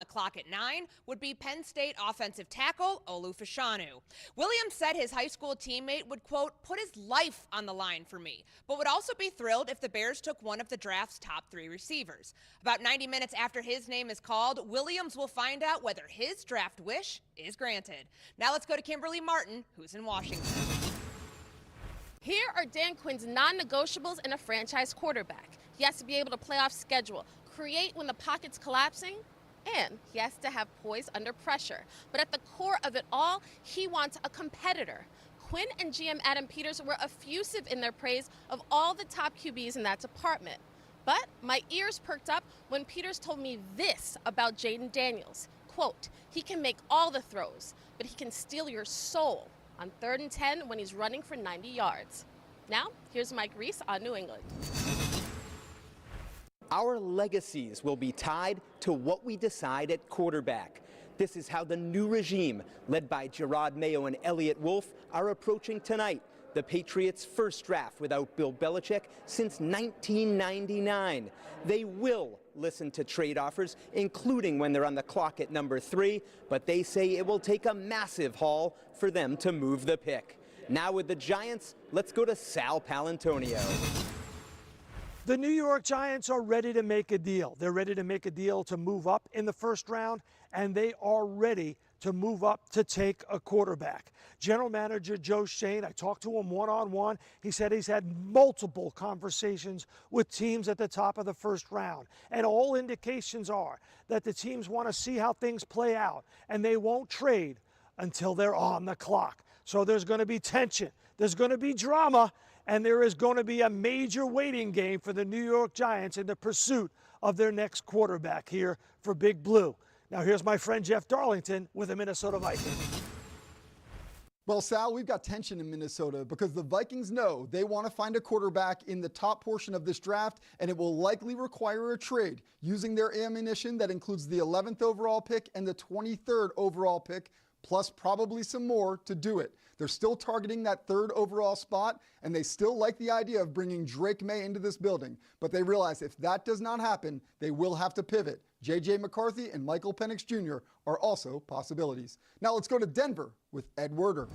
The clock at 9 would be Penn State offensive tackle Olu Fashanu. Williams said his high school teammate would, quote, put his life on the line for me, but would also be thrilled if the Bears took one of the draft's top 3 receivers. About 90 minutes after his name is called, Williams will find out whether his draft wish is granted. Now let's go to Kimberly Martin, who's in Washington. Here are Dan Quinn's non-negotiables in a franchise quarterback. He has to be able to play off schedule, create when the pocket's collapsing, and he has to have poise under pressure. But at the core of it all, he wants a competitor. Quinn and GM Adam Peters were effusive in their praise of all the top QBs in that department. But my ears perked up when Peters told me this about Jaden Daniels. Quote, he can make all the throws, but he can steal your soul on 3rd and 10 when he's running for 90 yards. Now, here's Mike Reese on New England. Our legacies will be tied to what we decide at quarterback. This is how the new regime, led by Gerard Mayo and Elliott Wolf, are approaching tonight. The Patriots' first draft without Bill Belichick since 1999. They will listen to trade offers, including when they're on the clock at number 3, but they say it will take a massive haul for them to move the pick. Now with the Giants, let's go to Sal Palantonio. The New York Giants are ready to make a deal. They're ready to make a deal to move up in the first round, and they are ready to move up to take a quarterback. General Manager Joe Schoen, I talked to him one-on-one. He said he's had multiple conversations with teams at the top of the first round, and all indications are that the teams want to see how things play out, and they won't trade until they're on the clock. So there's going to be tension. There's going to be drama. And there is going to be a major waiting game for the New York Giants in the pursuit of their next quarterback here for Big Blue. Now here's my friend Jeff Darlington with the Minnesota Vikings. Well, Sal, we've got tension in Minnesota because the Vikings know they want to find a quarterback in the top portion of this draft, and it will likely require a trade using their ammunition that includes the 11th overall pick and the 23rd overall pick, plus probably some more to do it. They're still targeting that 3rd overall spot, and they still like the idea of bringing Drake May into this building. But they realize if that does not happen, they will have to pivot. J.J. McCarthy and Michael Penix Jr. are also possibilities. Now let's go to Denver with Ed Werder.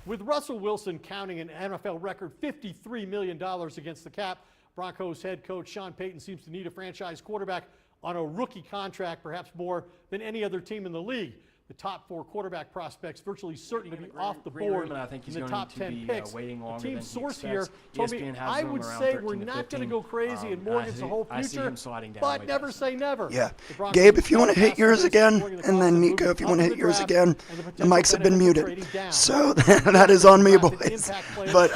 With Russell Wilson counting an NFL record $53 million against the cap, Broncos head coach Sean Payton seems to need a franchise quarterback on a rookie contract, perhaps more than any other team in the league. The top 4 quarterback prospects virtually certain to be off the board in the top 10 picks. The team source here told me I would say we're not going to go crazy and mortgage the whole future, but never say never. Yeah. Gabe, if you want to hit yours again, and then Nico, if you want to hit yours again, the mics have been muted. So that is on me, boys. But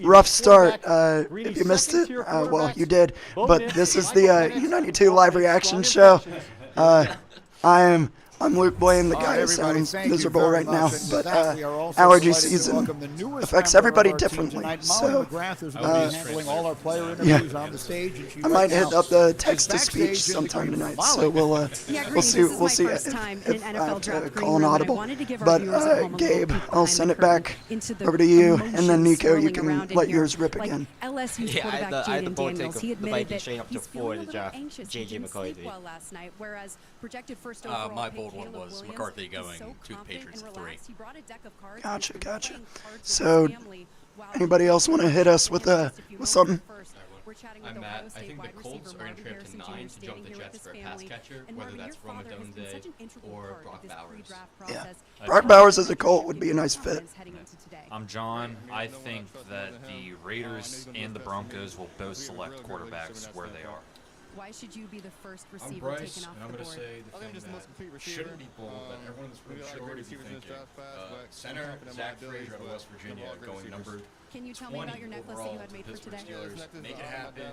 rough start. If you missed it, well, you did. But this is the U92 live reaction show. I'm Luke Blaine. The guy sounds miserable right now, but allergy season affects everybody differently. So, yeah, I might hit up the text-to-speech sometime tonight. So we'll see if I have to call an audible. But Gabe, I'll send it back over to you, and then Nico, you can let yours rip again. Yeah, I had the bold take of the Vikings trading up to 4 to draft J.J. McCarthy. My bold one was McCarthy going to the Patriots at 3. Gotcha. So, anybody else want to hit us with something? I'm Matt. I think the Colts are going to trade up to 9 to jump the Jets for a pass catcher, whether that's Roma Donde or Brock Bowers. Yeah, Brock Bowers as a Colt would be a nice fit. I'm John. I think that the Raiders and the Broncos will both select quarterbacks where they are. Why should you be the first I'm receiver Bryce, taken off and I'm the going to board? say the thing that shouldn't be bold, that everyone in this room should already be thinking. Center, Zach Frazier out of West Virginia, going number Can you tell me about your necklace that you had made for today? Steelers. Make it happen.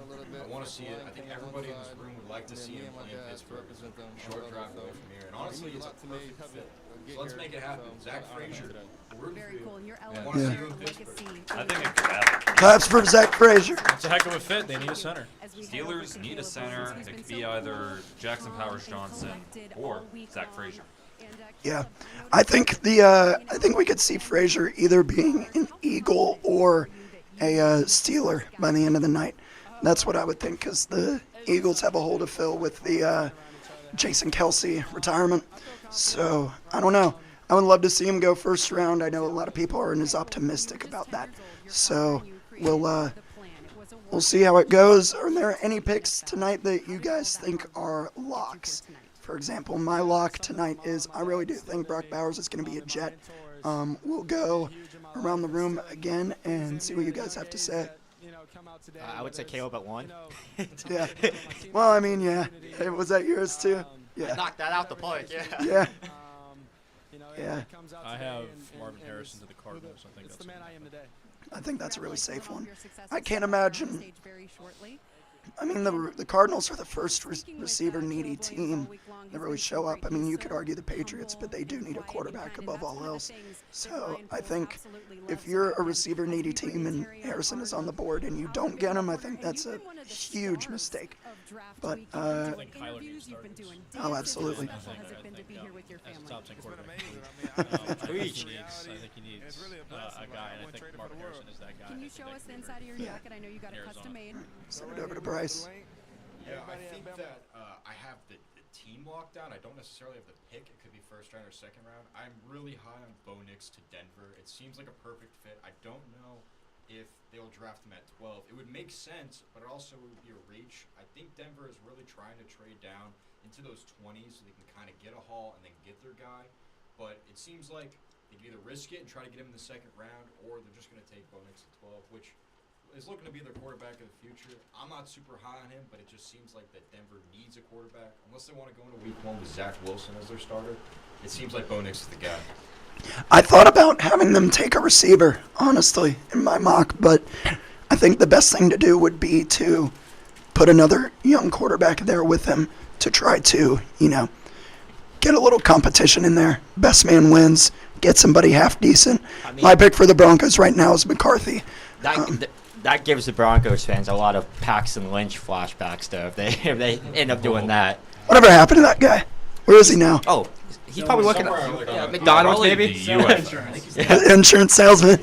I want to see it. I think everybody in this room would like to see him play in Pittsburgh. Short drive away from here. And honestly, it's a perfect fit. So let's make it happen. Zach Frazier. Very cool. And your I think it could happen. Claps for Zach Frazier. It's a heck of a fit. They need a center. Steelers need a center. It could be either Jackson Powers Johnson or Zach Frazier. Yeah, I think we could see Frazier either being an Eagle or a Steeler by the end of the night. That's what I would think, because the Eagles have a hole to fill with the Jason Kelsey retirement. So I don't know. I would love to see him go first round. I know a lot of people aren't as optimistic about that. So we'll see how it goes. Are there any picks tonight that you guys think are locks? For example, my lock tonight is I really do think Brock Bowers is going to be a Jet. We'll go around the room again and see what you guys have to say. I would say Caleb at 1. Yeah. Well, I mean, yeah. Was that yours too? Yeah. Knock that out the park, yeah. Yeah. Yeah. I have Marvin Harrison to the Cardinals. I think that's a really safe one. I can't imagine. I mean, the Cardinals are the first receiver needy team that really show up. I mean, you could argue the Patriots, but they do need a quarterback above all else. So I think if you're a receiver needy team and Harrison is on the board and you don't get him, I think that's a huge mistake. But oh, absolutely. I think he needs a guy, and I think Marvin Harrison is that guy. Can you show us the inside of your jacket? I know you got it custom made. Send it over to Bryce. Yeah, I think that I have the team locked down. I don't necessarily have the pick. It could be first round or second round. I'm really high on Bo Nix to Denver. It seems like a perfect fit. I don't know if they'll draft him at 12. It would make sense, but it also would be a reach. I think Denver is really trying to trade down into those 20s so they can kind of get a haul and then get their guy. But it seems like they can either risk it and try to get him in the second round, or they're just going to take Bo Nix at 12, which is looking to be their quarterback of the future. I'm not super high on him, but it just seems like that Denver needs a quarterback. Unless they want to go into week 1 with Zach Wilson as their starter, it seems like Bo Nix is the guy. I thought about having them take a receiver, honestly, in my mock, but I think the best thing to do would be to put another young quarterback there with him to try to, get a little competition in there. Best man wins. Get somebody half decent. I mean, my pick for the Broncos right now is McCarthy. That gives the Broncos fans a lot of Paxton Lynch flashbacks, though, if they end up doing that. Whatever happened to that guy? Where is he now? Oh, he's probably working at McDonald's, maybe? Insurance salesman.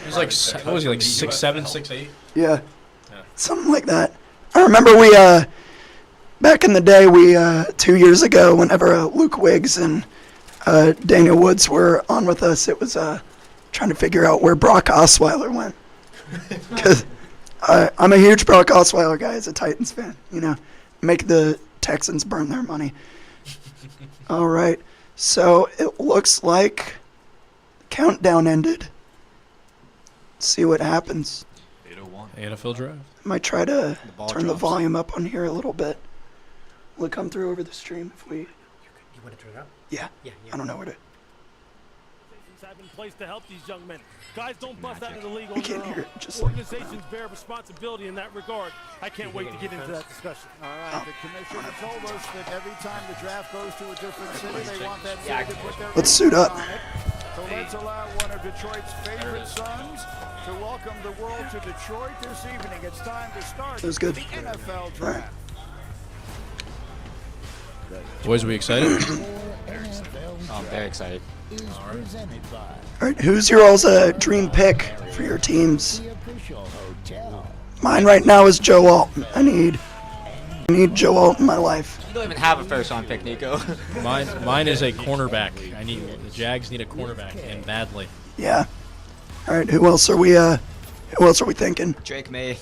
He's like, what was he, like 6'7", 6'8"? Yeah. Something like that. I remember back in the day, 2 years ago, whenever Luke Wiggs and Daniel Woods were on with us, it was trying to figure out where Brock Osweiler went. Because I'm a huge Brock Osweiler guy as a Titans fan. Make the Texans burn their money. All right. So it looks like the countdown ended. Let's see what happens. 801. NFL draft. I might try to turn the volume up on here a little bit. Will it come through over the stream if we... You want to turn it up? Yeah. I don't know where to... Have in place to help these young men. Guys don't bust out of the league on can't their hear own. it, just Organizations bear responsibility in that regard. I can't wait to get into that discussion. All right, the commissioner told us that every time the draft goes to a different city, they want that city to put their Let's suit up. on it. So let's allow one of Detroit's favorite sons to welcome the world to Detroit this evening. It's time to start That was good. the NFL draft. Boys, are we excited? I'm very excited. All right, who's your all's dream pick for your teams? Mine right now is Joe Alt. I need Joe Alt in my life. You don't even have a first-round pick, Nico. Mine is a cornerback. The Jags need a cornerback, and badly. Yeah. All right, who else are we thinking? Drake May.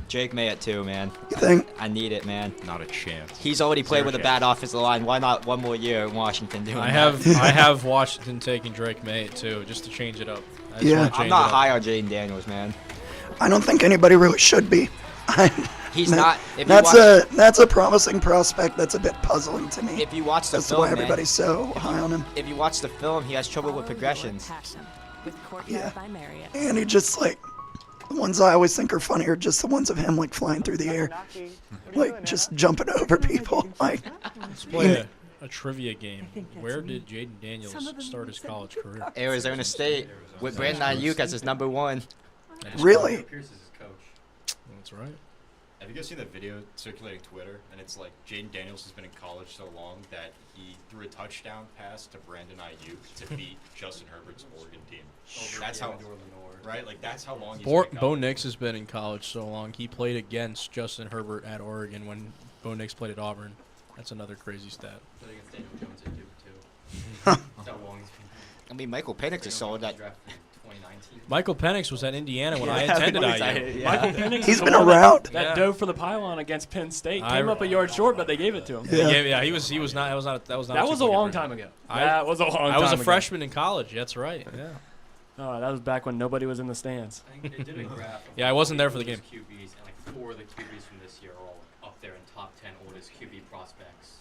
Jake May at 2, man. You think? I need it, man. Not a chance. He's already played with a bad offensive line. Why not one more year in Washington doing I that? have Washington taking Drake May at 2, just to change it up. I'm not high on Jaden Daniels, man. I don't think anybody really should be. He's not. That's a promising prospect. That's a bit puzzling to me. If you watch the That's film, why everybody's so high on him. If you watch the film, he has trouble with progressions. Yeah. And he just the ones I always think are funny are just the ones of him flying through the air, just jumping over people. Let's play a trivia game. Where did Jaden Daniels start his college career? Arizona State with Brandon Ayuk as his number 1. Really? That's right. Have you guys seen that video circulating Twitter? And it's like Jaden Daniels has been in college so long that he threw a touchdown pass to Brandon Ayuk to beat Justin Herbert's Oregon team. That's how, right? Like that's how long he's been in Bo college. Nix has been in college so long. He played against Justin Herbert at Oregon when Bo Nix played at Auburn. That's another crazy stat. Played against Daniel Jones at Duke too. That's how long he's been. I mean, Michael Penix is solid. That 2019. Michael Penix was at Indiana when I attended IU. Michael Penix He's is been the one around. that dove for the pylon against Penn State. Came up a yard short, but they gave it to him. Yeah, he was not. That was not. That was a long time ago. That was a long time ago. I was a freshman in college. That's right. Yeah. Oh, that was back when nobody was in the stands. I think they did a graph. Yeah, I wasn't there for the game. QBs, and like 4 of the QBs from this year are all up there in top 10 oldest QB prospects.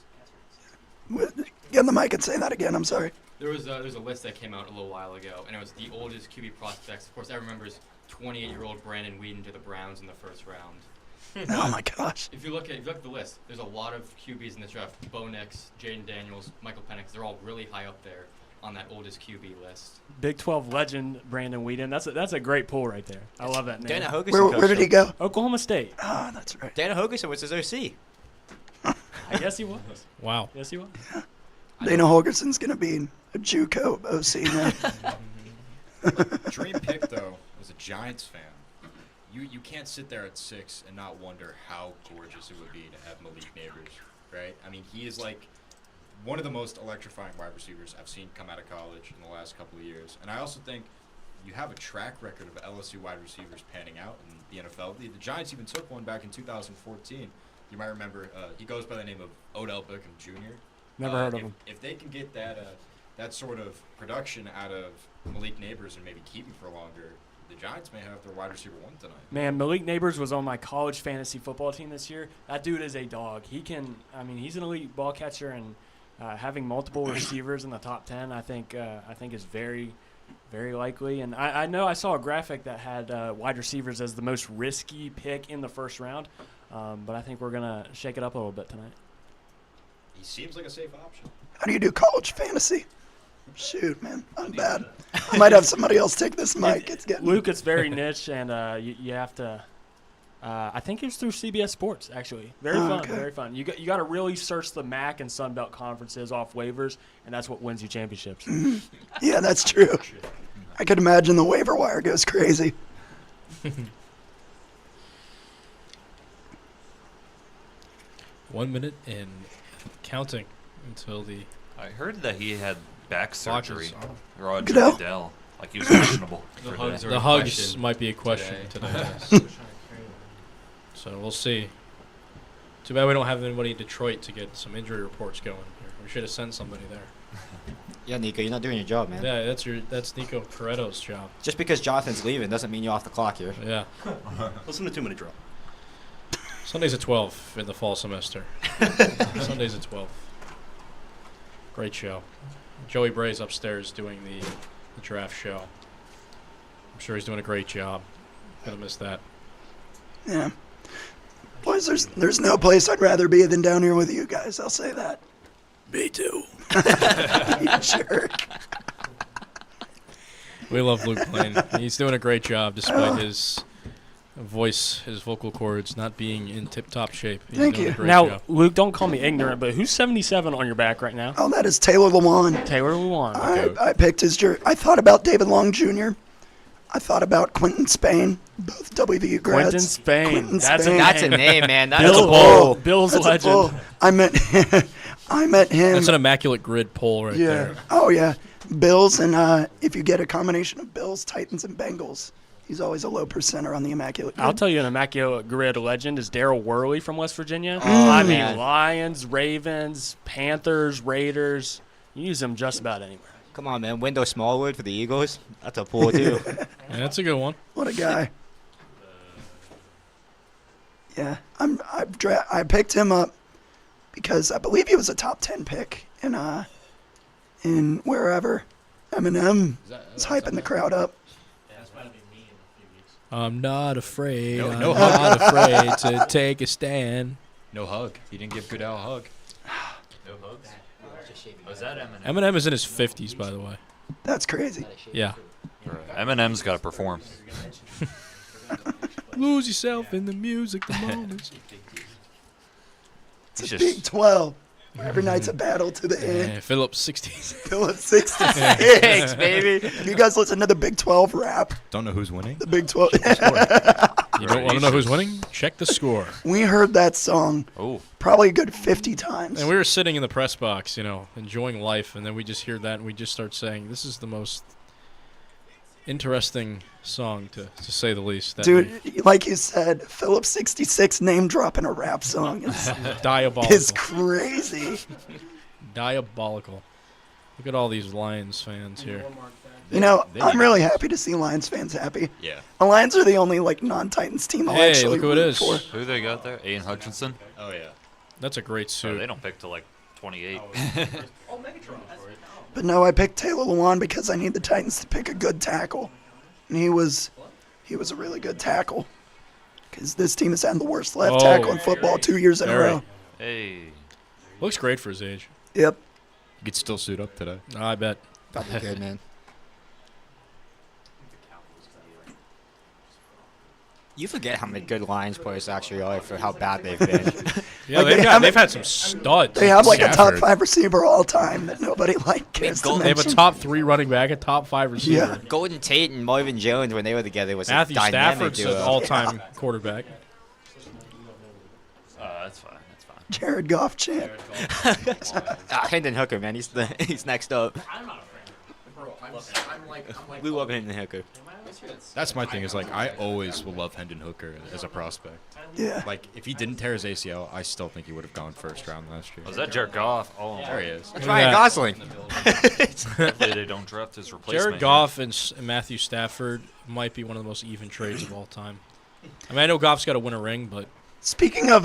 Get in the mic and say that again. I'm sorry. There was a list that came out a little while ago, and it was the oldest QB prospects. Of course, I remember 28-year-old Brandon Weeden to the Browns in the first round. Oh my gosh. If you look at the list, there's a lot of QBs in this draft. Bo Nix, Jaden Daniels, Michael Penix. They're all really high up there on that oldest QB list. Big 12 legend Brandon Weeden. That's a great pull right there. I love that name. Dana Hogerson. Where did he go? Oklahoma State. Oh, that's right. Dana Hogerson was his OC. I guess he was. Wow. Yes, he was. Dana Holgerson's going to be a JUCO OC now. Dream pick though, as a Giants fan, you can't sit there at 6 and not wonder how gorgeous it would be to have Malik Neighbors, right? I mean, he is like one of the most electrifying wide receivers I've seen come out of college in the last couple of years. And I also think you have a track record of LSU wide receivers panning out in the NFL. The Giants even took one back in 2014. You might remember he goes by the name of Odell Beckham Jr. Never heard of him. If they can get that sort of production out of Malik Neighbors and maybe keep him for longer, the Giants may have their wide receiver 1 tonight. Man, Malik Neighbors was on my college fantasy football team this year. That dude is a dog. He's an elite ball catcher, and having multiple receivers in the top 10, I think is very, very likely. And I know I saw a graphic that had wide receivers as the most risky pick in the first round, but I think we're gonna shake it up a little bit tonight. He seems like a safe option. How do you do college fantasy? Shoot, man, I'm bad. I might have somebody else take this mic. Luke, it's very niche, and you have to. I think it's through CBS Sports, actually. Very fun, okay. very fun. You got to really search the MAC and Sun Belt conferences off waivers, and that's what wins you championships. Yeah, that's true. I could imagine the waiver wire goes crazy. 1 minute and counting until the. I heard that he had back clock is surgery. on. Roger Goodell? Goodell. Like he was questionable. The for hugs today. are The a hugs question might be a question today. today. Yes. So we'll see. Too bad we don't have anybody in Detroit to get some injury reports going here. We should have sent somebody there. Yeah, Nico, you're not doing your job, man. Yeah, that's Nico Paretto's job. Just because Jonathan's leaving doesn't mean you're off the clock here. Yeah. Listen to 2-minute drill. Sundays at 12 in the fall semester. Sundays at 12. Great show. Joey Bray's upstairs doing the draft show. I'm sure he's doing a great job. Gonna miss that. Yeah. Boys, there's no place I'd rather be than down here with you guys. I'll say that. Me too. You jerk. We love Luke Blaine. He's doing a great job despite his voice, his vocal cords not being in tip-top shape. He's Thank doing you. a great Now, job. Luke, don't call me ignorant, but who's 77 on your back right now? Oh, that is Taylor Lewan. Taylor Lewan. I picked his jersey. I thought about David Long Jr. I thought about Quentin Spain, both WVU grads. Quentin Spain. Quentin That's Spain. That's a name, man. That's Bill, a bull. Bill's That's a legend. bull. I met him. That's an immaculate grid poll right there. Oh, yeah. Bills, and if you get a combination of Bills, Titans, and Bengals, he's always a low percenter on the immaculate grid. I'll tell you an immaculate grid legend is Darryl Worley from West Virginia. Oh, I mean, man. Lions, Ravens, Panthers, Raiders. You use them just about anywhere. Come on, man. Wendell Smallwood for the Eagles. That's a pull, too. Yeah, that's a good one. What a guy. Yeah, I picked him up because I believe he was a top 10 pick in wherever. Eminem is hyping the crowd up. I'm not afraid. No I'm hug. not afraid to take a stand. No hug. He didn't give Goodell a hug. No hugs. Was that Eminem? Eminem is in his 50s, by the way. That's crazy. Yeah. Eminem's got to perform. Lose yourself in the music, the moments. It's a Big 12. Every night's a battle to the end. Yeah, Phillips 66. Phillips 66. Thanks, baby. Have you guys listen to the Big 12 rap? Don't know who's winning? The Big 12. You don't want to know who's winning? Check the score. We heard that song probably a good 50 times. And we were sitting in the press box, enjoying life, and then we just hear that, and we just start saying, this is the most interesting song, to say the least. Dude, like you said, Phillips 66 name dropping a rap song is diabolical. It's crazy. Diabolical. Look at all these Lions fans here. I'm really happy to see Lions fans happy. Yeah. The Lions are the only non-Titans team I'll actually look who it root is. for. Who they got there? Aiden Hutchinson? Oh, yeah. That's a great suit. They don't pick till like 28. But no, I picked Taylor Lewan because I need the Titans to pick a good tackle. And he was a really good tackle. Because this team has had the worst left tackle in football 2 years in a row. Hey. Looks great for his age. Yep. You could still suit up today. I bet. Probably good, man. You forget how many good Lions players actually are for how bad they've been. Yeah, they've had some studs. They have like a top 5 receiver all time that nobody cares to They have a mention. top 3 running back, a top 5 receiver. Yeah. Golden Tate and Marvin Jones, when they were together, was Matthew a dynamic Stafford's duo. an all-time quarterback. That's fine. That's fine. Jared Goff chant. Hendon Hooker, man, he's next up. We love Hendon Hooker. That's my thing. Is I always will love Hendon Hooker as a prospect. Yeah. If he didn't tear his ACL, I still think he would have gone first round last year. Was that Jared Goff? Oh, there he is. That's Ryan Gosling. Hopefully they don't draft his replacement. Jared Goff and Matthew Stafford might be one of the most even trades of all time. I mean, I know Goff's got to win a ring, but Speaking of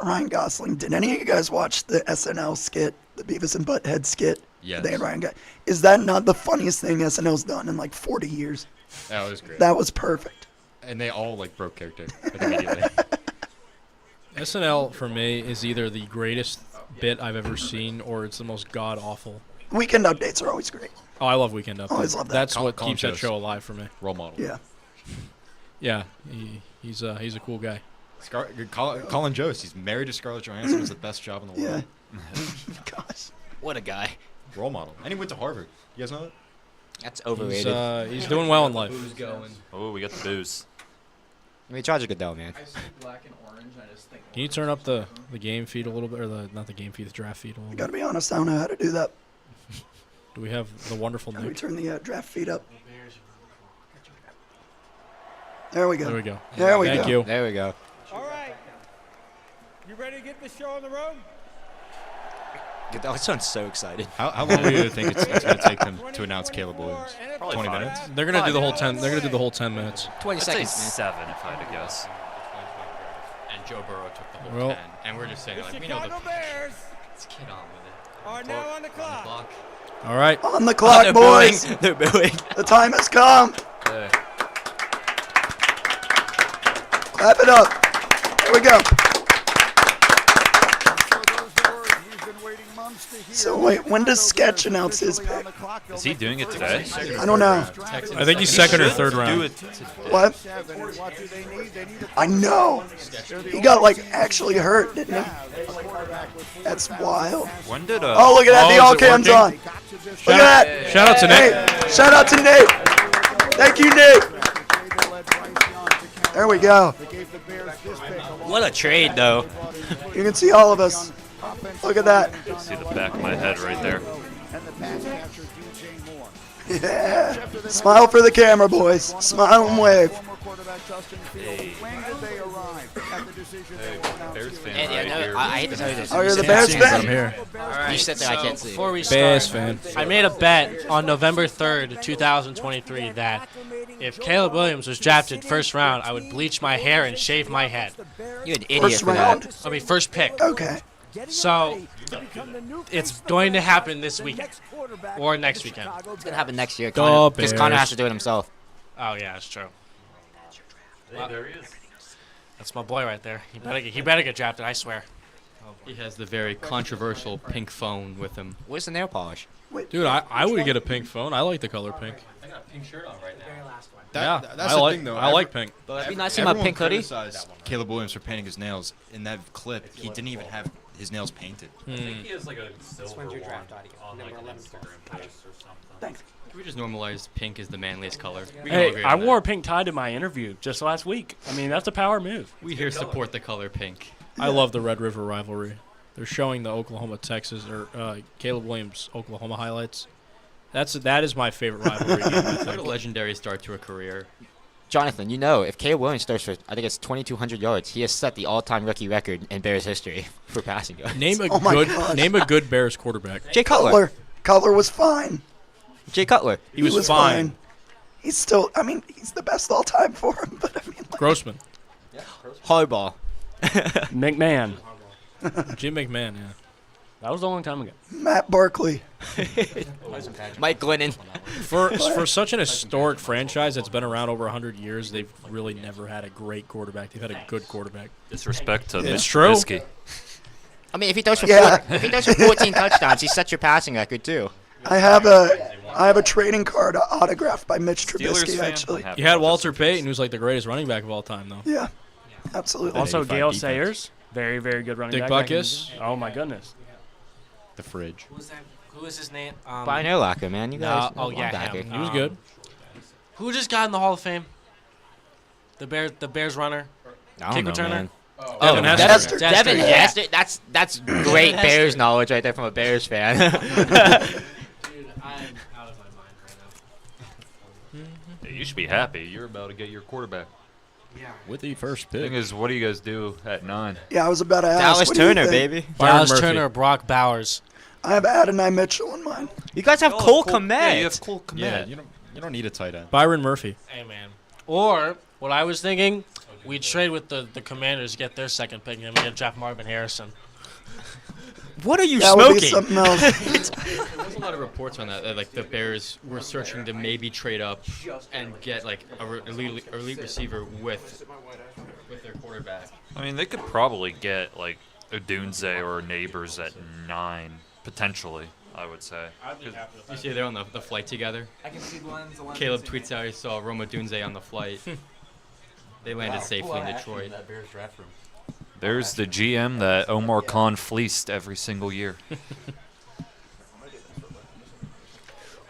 Ryan Gosling, did any of you guys watch the SNL skit, the Beavis and Butthead skit? Yes. They had Ryan Is that not the funniest thing SNL's done in like 40 years? That was great. That was perfect. And they all broke character immediately. SNL for me is either the greatest bit I've ever seen or it's the most god-awful. Weekend updates are always great. Oh, I love Weekend Update. Always love that. That's what Colin keeps that Jost. show alive for me. Role model. Yeah. Yeah, he's a cool guy. Colin Jost, he's married to Scarlett Johansson, has the best job in the world. Yeah. Gosh. What a guy. Role model. And he went to Harvard. You guys know that? That's overrated. He's doing well in life. Oh, we got the booze. I mean, charge a good though, man. Can you turn up the game feed a little bit, or not the game feed, the draft feed a little I bit? gotta be honest, I don't know how to do that. Do we have the wonderful How do we Nick? turn the draft feed up? There we go. There we go. There we Thank go. you. There we go. All right. You ready to get the show on the road? That sounds so excited. How long do you think it's going to take them to announce Caleb Williams? Probably 20 5. minutes? They're gonna do the whole 10. They're gonna do the whole 10 minutes. 20 I'd say seconds, man. 7 if I had to guess. And Joe Burrow took the whole Well- 10. And we're just saying, The we know the Chicago Bears Let's get on with it. are now on the clock. All right. On the clock, they're boys. booing. They're booing. The time has come. Hey. Clap it up. There we go. So wait, when does Sketch announce his pick? Is he doing it today? I don't know. I think he's second or third Do round. it today. What? I know. He got actually hurt, didn't he? That's wild. When did Oh, look at that. The all is it cam's on. working? Look at that. Shout out to Nick. Hey, shout out to Nate. Thank you, Nate. There we go. What a trade, though. You can see all of us. Look at that. See the back of my head right there. Yeah. Smile for the camera, boys. Smile and wave. Hey. Bears fan And, right here. I hate to tell you this. Oh, you're the Can't Bears see 'cause I'm fan? here. You sit there, I can't see. Before we Bears start, fan. I made a bet on November 3rd, 2023 that if Caleb Williams was drafted first round, I would bleach my hair and shave my head. You're an idiot First for round? that. I mean, first pick. Okay. So it's going to happen this weekend or next weekend. It's going to happen next year. Duh, Because Connor Bears. has to do it himself. Oh yeah, that's true. Hey, there he is. That's my boy right there. He better get drafted. I swear. He has the very controversial pink phone with him. Where's the nail polish? Dude, I would get a pink phone. I like the color pink. pink shirt on right now. That's I the like, thing, though. I like pink. But it'd be nice to see my Everyone pink hoodie. criticized Caleb Williams for painting his nails. In that clip, he didn't even have his nails painted. I think he has like a silver one on like an Instagram post or something. Thanks. Can we just normalize pink as the manliest color? We can all Hey, agree I on that. wore a pink tie to my interview just last week. I mean, that's a power move. We here support the color pink. I love the Red River rivalry. They're showing the Oklahoma-Texas or Caleb Williams Oklahoma highlights. That is my favorite rivalry game, I What a think. legendary start to a career. Jonathan, if Caleb Williams starts for, I think it's 2,200 yards, he has set the all-time rookie record in Bears history for passing yards. Name a Oh my good gosh. name a good Bears quarterback. Jay Cutler. Cutler was fine. Jay Cutler. He was fine. He's still, I mean, he's the best all time for him, but I mean, Grossman. Harbaugh. McMahon. Jim McMahon, yeah. That was a long time ago. Matt Barkley. Mike Glennon. For such an historic franchise that's been around over 100 years, they've really never had a great quarterback. They've had a good quarterback. Disrespect to It's Mr. true. Trubisky. I mean, if he throws for Yeah. if he throws for 14 touchdowns, he sets your passing record too. I have a trading card autographed by Mitch Steelers Trubisky, fan? actually. You had Walter Payton, who's like the greatest running back of all time, though. Yeah, absolutely. Also, 85 Gale defense. Sayers, very, very good running Dick back. Butkus. Oh my goodness. The fridge. Who is his name? Brian Urlacher, man, you guys. Oh yeah, linebacker. him. He was good. Who just got in the Hall of Fame? The Bears runner. I Kick don't know, returner. man. Devin Hester. Devin yeah. Hester. That's great Bears knowledge right there from a Bears fan. Dude, I'm out of my mind right now. Yeah, you should be happy. You're about to get your quarterback. Yeah. With the first Thing pick. is, what do you guys do at 9? Yeah, I was about to ask. Dallas what do you Turner, think? baby. Byron Dallas Murphy. Turner, Brock Bowers. I have Adonai Mitchell in mine. You guys have Cole Kmet. Yeah, you have Cole Kmet. Yeah, you don't need a tight end. Byron Murphy. Hey man. Or what I was thinking, we trade with the Commanders, get their second pick, and then we get Jeff Marvin Harrison. What are you That would be smoking? something else. There was a lot of reports on that like the Bears were searching to maybe trade up and get like a elite receiver with their quarterback. I mean, they could probably get like a Dunze or Neighbors at 9, potentially, I would say. You see they're on the flight together. I can see the one. Caleb tweets out he saw Roma Dunze on the flight. They landed safely in Detroit. There's the GM that Omar Khan fleeced every single year.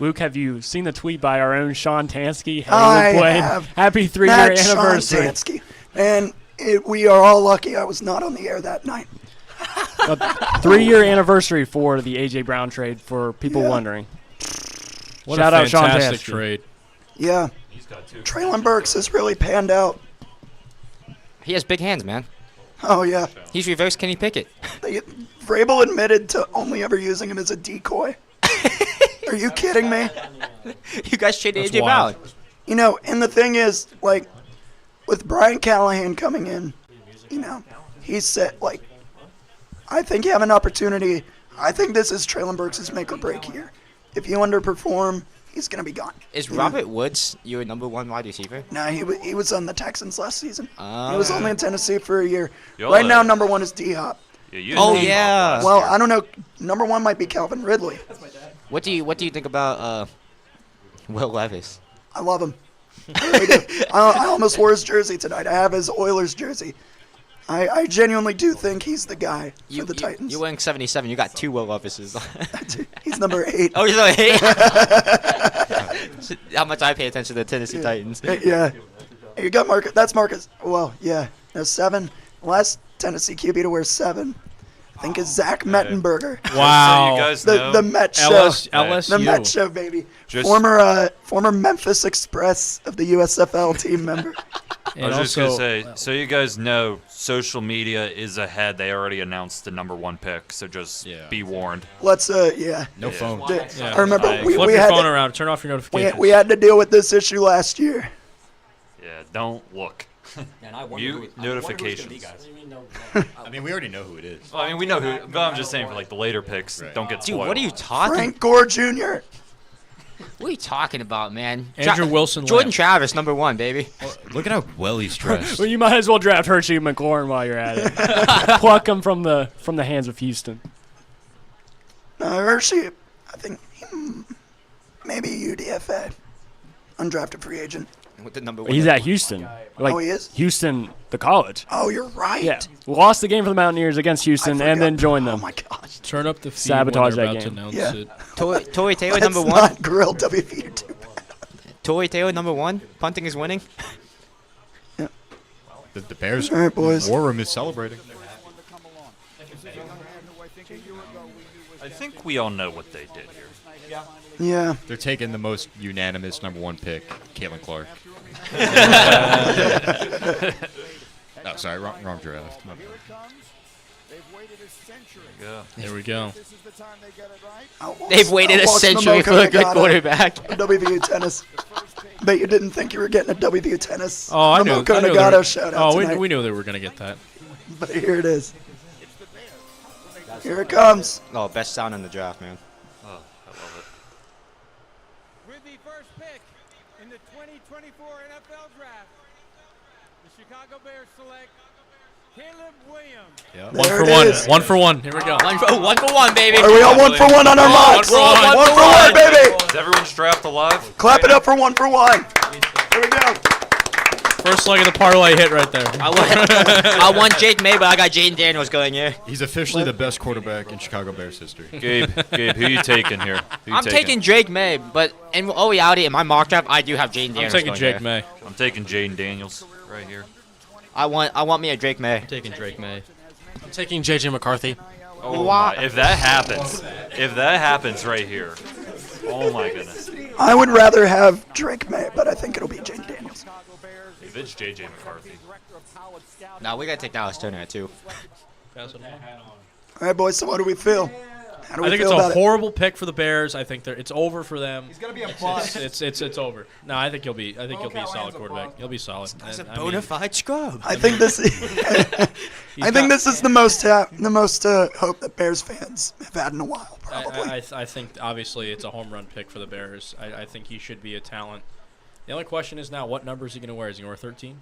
Luke, have you seen the tweet by our own Sean Tansky? Hey, I Luke Wayne, have. happy 3-year That's Sean anniversary. Tansky. And we are all lucky I was not on the air that night. A 3-year anniversary for the A.J. Brown trade, for people wondering. What Shout a out Sean fantastic Tansky. trade. Yeah. Traylon Burks has really panned out. He has big hands, man. Oh, yeah. He's reverse Kenny Pickett. Vrabel admitted to only ever using him as a decoy. Are you kidding me? You guys traded That's AJ Brown. wild. You know, and the thing is, like, with Brian Callahan coming in, you know, he said, like, I think you have an opportunity. I think this is Traylon Burks' make or break here. If you underperform, he's going to be gone. Is Robert Woods your number 1 wide receiver? No, he was on the Texans last season. Oh. He was only in Tennessee for a year. Yo, Right now, number 1 is D-Hop. Yeah, Oh, yeah. Well, I don't know. Number 1 might be Calvin Ridley. What do you think about Will Levis? I love him. I really do. I almost wore his jersey tonight. I have his Oilers jersey. I genuinely do think he's the guy for the Titans. You're wearing 77. You got 2 Will Levises. He's number 8. Oh, he's number 8? How much I pay attention to the Tennessee Titans. Yeah. You got Marcus. That's Marcus. Well, yeah. No, 7. Last Tennessee QB to wear 7, I think, is Zach Mettenberger. Wow. So you guys The know, Met show. LSU. The Met show, baby. Just- Former Memphis Express of the USFL team member. I was just going to say, so you guys know social media is ahead. They already announced the number 1 pick, so just be warned. Let's, yeah. No phone. Yeah. I remember we Flip your had phone to, around. Turn off your notifications. we had to deal with this issue last year. Yeah, don't look. Mute notifications. I mean, we already know who it is. Well, I mean, we know who. But I'm just saying for like the later picks, don't get Dude, spoiled. what are you talking? Frank Gore Jr. What are you talking about, man? Andrew Wilson. Jordan Lamb. Travis, number 1, baby. Look at how well he's dressed. Well, you might as well draft Hershey McLaurin while you're at it. Pluck him from the hands of Houston. Hershey, I think maybe UDFA. undrafted free agent. With the number 1. He's at Houston. Like, Oh, he is? Houston, the college. Oh, you're right. Yeah, lost the game for the Mountaineers against Houston and then joined them. Oh my gosh. Turn up the feed Sabotage when they're that about game. to announce it. Tory Taylor Let's number 1. not grill WVU too bad. Tory Taylor number 1. Punting is winning. The Bears All right, boys. war room is celebrating. I think we all know what they did here. Yeah. They're taking the most unanimous number 1 pick, Caitlin Clark. Oh, sorry, wrong draft. My bad. There we go. They've waited a century for a good quarterback. WVU tennis. Bet you didn't think you were getting a WVU tennis. Oh, I knew. Nagato shout out Oh, tonight. we knew they were going to get that. But here it is. Here it comes. Oh, best sound in the draft, man. Oh, I love it. With the first pick in the 2024 NFL Draft, the Chicago Bears select Caleb Williams. Yeah. There 1 it for 1. is. 1 for 1. Here we go. 1 for 1, baby. Are we all 1 for 1 on our mocks? 1 for 1, baby. Is everyone's draft alive? Clap it up for 1 for 1. Here we go. First leg of the parlay hit right there. I want Jake May, but I got Jaden Daniels going here. He's officially the best quarterback in Chicago Bears history. Gabe, who you taking here? Who you I'm taking Drake May, but in all reality, in my mock draft, I do have Jaden Daniels. I'm taking going Jake here. May. I'm taking Jaden Daniels right here. I want me a Drake May. I'm taking Drake May. I'm taking J.J. McCarthy. Oh my! If that happens right here, oh my goodness. I would rather have Drake May, but I think it'll be Jaden Daniels. If it's J.J. McCarthy. No, we gotta take Dallas Turner too. All right, boys. So what do we feel? How do we I think feel it's a about horrible pick for the Bears. I think it's over for them. He's gonna be a bust. It's over. No, I think he'll be a solid quarterback. He'll be solid. He's a And, I bona mean, fide scrub. I think this. I think this is the most hope that Bears fans have had in a while. Probably. I think obviously it's a home run pick for the Bears. I think he should be a talent. The only question is now, what number is he going to wear? Is he going to wear 13?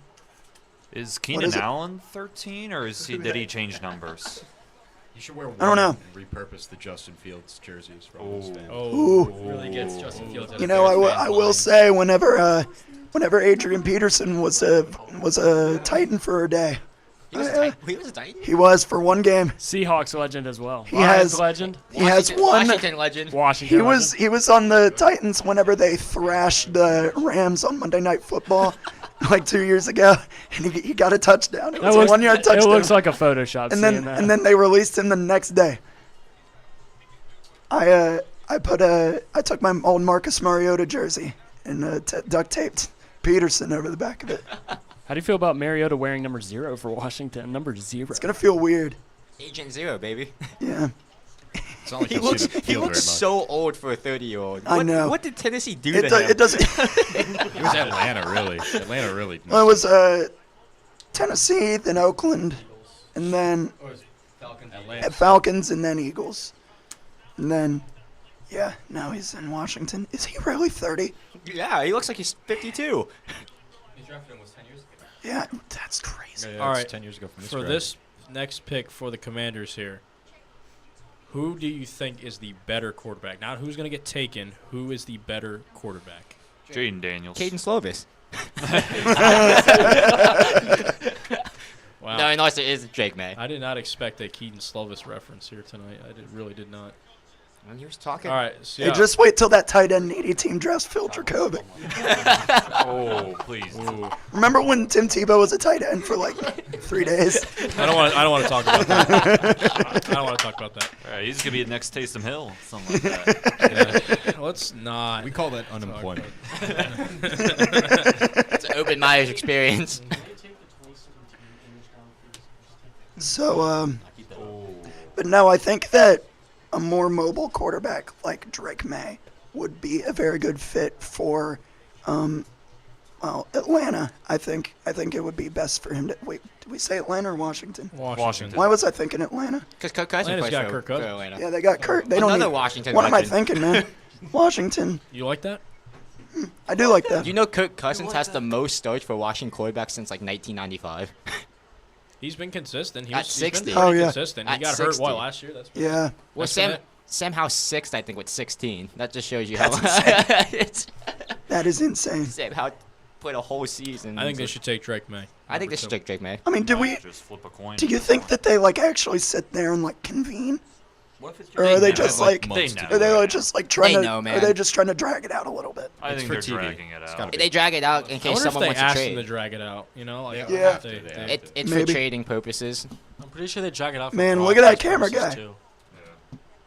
Is Keenan Allen 13, or did he change numbers? You should wear 1 I don't know. and repurpose the Justin Fields jerseys for all those fans. Ooh. Really gets Justin Fields. You know, I will say whenever Adrian Peterson was a Titan for a day. He was a Titan? He was for 1 game. Seahawks legend as well. He has legend. He has one. Washington legend. Washington. He was on the Titans whenever they thrashed the Rams on Monday Night Football, like 2 years ago, and he got a touchdown. It was a 1-yard touchdown. It looks like a Photoshop. And then they released him the next day. I took my old Marcus Mariota jersey and duct taped Peterson over the back of it. How do you feel about Mariota wearing number 0 for Washington? Number 0. It's gonna feel weird. Agent 0, baby. Yeah. It's not like He he'll see looks, the field very much. so old for a 30-year-old. I know. What did Tennessee do to him? It doesn't. It was Atlanta, really. Atlanta really. Well, it was Tennessee, then Oakland, and then Falcons, and then Eagles, and then now he's in Washington. Is he really 30? Yeah, he looks like he's 52. He drafted him 10 years ago. Yeah, that's crazy. Yeah, All it's right. 10 years ago from this For draft. this next pick for the Commanders here, who do you think is the better quarterback? Not who's going to get taken. Who is the better quarterback? Jaden Daniels. Caden Slovis. Wow. No, it is Drake May. I did not expect a Keaton Slovis reference here tonight. I really did not. When you was talking. All right. So Hey, just wait till that tight end 80 team drafts Phil Dracovic. Oh, please. Ooh. Remember when Tim Tebow was a tight end for like 3 days? I don't want to talk about that. I don't want to talk about that. All right, he's gonna be the next Taysom Hill, something like that. Yeah. Let's not. We call that unemployment. It's an open Myers experience. So, but no, I think that a more mobile quarterback like Drake May would be a very good fit for, Atlanta. I think it would be best for him to wait. Did we say Atlanta or Washington? Washington. Why was I thinking Atlanta? Because Kirk Cousins Atlanta's plays got for Kirk Cousins. Atlanta. Yeah, they got Kurt. They don't Another need, Washington What am I legend. thinking, man? Washington. You like that? I do like that. Do you know Kirk Cousins has the most starts for Washington quarterbacks since like 1995? He's been consistent. At He's 60. been pretty Oh, yeah. consistent. He At got hurt 60. last year. That's Yeah. Well, Sam Sam Howell's 6th, I think, with 16. That just shows you That's how. It's, That is insane. Same how put a whole season. I think they should take Drake May. I think they should take Drake May. I mean, do we? Just flip a coin. Do you think that they like actually sit there and like convene? Or They are they know. just Like, like? they know. Are they like, just like trying They to? know, man. Are they just trying to drag it out a little bit? I think for they're TV. dragging it out. They drag it out in I case wonder if someone they wants to ask trade. them to drag it out. You know, like Yeah. It's Maybe. for trading purposes. I'm pretty sure they drag it out. For Man, look at that broadcast camera purposes, guy. too.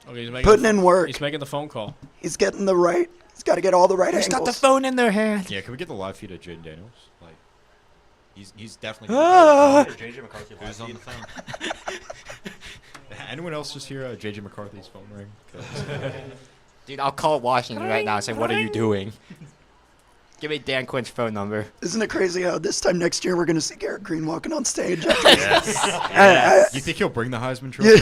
Okay, he's making Putting the in work. He's making the phone call. He's getting the right. He's got to get all the right angles. phone in their hand. Yeah, can we get the live feed of Jaden Daniels? Like, he's definitely. Ah. JJ McCarthy Who's on the phone? Anyone else just hear JJ McCarthy's phone ring? 'Cause- Dude, I'll call Washington right now and say, "What are you doing?" Give me Dan Quinn's phone number. Isn't it crazy how this time next year we're going to see Garrett Green walking on stage? Yes. You think he'll bring the Heisman Trophy?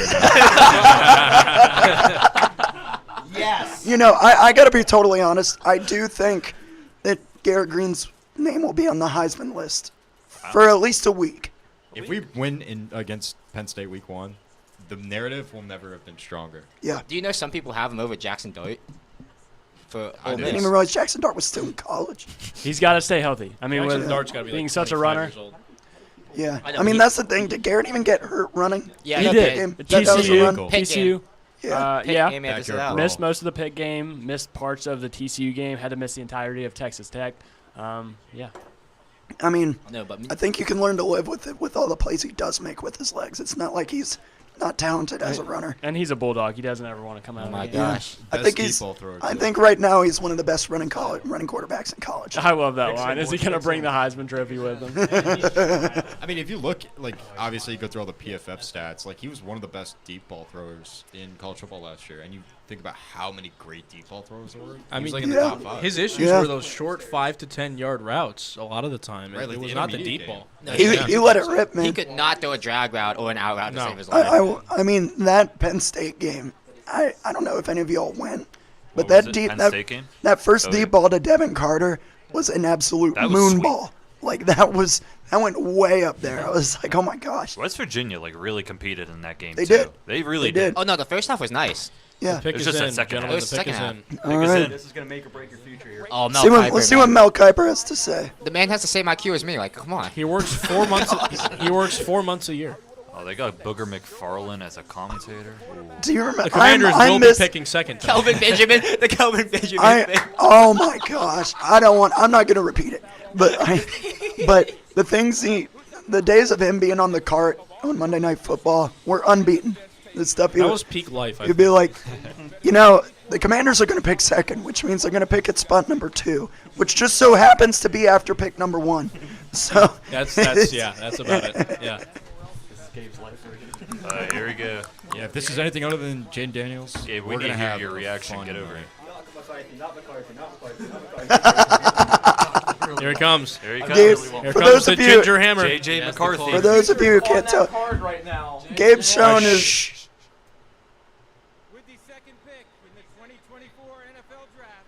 Yes. You know, I got to be totally honest. I do think that Garrett Green's name will be on the Heisman list for at least a week. If we win against Penn State week 1, the narrative will never have been stronger. Yeah. Do you know some people have him over Jackson Dart? For I Ole didn't Miss? even realize Jackson Dart was still in college. He's got to stay healthy. I mean, Jackson with Dart's gotta be being like such a 25 runner. years old. Yeah. I know, I mean, he- that's the thing. Did Garrett even get hurt running? Yeah, he he did. did. That was a run. TCU, Pitt TCU. Yeah. Pitt Yeah. game had to sit Backyard out. brawl. Missed most of the Pitt game. Missed parts of the TCU game. Had to miss the entirety of Texas Tech. Yeah. I mean, No, but I think you can learn to live with it with all the plays he does make with his legs. It's not like he's not talented as a runner. And he's a bulldog. He doesn't ever want to come out. Oh of my the game. gosh. I Best think deep he's. ball thrower, I too. think right now he's one of the best running quarterbacks in college. I love that line. Is he going to bring the Heisman Trophy with him? I mean, if you look, like, obviously you go through all the PFF stats, like, he was one of the best deep ball throwers in college football last year. And you think about how many great deep ball throwers there were. I He was, mean, like, in the top 5. his issues Yeah. were those short 5 to 10 yard routes a lot of the time. Right, It like the was not the intermediate deep game. ball. No, He let it rip, man. He could not throw a drag route or an out route to No. save his life. I mean, that Penn State game, I don't know if any of y'all went, but What was that it, deep Penn State game? that first Oh, deep yeah. ball to Devin Carter was an absolute That was moon sweet. ball. Like that went way up there. I was like, oh my gosh. West Virginia like really competed in that game They too. did. They really They did. Oh no, the first half was nice. Yeah. The pick It's is just that in, second gentlemen. half. The pick It is was in. All Pick is right. in. This is going to make or break your future here. Oh, Mel See what, Kiper, let's see man. what Mel Kiper has to say. The man has the same IQ as me. Like, come on. He works 4 months. He works 4 months a year. Oh, they got Booger McFarlane as a commentator. Ooh. Do you remember? The Commanders I will miss, be picking second. time. Kelvin Benjamin, the Kelvin Benjamin thing. Oh my gosh. I'm not gonna repeat it. But the things the days of him being on the cart on Monday Night Football were unbeaten. The stuff That was peak life. You'd be like, the Commanders are going to pick second, which means they're going to pick at spot number 2, which just so happens to be after pick number 1. So That's yeah. That's about it. Yeah. Here we go. Yeah, if this is anything other than Jaden Daniels, Yeah, we we're need going to to hear have your a reaction. fun Get over night. it. Here he comes. Here he Gabe, comes. Here for comes those the of you, ginger hammer. JJ McCarthy. for those of you who can't tell, Gabe's shown his. With the second pick in the 2024 NFL Draft,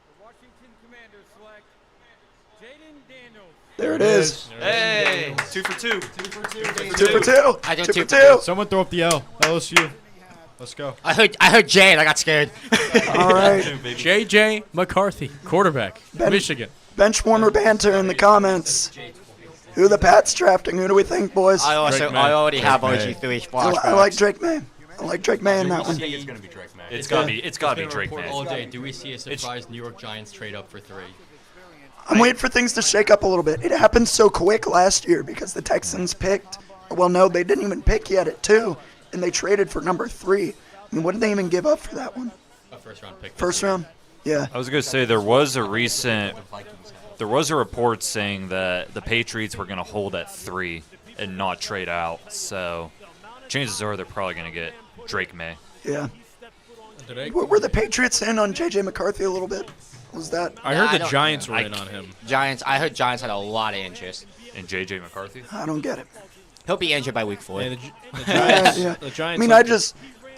the Washington Commanders select Jaden Daniels. There it is. Hey, 2 for 2. 2 for 2. I got 2 two for for 2. Someone throw up the L. LSU. Let's go. I heard Jay and I got scared. All right. J.J. McCarthy, quarterback, Michigan. Bench warmer banter in the comments. Who the Pats drafting? Who do we think, boys? I already have Drake RG3 I flashbacks. like Drake May. I like Drake May in that I one. think it's going to be Drake May. It's gotta be Drake May. All day. Do we see a surprise New York Giants trade up for 3? I'm waiting for things to shake up a little bit. It happened so quick last year because the Texans picked. Well, no, they didn't even pick yet at 2, and they traded for number 3. I mean, what did they even give up for that one? A first-round pick. First round? Yeah. I was gonna say there was a report saying that the Patriots were gonna hold at 3 and not trade out. So chances are they're probably gonna get Drake May. Yeah. Were the Patriots in on J.J. McCarthy a little bit? Was that? I heard the Giants were in on him. I heard Giants had a lot of interest. In J.J. McCarthy? I don't get it. He'll be injured by week 4. Yeah, the Yeah, Giants. yeah. The Giants. I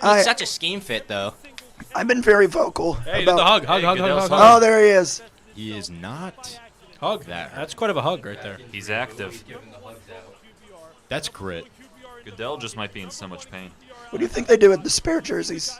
mean, He's such a scheme fit, though. I've been very vocal. Hey, about, the hug. Oh, there he is. He is not. Hug. That's quite of a hug right there. He's active. That's grit. Goodell just might be in so much pain. What do you think they do with the spare jerseys?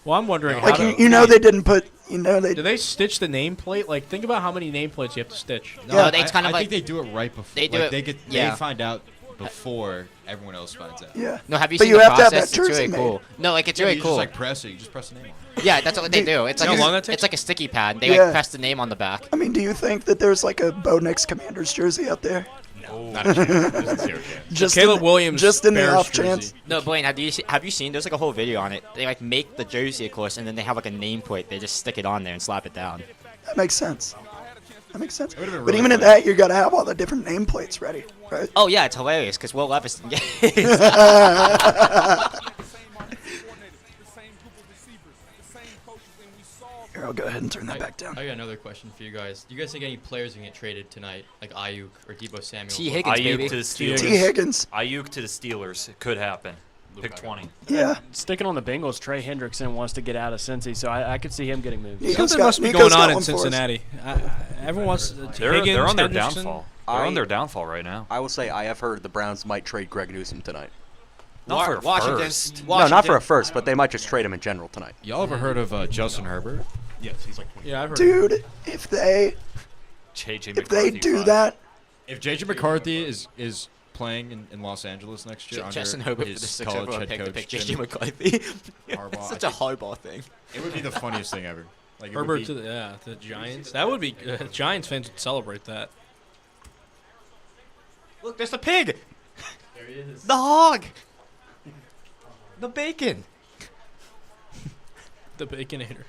Well, I'm wondering Like how you know they didn't put they. do they stitch the nameplate? Like, think about how many nameplates you have to stitch. No, Yeah. it's kind of I think they do it right before. They do like, it- They yeah. find out before everyone else finds out. Yeah. No, have you But seen you the have to have process? that It's jersey really cool. No, like it's Yeah, really you cool. just like press it. You just press the name on it. Yeah, that's what they do. It's You like know how long that takes? it's like a sticky pad. They Yeah. like press the name on the back. I mean, do you think that there's like a Bo Nix Commanders jersey out there? Not a chance. There's a zero chance. Just Caleb in, Williams just in the Bears off jersey. chance. No, Blaine, have you seen? There's like a whole video on it. They like make the jersey, of course, and then they have like a nameplate. They just stick it on there and slap it down. That makes sense. That makes sense. would've been But really even at funny. that, you got to have all the different nameplates ready, right? Oh yeah, it's hilarious because Will Levis didn't get his. Here, I'll go ahead and turn that back down. I got another question for you guys. Do you guys think any players can get traded tonight, like Ayuk or Debo Samuel? T. Higgins, baby. Ayuk to the Steelers. T. Higgins. Ayuk to the Steelers. It could happen. Pick 20. Yeah. Sticking on the Bengals, Trey Hendrickson wants to get out of Cincy, so I could see him getting moved. Nico's Something got- must be Nico's going got on in one for us. Cincinnati. Everyone wants They're Higgins, on their Hendrickson. downfall. They're on their downfall right now. I will say I have heard the Browns might trade Greg Newsom tonight. Not for a Washington. first. No, not for a first, but they might just trade him in general tonight. Y'all ever heard of Justin Herbert? Yes, he's like 20. Yeah, I've heard. Dude, if they JJ if they McCarthy do five. that, If JJ McCarthy is playing in Los Angeles next year under Justin Herbert for the his six college overall head pick to coach pick Jim JJ McCarthy. Harbaugh, Such I a think Harbaugh thing. it would be the funniest thing ever. Like, it would Herbert be- to the Giants. That would be Giants fans would celebrate that. Look, there's the pig. There he is. The hog. The bacon. The Baconator.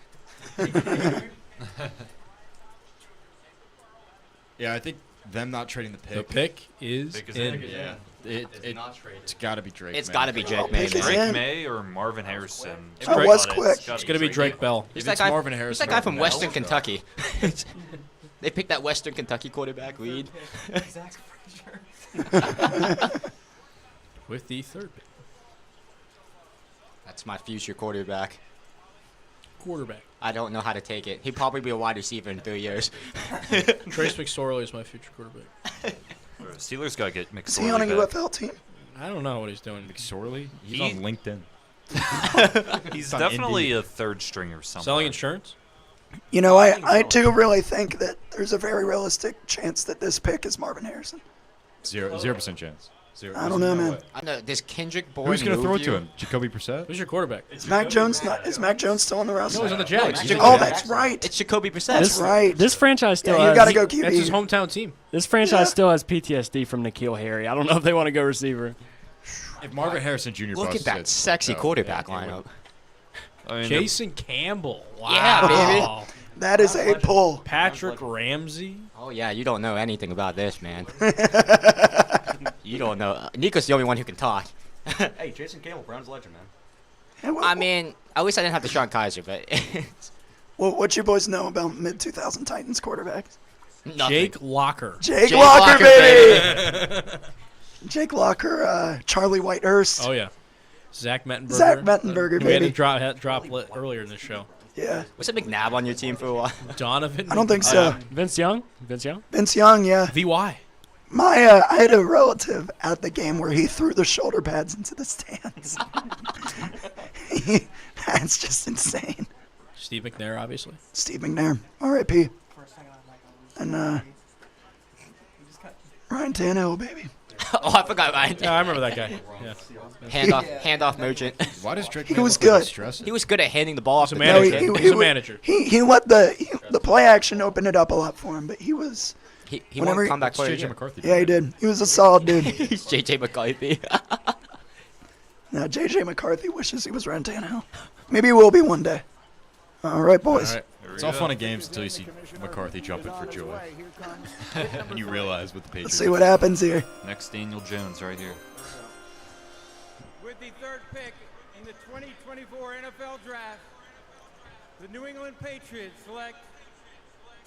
Yeah, I think them not trading the pick. The pick is Pick is in. in. Yeah, It's not traded. it's got to be Drake. It's man. got to be Drake pick May. is man. in. Drake May or Marvin Harrison. That was quick. It's gonna be Drake Bell. Who's If that it's guy? Marvin Who's Harrison, that guy from Marvin Western Harrison. Kentucky? They picked that Western Kentucky quarterback lead. With the third pick. That's my future quarterback. Quarterback. I don't know how to take it. He'd probably be a wide receiver in 3 years. Trace McSorley is my future quarterback. Steelers got to get is he on a McSorley back. UFL team? I don't know what he's doing. McSorley? He's He- on LinkedIn. He's on definitely Indeed. a third stringer somewhere. Selling insurance? You know, I too really think that there's a very realistic chance that this pick is Marvin Harrison. 0% chance. Zero. I don't know, man. I know. Does Kendrick Bourne Who's gonna move throw it you? to him? Jacoby Brissett? Who's your quarterback? Is Mac Jones still on the roster? No, he's on the Jags. Oh, that's right. It's Jacoby Brissett. That's right. This franchise still Yeah, you has. got to go QB. That's his hometown team. This franchise Yeah. still has PTSD from N'Keal Harry. I don't know if they want to go receiver. If Marvin Harrison Jr. Look at busts that it, sexy no, quarterback yeah, I can't lineup. I mean, Jason Campbell. Wow. Yeah, baby. That is a pull. Patrick Ramsey. Oh yeah, you don't know anything about this, man. You don't know. Nico's the only one who can talk. Hey, Jason Campbell, Browns legend, man. Hey, I mean, at least I didn't have Deshaun Kaiser, but what you boys know about mid-2000 Titans quarterbacks? nothing. Jake Locker. Jake Locker, Locker, baby. Jake Locker, Charlie Whitehurst. Oh yeah. Zach Mettenberger. Zach Mettenberger, We had baby. to drop earlier in the show. Yeah. Was it McNabb on your team for a while? Donovan. I don't think so. Vince Young? Vince Young? Vince Young, yeah. VY. I had a relative at the game where he threw the shoulder pads into the stands. That's just insane. Steve McNair, obviously. Steve McNair, R.I.P. And Ryan Tannehill, baby. Oh, I forgot Ryan. Yeah, I remember that guy. Yeah. Handoff merchant. Why does Drake He May was look like good. he's stressing? He was good at handing the ball off He's to a the manager. kid. He's a manager. He let the play action open it up a lot for him, but he was. He Whenever won he- comeback It's player. J.J. McCarthy. Yeah, he did. He was a solid dude. He's JJ McCarthy. Now J.J. McCarthy wishes he was Ryan Tannehill. Maybe he will be one day. All right, boys. All right. It's all fun and games until you see McCarthy jumping for joy. And you realize what the Patriots Let's see what happens here. Next Daniel Jones right here. With the third pick in the 2024 NFL Draft, the New England Patriots select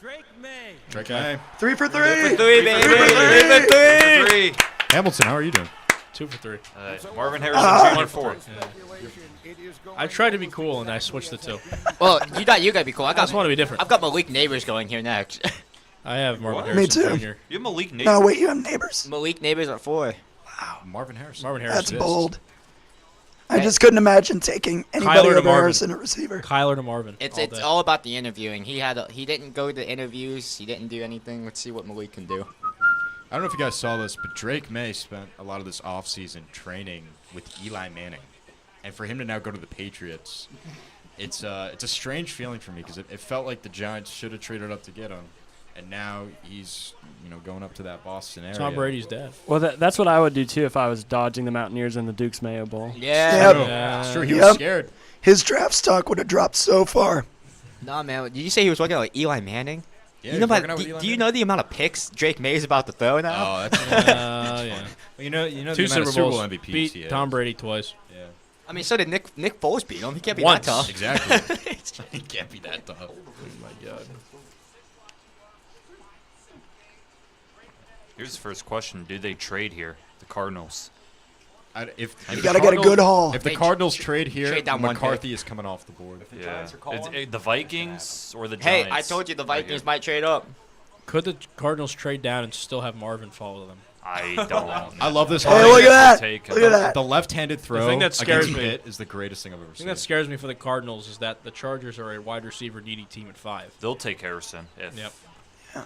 Drake May. Drake May. 3 for 3. 3 for 3, baby. 3 for 3. Hamilton, how are you doing? 2 for 3. Marvin Harrison Jr. 4. I tried to be cool and I switched the 2. Well, you gotta be cool. I just want to be different. I've got Malik Neighbors going here next. I have Marvin What? Harrison Me too. Jr. You have Malik Neighbors. No, wait, you have neighbors? Malik Neighbors at 4. Marvin Harrison. Marvin Harrison. That's bold. I just couldn't imagine taking anybody Kyler to over Marvin. Harrison at receiver. Kyler to Marvin. It's all it's day. all about the interviewing. He didn't go to interviews. He didn't do anything. Let's see what Malik can do. I don't know if you guys saw this, but Drake May spent a lot of this offseason training with Eli Manning. And for him to now go to the Patriots, it's a strange feeling for me because it felt like the Giants should have traded up to get him. And now he's, going up to that Boston area. Tom Brady's dad. Well, that's what I would do, too, if I was dodging the Mountaineers in the Dukes Mayo Bowl. Yeah. It's true. He was scared. His draft stock would have dropped so far. Nah, man. Did you say he was working out with Eli Manning? Yeah, You know do you know the amount of picks Drake May is about to throw now? Oh, that's Yeah. Well, you know Two the amount Super of Super Bowl Bowls. MVPs Beat he Tom has. Brady twice. Yeah. I mean, so did Nick Foles beat him. He can't be Once. that tough. Exactly. He can't be that tough. Oh my God. Here's the first question: do they trade here, the Cardinals? If You the gotta get a good haul. If the Cardinals trade here, trade down one McCarthy is coming off the board. Yeah. The Vikings or the Hey, Giants? I told you the Vikings might trade up. Could the Cardinals trade down and still have Marvin follow them? I don't. I love this. Hey, look at that. Look at that. The left-handed throw The thing that scares against me Pitt is the greatest thing I've ever The seen. thing that scares me for the Cardinals is that the Chargers are a wide receiver needy team at 5. They'll take Harrison if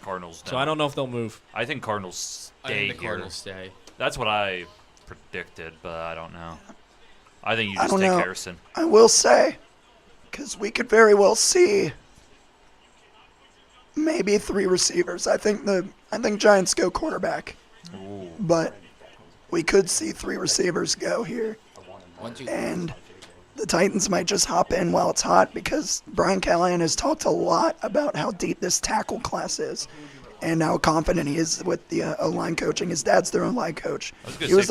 Cardinals don't. So I don't know if they'll move. I think Cardinals I stay think the here. Cardinals stay. That's what I predicted, but I don't know. I think you I just don't take know. Harrison. I will say, because we could very well see maybe 3 receivers. I think Giants go quarterback, but we could see 3 receivers go here, and the Titans might just hop in while it's hot because Brian Callahan has talked a lot about how deep this tackle class is. And how confident he is with the O-line coaching. His dad's their O-line coach. He was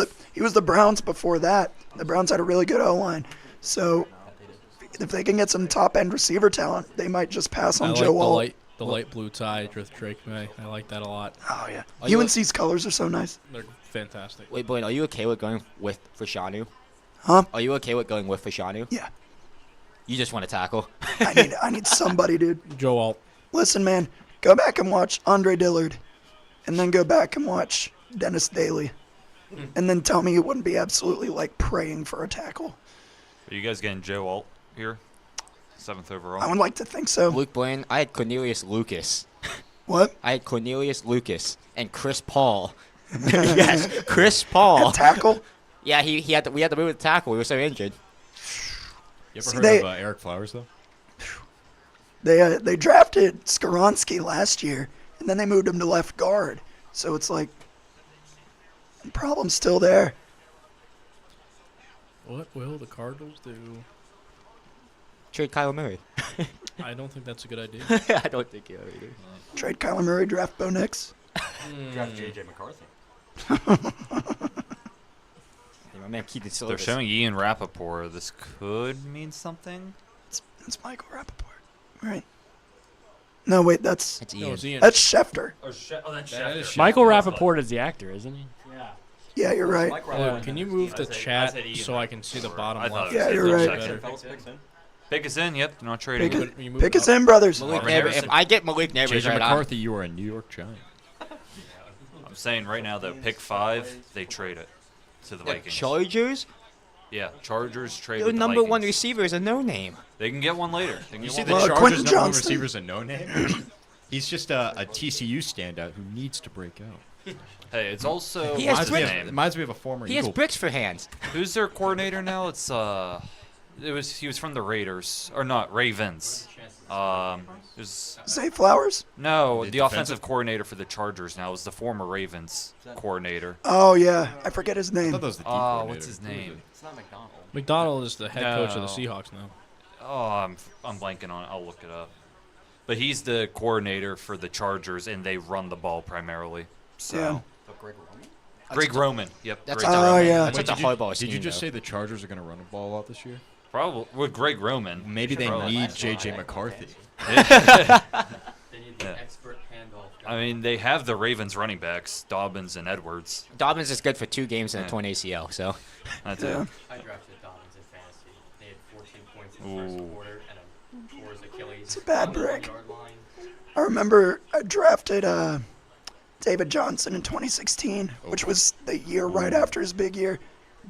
the Browns before that. The Browns had a really good O-line. So if they can get some top-end receiver talent, they might just pass on Joe Wall. The light blue tie with Drake May. I like that a lot. Oh, yeah. UNC's colors are so nice. They're fantastic. Wait, Blaine, are you okay with going with Fashanu? Huh? Are you okay with going with Fashanu? Yeah. You just want to tackle? I need somebody, dude. Joe Alt. Listen, man, go back and watch Andre Dillard, and then go back and watch Dennis Daly, and then tell me you wouldn't be absolutely, praying for a tackle. Are you guys getting Joe Alt here? 7th overall. I would like to think so. Luke Blaine, I had Cornelius Lucas. What? I had Cornelius Lucas and Chris Paul. Yes, Chris Paul. At tackle? Yeah, we had to move the tackle. We were so injured. You ever heard of Eric Flowers, though? They drafted Skoronski last year, and then they moved him to left guard. So it's like, the problem's still there. What will the Cardinals do? Trade Kyler Murray. I don't think that's a good idea. I don't think you either. Trade Kyler Murray, draft Bo Nix. Draft J.J. McCarthy. Hey, my man Keaton They're Silver. showing Ian Rappaport. This could mean something. It's Michael Rappaport. Right. No, wait, that's No, it's Ian. that's Schefter. Oh, that's That is Schefter. Michael Rappaport is the actor, isn't he? Yeah. Yeah, you're right. Can you move the I chat said Ian so I can see the bottom I thought left? it was Yeah, you're right. Better. Pick us in. Yep, they're not trading. Pick, it. You move pick it us up. in, brothers. Malik Marvin Neighbors. Harrison. If I get Malik Neighbors J.J. right McCarthy, you are a New York Giant. I'm saying right now that pick 5, they trade it to the Vikings. Chargers? Yeah, Chargers trade Your with the number one Vikings. receiver is a no-name. They can get one later. They can You get see one the later. Chargers' Quentin number one Johnston. receiver's a no-name? He's just a TCU standout who needs to break out. Hey, it's also He has what's his bricks. name? Reminds me of a former He has Eagle. bricks for hands. Who's their coordinator now? It's he was from the Raiders or not Ravens. There's Zay Flowers? no The the offensive defensive- coordinator for the Chargers now is the former Ravens coordinator. Oh, yeah. I forget his I name. thought that was the D Oh, coordinator. what's his Who was name? it? It's not McDonald. McDonald is the head coach of the No. Seahawks now. Oh, I'm blanking on it. I'll look it up. But he's the coordinator for the Chargers, and they run the ball primarily. So Yeah. Greg Roman. Yep. That's Greg a- Roman. yeah. That's Wait, such a hardball scheme. Did you just though. say the Chargers are going to run the ball a lot this year? Probably with Greg Roman. Maybe they Probably. need J.J. McCarthy. They need the Yeah. expert handoff. I mean, they have the Ravens running backs, Dobbins and Edwards. Dobbins is good for 2 games and a Yeah. torn ACL, so. That's Yeah. it. I drafted Dobbins in fantasy. They had 14 points in the first Ooh. quarter and tore his Achilles. It's a bad on the brick. 1-yard line. I remember I drafted David Johnson in 2016, which was the year right after his big year.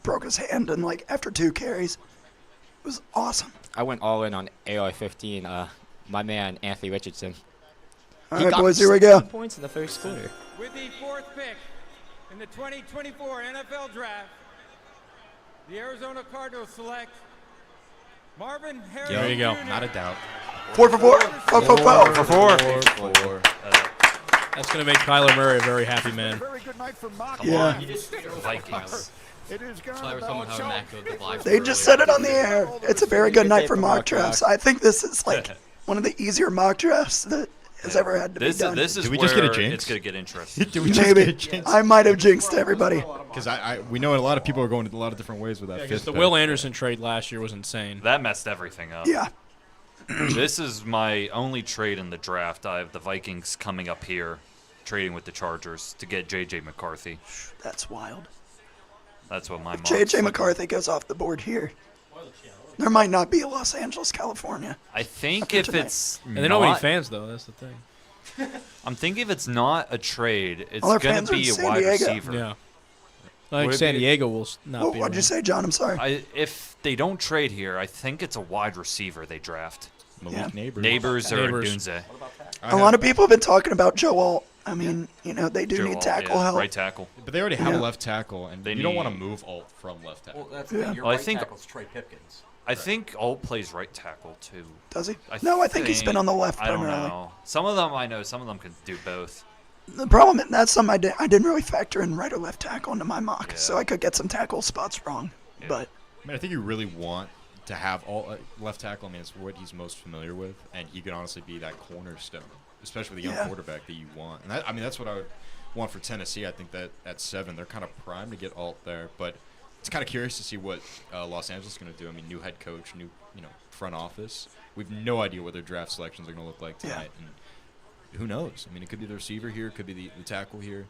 broke his hand and like after 2 carries. It was awesome. I went all in on AR-15. My man, Anthony Richardson. All He right, got boys, here we go. 7 points in the first quarter. With the 4th pick in the 2024 NFL Draft, the Arizona Cardinals select Marvin Harris. There you go. Jr. Not a doubt. 4 for 4. 4 for 4. 4 for 4. That's going to make Kyler Murray a very happy man. Yeah. Vikings. They just said it on the air. It's a very good night for mock drafts. I think this is like one of the easier mock drafts that has ever had to be done. This is Did we where just get a jinx? it's going to get interesting. Did we just Maybe. get a jinx? I might have jinxed everybody. Because we know a lot of people are going a lot of different ways with that. Because fifth the pick. Will Anderson trade last year was insane. That messed everything up. Yeah. This is my only trade in the draft. I have the Vikings coming up here, trading with the Chargers to get J.J. McCarthy. That's wild. That's what my mom. J.J. McCarthy goes off the board here. There might not be a Los Angeles, California. I think after if tonight. it's And they don't have any fans, though. That's the thing. I'm thinking if it's not a trade, it's All our going fans to are in be a San wide Diego. receiver. Yeah. I think Would it San be- Diego will not be. What'd you around. say, John? I'm sorry. If they don't trade here, I think it's a wide receiver they draft. Malik Neighbors. Neighbors or Neighbors. Dunze. A lot of people have been talking about Joe Alt. I mean, you know, they do Joe need Alt, tackle yeah, help. right tackle. But they already have Yeah. a left tackle, and They you don't want to need- move Alt from left tackle. Well, that's Yeah. your Well, I right think- tackle's Trey Pipkins. I think Alt plays right tackle too. Does he? No, I think he's been on the left I don't primarily. know. Some of them I know. Some of them can do both. The problem, that's something I didn't really factor in right or left tackle into my mock, so I could get some tackle spots wrong. But I mean, I think you really want to have all left tackle. I mean, it's what he's most familiar with, and he could honestly be that cornerstone, especially with a young Yeah. quarterback that you want. And that, I mean, that's what I would want for Tennessee. I think that at 7, they're kind of primed to get Alt there, but it's kind of curious to see what Los Angeles is going to do. I mean, new head coach, new front office. We have no idea what their draft selections are going to look like tonight, and who knows? I mean, it could be the receiver here, it could be the tackle here.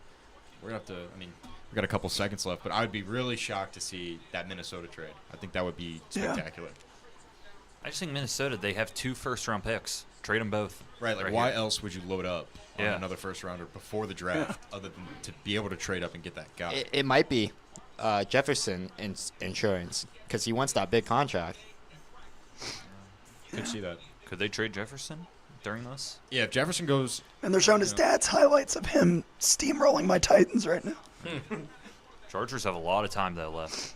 We're gonna have to. I mean, we got a couple seconds left, but I would be really shocked to see that Minnesota trade. I think that would be spectacular. I just think Minnesota, they have 2 first-round picks. Trade them both. Right, like right why here. else would you load up on Yeah. another first rounder before the draft, other than to be able to trade up and get that guy? It might be Jefferson insurance because he wants that big contract. Could see that. Could they trade Jefferson during this? Yeah, if Jefferson goes, and they're showing his dad's highlights of him steamrolling my Titans right now. Chargers have a lot of time though left.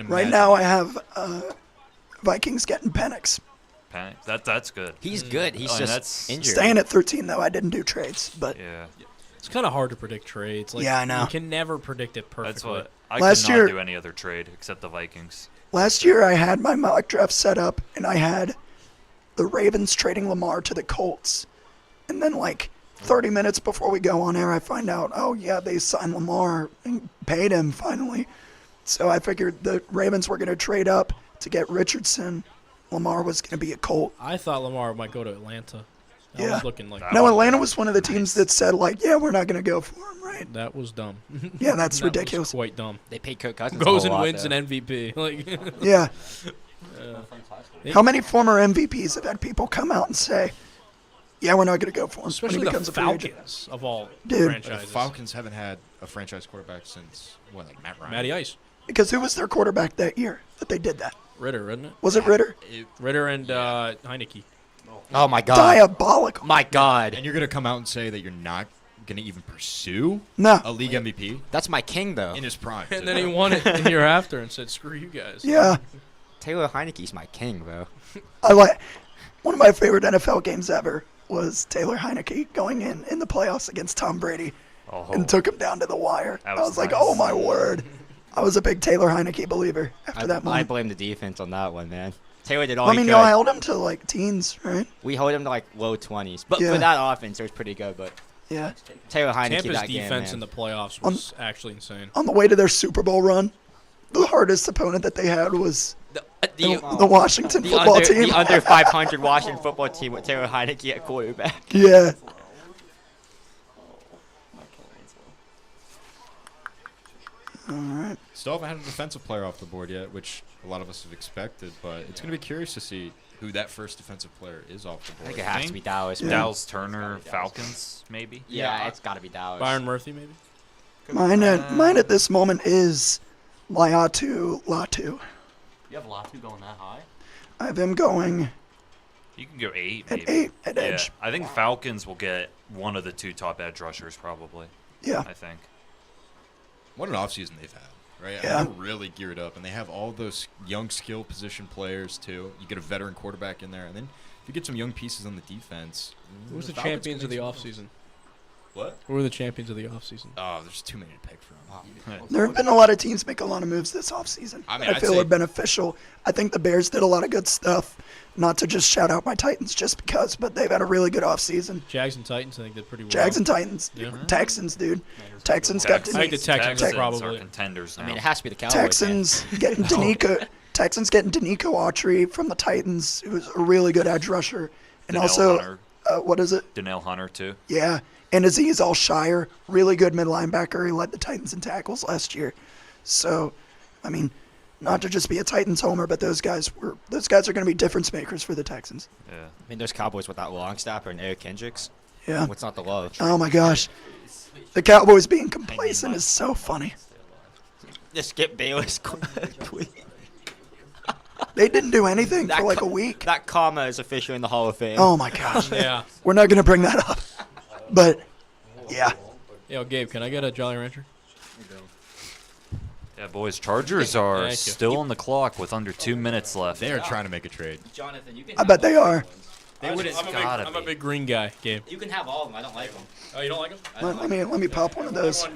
Right now, I have Vikings getting Penix. Panic. That's good. He's good. He's and just that's injured. Staying at 13 though, I didn't do trades, but Yeah. It's kind of hard to predict trades. Like, Yeah, I know. You can never predict it perfectly. That's what I Last could not year- do any other trade except the Vikings. last year I had my mock draft set up, and I had the Ravens trading Lamar to the Colts, and then like 30 minutes before we go on air, I find out, oh yeah, they signed Lamar and paid him finally. So I figured the Ravens were going to trade up to get Richardson. Lamar was going to be a Colt. I thought Lamar might go to Atlanta. That Yeah. was looking like No, Atlanta was one of the teams that said like, yeah, we're not going to go for him, right? That was dumb. Yeah, that's That ridiculous. Was quite dumb. They paid Kirk Cousins. Goes a and whole lot, wins though. an MVP. Like, Yeah. Yeah. How many former MVPs have had people come out and say, yeah, we're not going to go for him Especially when he the becomes a free agent? Falcons of all Dude. franchises. the Falcons haven't had a franchise quarterback since like Matt Ryan. Matty Ice. Because who was their quarterback that year that they did that? Ritter, isn't it? Was it Ritter? Ritter and Heineke. Oh my God. Diabolical. My God. And you're gonna come out and say that you're not gonna even pursue No. a league MVP That's my king, though. in his prime. And too. then he won it the year after and said, "Screw you guys." Yeah. Taylor Heineke's my king, bro. I like one of my favorite NFL games ever was Taylor Heineke going in the playoffs against Tom Brady and took him down to the wire. That I was was like, nice. oh my word. I was a big Taylor Heineke believer after that I moment. blame the defense on that one, man. Taylor did all I he mean, could. you know, I held him to like teens, right? We hold him to like low 20s, but Yeah. for that offense, it was pretty good. But Yeah. Taylor Heineke Tampa's that defense game, in man. the playoffs was actually insane. On the way to their Super Bowl run, the hardest opponent that they had was The Washington football under, team. The under 500 Washington football team with Taylor Heineke at quarterback. Yeah. All right. Still haven't had a defensive player off the board yet, which a lot of us have expected. But it's gonna be curious to see who that first defensive player is off the board. I think it has to be Dallas. Dallas Turner, Falcons, maybe. Yeah, it's got to be Dallas. Byron Murphy, maybe. Mine at this moment is Latu. You have Latu going that high? I have him going You can go 8, at maybe. 8 at Yeah, edge. I think Falcons will get one of the 2 top edge rushers, probably. Yeah. I think. What an offseason they've had, right? Yeah. They're really geared up, and they have all those young skill position players, too. You get a veteran quarterback in there, and then if you get some young pieces on the defense. Who was the Falcons champions of can the make some offseason? What? Who were the champions of the offseason? Oh, there's too many to pick from. There have been a lot of teams make a lot of moves this offseason. I mean, I I'd feel say- are beneficial. I think the Bears did a lot of good stuff. Not to just shout out my Titans just because, but they've had a really good offseason. Jags and Titans, I think, did pretty well. Jags and Titans. Yeah. Texans, dude. Texans got I think the Texans are probably are contenders now. I mean, it has to be the Cowboys. Texans getting Danico. Texans getting Danico Autry from the Titans, who's a really good edge rusher, and Danielle also Hunter. What is it? Danielle Hunter, too. Yeah, and Azeez Al-Shire, really good mid linebacker. He led the Titans in tackles last year. So, I mean, not to just be a Titans homer, but those guys are going to be difference makers for the Texans. Yeah. I mean, those Cowboys without Longstaff and Eric Kendricks. Yeah. What's not the love? Oh my gosh, the Cowboys being complacent is so funny. Just Skip Bayless tweet. They didn't do anything for like a week. That comma is officially in the Hall of Fame. Oh my gosh. Yeah. We're not going to bring that up. But, yeah. Yo, Gabe, can I get a Jolly Rancher? Yeah, boys, Chargers are Thank you. still on the clock with under 2 minutes left. They are trying to make a trade. Jonathan, you can I bet they are. They wouldn't. gotta I'm a be. big green guy, Gabe. You can have all of them. I don't like them. Oh, you don't like them? Let me pop one of those.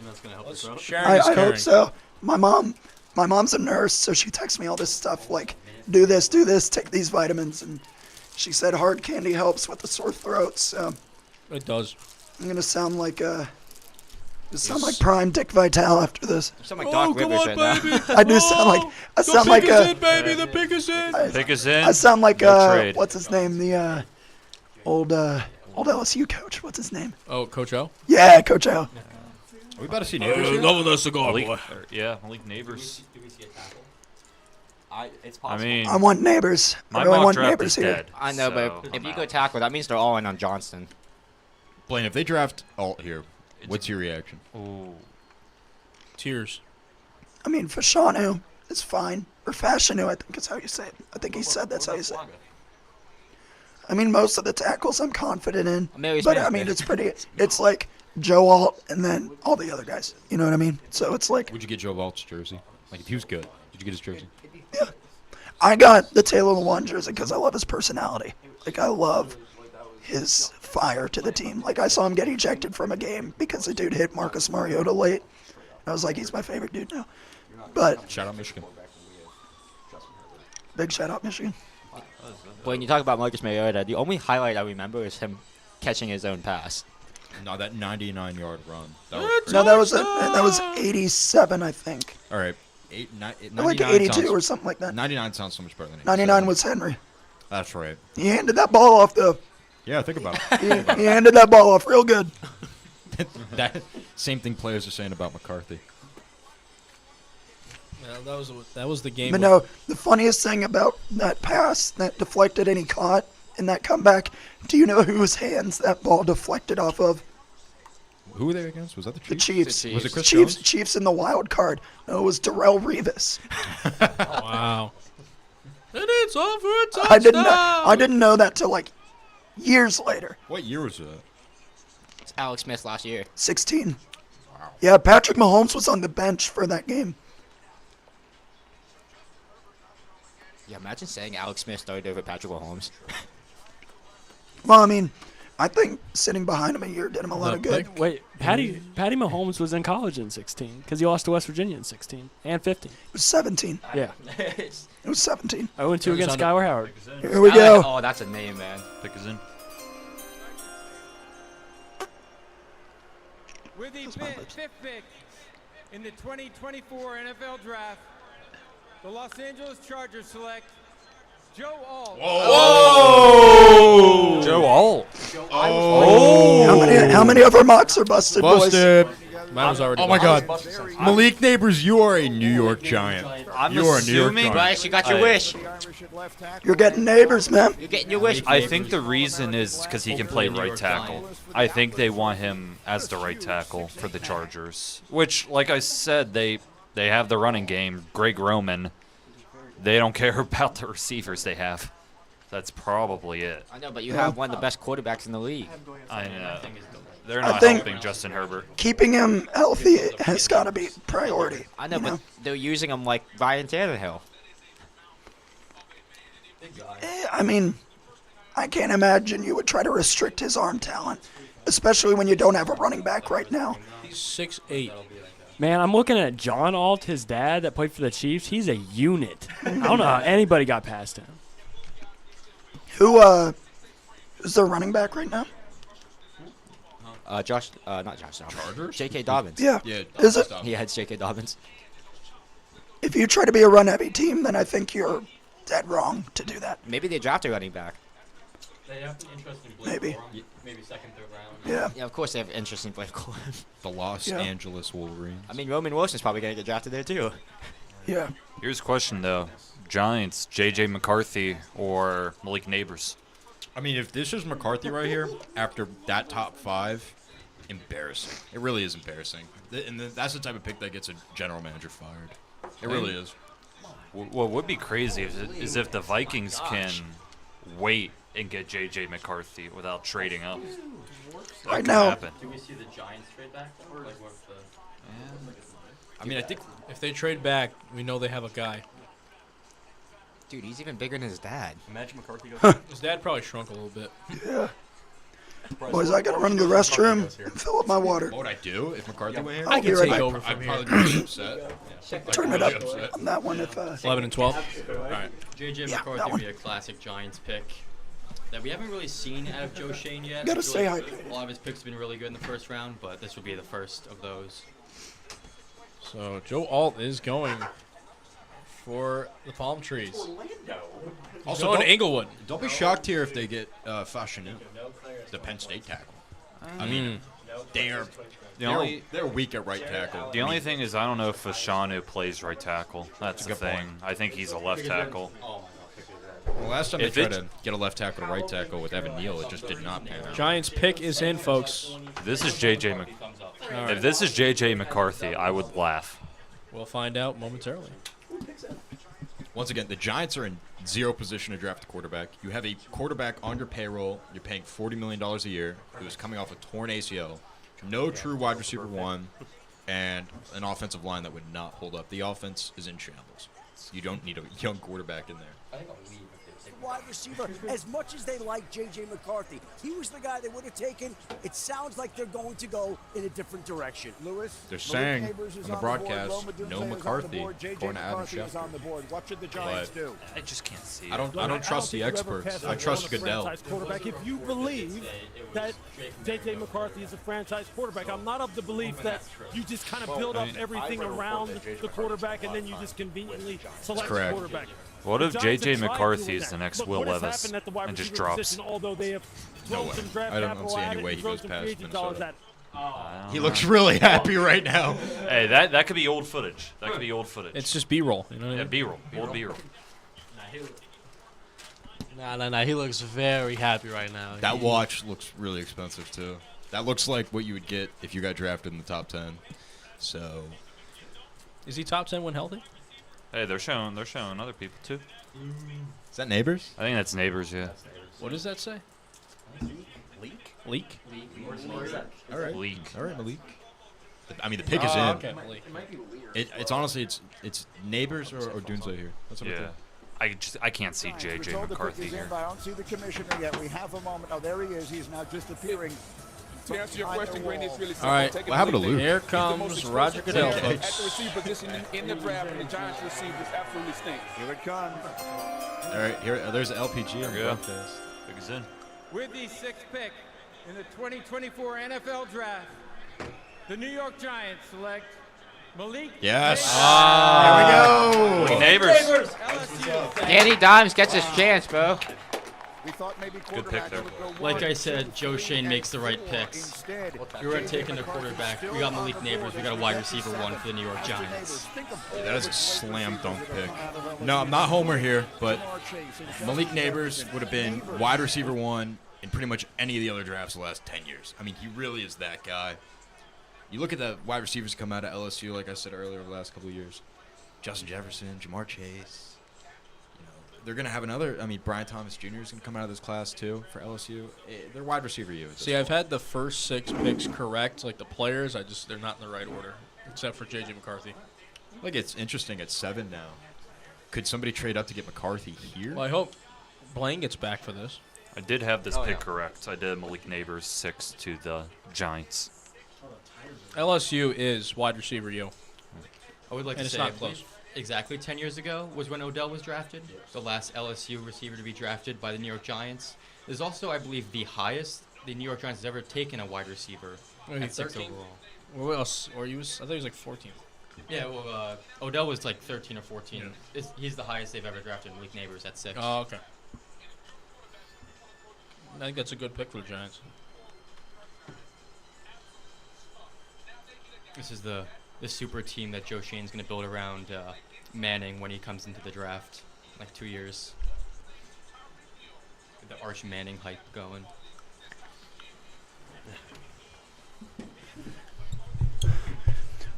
That's gonna help us out. Sharon I is hope caring. so. My mom's a nurse, so she texts me all this stuff like, do this, take these vitamins, and she said hard candy helps with the sore throat. So It does. I'm gonna sound like prime Dick Vitale after this. You sound like Doc Rivers right now. I do sound like baby. The pick is in. Pick us in. I sound like No trade. what's his name? The old LSU coach. What's his name? Oh, Coach O? Yeah, Coach O. Are we about to see neighbors here? Loving the cigar, Malik, boy. yeah, Malik Neighbors. It's I possible. mean, I want neighbors. I my really mock want draft neighbors is here. dead. I know, so but if I'm you go out. tackle, that means they're all in on Johnston. Blaine, if they draft Alt here, what's your reaction? Ooh. Tears. I mean, Fashanu is fine. Or Fashanu, I think is how you say it. I think he said that's how you say it. I mean, most of the tackles I'm confident in. But, I mean, it's pretty, it's like Joe Alt and then all the other guys. You know what I mean? So it's like, Would you get Joe Alt's jersey? Like, if he was good, did you get his jersey? I got the Taylor Lewan jersey because I love his personality. Like, I love his fire to the team. Like, I saw him get ejected from a game because the dude hit Marcus Mariota late. I was like, he's my favorite dude now. But Shout out Michigan. big shout out Michigan. When you talk about Marcus Mariota, the only highlight I remember is him catching his own pass. No, that 99-yard run. That was No, crazy. that was 87, I think. All right. Like 82 or something like that. 99 sounds so much better than 87. 99 was Henry. That's right. He handed that ball off, though. Yeah, think about it. He handed that ball off real good. That same thing players are saying about McCarthy. Well, that was the game. But no, the funniest thing about that pass that deflected and he caught in that comeback, do you know whose hands that ball deflected off of? Who were they against? Was that the The Chiefs? Chiefs. Was it Chris Chiefs, Jones? Chiefs in the wild card. No, it was Darrell Revis. Wow. And it's all for a touchdown. I didn't know that till like years later. What year was that? It's Alex Smith last year. 16. Yeah, Patrick Mahomes was on the bench for that game. Yeah, imagine saying Alex Smith started over Patrick Mahomes. Well, I mean, I think sitting behind him a year did him a lot of good. Wait, Patty Mahomes was in college in 16 because he lost to West Virginia in 16 and 15. It was 17. Yeah. It was 17. 0-2 against Skylar Howard. Here we go. Oh, that's a name, man. Pick us in. With the fifth pick in the 2024 NFL Draft, the Los Angeles Chargers select Joe Alt. Whoa! Joe Alt. Oh. How many of our mocks are busted, boys? Busted. Mine was already. Oh my God, gone. Malik Neighbors, you are a New York Giant. You are a New York Giant. Bryce, you got your wish. You're getting Neighbors, man. You're getting your wish. I think the reason is because he can play right tackle. I think they want him as the right tackle for the Chargers, which, like I said, they have the running game. Greg Roman. They don't care about the receivers they have. That's probably it. I know, but you have one of the best quarterbacks in the league. I know. They're not think helping Justin Herbert. Keeping him healthy has got to be priority. I know, but they're using him like Ryan Tannehill. I mean, I can't imagine you would try to restrict his arm talent, especially when you don't have a running back right now. 6'8". Man, I'm looking at John Alt, his dad that played for the Chiefs. He's a unit. I don't know how anybody got past him. Who's their running back right now? Not Josh Dobbins. Chargers? J.K. Dobbins. Yeah. Is it? Yeah, it's J.K. Dobbins. If you try to be a run-heavy team, then I think you're dead wrong to do that. Maybe they draft a running back. They have interest in Blake Maybe. Corum, maybe second, third round. Yeah. Yeah, of course they have interest in Blake Corum. The Los Angeles Wolverines. I mean, Roman Wilson's probably going to get drafted there, too. Yeah. Here's a question, though. Giants, J.J. McCarthy, or Malik Neighbors? I mean, if this is McCarthy right here, after that top 5, embarrassing. It really is embarrassing. And that's the type of pick that gets a general manager fired. It really is. What would be crazy is if the Vikings can wait and get J.J. McCarthy without trading up. That Right could now. happen. Do we see the Giants trade back? Like what's the? I mean, I think If they trade back, we know they have a guy. Dude, he's even bigger than his dad. Imagine McCarthy goes. His dad probably shrunk a little bit. Yeah. Boys, I gotta run to the restroom and fill up my water. what would I do if McCarthy went here? I'll be right back. over I'd from probably here. be really upset. Turn it Really up upset. on that one if 11 and 12. All right. JJ Yeah, McCarthy that would one. be a classic Giants pick that we haven't really seen out of Joe Shane yet. Gotta It's stay really- hydrated. A lot of his picks have been really good in the first round, but this would be the first of those. So Joe Alt is going for the palm trees. Also, going to Inglewood. Don't be shocked here if they get Fashanu, the Penn State tackle. I mean, they're weak at right tackle. The only thing is I don't know if Fashanu plays right tackle. That's the thing. I think he's a left tackle. Well, last time they If tried it- to get a left tackle to right tackle with Evan Neal, it just did not pan out. Giants pick is in, folks. This is J.J. If this is J.J. McCarthy, I would laugh. We'll find out momentarily. Once again, the Giants are in zero position to draft a quarterback. You have a quarterback on your payroll. You're paying $40 million a year, who is coming off a torn ACL. No true wide receiver one, and an offensive line that would not hold up. The offense is in shambles. You don't need a young quarterback in there. Wide receiver, as much as they like J.J. McCarthy, he was the guy they would have taken. It sounds like they're going to go in a different direction. Lewis, They're saying on the broadcast, no McCarthy, according to Adam Schefter. What should the Giants do? I just can't see it. I don't trust the experts. I trust Goodell. Quarterback. If you believe that J.J. McCarthy is a franchise quarterback, I'm not of the belief that you just kind of build up everything around the quarterback and then you just conveniently select the correct. quarterback. What if The Giants J.J. have tried McCarthy doing is the that. next Look, Will what has Levis happened at the wide and just receiver drops? position, although they have No thrown way. some draft I don't capital see at any it way and he thrown goes some past free agent dollars Minnesota. at it. He looks really happy right now. Hey, that could be old footage. That could be old footage. It's just B-roll. You know what I Yeah, mean? B-roll. Old B-roll. Nah. He looks very happy right now. That watch looks really expensive too. That looks like what you would get if you got drafted in the top 10. So, Is he top 10 when healthy? Hey, they're showing other people too. is that Neighbors? I think that's Neighbors, yeah. What does that say? Leak? All right. Leak. All right, Malik. I mean, the pick is in. Okay, Malik. It's honestly it's Neighbors or Dunze here. That's what I Yeah. think. I can't see J.J. McCarthy here. I don't see the commissioner yet. We have a moment. Oh, there he is. He's now just appearing. To answer your question, Randy, it's really simple. All right. Take What happened to Luke? Here He's the comes most Roger explosive Goodell, player folks. at the receiver position in the draft, and the Giants receivers absolutely stink. Here it comes. All right, here there's LPG on the Yeah. broadcast. Pick is in. With the 6th pick in the 2024 NFL Draft, the New York Giants select Malik. Yes. Malik Neighbors. LSU. Danny Dimes gets his chance, bro. We thought maybe Good pick there. Like I said, Joe Shane makes the right picks. We were taking the quarterback. We got Malik Neighbors. We got a wide receiver 1 for the New York Giants. Yeah, that is a slam dunk pick. No, I'm not Homer here, but Malik Neighbors would have been wide receiver 1 in pretty much any of the other drafts the last 10 years. I mean, he really is that guy. You look at the wide receivers come out of LSU, like I said earlier, the last couple of years. Justin Jefferson, Jamar Chase. They're going to have another. I mean, Brian Thomas Jr. is going to come out of this class, too, for LSU. They're wide receiver you. See, I've had the first 6 picks correct. Like, the players, they're not in the right order, except for J.J. McCarthy. Like, it's interesting at 7 now. Could somebody trade up to get McCarthy here? Well, I hope Blaine gets back for this. I did have this pick correct. I did Malik Neighbors 6 to the Giants. LSU is wide receiver you. I would like and to it's say, not close. Exactly 10 years ago was when Odell was drafted, the last LSU receiver to be drafted by the New York Giants. There's also, I believe, the highest the New York Giants has ever taken a wide receiver at 6 overall. What else? Or I thought he was like 14th. Yeah, well, Odell was like 13 or 14. Yeah. He's the highest they've ever drafted. Malik Neighbors at 6. Oh, okay. I think that's a good pick for the Giants. This is the super team that Joe Shane's going to build around Manning when he comes into the draft, like 2 years. Get the Arch Manning hype going.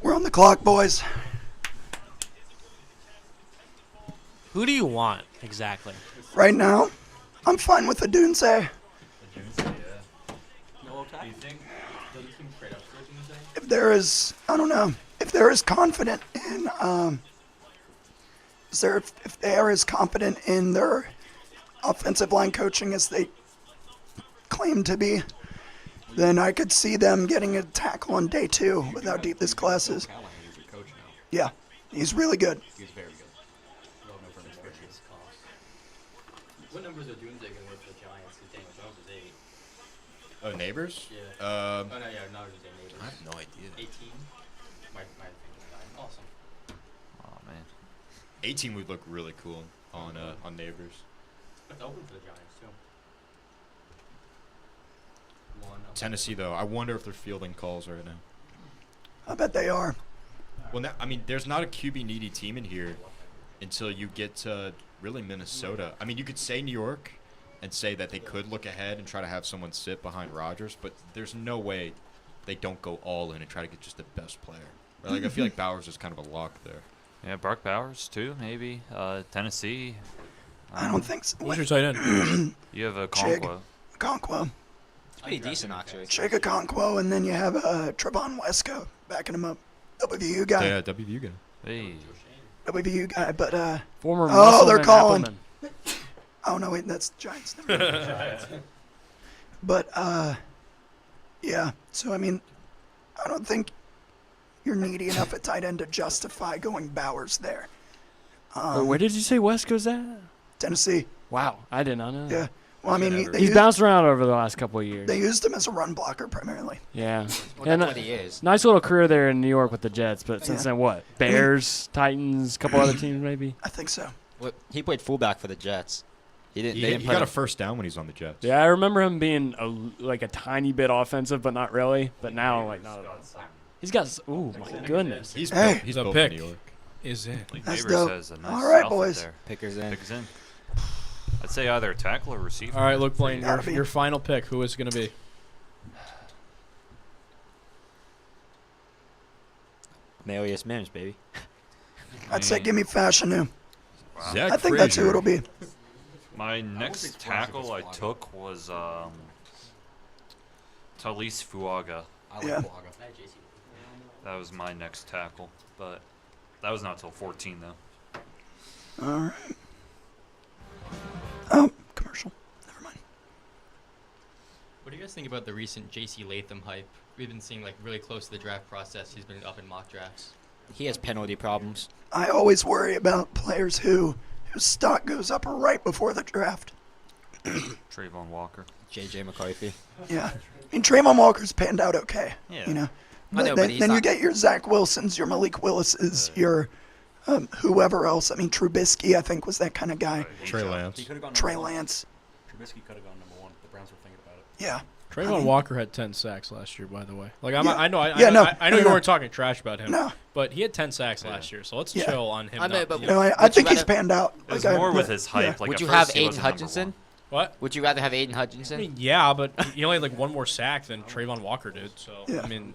We're on the clock, boys. Who do you want exactly? Right now, I'm fine with the Doonsay. If there is, I don't know, if they're as confident in, if they are as confident in their offensive line coaching as they claim to be, then I could see them getting a tackle on day 2 with how deep this class is. Yeah, he's really good. He's very good. What numbers are Doomsday going to work for the Giants? Because Daniel Jones is 8. Oh, Neighbors? Yeah. Oh, no, not Doomsday Neighbors. I have no idea. 18? Might think of 9. Awesome. Oh, man. 18 would look really cool on Neighbors. It's open for the Giants, too. Tennessee, though, I wonder if they're fielding calls right now. I bet they are. Well, now, I mean, there's not a QB-needy team in here until you get to really Minnesota. I mean, you could say New York and say that they could look ahead and try to have someone sit behind Rodgers, but there's no way they don't go all in and try to get just the best player. Right? Like, I feel like Bowers is kind of a lock there. Yeah, Brock Bowers, too, maybe. Tennessee. I don't think so. Who's your tight end? You have a Conquo. Conquo. Pretty decent, actually. Chig Conquo, and then you have Trevon Wesco backing him up. WVU guy. Yeah, WVU guy. Hey. WVU guy, but former oh, they're Musselman calling. Appleman. Oh no, wait, that's Giants. But yeah. So I mean, I don't think you're needy enough at tight end to justify going Bowers there. Wait, where did you say Wesco's at? Tennessee. Wow, I did not know. Yeah. Well, I mean, he's bounced around over the last couple of years. They used him as a run blocker primarily. Yeah. Well, And, that's what he is. Nice little career there in New York with the Jets, but since then, what? Bears, Titans, a couple other teams maybe? I think so. Well, he played fullback for the Jets. He didn't. He got a first down when he's on the Jets. Yeah, I remember him being like a tiny bit offensive, but not really. But now, like, not at all. He's got, ooh, my goodness. He's Hey. he's The built pick for New York. is in. That's Neighbors dope. has a nice All right, outfit boys. there. Pickers in. Pickers in. I'd say either a tackle or receiver. All right, look, Blaine, Gotta be. your final pick. Who is it going to be? Marius Mims, baby. I'd say give me Fashanu. Wow. Zach I think that's who Frazier. it'll be. My next tackle I took was Talise Fuaga. I like Yeah. Fuaga. That was my next tackle, but that was not till 14 though. All right. Oh, commercial. Never mind. What do you guys think about the recent J.C. Latham hype? We've been seeing, like, really close to the draft process. He's been up in mock drafts. He has penalty problems. I always worry about players whose stock goes up right before the draft. Trayvon Walker. J.J. McCarthy. Yeah. I mean, Trayvon Walker's panned out okay. Yeah. You know. I know, then, but he's then you not- get your Zach Wilsons, your Malik Willises, your whoever else. I mean, Trubisky, I think, was that kind of guy. Trey Lance. Trey Lance. Trubisky could have gone number 1. The Browns were thinking about it. Yeah. Trayvon Walker had 10 sacks last year, by the way. Like I know you weren't talking trash about him. No. But he had 10 sacks last year, so let's chill on him. I think he's panned out. It was more with his hype. Like would at you first have he Aiden wasn't number Hutchinson? 1. What? Would you rather have Aiden Hutchinson? I mean, yeah, but he only had like 1 more sack than Trayvon Walker did. So Yeah. I mean,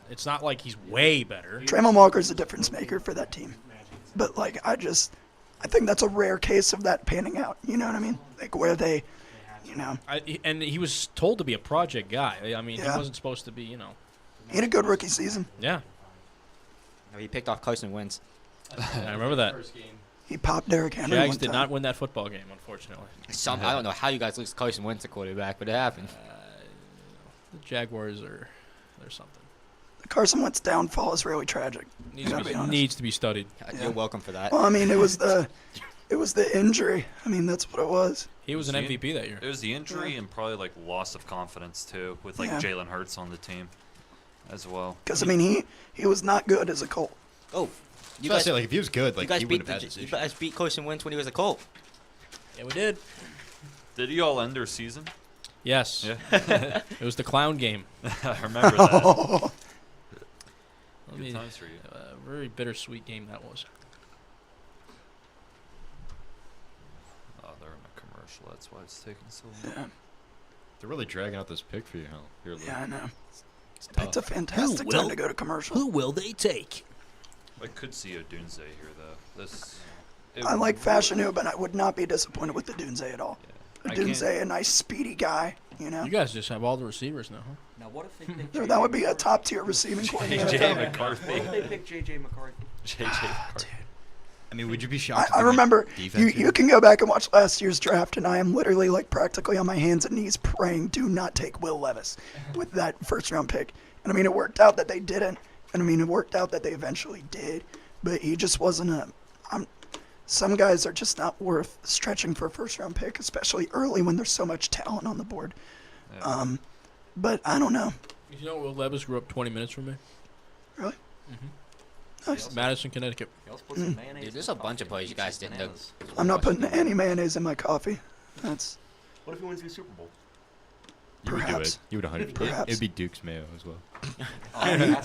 it's not like he's way better. Trayvon Walker's a difference maker for that team. But, like, I think that's a rare case of that panning out. You know what I mean? Like, where they, And he was told to be a project guy. I mean, Yeah. he wasn't supposed to be, He had a good rookie season. Yeah. No, he picked off Carson Wentz. I remember that. He popped Derrick Henry Jags one did time. not win that football game, unfortunately. I don't know how you guys lose Carson Wentz at quarterback, but it happened. The Jaguars they're something. The Carson Wentz downfall is really tragic. Needs to be studied. You're welcome for that. Well, I mean, it was the injury. I mean, that's what it was. He was an MVP that year. It was the injury and probably like loss of confidence too, with like Yeah. Jalen Hurts on the team, as well. Because I mean, he was not good as a Colt. Oh, You guys say like if he was good, like he wouldn't have had this You issue. guys beat Carson Wentz when he was a Colt. Yeah, we did. Did you all end their season? Yes. Yeah. It was the clown game. I remember that. Good times for you. Very bittersweet game that was. Oh, they're in a commercial. That's why it's taking so long. Yeah. They're really dragging out this pick for you, Hal. Here, Yeah, I know. It's It's a fantastic time to go to commercial. Who will they take? I could see a Dunze here though. I like Fashanu, but I would not be disappointed with the Dunze at all. I Dunze, a nice, speedy guy, You guys just have all the receivers now, huh? Now, what if they pick So that would be a top-tier receiving core. in the J.J. NFL. McCarthy. What if they pick J.J. McCarthy? J.J. McCarthy. I mean, would you be shocked? I if they remember went defense you can go back and watch last year's draft, and I am literally like practically on my hands and knees praying, do not take Will Levis with that first-round pick. And I mean, it worked out that they didn't, and I mean, it worked out that they eventually did, but he just wasn't some guys are just not worth stretching for a first-round pick, especially early when there's so much talent on the board. Yeah. But I don't know. You know, Will Levis grew up 20 minutes from me. Really? Mm-hmm. Nice. Madison, Connecticut. Dude, there's a bunch of plays you guys didn't know. I'm not putting any mayonnaise in my coffee. That's What if he wins the Super Bowl? You would do Perhaps. it. You would 100%. Perhaps. It'd be Duke's mayo as well.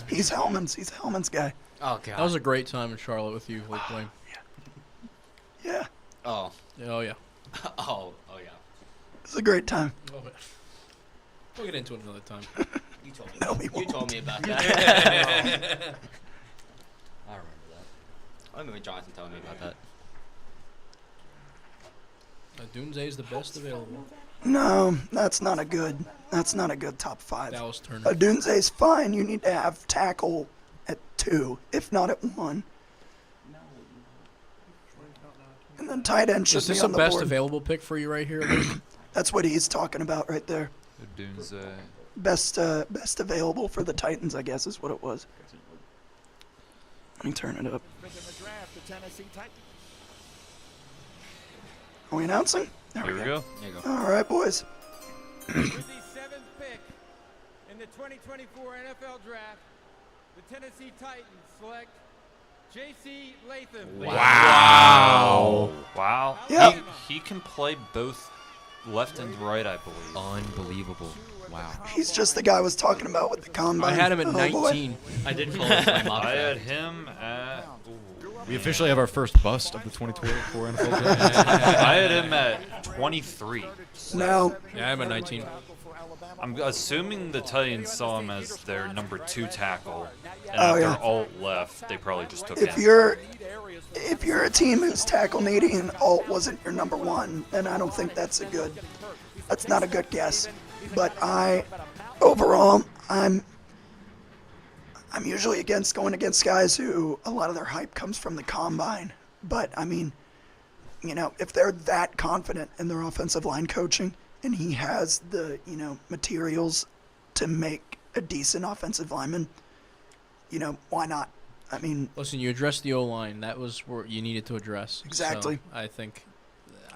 he's Hellman's. He's Hellman's guy. Oh, God. That was a great time in Charlotte with you, Lake Blaine. Yeah, Oh. Oh, yeah. Oh, yeah. it's a great time. Oh, yeah. We'll get into it another time. You told me. No, we You won't. told me about that. I remember that. I remember Jonathan telling me about that. Dunze is the best available. No, that's not a good top 5. Dallas Turner. Dunze's fine. You need to have tackle at 2, if not at 1. And then tight end should Is be this a on the best board. available pick for you right here, Luke? That's what he's talking about right there. Dunze. Best available for the Titans, I guess, is what it was. Let me turn it up. Are we announcing? There Here we go. There you go. All right, boys. With the 7th pick in the 2024 NFL Draft, the Tennessee Titans select J.C. Latham. Wow. Yeah. He can play both left and right, I believe. Unbelievable. Wow. He's just the guy I was talking about with the combine. I had him at Oh, boy. 19. I did call it my mock I draft. had him at. We officially have our first bust of the 2024 NFL draft. I had him at 23. Now, Yeah, I'm at 19. I'm assuming the Titans saw him as their number 2 tackle, and Oh, after yeah. alt left, they probably just took if him. you're a team who's tackle needy and alt wasn't your number 1, then I don't think that's not a good guess. But overall, I'm usually against going against guys who a lot of their hype comes from the combine. But I mean, if they're that confident in their offensive line coaching and he has the, materials to make a decent offensive lineman, why not? I mean, Listen, you addressed the O-line. That was where you needed to address. Exactly. So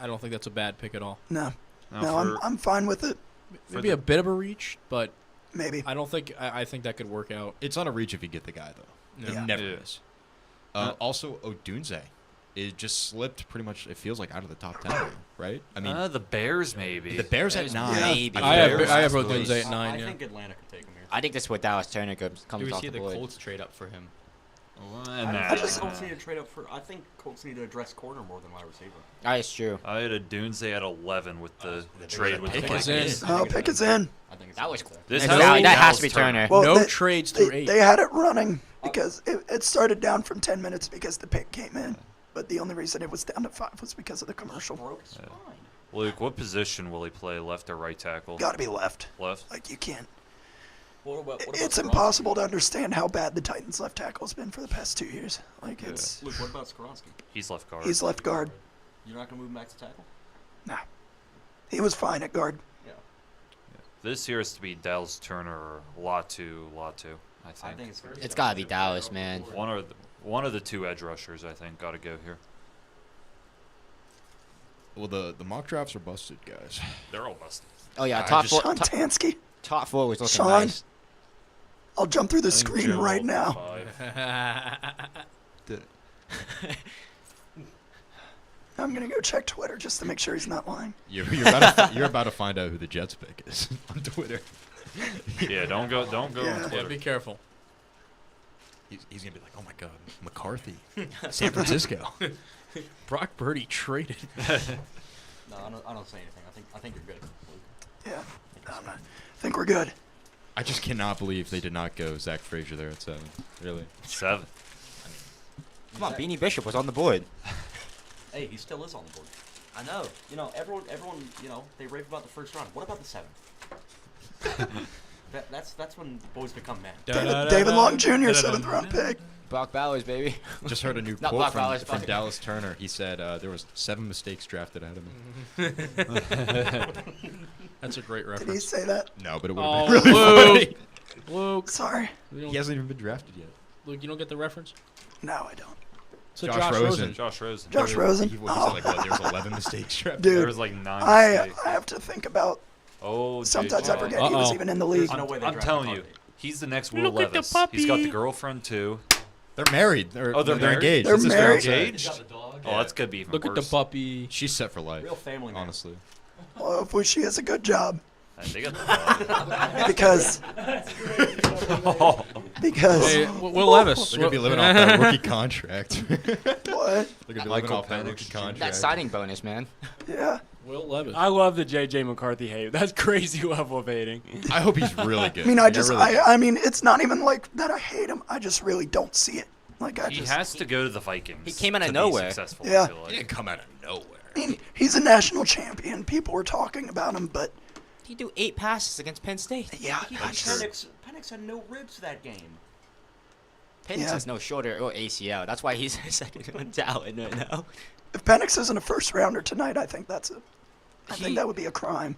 I don't think that's a bad pick at all. no, Now, I'm fine with it. Maybe a bit of a reach, but Maybe. I don't think I think that could work out. It's not a reach if you get the guy, though. No. You never Yeah. miss. Also, Odunze. it just slipped pretty much. It feels like out of the top 10, now, right? I mean, the Bears maybe. The Bears at 9. Maybe. I have Brooklyn's at 9. Yeah. I think Atlanta could take him here. I think this is where Dallas Turner comes Do we off see the the board. Colts trade up for him? I think Colts need to trade up for. I think Colts need to address corner more than wide receiver. That's true. I had a Doomsday at 11 with the trade with the Pickett's Vikings. in. Oh, Pickett's in. I think that was This that has to be Turner. Well, no they- trades through 8. They had it running because it started down from 10 minutes because the pick came in. But the only reason it was down to 5 was because of the commercial. Luke, what position will he play, left or right tackle? Got to be left. Left? Like, you can't. What about It's impossible to understand how bad the Titans' left tackle has been for the past 2 years. Like, it's. Luke, what about Skoronski? He's left guard. He's left guard. You're not going to move him back to tackle? No. He was fine at guard. Yeah. This here is to be Dallas Turner or Latu, I think. It's got to be Dallas, man. One of the 2 edge rushers, I think, got to go here. Well, the mock drafts are busted, guys. They're all busted. Oh yeah, top 4. Sean Tansky. Top 4 was looking Sean, nice. I'll jump through the screen right now. I'm going to go check Twitter just to make sure he's not lying. You're about to find out who the Jets pick is on Twitter. Yeah, don't go on Twitter. Yeah, be careful. He's gonna be like, oh my God, McCarthy, San Francisco. Brock Purdy traded. No, I don't say anything. I think you're good, Luke. Yeah, I think we're good. I just cannot believe they did not go Zach Frazier there at 7. Really? 7. Come on, Beanie Bishop was on the board. Hey, he still is on the board. I know. You know, everyone. You know, they rave about the first round. What about the 7th? That's when boys become men. David Long Jr., 7th round pick. Brock Bowers, baby. Just heard a new Not quote Brock from, Bowers, from but- Dallas Turner. He said there was 7 mistakes drafted out of me. That's a great reference. Did he say that? No, but it would have been really funny. Luke. Sorry. He hasn't even been drafted yet. Luke, you don't get the reference? No, I don't. So Josh Rosen. Josh Rosen. Josh Rosen. He said like, what, there was 11 mistakes drafted. Dude, There was like 9 I mistakes. have to think about. Oh, Sometimes JJ. I forget he was even in the league. I'm telling you, he's the next Will Look at the Levis. He's got the puppy. girlfriend too. They're married. They're married? engaged. They're This is married. Engaged? Got the dog. Oh, that's gonna be even Look at the worse. puppy. She's set for life. Real family man. Honestly. Well, hopefully she has a good job. They got the dog. Because. Because. Hey, Will Levis. They're gonna be living off that rookie contract. What? They're gonna be living Michael off that Penix rookie Jr. contract. That signing bonus, man. Yeah. Will Levis. I love the J.J. McCarthy hate. That's crazy level of hating. I hope he's really good. I mean, really I mean, it's not even like that I hate him. I just really don't see it. Like, I He just. has to go to the Vikings. He came out of to nowhere. Be successful, Yeah. I feel like. He didn't come out of nowhere. I mean, he's a national champion. People were talking about him, but. He do 8 passes against Penn State. Yeah, Penix had no ribs that game. Penix Yeah. has no shoulder or ACL. That's why he's second in talent right now. If Penix isn't a first rounder tonight, I think that's I think that would be a crime.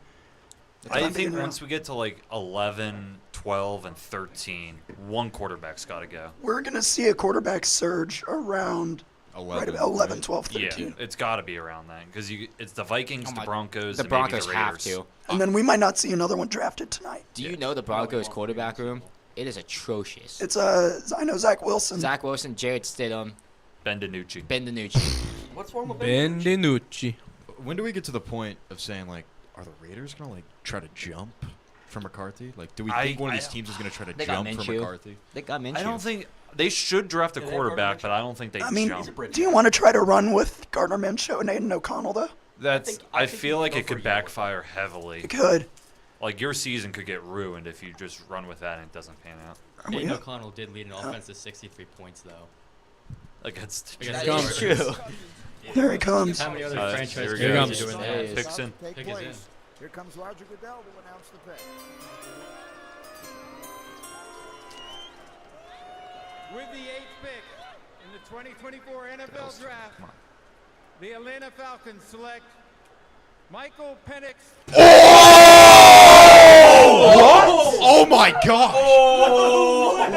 I think once we get to like 11, 12, and 13, one quarterback's got to go. We're going to see a quarterback surge around 11, right about 11, 12, Yeah, 13. it's got to be around that because it's the Vikings, the Broncos, The and Broncos maybe the have Raiders. to. And then we might not see another one drafted tonight. Do you know the Broncos quarterback room? It is atrocious. It's I know Zach Wilson. Zach Wilson, Jared Stidham, Ben DiNucci. Ben DiNucci. What's wrong with Ben DiNucci. When do we get to the point of saying like, are the Raiders gonna like try to jump for McCarthy? Like, do we think one of these teams is gonna try to They got jump for Minshew. McCarthy? They got Minshew. I don't think they should draft a quarterback, but I don't think they I mean, jump. do you want to try to run with Gardner Minshew and Aiden O'Connell, though? I feel like it could backfire heavily. It could. Like your season could get ruined if you just run with that and it doesn't pan out. Aiden O'Connell did lead an offense to 63 points, though. Against That John. is true. There he comes. How many other franchise here he players comes. are doing that? Picks in. Pick is in. Here comes Roger Goodell to announce the pick. With the 8th pick in the 2024 NFL Draft, the Atlanta Falcons select Michael Penix. Oh my gosh!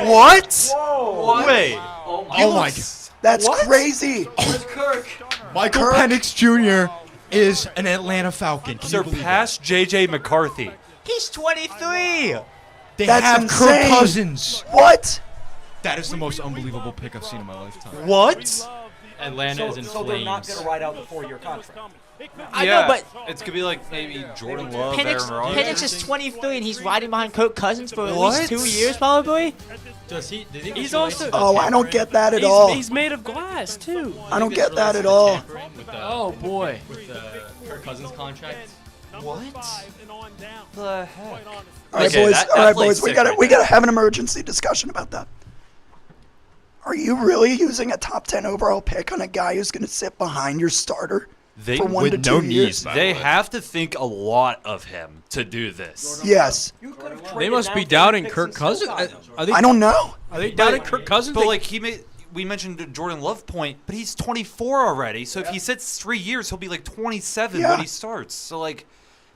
What? Wait. Oh my god. That's crazy. Michael Penix Jr. is an Atlanta Falcon. Can you believe Surpassed J.J. McCarthy. He's 23. They That's have Kirk insane. Cousins. What? That is the most unbelievable pick I've seen in my lifetime. What? Atlanta is in so they're not flames. going to ride out the 4-year contract. I know, but it's gonna be like maybe Jordan Love, Penix, Aaron Rodgers. Penix is 23 and he's riding behind Kirk Cousins for at What? least 2 years, probably. Does he? Did he He's also. Oh, I don't get that at all. He's made of glass too. I don't get that at all. Oh boy. With the Kirk Cousins contract. What? The heck? All right, Okay, boys. that All right, play's boys. We sick gotta right we there. gotta have an emergency discussion about that. Are you really using a top 10 overall pick on a guy who's gonna sit behind your starter They for 1 to 2 years? They have to think a lot of him to do this. Yes. They must be doubting Kirk Cousins. Are they, I don't know. Are they doubting Kirk Cousins? But like we mentioned the Jordan Love point, but he's 24 already. So if he sits 3 years, he'll be like 27 Yeah. when he starts. So like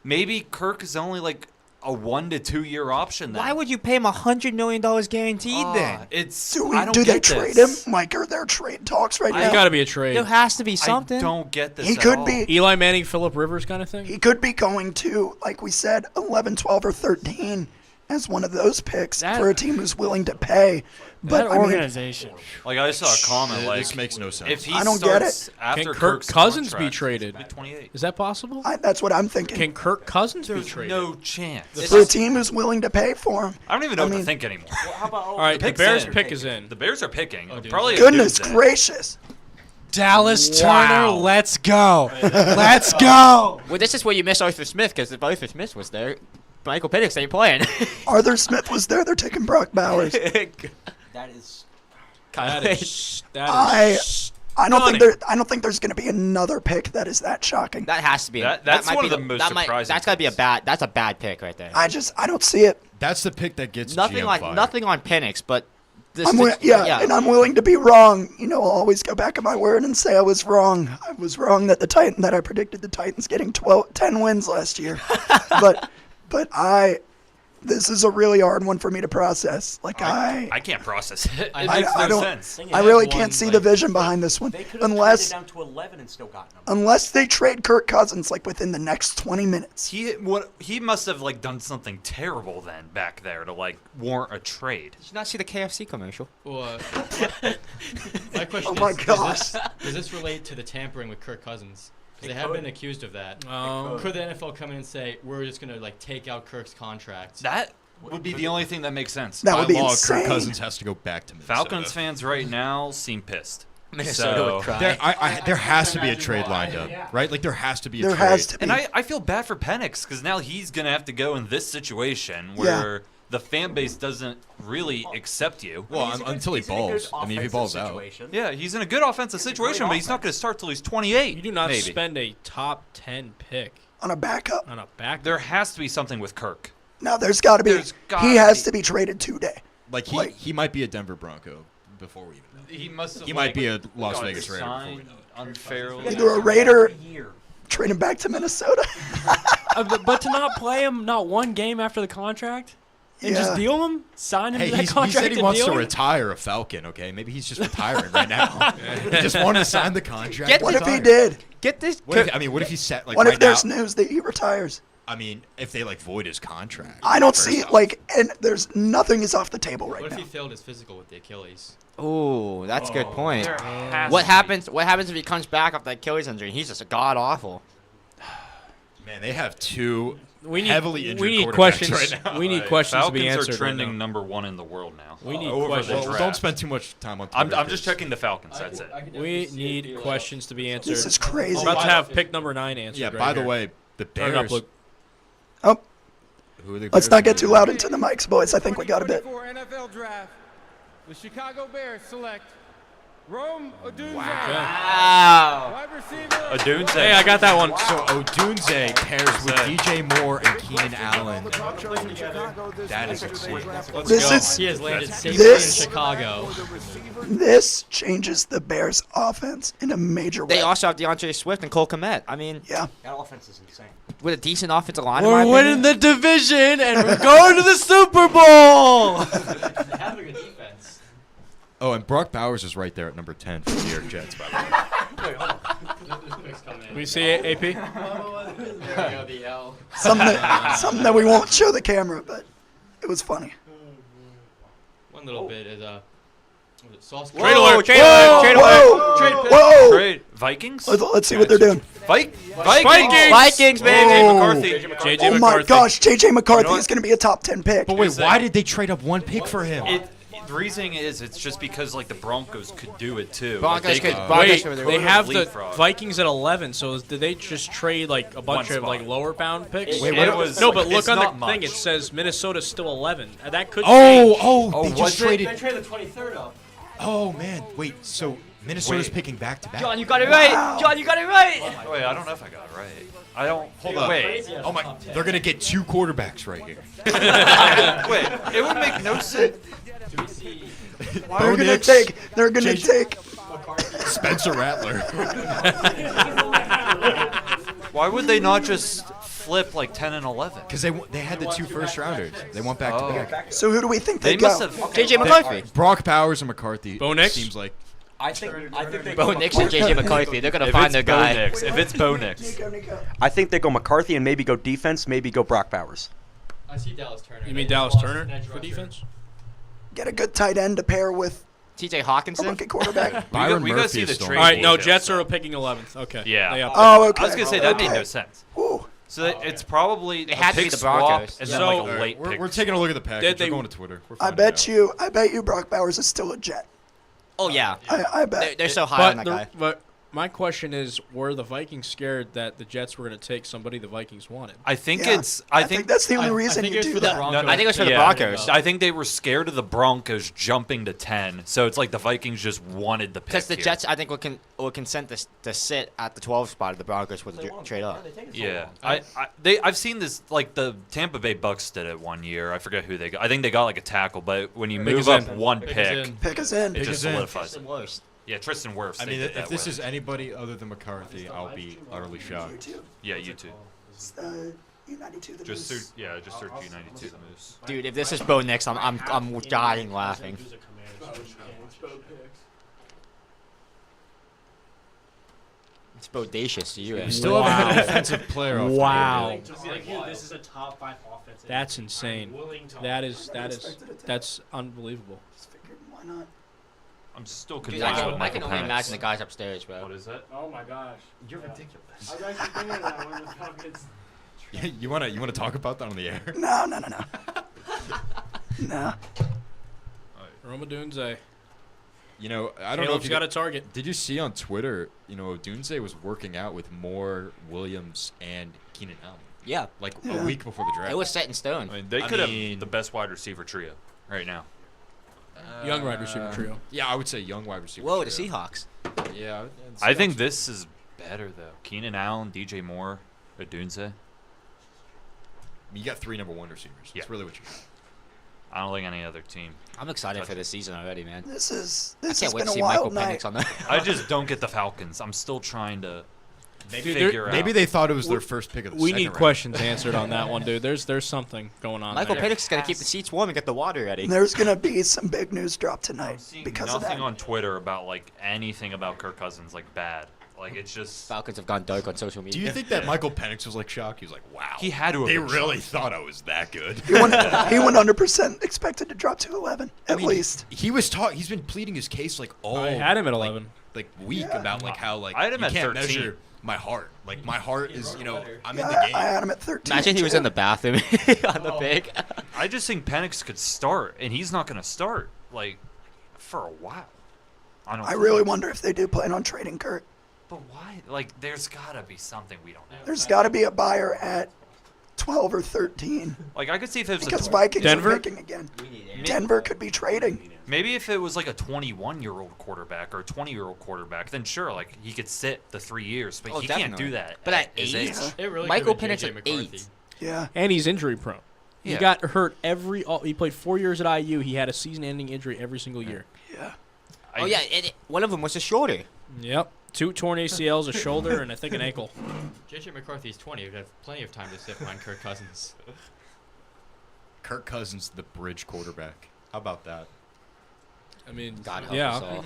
maybe Kirk is only like a 1 to 2 year option. Then. Why would you pay him $100 million guaranteed then? It's Do they trade him? Mike, are there trade talks right now? There's got to be a trade. There has to be something. I don't get this. He at could all. be. Eli Manning, Phillip Rivers kind of thing. He could be going to, like we said, 11, 12, or 13 as one of those picks for a team who's willing to pay. But That I mean, organization. Like I saw a comment like this makes no sense. If he I don't get starts it. after Can Kirk Kirk's Cousins be contract, traded? he'll be 28. Is that possible? that's what I'm thinking. Can Kirk Cousins be There's traded? no chance. For a team who's willing to pay for him. I don't even know I what mean- to think anymore. All right, the pick's Bears in. pick is in. The Bears are picking. dude. Probably a Goodness Doomsday. gracious. Dallas Wow. Turner, let's go. Let's go. Well, this is where you miss Arthur Smith, because if Arthur Smith was there, Michael Penix ain't playing. Arthur Smith was there. They're taking Brock Bowers. That is. I don't think there's going to be another pick that is that shocking. That has to be. That's might one be of the most surprising That's got to be a bad. That's a bad pick right there. I don't see it. That's the pick that gets Nothing GM like fired. nothing on Penix, but this. And I'm willing to be wrong. You know, I'll always go back on my word and say I was wrong. I was wrong that I predicted the Titans getting 10 wins last year. but this is a really hard one for me to process. Like I can't process it. It I makes no don't. sense. I really can't see the vision behind this one, They could have unless traded down to 11 and still gotten him. unless they trade Kirk Cousins like within the next 20 minutes. He must have like done something terrible then back there to like warrant a trade. Did you not see the KFC commercial? Well, my question Oh my is, gosh. Does this relate to the tampering with Kirk Cousins? Because they have been accused of that. Could the NFL come in and say, we're just going to like take out Kirk's contract? That would be the only thing that makes sense. That By would be law, insane. Kirk Cousins has to go back to Minnesota. Falcons fans right now seem pissed. Minnesota would cry. There has to be a trade lined up, right? Like there has to be a There trade. has to be. And I feel bad for Penix because now he's going to have to go in this situation where the fan base doesn't really accept you. Well, until he balls. I mean, if he balls out. Yeah, he's in a good offensive situation, but he's not going to start till he's 28. You do not maybe. spend a top 10 pick On a backup. on a back. There has to be something with Kirk. No, there's got to be. There's gotta He has be. to be traded today. Like he might be a Denver Bronco before we even know. He must have. He might be a Las Vegas Raider before we signed know it. unfairly. Either a Raider, trade him back to Minnesota. But to not play him not one game after the contract and just Yeah. deal him, sign him Hey, to that he contract said he and wants deal to him? retire a Falcon, okay? Maybe he's just retiring right now. He just wanted to sign the contract. Get What if he retire. did? Get this. What if he set like What right if there's now? news that he retires? I mean, if they like void his contract. I don't first see it. off. Like, and there's nothing is off the table right What if now. he failed his physical with the Achilles? Ooh, that's a good point. There has What to be. happens? What happens if he comes back off that Achilles injury? He's just god awful. Man, they have two We need heavily injured we need quarterbacks questions. right now. We need Right. questions Falcons to be answered. are trending right now. #1 in the world now. We need Over questions. the Well, draft. don't spend too much time on I'm Twitter. just checking the Falcons. That's it. We need questions to be answered. This is crazy. We're about to have pick number 9 answered. Yeah. right By the here. way, the Turn it up, Bears. Luke. Oh, Who are the let's Bears not get too gonna loud into the mics, boys. I think we got a bit. 2024 NFL Draft. The Chicago Bears select Rome Odunze. Wow. Wide receiver. Odunze. Hey, I got that one. So Odunze pairs with DJ Moore and Keenan Allen. That is exciting. He has landed safely this- in Chicago. This changes the Bears' offense in a major way. They also have DeAndre Swift and Cole Kmet. I mean, yeah. That offense is insane. with a decent offensive line. We're in my winning opinion. the division and we're going to the Super Bowl. They have a good defense. Oh, and Brock Bowers is right there at number 10 for the New York Jets, by the way. Wait, hold on. We see it, AP. There we go, the L. Something that we won't show the camera, but it was funny. One little bit is Sauce Trade alert! Trade alert! Trade alert! Trade pick. Whoa! Trade Vikings. Let's see what they're doing. Vikings, Vikings, baby. JJ McCarthy. JJ Oh my McCarthy. gosh, JJ McCarthy is going to be a top 10 pick. But wait, why did they trade up one pick for him? The reasoning is it's just because like the Broncos could do it too. Broncos like, could- Wait, Broncos they have the leapfrog. Vikings at 11. So did they just trade like a bunch One of like spot. lower bound picks? Wait, what was- no, but look it's on the not thing. much. It says Minnesota's still 11. That could change. They just traded. They traded the 23rd up. Oh man, wait. So Minnesota's picking back to back. John, you got it right. John, you got it right. Wait, I don't know if I got it right. I don't. Hold up. Wait. Oh my, they're gonna get 2 quarterbacks right here. Wait, it would make no sense. They're going to take. They're going to take. Spencer Rattler. Why would they not just flip like 10 and 11? Because they had the 2 first rounders. They went back to back. So who do we think They they go? must have. JJ McCarthy. Brock Powers and McCarthy. Bo Nix? Seems like. I think they Bo Nix and JJ McCarthy. They're gonna If find it's their Bo guy. Nix, if it's Bo Nix. I think they go McCarthy and maybe go defense, maybe go Brock Powers. I see Dallas Turner. You mean They Dallas lost Turner an edge for rusher. defense? Get a good tight end to pair with TJ a Hawkinson. rookie quarterback. Byron we gotta Murphy see is the still trade. All right, no, details, Jets though. are picking 11th. Okay. Yeah. They upped Oh, okay. I was gonna say that made Okay. no sense. Ooh. So it's probably It had a to be pick the swap Broncos. and then So- like a All right, late pick. we're taking a look at the package. they- We're going to Twitter. We're I finding out. bet you Brock Bowers is still a Jet. Oh yeah. I bet. They're so high on that guy. But my question is, were the Vikings scared that the Jets were going to take somebody the Vikings wanted? I think Yeah, it's. I think that's the only reason think you it's do for the that. Broncos. I think it was for the Yeah. Broncos. I think they were scared of the Broncos jumping to 10, so it's like the Vikings just wanted the pick. Because the here. Jets, I think, will consent to sit at the 12 spot of the Broncos with the trade up. Yeah, I've seen this. Like the Tampa Bay Bucks did it one year. I forget who they got. I think they got like a tackle, but when you Pick move us up in. one Pick us pick, in. Pick us in. it just us in. solidifies it. Worst. Yeah, Tristan Wirfs. I they mean, did that if this with. is anybody other than McCarthy, I'll be utterly shocked. Yeah, you too. It's U92 the Just Moose. just search U92 the Moose. Dude, if this is Bo Nix, I'm dying laughing. It's bodacious to you. We Ed. still haven't had an offensive player off. Wow. This is a top 5 offense. That's insane. That's unbelievable. Why not? I'm still Dude, confused I with can Michael only Penix. imagine the guys upstairs, bro. What is that? Oh my gosh. You're ridiculous. I was actually thinking of that when the Falcons. You wanna talk about that on the air? No. No. Roma Dunze. You know, I don't know Caleb's if you got a target. Did you see on Twitter? You know, Dunze was working out with Moore, Williams, and Keenan Allen. Yeah. Like Yeah. a week before the draft. It was set in stone. I mean, they could have the best wide receiver trio right now. Young wide receiver trio. Yeah, I would say young wide receiver. Whoa, the trio. Seahawks. Yeah, I think this is better though. Keenan Allen, DJ Moore, Odunze. You got 3 number 1 receivers. Yeah. That's really what you got. I don't think any other team. I'm excited for this season already, man. This I has can't wait been to a see Michael wild night. Penix on that. I just don't get the Falcons. I'm still trying to Maybe figure out. Maybe they thought it was their first pick of the We second need round. questions answered on that one, dude. There's something going on Michael there. Penix is gonna keep the seats warm and get the water ready. There's gonna be some big news drop tonight because of nothing that. on Twitter about like anything about Kirk Cousins like bad. Like it's just Falcons have gone dark on social media. Do you think that Michael Penix was like shocked? He was like, "Wow." He had to have They been really shocked. thought I was that good. He 100% expected to drop to 11 at least. He was He's been pleading his case like all. I had him at 11. Like week about like how like I had him you at can't 13. measure my heart. Like my heart is I'm in the Yeah, game. I had him at 13. Imagine he was too. in the bathroom on the pick. I just think Penix could start, and he's not going to start like for a while. I really wonder if they do plan on trading Kurt. But why? Like, there's got to be something we don't know. There's got to be a buyer at 12 or 13. Like, I could see if it was Because a Vikings Denver? are picking again. Denver could be trading. maybe if it was like a 21-year-old quarterback or a 20-year-old quarterback, then sure, like he could sit the 3 years, but Oh, he can't definitely. do that. But at his 8, age. It really Michael could've been Penix JJ at McCarthy. 8. Yeah. And he's injury prone. He Yeah. got hurt he played 4 years at IU. He had a season-ending injury every single year. Yeah. Oh yeah, one of them was a shoulder. Yep. 2 torn ACLs, a shoulder, and I think an ankle. JJ McCarthy's 20. He'd have plenty of time to sit behind Kirk Cousins. Kirk Cousins, the bridge quarterback. How about that? I mean, God help yeah. us all.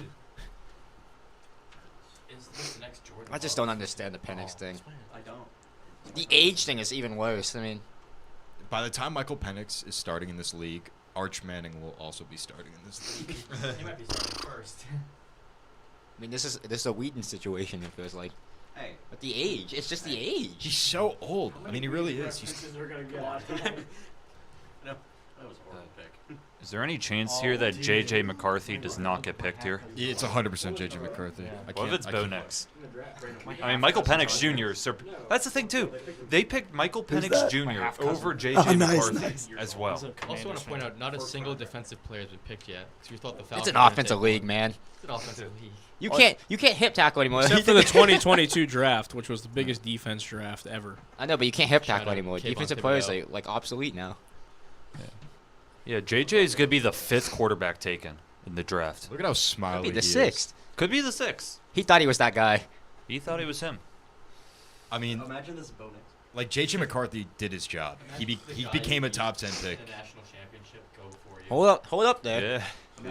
Is this the next Jordan? I just don't understand the Penix thing. I don't. The age thing is even worse. I mean, By the time Michael Penix is starting in this league, Arch Manning will also be starting in this league. He might be starting first. I mean, this is a Wheaton situation. It feels like. Hey, but the age, it's just the age. He's so old. I mean, he really is. He's That was a horrible pick. Is there any chance here that J.J. McCarthy does not get picked here? Yeah, it's 100% J.J. McCarthy. What if it's Bo Nix? I mean, Michael Penix Jr. That's the thing, too. They picked Michael Penix Jr. over J.J. McCarthy as well. Also want to point out, not a single defensive player has been picked yet. Because we thought the Falcons It's an offensive league, man. It's an offensive league. You can't hip tackle anymore. Except for the 2022 draft, which was the biggest defense draft ever. I know, but you can't hip tackle Shout out anymore. Kayvon Defensive players Thibodeau. are like obsolete now. Yeah, J.J. is going to be the 5th quarterback taken in the draft. Look at how smiley Could be the he is. 6th. Could be the 6th. He thought he was that guy. He thought he was him. I mean, Imagine this bonus. like J.J. McCarthy did his job. He became a top 10 pick. The national championship go before you. Hold up there.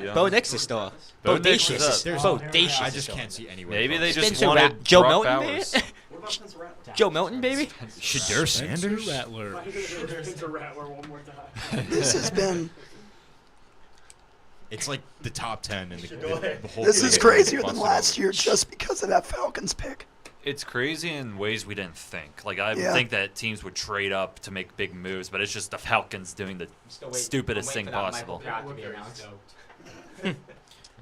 Yeah. Bo Nix is still. Bo Nix is Bodacious. up. Bodacious. I just can't see anywhere. Maybe they Spencer just wanted Rat- Joe Brock Milton, Bowers. baby. Joe Milton, baby. Shadur Sanders? Rattler. This has been. It's like the top 10 in the whole This thing is crazier than busted last over. year just because of that Falcons pick. It's crazy in ways we didn't think. Like, I Yeah. think that teams would trade up to make big moves, but it's just the Falcons doing the stupidest thing possible.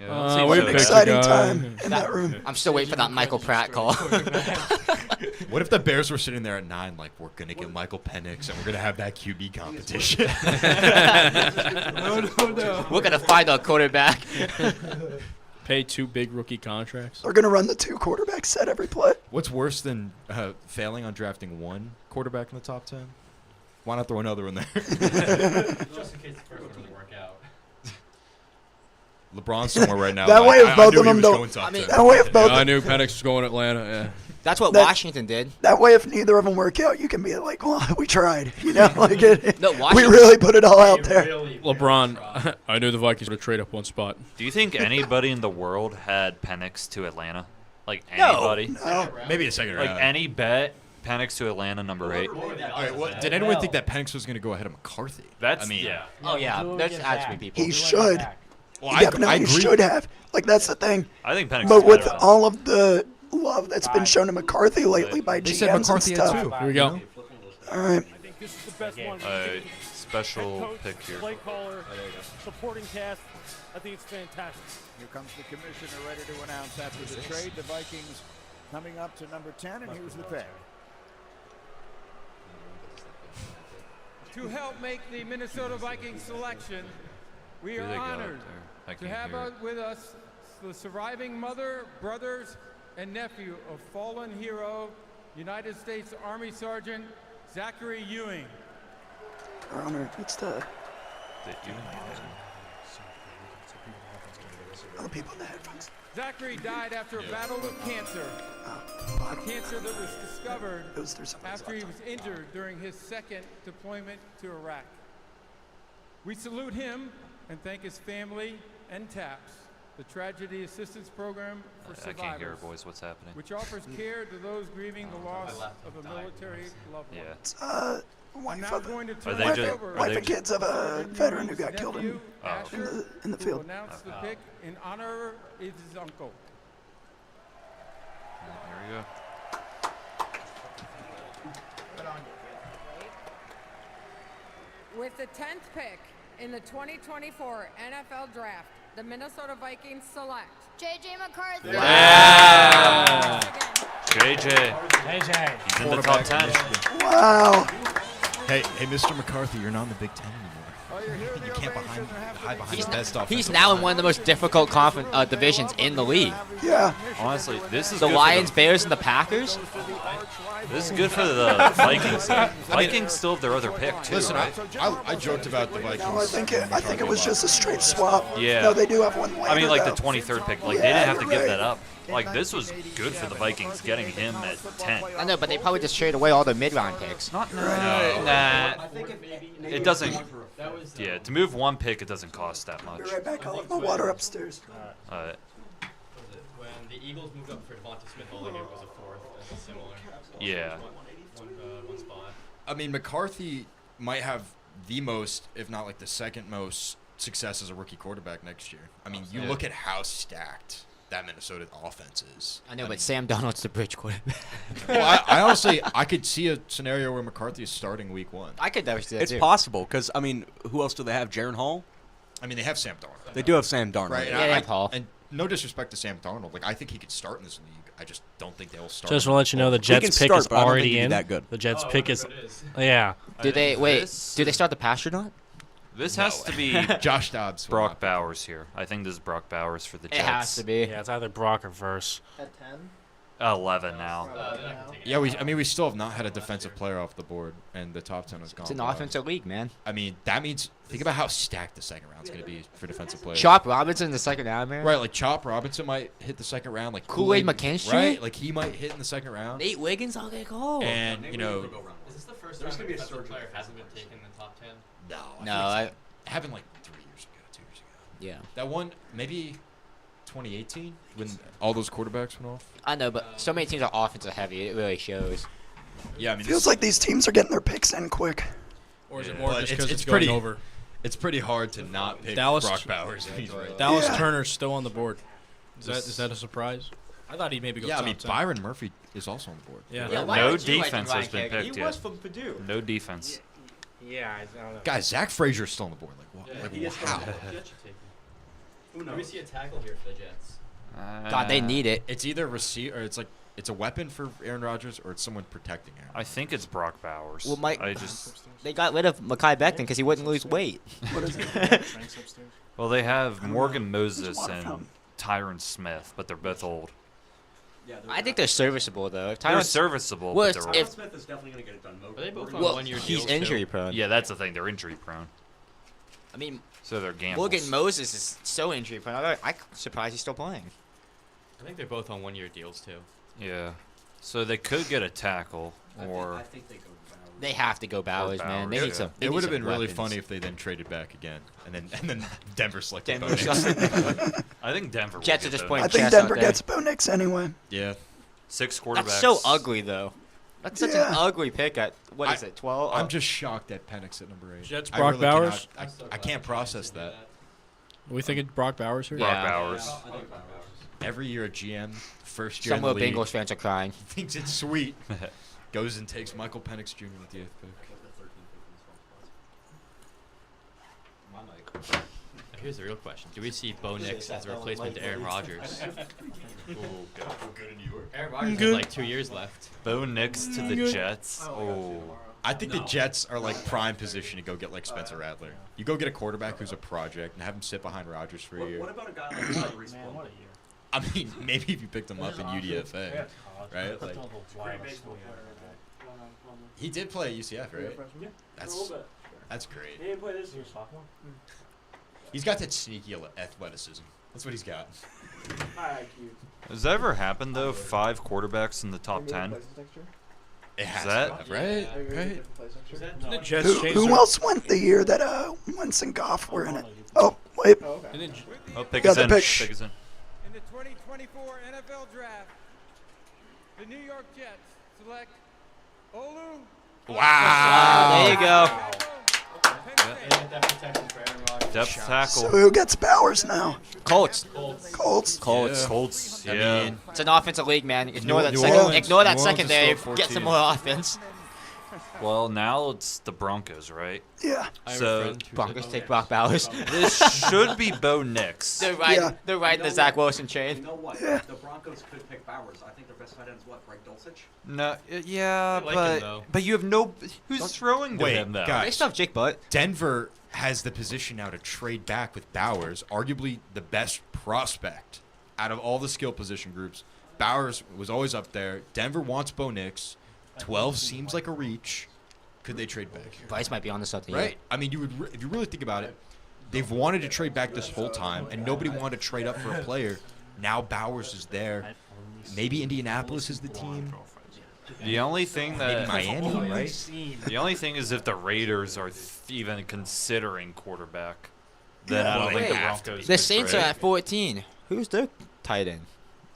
Yeah, What an exciting time in that room. I'm still waiting for that Michael Pratt call. What if the Bears were sitting there at 9, like, we're going to get Michael Penix and we're going to have that QB competition? No. We're going to find our quarterback. Pay 2 big rookie contracts. They're going to run the 2 quarterback set every play. What's worse than failing on drafting 1 quarterback in the top 10? Why not throw another in there? Just in case the first one doesn't work out. LeBron's somewhere right now. That way, if both of them don't. That way, if both. I knew Penix was going to Atlanta. Yeah. That's what Washington did. That way, if neither of them work out, you can be like, "Well, we tried." You know, like it. No, we Washington- really put it all out there. LeBron, I knew the Vikings would trade up 1 spot. Do you think anybody in the world had Penix to Atlanta? Like No. anybody? Maybe a second round. Like any bet, Penix to Atlanta, number 8. All right, well, did anyone think that Penix was going to go ahead of McCarthy? That's I mean, yeah. Oh, yeah. There's actually people. He should. Well, He I definitely agree. should have. Like that's the thing. I think Penix. But is with better. all of the love that's been shown to McCarthy lately by They GMs said McCarthy and had stuff. 2. Here we go. All right. I think this is the best one. Special Head coach, pick here. Play caller, supporting cast. I think it's fantastic. Here comes the commissioner ready to announce after the trade. The Vikings coming up to number 10, and here's the pick. To help make the Minnesota Vikings selection, we Who are they got honored there? I to can have hear it. with us the surviving mother, brothers, and nephew of fallen hero, United States Army Sergeant Zachary Ewing. Our honor. It's the other people in the headphones. Zachary died after a battle with cancer. A cancer that was discovered after he was injured during his second deployment to Iraq. We salute him and thank his family and TAPS, the Tragedy Assistance Program for I Survivors, can't hear, boys. What's happening? which offers care to those grieving the loss of a military loved one. Yeah. Wife of, going to Are they wife, just- of- are wife they and kids of a veteran who got killed in, Asher, in the who field. announced the pick in honor of his uncle. Here we go. With the 10th pick in the 2024 NFL Draft, the Minnesota Vikings select J.J. McCarthy. Yeah. JJ. He's in the top 10. Wow. Hey, Mr. McCarthy, you're not in the Big Ten anymore. You can't hide behind the best offensive He's now in one of the most difficult divisions in the league. Yeah. Honestly, this is The good Lions, for Bears, and the Packers. This is good for the Vikings. Vikings still have their other pick too. Listen, right? I joked about the Vikings. No, I think it was just a straight swap. Yeah. No, they do have one later, I mean, like though. the 23rd pick. Like they Yeah, didn't have to you're give right. that up. Like this was good for the Vikings getting him at 10. I know, but they probably just traded away all their mid-round picks. Nah. It doesn't. Yeah, to move one pick, it doesn't cost that much. Be right back. I'll have my water upstairs. When the Eagles moved up for Devonta Smith, all they gave was a 4th. That's similar. Yeah. One spot. I mean, McCarthy might have the most, if not like the second most, success as a rookie quarterback next year. I mean, you look at how stacked that Minnesota offense is. I know, but Sam Darnold's the bridge quarterback. Well, I honestly, I could see a scenario where McCarthy is starting week 1. I could never see that It's too. possible because I mean, who else do they have? Jaron Hall. I mean, they have Sam Darnold. They do have Sam Darnold. Right. Yeah, Hall. And no disrespect to Sam Darnold, like I think he could start in this league. I just don't think they'll start. Just to let you know, the Jets pick is already in. The Jets pick is. Yeah. Do they Do they start the pass or not? This has to be Josh Dobbs. Brock Bowers here. I think this is Brock Bowers for the Jets. It has to be. Yeah, it's either Brock or Verse. At 10? 11 now. Yeah, we still have not had a defensive player off the board, and the top 10 has gone. It's an by. offensive league, man. I mean, that means think about how stacked the second round's going to be for defensive players. Chop Robinson in the second round, man. Right, like Chop Robinson might hit the second round, like Kool-Aid McKinstry? right? Like he might hit in the second round. Nate Wiggins, I'll get go. And you know, Is this the first time a defensive player hasn't been taken in the top 10? no, I happened like 3 years ago, 2 years ago. Yeah. That one, maybe 2018 when all those quarterbacks went off. I know, but so many teams are offensive heavy. It really shows. Yeah, I mean, Feels like these teams are getting their picks in quick. Or is it Yeah. more But just it's- because it's it's going pretty- over? It's pretty hard to not pick Dallas Brock Bowers if he's right. Dallas Yeah. Turner's still on the board. Is that a surprise? I thought he'd maybe go. Yeah, I top mean 10. Byron Murphy is also on the board. Yeah. Yeah, why No aren't you defense liking has been Ryan Kerrigan? picked He yet. was from Purdue. No defense. Yeah, I don't know. Guys, Zach Frazier's still on the board. Like what? Like, wow. Do we see a tackle here for the Jets? God, they need it. It's either receive or it's a weapon for Aaron Rodgers or it's someone protecting Aaron. I think it's Brock Bowers. Well, Mike, I just they got rid of Mekhi Becton because he wouldn't lose weight. What is it? well, they have Morgan Moses and Tyron Smith, but they're both old. I think they're serviceable though. If They're Tyron serviceable, Well, but if- they're if- old. Smith is definitely going to get it done. Are they both on well, one-year he's deals, too? injury prone. Yeah, that's the thing. They're injury prone, I mean, so they're gambles. Morgan Moses is so injury prone. I'm surprised he's still playing. I think they're both on one-year deals, too. Yeah, so they could get a tackle, or I think they go Bowers. They have to go Bowers, man. They Bowers, need yeah. some. they It need would have some been really weapons. funny if they then traded back again, and then Denver selected. Denver Bo I think Denver. will Jets get are just Bo playing I Nix. think chess out Denver there. gets Bo Nix anyway. Yeah. 6 quarterbacks. That's so ugly though. That's such an Yeah. ugly pick at what is it? 12. I'm just shocked at Penix at number 8. Jets I Brock really Bowers? cannot- I can't process that. Are we thinking Brock Bowers here? Brock Yeah. Bowers. Every year a GM, first year in Somewhere the league, Bengals fans are crying. thinks it's sweet, goes and takes Michael Penix Jr. with the 8th pick. Here's the real question. Do we see Bo Nix as a replacement to Aaron Rodgers? Ooh, good in New York. Aaron Rodgers has like 2 years left. Bo Nix to the Jets. Oh, I think the Jets are like prime position to go get like Spencer Rattler. You go get a quarterback who's a project and have him sit behind Rodgers for a year. What about a guy like Tyrese Hill? I mean, maybe if you picked him up in UDFA, right? Like, he did play at UCF, right? That's great. He didn't play this year, sophomore. He's got that sneaky athleticism. That's what he's got. has that ever happened though? 5 quarterbacks in the top 10. It has that to have, right? Right. The Jets Who, changed who their- else went the year that Wentz and Goff were in it? Oh, wait. And then Oh, pick Got is the in. pick. Pick is in. In the 2024 NFL Draft, the New York Jets select Olu. There you go. Depth tackle. So who gets Bowers now? Colts. Colts. Colts. Colts. I Yeah. mean, It's an offensive league, man. Ignore that New second. Orleans- Ignore that New Orleans is secondary. still Get some 14. more offense. Well, now it's the Broncos, right? Yeah. So Broncos take Brock Bowers. this should be Bo Nix. They're riding. Yeah. They're riding the Zach Wilson chain. You know what? Yeah. The Broncos could pick Bowers. I think their best tight end is what? Greg Dulcich? No, yeah, I like him, though. but you have no. Who's throwing to Wait, him though? guys. They still have Jake Butt. Denver has the position now to trade back with Bowers, arguably the best prospect out of all the skill position groups. Bowers was always up there. Denver wants Bo Nix. 12 seems like a reach. Could they trade back? Bryce might be on this something. Right. I mean, you would if you really think about it, they've wanted to trade back this whole time, and nobody wanted to trade up for a player. Now Bowers is there. Maybe Indianapolis is the team. The only thing that Maybe Miami, right? the only thing is if the Raiders are even considering quarterback, then I don't Well, think they the have to Broncos. The could Saints are trade. at 14. Who's their tight end?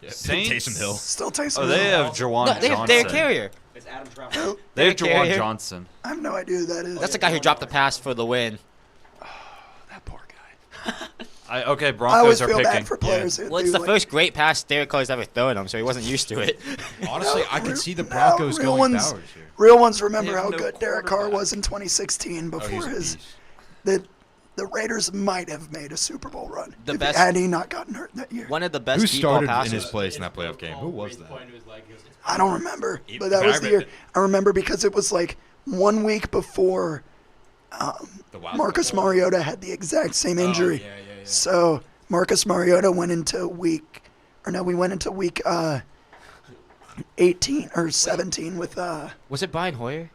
Yeah, Saints? Taysom Hill. Still Taysom Oh, they Hill. have Jawan No, they have Johnson. Derek Carrier. It's Adam Trout. They have Derek Jawan Carrier. Johnson. I have no idea who that is. That's the guy who dropped the pass for the win. Okay, I always Broncos are feel picking. bad for players. who Well, it's do, the first great pass Derek Carr's ever thrown him, so he wasn't used to it. Honestly, I could see the Broncos real going ones, Bowers here. Real ones remember They have how no good Derek Carr was in 2016 before he's a his. beast. The Raiders might have made a Super Bowl run had he not gotten hurt that year. One of the best Who deep ball started passes. in his place in that playoff game? Who was that? I don't remember, but that was the year. I remember because it was like 1 week before Marcus Mariota had the exact same injury. So Marcus Mariota went into week 18 or 17 with Was it Brian Hoyer?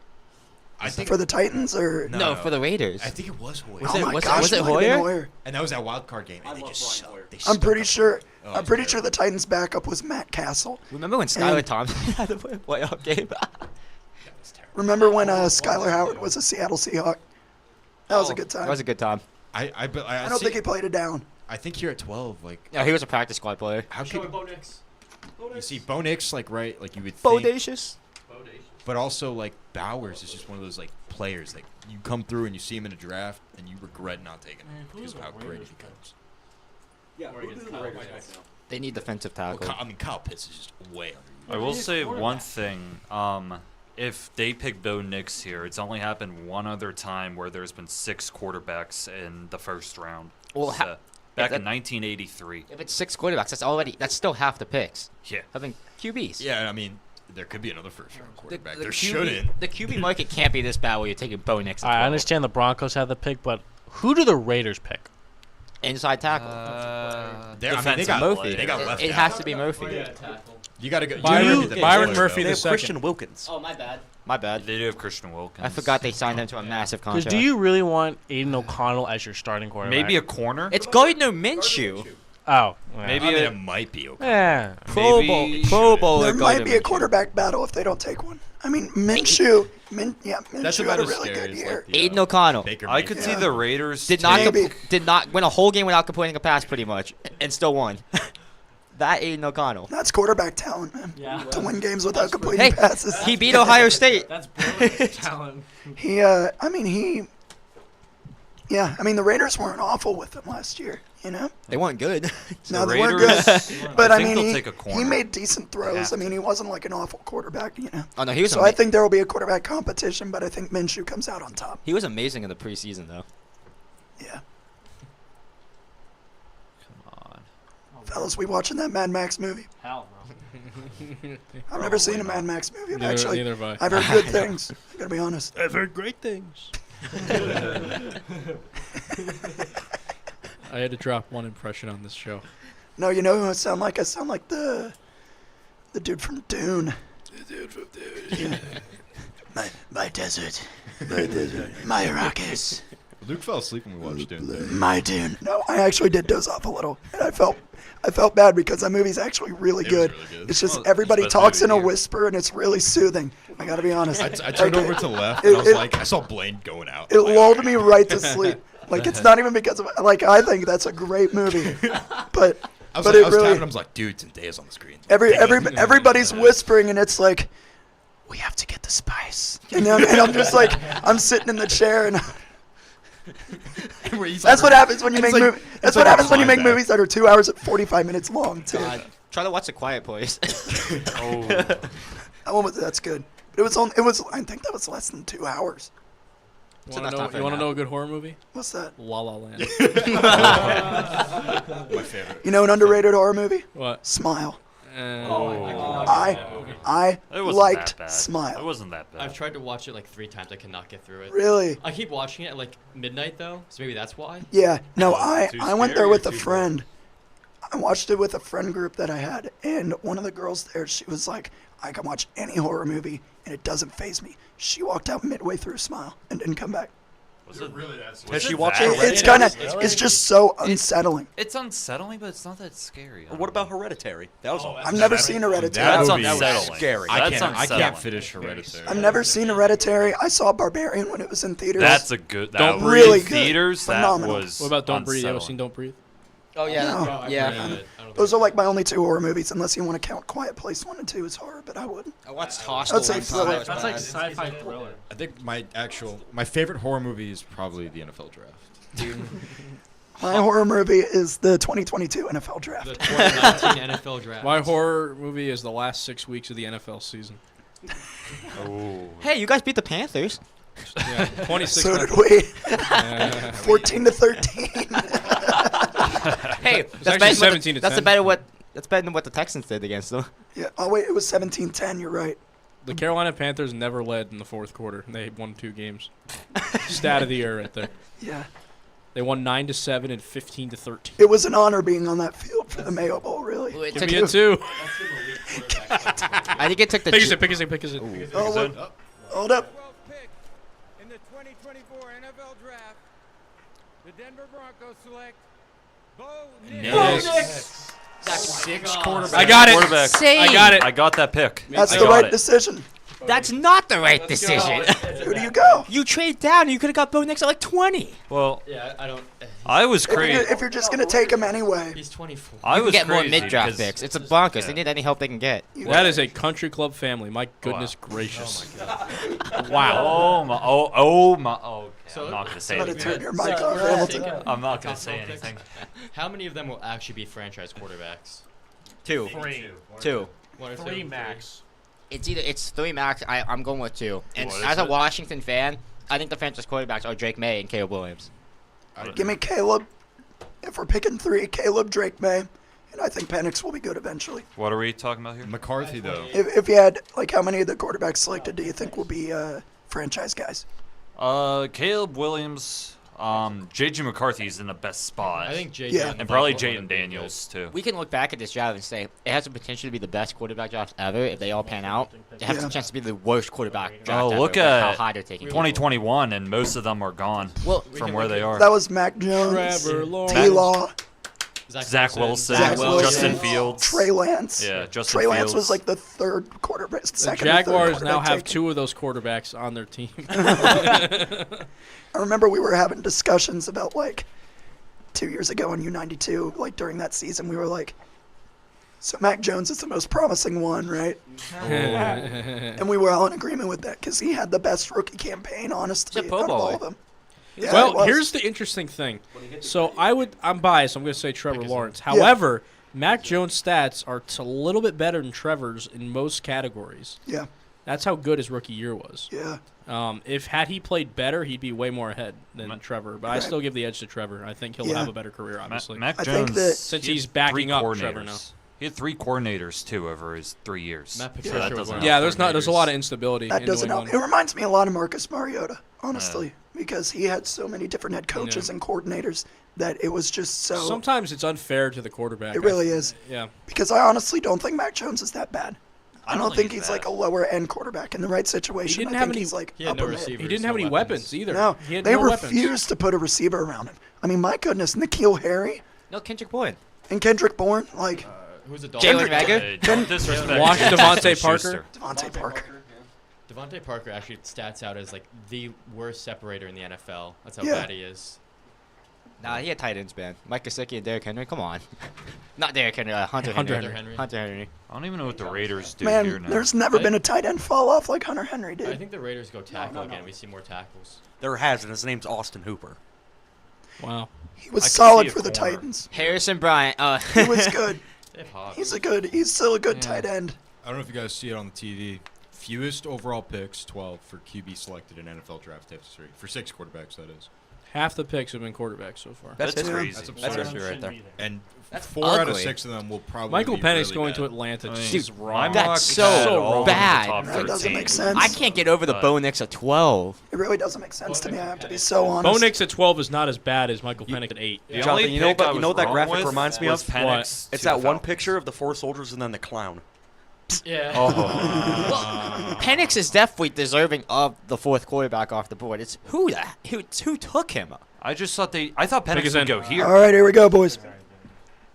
I think for the Titans or No, for the Raiders. I think it was Hoyer. Was it Hoyer? And that was that wild card game. And they just sucked. I'm pretty sure. I'm pretty sure the Titans' backup was Matt Castle. Remember when Skylar Thompson had the playoff game? Remember when Skylar Howard was a Seattle Seahawk? That was a good time. That was a good time. I don't think he played it down. I think here at 12, like. Yeah, he was a practice squad player. How could you see Bo Nix, like right, like you would Bodacious. But also like Bowers is just one of those like players like you come through and you see him in a draft and you regret not taking him because of how great he becomes. Yeah, They need defensive tackle. Well, I mean, Kyle Pitts is just way under. I will say one thing. If they pick Bo Nix here, it's only happened one other time where there's been 6 quarterbacks in the first round. Well, back in 1983. If it's 6 quarterbacks, that's still half the picks. Yeah. I think QBs. Yeah, I mean, there could be another first round quarterback. The There QB shouldn't. The QB market can't be this bad where you're taking Bo Nix. I understand the Broncos have the pick, but who do the Raiders pick? Inside tackle. They got Murphy. They got left It out. has to be Murphy. You got to go. Byron Murphy They the have second. Christian Wilkins. Oh, my bad. My bad. They do have Christian Wilkins. I forgot they signed him to a massive Because contract. do you really want Aiden O'Connell as your starting quarterback? Maybe a corner. It's Gardner Minshew. Oh, Maybe I mean, a- it might be okay. Yeah. Pro Bowler. There might Gardner be a Minshew. quarterback battle if they don't take one. I mean, Minshew. That's Minshew about had a as really scary good as year. like the, Aiden O'Connell. Baker I could Mayfield. see the Raiders Did not take- win a whole game without completing a pass, pretty much, and still won. That Aiden O'Connell. That's quarterback talent, man. Yeah. To win games without completing Hey, passes. he beat Ohio State. That's brilliant talent. Yeah, I mean, the Raiders weren't awful with him last year, you know? They weren't good. No, The they weren't Raiders- good. But I I think mean, they'll he, take a corner. he made decent throws. Have I mean, he wasn't like an awful quarterback, you know? Oh no, he was. So I think there will be a quarterback competition, but I think Minshew comes out on top. He was amazing in the preseason, though. Yeah. Come on. Fellas, we watching that Mad Max movie? Hell no. I've never seen a Mad Max movie. Neither have I. I've heard good things. I gotta be honest. I've heard great things. I had to drop one impression on this show. No, you know who I sound like? I sound like the dude from Dune. The dude from Dune. Yeah. my desert. My desert. My Arrakis. Luke fell asleep when we watched Dune. My Dune. No, I actually did doze off a little, and I felt bad because that movie's actually really good. really good. It's just Well, everybody it's the best talks in a movie here. whisper, and it's really soothing. I gotta be honest. I turned over to the left and I was like, I saw Blaine going out. It lulled me right to sleep. Like, it's not even because of, like, I think that's a great movie, but I was but like, it I was really, tapping, I was like, dude, Zendaya's on the screen. everybody's whispering, and it's like, we have to get the spice, and I'm just like, I'm sitting in the chair, and that's what happens when you make movies. That's what happens when you make movies that are 2 hours and 45 minutes long, too. Try to watch The Quiet Place. Oh. That's good. But it was. I think that was less than 2 hours. You want to know a good horror movie? What's that? La La Land. My favorite. You know an underrated horror movie? What? Smile. I I It wasn't liked that bad. Smile. It wasn't that bad. I've tried to watch it like 3 times. I cannot get through it. Really? I keep watching it at like midnight though, so maybe that's why. Yeah. No, Oh, too I went there scary with or a too friend. I watched it with a friend group that I had, and one of the girls there, she was like, I can watch any horror movie, and it doesn't faze me. She walked out midway through Smile and didn't come back. Was it really that scary? Has she watched It's kind of, it's just so unsettling. It's unsettling, but it's not that scary. What about Hereditary? That was. I've never seen Hereditary. That's movie is unsettling. scary. I That's can't finish Hereditary. I've never seen Hereditary. I saw Barbarian when it was in theaters. That's a good. That Don't was Breathe. in theaters. That Phenomenal. was. What about Don't Breathe? You ever unsettling. seen Don't Breathe? Oh yeah, No. yeah. I don't Those are like my only 2 horror movies, unless you want to count Quiet Place 1 and 2 as horror, but I wouldn't. I watched Hostel. I'd say thriller. That's like sci-fi thriller. I think my favorite horror movie is probably the NFL Draft. My horror movie is the 2022 NFL Draft. The 2019 NFL Draft. My horror movie is the last 6 weeks of the NFL season. Oh. Hey, you guys beat the Panthers. Yeah, 26. So did we. 14 to 13. Hey, actually 17 to 10. That's better than what the Texans did against them. Yeah. Oh wait, it was 17-10. You're right. The Carolina Panthers never led in the fourth quarter. They won 2 games. Stat of the year right there. Yeah. They won 9-7 and 15-13. It was an honor being on that field for the Mayo Bowl. Really. Ooh, it Give took me a 2. I think it took the. Pick us in. Hold up. In the 2024 NFL Draft, the Denver Broncos select Bo Nix. That's 6 quarterbacks. I got it. Quarterback. I got it. I got that pick. That's I the got right it. decision. That's not the right decision. Who do you go? You trade down. You could have got Bo Nix at like 20. Well, Yeah, I don't. I was crazy. If you're just gonna take him anyway. He's 24. I You was can get more crazy mid-draft because- picks. It's a Broncos. They need any help they can get. That is a country club family. My goodness gracious. Wow. Oh my. Oh my. Oh. Okay. So- I'm not gonna say Gotta anything. turn your mic off, Hamilton. I'm not gonna say anything. How many of them will actually be franchise quarterbacks? 2. 2. 1 or 2? 3 max. It's 3 max. I'm going with 2. And What is as a it? Washington fan, I think the franchise quarterbacks are Drake May and Caleb Williams. Give me Caleb. If we're picking 3, Caleb, Drake May, and I think Penix will be good eventually. What are we talking about here? McCarthy though. If you had like how many of the quarterbacks selected do you think will be franchise guys? Caleb Williams, J.J. McCarthy's in the best spot. I think JJ Yeah. And probably Jaden Daniels too. We can look back at this draft and say it has the potential to be the best quarterback draft ever if they all pan out. It has Yeah. a chance to be the worst quarterback draft Oh, ever look with how at high they're taking. 2021, and most of them are gone Well, from where they are. That was Mac Jones, Trevor Lawrence. T-Law, Zach Wilson, Zach Wilson, Justin Fields, Trey Lance. Yeah, Justin Trey Lance Fields. was like the 3rd quarterback, The second or third Jaguars now quarterback have taken. 2 of those quarterbacks on their team. I remember we were having discussions about like 2 years ago on U92, like during that season, we were like, so Mac Jones is the most promising one, right? And we were all in agreement with that because he had the best rookie campaign, honestly, He's a Pro out of all Bowler. of them. Yeah, he Well, was. here's the interesting thing. So I'm biased. I'm going to say Trevor Lawrence. However, Mac Jones' stats are a little bit better than Trevor's in most categories. Yeah. That's how good his rookie year was. Yeah. If had he played better, he'd be way more ahead than Trevor. But I Right. still give the edge to Trevor. I think he'll Yeah. have a better career, obviously. Mac I Jones, think that- Since he he's had backing 3 up coordinators. Trevor now. He had 3 coordinators too over his 3 years. Matt So Patricia that was doesn't one help. Yeah, there's a lot of coordinators. instability. That in doesn't New help. It England. reminds me a lot of Marcus Mariota, honestly, because he had so many different head coaches and coordinators that it was just so. Sometimes it's unfair to the quarterback. It really is. Yeah. Because I honestly don't think Mac Jones is that bad. I don't think he's like a lower end quarterback in the right situation. He didn't I have think any- he's like He had no upper mid. receivers. He didn't have any weapons either. No, He had they no weapons. refused to put a receiver around him. I mean, my goodness, N'Keal Harry No, Kendrick Bourne. and Kendrick Bourne, like Who's the Jalen Dolphins? Rager. Don't disrespect Watch Juju Devontae Smith-Schuster. Parker. Devontae Parker. Devontae Parker actually stats out as like the worst separator in the NFL. That's how Yeah. bad he is. Nah, he had tight ends, man. Mike Gesicki and Derrick Henry. Come on. Not Derrick Henry. Hunter Henry. Hunter Henry. I don't even know what the Raiders do here Man, now. there's never been a tight end fall off like Hunter Henry I did. think the Raiders go tackle again. We see more tackles. There has, and his name's Austin Hooper. Wow. He was I could solid see a for the corner. Titans. Harrison Bryant. He was good. They have Hobbs. He's still a good tight end. I don't know if you guys see it on the TV. Fewest overall picks, 12 for QB selected in NFL draft history. For 6 quarterbacks, that is. Half the picks have been quarterbacks so far. That's crazy. That's That's absurd. history right there. And That's 4 out of ugly. 6 of them will probably Michael be Penix really going bad. to Atlanta. I mean, Dude, my That's mock so had all of them in the bad. top That doesn't 13. make sense. I can't get over the Bo Nix at 12. It really doesn't make sense to me. I have to be so honest. Bo Nix at 12 is not as bad as Michael Penix at 8. The Jonathan, only you know pick what- I you know what was that wrong graphic with reminds me was of? Penix It's to that the one Falcons. picture of the 4 soldiers and then the clown. Yeah. Oh. Penix is definitely deserving of the 4th quarterback off the board. It's who took him? I just thought I thought Pick Penix us would in. go here. All right, here we go, boys.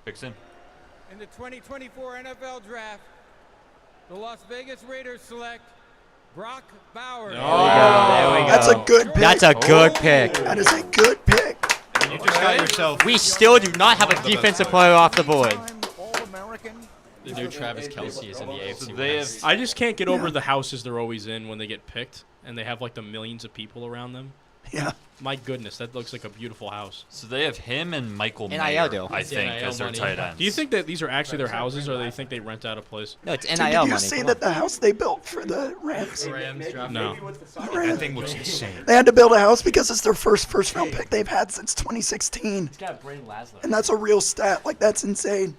Picks in. In the 2024 NFL Draft, the Las Vegas Raiders select Brock Bowers. There we go. That's a good pick. That's a good pick. That is a good pick. You just got yourself. We still do not have a defensive player off the board. The new Travis Kelce is in the AFC they West. I just can't get over the houses they're always in when they get picked, and they have like the millions of people around them. Yeah. My goodness, that looks like a beautiful house. So they have him and Michael NIL Mayer, deal. I think, as their tight ends. Do you think that these are actually their houses, or they think they rent out a place? No, it's Dude, NIL did you money. see that the house they built for the Rams? No. That thing looks insane. They had to build a house because it's their first round pick they've had since 2016. It's got Brain Laszlo. And that's a real stat. Like, that's insane.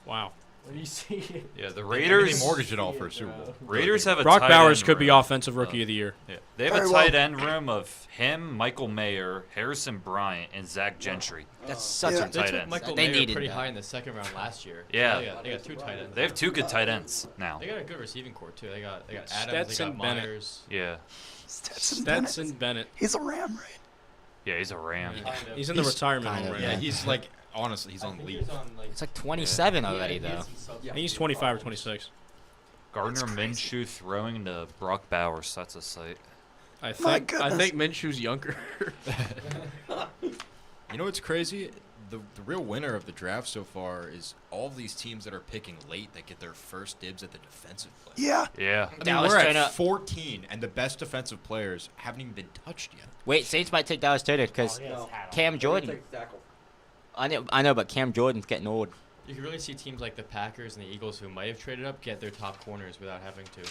Wow. What do you see? Yeah, the They Raiders mortgaged it all for a Super Bowl. Raiders have a Brock tight Bowers end could be room offensive rookie of the year. Yeah, they have Very a well. tight end room of him, Michael Mayer, Harrison Bryant, and Zach Gentry. That's such Yeah. a They tight took ends. Michael They Mayer needed pretty that. high in the second round last year. Yeah. They got 2 tight ends. They have 2 good tight ends now. They got a good receiving core too. They got Adams. They Stetson got Bennett. Myers. Yeah, Stetson Bennett. He's a Ram, right? yeah, he's a Ram. He's in the retirement kind home of, right Yeah, now. he's like, honestly, he's on leave. It's like 27 already, though. I think he's 25 or 26. Gardner Minshew throwing to Brock Bowers. That's a sight. I My think Minshew's younger. You know what's crazy? The real winner of the draft so far is all these teams that are picking late that get their first dibs at the defensive play. Yeah. Yeah. I mean, Dallas we're Turner- at 14, and the best defensive players haven't even been touched yet. Wait, Saints might take Dallas Turner because Cam Jordan. I know, but Cam Jordan's getting old. You can really see teams like the Packers and the Eagles who might have traded up get their top corners without having to.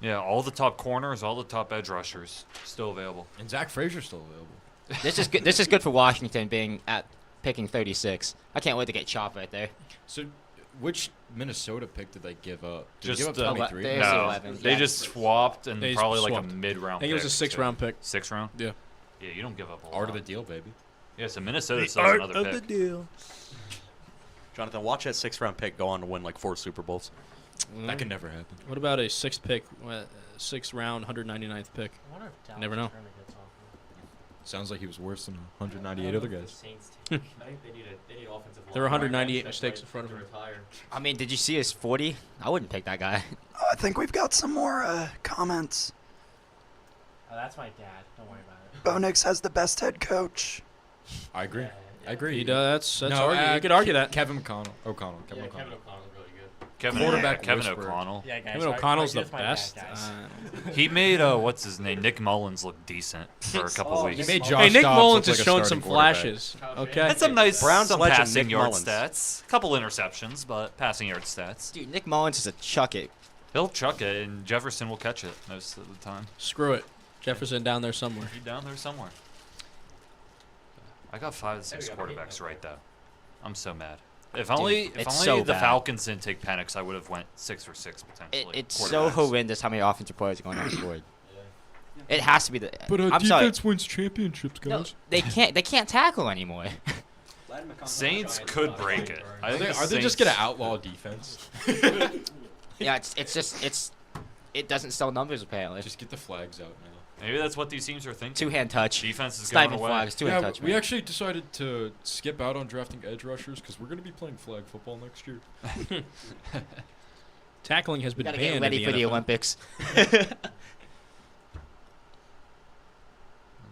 Yeah, all the top corners, all the top edge rushers still available. And Zach Frazier's still available. This is good. This is good for Washington being at picking 36. I can't wait to get chopped right there. So, which Minnesota pick did they give up? Did Just they give up 23? they- No, 11, they yeah. just swapped and They probably like swapped. a mid-round. I think it was a pick, 6th round pick. 6th round. Yeah. Yeah, you don't give up a lot. Art of the deal, baby. Yeah, so Minnesota still has another pick. deal. Jonathan, watch that 6th round pick go on to win like 4 Super Bowls. That can never happen. What about a 6th pick, 6th round, 199th pick? Never know. Sounds like he was worse than 198 other guys. I think they need offensive line. There were 198 mistakes in front of him. I mean, did you see his 40? I wouldn't pick that guy. I think we've got some more comments. Oh, that's my dad. Don't worry about it. Bo Nix has the best head coach. I agree. I agree. He does. That's No, you could argue that. Kevin O'Connell. O'Connell. Kevin O'Connell. O'Connell's really good. Kevin whisperer. O'Connell. Yeah, guys. Kevin O'Connell's the best. He made what's his name? Nick Mullins look decent for a couple weeks. He made Josh Hey, Nick Dobbs Mullins look has like a shown starting some quarterback. flashes. Okay. Had some nice Browns some legend passing Nick yard Mullins. stats. Couple interceptions, but passing yard stats. Dude, Nick Mullins is a chuck it. He'll chuck it, and Jefferson will catch it most of the time. Screw it. Jefferson down there somewhere. He down there somewhere. I got 5 of the 6 quarterbacks right though. I'm so mad. If only it's so the bad. Falcons didn't take Penix, I would have went 6 for 6 potentially. It's so quarterbacks. horrendous how many offensive players are going on the board. It has to be the. But I'm sorry. defense wins championships, guys. No, they can't tackle anymore. Saints could break it. I think the Are they just gonna Saints- outlaw defense? Yeah, it doesn't sell numbers apparently. Just get the flags out now. Maybe that's what these teams are thinking. Two-hand touch. Defense is It's not going even away. flags. Two-hand touch. we man. actually decided to skip out on drafting edge rushers because we're going to be playing flag football next year. Tackling has We been gotta banned get ready in for the NFL. Olympics.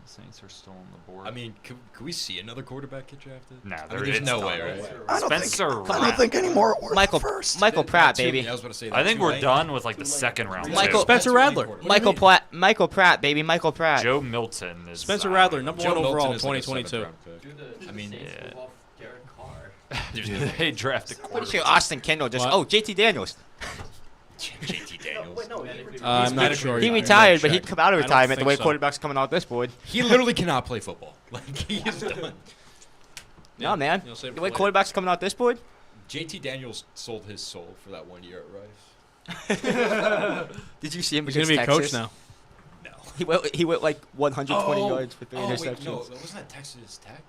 The Saints are still on the board. I mean, could we see another quarterback get drafted? Nah, I mean, there's no way, right? I don't Spencer think any more are worth first. Michael Pratt, baby. I was about to say I think we're late. done with like the second round. Michael- Spencer Rattler. Michael Pratt, baby. Michael Pratt. Joe Milton is Spencer Rattler, number Joe 1 overall, Milton is like a 2022. 7th round pick. I mean, Yeah. They drafted Pretty quarterback. sure Austin Kendall just. What? Oh, JT Daniels. JT Daniels. I'm not sure. He I'm retired, not but he'd checked. come out of I don't retirement the think way so. quarterbacks coming out this board. He literally cannot play football. Like, he is done. No, man. You'll save it The way for later. quarterbacks coming out this board. JT Daniels sold his soul for that 1 year at Rice. Did you see him He's against gonna be a Texas? coach now. No. He went like 120 yards for 3 oh, interceptions. wait, no, wasn't that Texas Tech?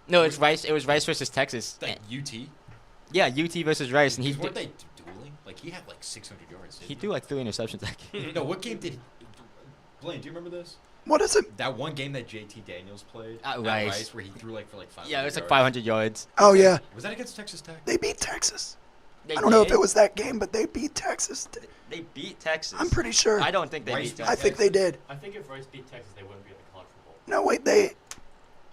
No, it's Rice. It was Rice versus Texas. Like UT? Yeah, UT versus Rice, and he Because weren't they dueling? Like, he had like 600 yards. he threw like 3 interceptions that game. No, what game did Blaine, do you remember this? What is it? That one game that JT Daniels played At Rice. where he threw like for like 500 Yeah, it was like yards. 500 yards. Oh, yeah. Was that against Texas Tech? They beat Texas. They I don't know if did? it was that game, but they beat Texas. They beat Texas. I'm pretty sure. I don't think they Rice beat I Texas. think they did. I think if Rice beat Texas, they wouldn't be in the college football. No, wait, they.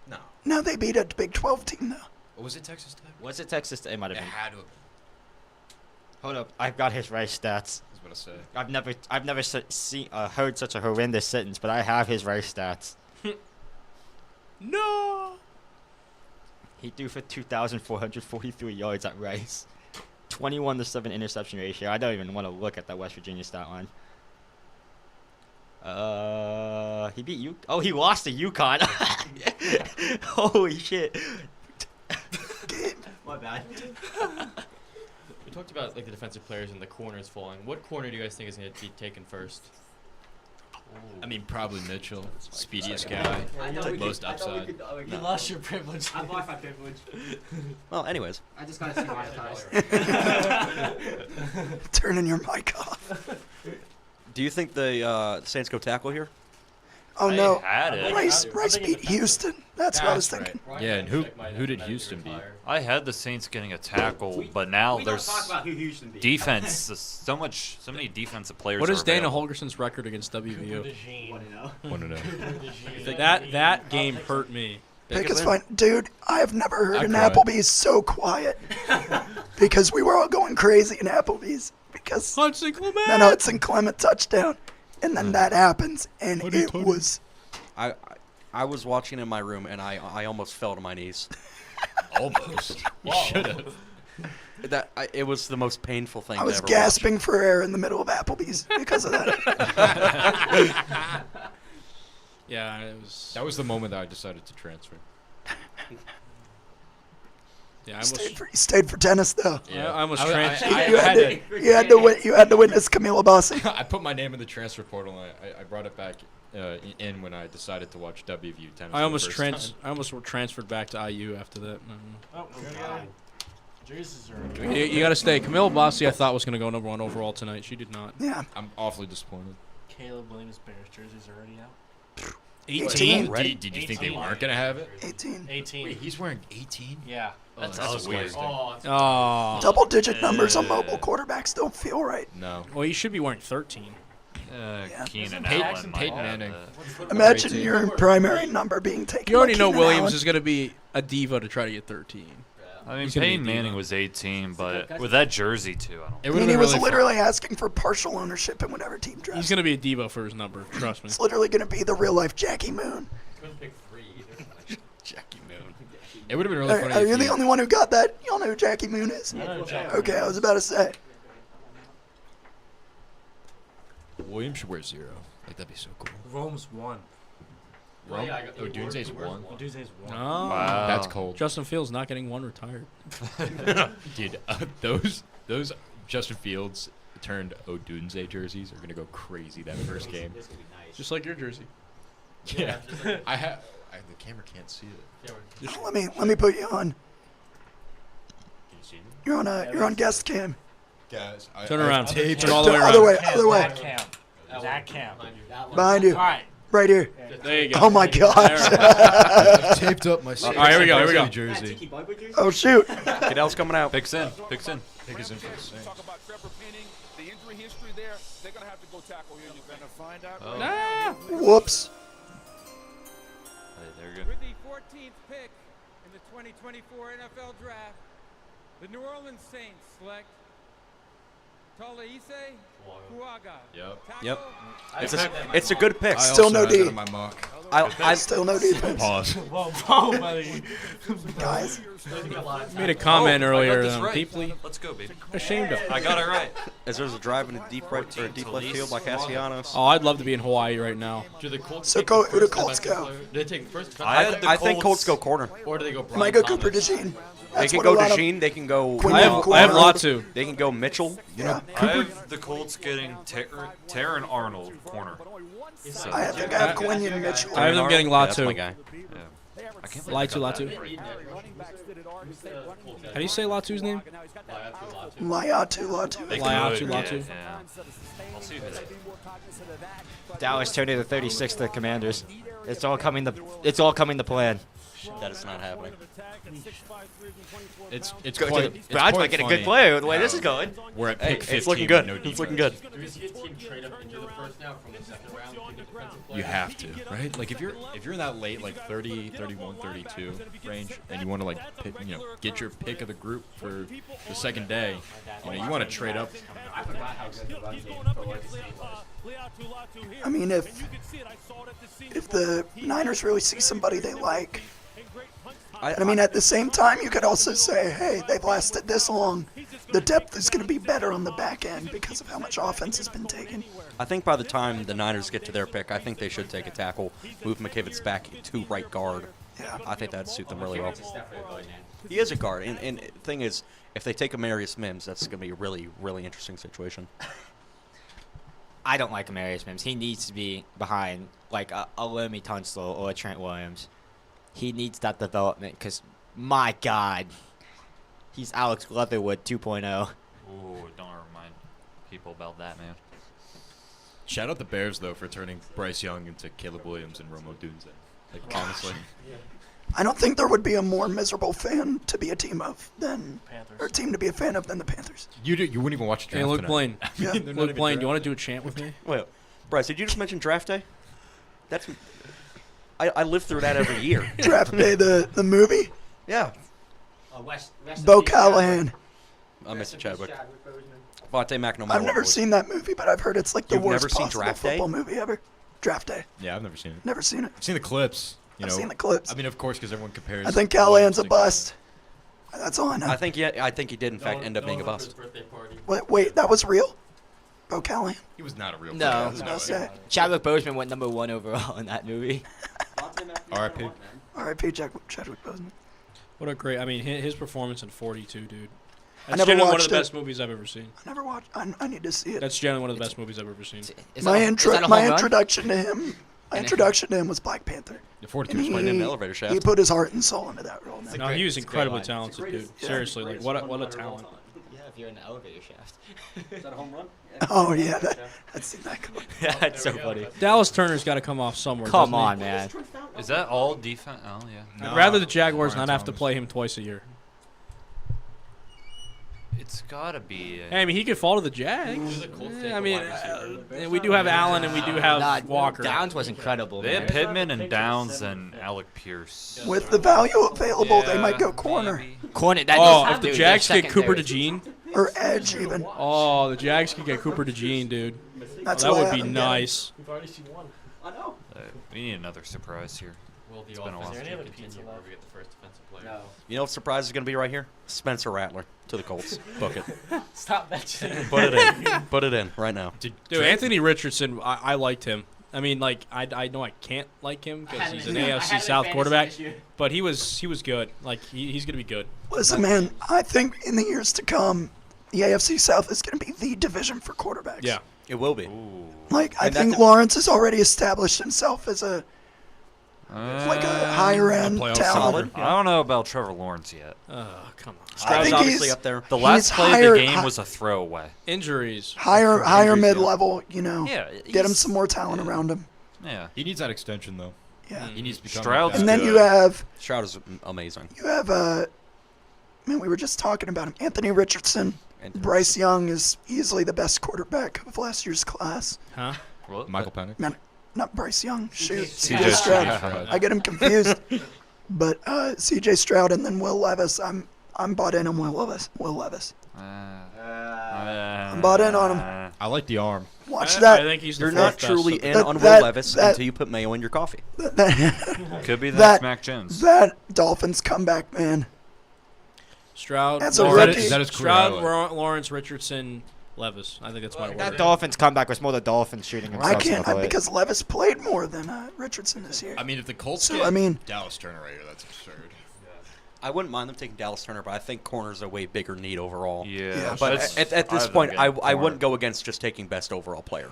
No. No, they beat a Big 12 team, though. Or was it Texas Tech? Was it Texas? It might have It been. had to have been. Hold up, I've got his race stats. I was about to say. I've never heard such a horrendous sentence, but I have his race stats. No. He threw for 2,443 yards at Rice. 21-7 interception ratio. I don't even want to look at that West Virginia stat line. He beat you. Oh, he lost to UConn. Holy shit. My bad. We talked about like the defensive players and the corners falling. What corner do you guys think is going to be taken first? I mean, probably Mitchell, speediest guy, most upside. You lost your privilege. I lost my privilege. Well, anyways. I just got to see my ties. Turning your mic off. Do you think the Saints go tackle here? Oh no, had it. Rice beat Houston. That's what I was thinking. Yeah, and who did Houston beat? I had the Saints getting a tackle, but now there's defense. So many defensive players. What are is Dana available. Holgerson's record against WVU? 1-0. That game hurt me. Pick is fine. Dude, I have never heard I an cried. Applebee's so quiet. Because we were all going crazy in Applebee's. Because Hudson Clement. that Hudson Clement touchdown. And then that happens, and it was... I was watching in my room, and I almost fell to my knees. Almost. You should have. It was the most painful thing I was to ever gasping for air in the middle of Applebee's because of that. Yeah, it was. That was the moment that I decided to transfer. Yeah, You stayed for tennis, though. Yeah, I almost You transferred. had to witness Camila Bossi. I put my name in the transfer portal, and I brought it back in when I decided to watch WVU tennis. I almost transferred back to IU after that. Oh, Jesus You got to stay. Camila Bossi, I thought was going to go #1 overall tonight. She did not. Yeah. I'm awfully disappointed. Caleb Williams Bears jerseys are already out. 18? Did you think they weren't going to have it? 18. Wait, he's wearing 18? Yeah. That's ugly. weird. Oh. Double-digit numbers on mobile quarterbacks don't feel right. No. Well, you should be wearing 13. Keenan Peyton- Allen might Peyton have Manning. that. Imagine your primary number being taken. You already by know Keenan Williams Allen. is going to be a diva to try to get 13. I mean, He's gonna be Peyton a diva. Manning was 18, but with that jersey too, I don't. It I would mean, have he been was really literally asking for partial ownership in whatever team drafts. He's going to be a diva for his number. Trust me. It's literally going to be the real-life Jackie Moon. Couldn't pick 3 either. Jackie Moon. It would have been really funny. Are if you he- the only one who got that? Y'all know who Jackie Moon is? Okay, I was about to say. Williams should wear 0. Like, that'd be so cool. Rome's 1. Rome? Oh, Dunze's 1. Dunze's 1. Oh, Wow. That's cold. Justin Fields not getting 1 retired. Dude, those Justin Fields turned Odunze jerseys are gonna go crazy that first game. Just like your jersey. Yeah, the camera can't see it. Let me put you on. Can you see me? You're on guest cam. Guys, Turn around. taped Turn all the way Other around. way, other way. That camp. Behind you. All right. Right here. There you go. Oh my gosh. I've taped up my. All right, here we go. Here we go. Jersey. Oh shoot. Goodell's coming out. Picks in. Picks in. Pick us in for the Saints. Talk about Trevor Penning, the injury history there. They're going to have to go tackle here. You're going to find out. Oh. Right now. Whoops. Hey, there you go. With the 14th pick in the 2024 NFL Draft, the New Orleans Saints select Tolaise Fuaga. Yep. It's a good pick. I Still also no had that D. in my mock. I Still no defense. Pause. Whoa, buddy. Guys. Made a comment I earlier got that this I'm right. deeply Let's go, baby. ashamed of. I got it right. As there's a drive in a deep right or deep left field by Castellanos. Oh, I'd love to be in Hawaii right now. Do the Colts So take go- the who do first Colts defensive go? player? Do they take first? I think Colts go corner. Or do they go Brian Might go Thomas? Cooper DeJean. They That's can what go a lot of- DeJean. They can go. Quinn I have Latu. They can go Mitchell. Yeah. I have the Colts getting Taron Arnold corner. So, I think I have Quinion Mitchell. I have them getting Yeah, that's my Latu. guy. yeah. I can't believe I got Latu. How do you say Latu's name? Latu. They Latu, could, Latu. Yeah. I'll see who that is. Dallas turned into 36th the Commanders. It's all coming to plan. That is not happening. It's Brad's might get a good player the way this is going. We're at Hey, pick 15. it's looking good. No It's looking good. Do we see a team trade up into the first now from the second round to get defensive player? You have to, right? Like if you're in that late like 30, 31, 32 range, and you want to like pick, get your pick of the group for the second day, you want to trade up. I forgot how good the run game for Oregon State was. I mean, if the Niners really see somebody they like, I mean, at the same time, you could also say, hey, they've lasted this long. The depth is going to be better on the back end because of how much offense has been taken. I think by the time the Niners get to their pick, I think they should take a tackle, move McKivitz back to right guard. Yeah. I think that'd suit them really well. He is a guard, and the thing is, if they take Amarius Mims, that's going to be a really, really interesting situation. I don't like Amarius Mims. He needs to be behind like a Lemmy Tunstall or a Trent Williams. He needs that development because, my God, he's Alex Leatherwood 2.0. Ooh, don't remind people about that, man. Shout out the Bears though for turning Bryce Young into Caleb Williams and Romo Dunze. Like honestly, I don't think there would be a more miserable fan to be a team of than or team to be a fan of than the Panthers. You wouldn't even watch the draft. Hey, Luke tonight. Blaine. Yeah. Luke Blaine, do you want to do a chant with me? Wait, Bryce, did you just mention draft day? That's I live through that every year. Draft Day, the movie? Yeah. Bo Callahan. I miss Chadwick. Vontae Mack, no matter I've never what. seen that movie, but I've heard it's like the You've worst never seen possible Draft Day? football movie ever. Draft Day. Yeah, I've never seen it. Never seen it. I've seen the clips. I've seen the clips. I mean, of course, because everyone compares. I think Callahan's a bust. That's all I know. I think he did in fact end up being a bust. Wait, that was real? Bo Callahan? He was not a real No. player. Chadwick Boseman went #1 overall in that movie. R.I.P. R.I.P. Chadwick Boseman. What a great, I mean, his performance in 42, dude. I That's never generally one of watched the it. best movies I've ever seen. I never watched. I need to see it. That's generally one of the best movies I've ever seen. My introduction to him. My introduction to him was Black Panther. The 42 And was playing in the elevator shaft. He put his heart and soul into that role. Man. No, he was incredibly talented, dude. Seriously, like what a talent. Yeah, if you're in the elevator shaft. Is that a home run? Oh yeah, I'd seen that coming. Yeah, that's so funny. Dallas Turner's got to come off somewhere. Come doesn't he? on, man. Is that all defense? Oh, yeah. I'd rather the Jaguars not have to play him twice a year. It's got to be. Hey, I mean, he could fall to the Jags. I mean, we do have Allen and we do have Walker. Downs was incredible. They had man. Pittman and Downs and Alec Pierce. With the value available, they might go corner Corner. That Oh, is- if the dude, Jags their get Cooper secondary. DeJean. or edge even. Oh, the Jags could get Cooper DeJean, dude. That's that why would I be haven't got him. nice. We've already seen one. I know. We need another surprise here. Will the It's been a while. offense Is there any other continue pizza where left? we get the first defensive player? No. You know what surprise is going to be right here? Spencer Rattler to the Colts. Book it. Stop that. Put it in. Put it in right now. Dude, Anthony Richardson, I liked him. I mean, like, I know I can't like him because he's an AFC South quarterback, but he was good. Like, he's going to be good. Listen, man, I think in the years to come, the AFC South is going to be the division for quarterbacks. Yeah. It will be. Like, I think Lawrence has already established himself as a higher end talent. I don't know about Trevor Lawrence yet. Come on. Stroud's think obviously he's- up there. The last he's play of higher- the game was a throwaway. Injuries. Higher mid level, you know. Yeah, Get him some more talent around him. Yeah. He needs that extension though. Yeah. He needs to become. Stroud's And then good. you have Stroud is amazing. man, we were just talking about him. Anthony Richardson. Bryce Young is easily the best quarterback of last year's class. Huh? What? Michael Penix. Man, not Bryce Young. Shoot, CJ CJ Stroud. Stroud. I get him confused. But CJ Stroud and then Will Levis. I'm bought in on Will Levis. I'm bought in on him. I like the arm. Watch that. I think he's the You're fourth not best truly of the- in That- on that- Will Levis that- until you put mayo in your coffee. Could be the that- next Mac Jones. That Dolphins comeback, man. Stroud. That's a Lawrence, rookie. Is that his career Stroud, highlight? Lawrence, Richardson, Levis. I think that's my That order. Dolphins comeback was more the Dolphins shooting I themselves in can't the foot. because Levis played more than Richardson this year. I mean, if the Colts So, get I mean- Dallas Turner right here, that's absurd. I wouldn't mind them taking Dallas Turner, but I think corner's a way bigger need overall. Yeah. But that's- at this I'd point, get I corner. wouldn't go against just taking best overall player.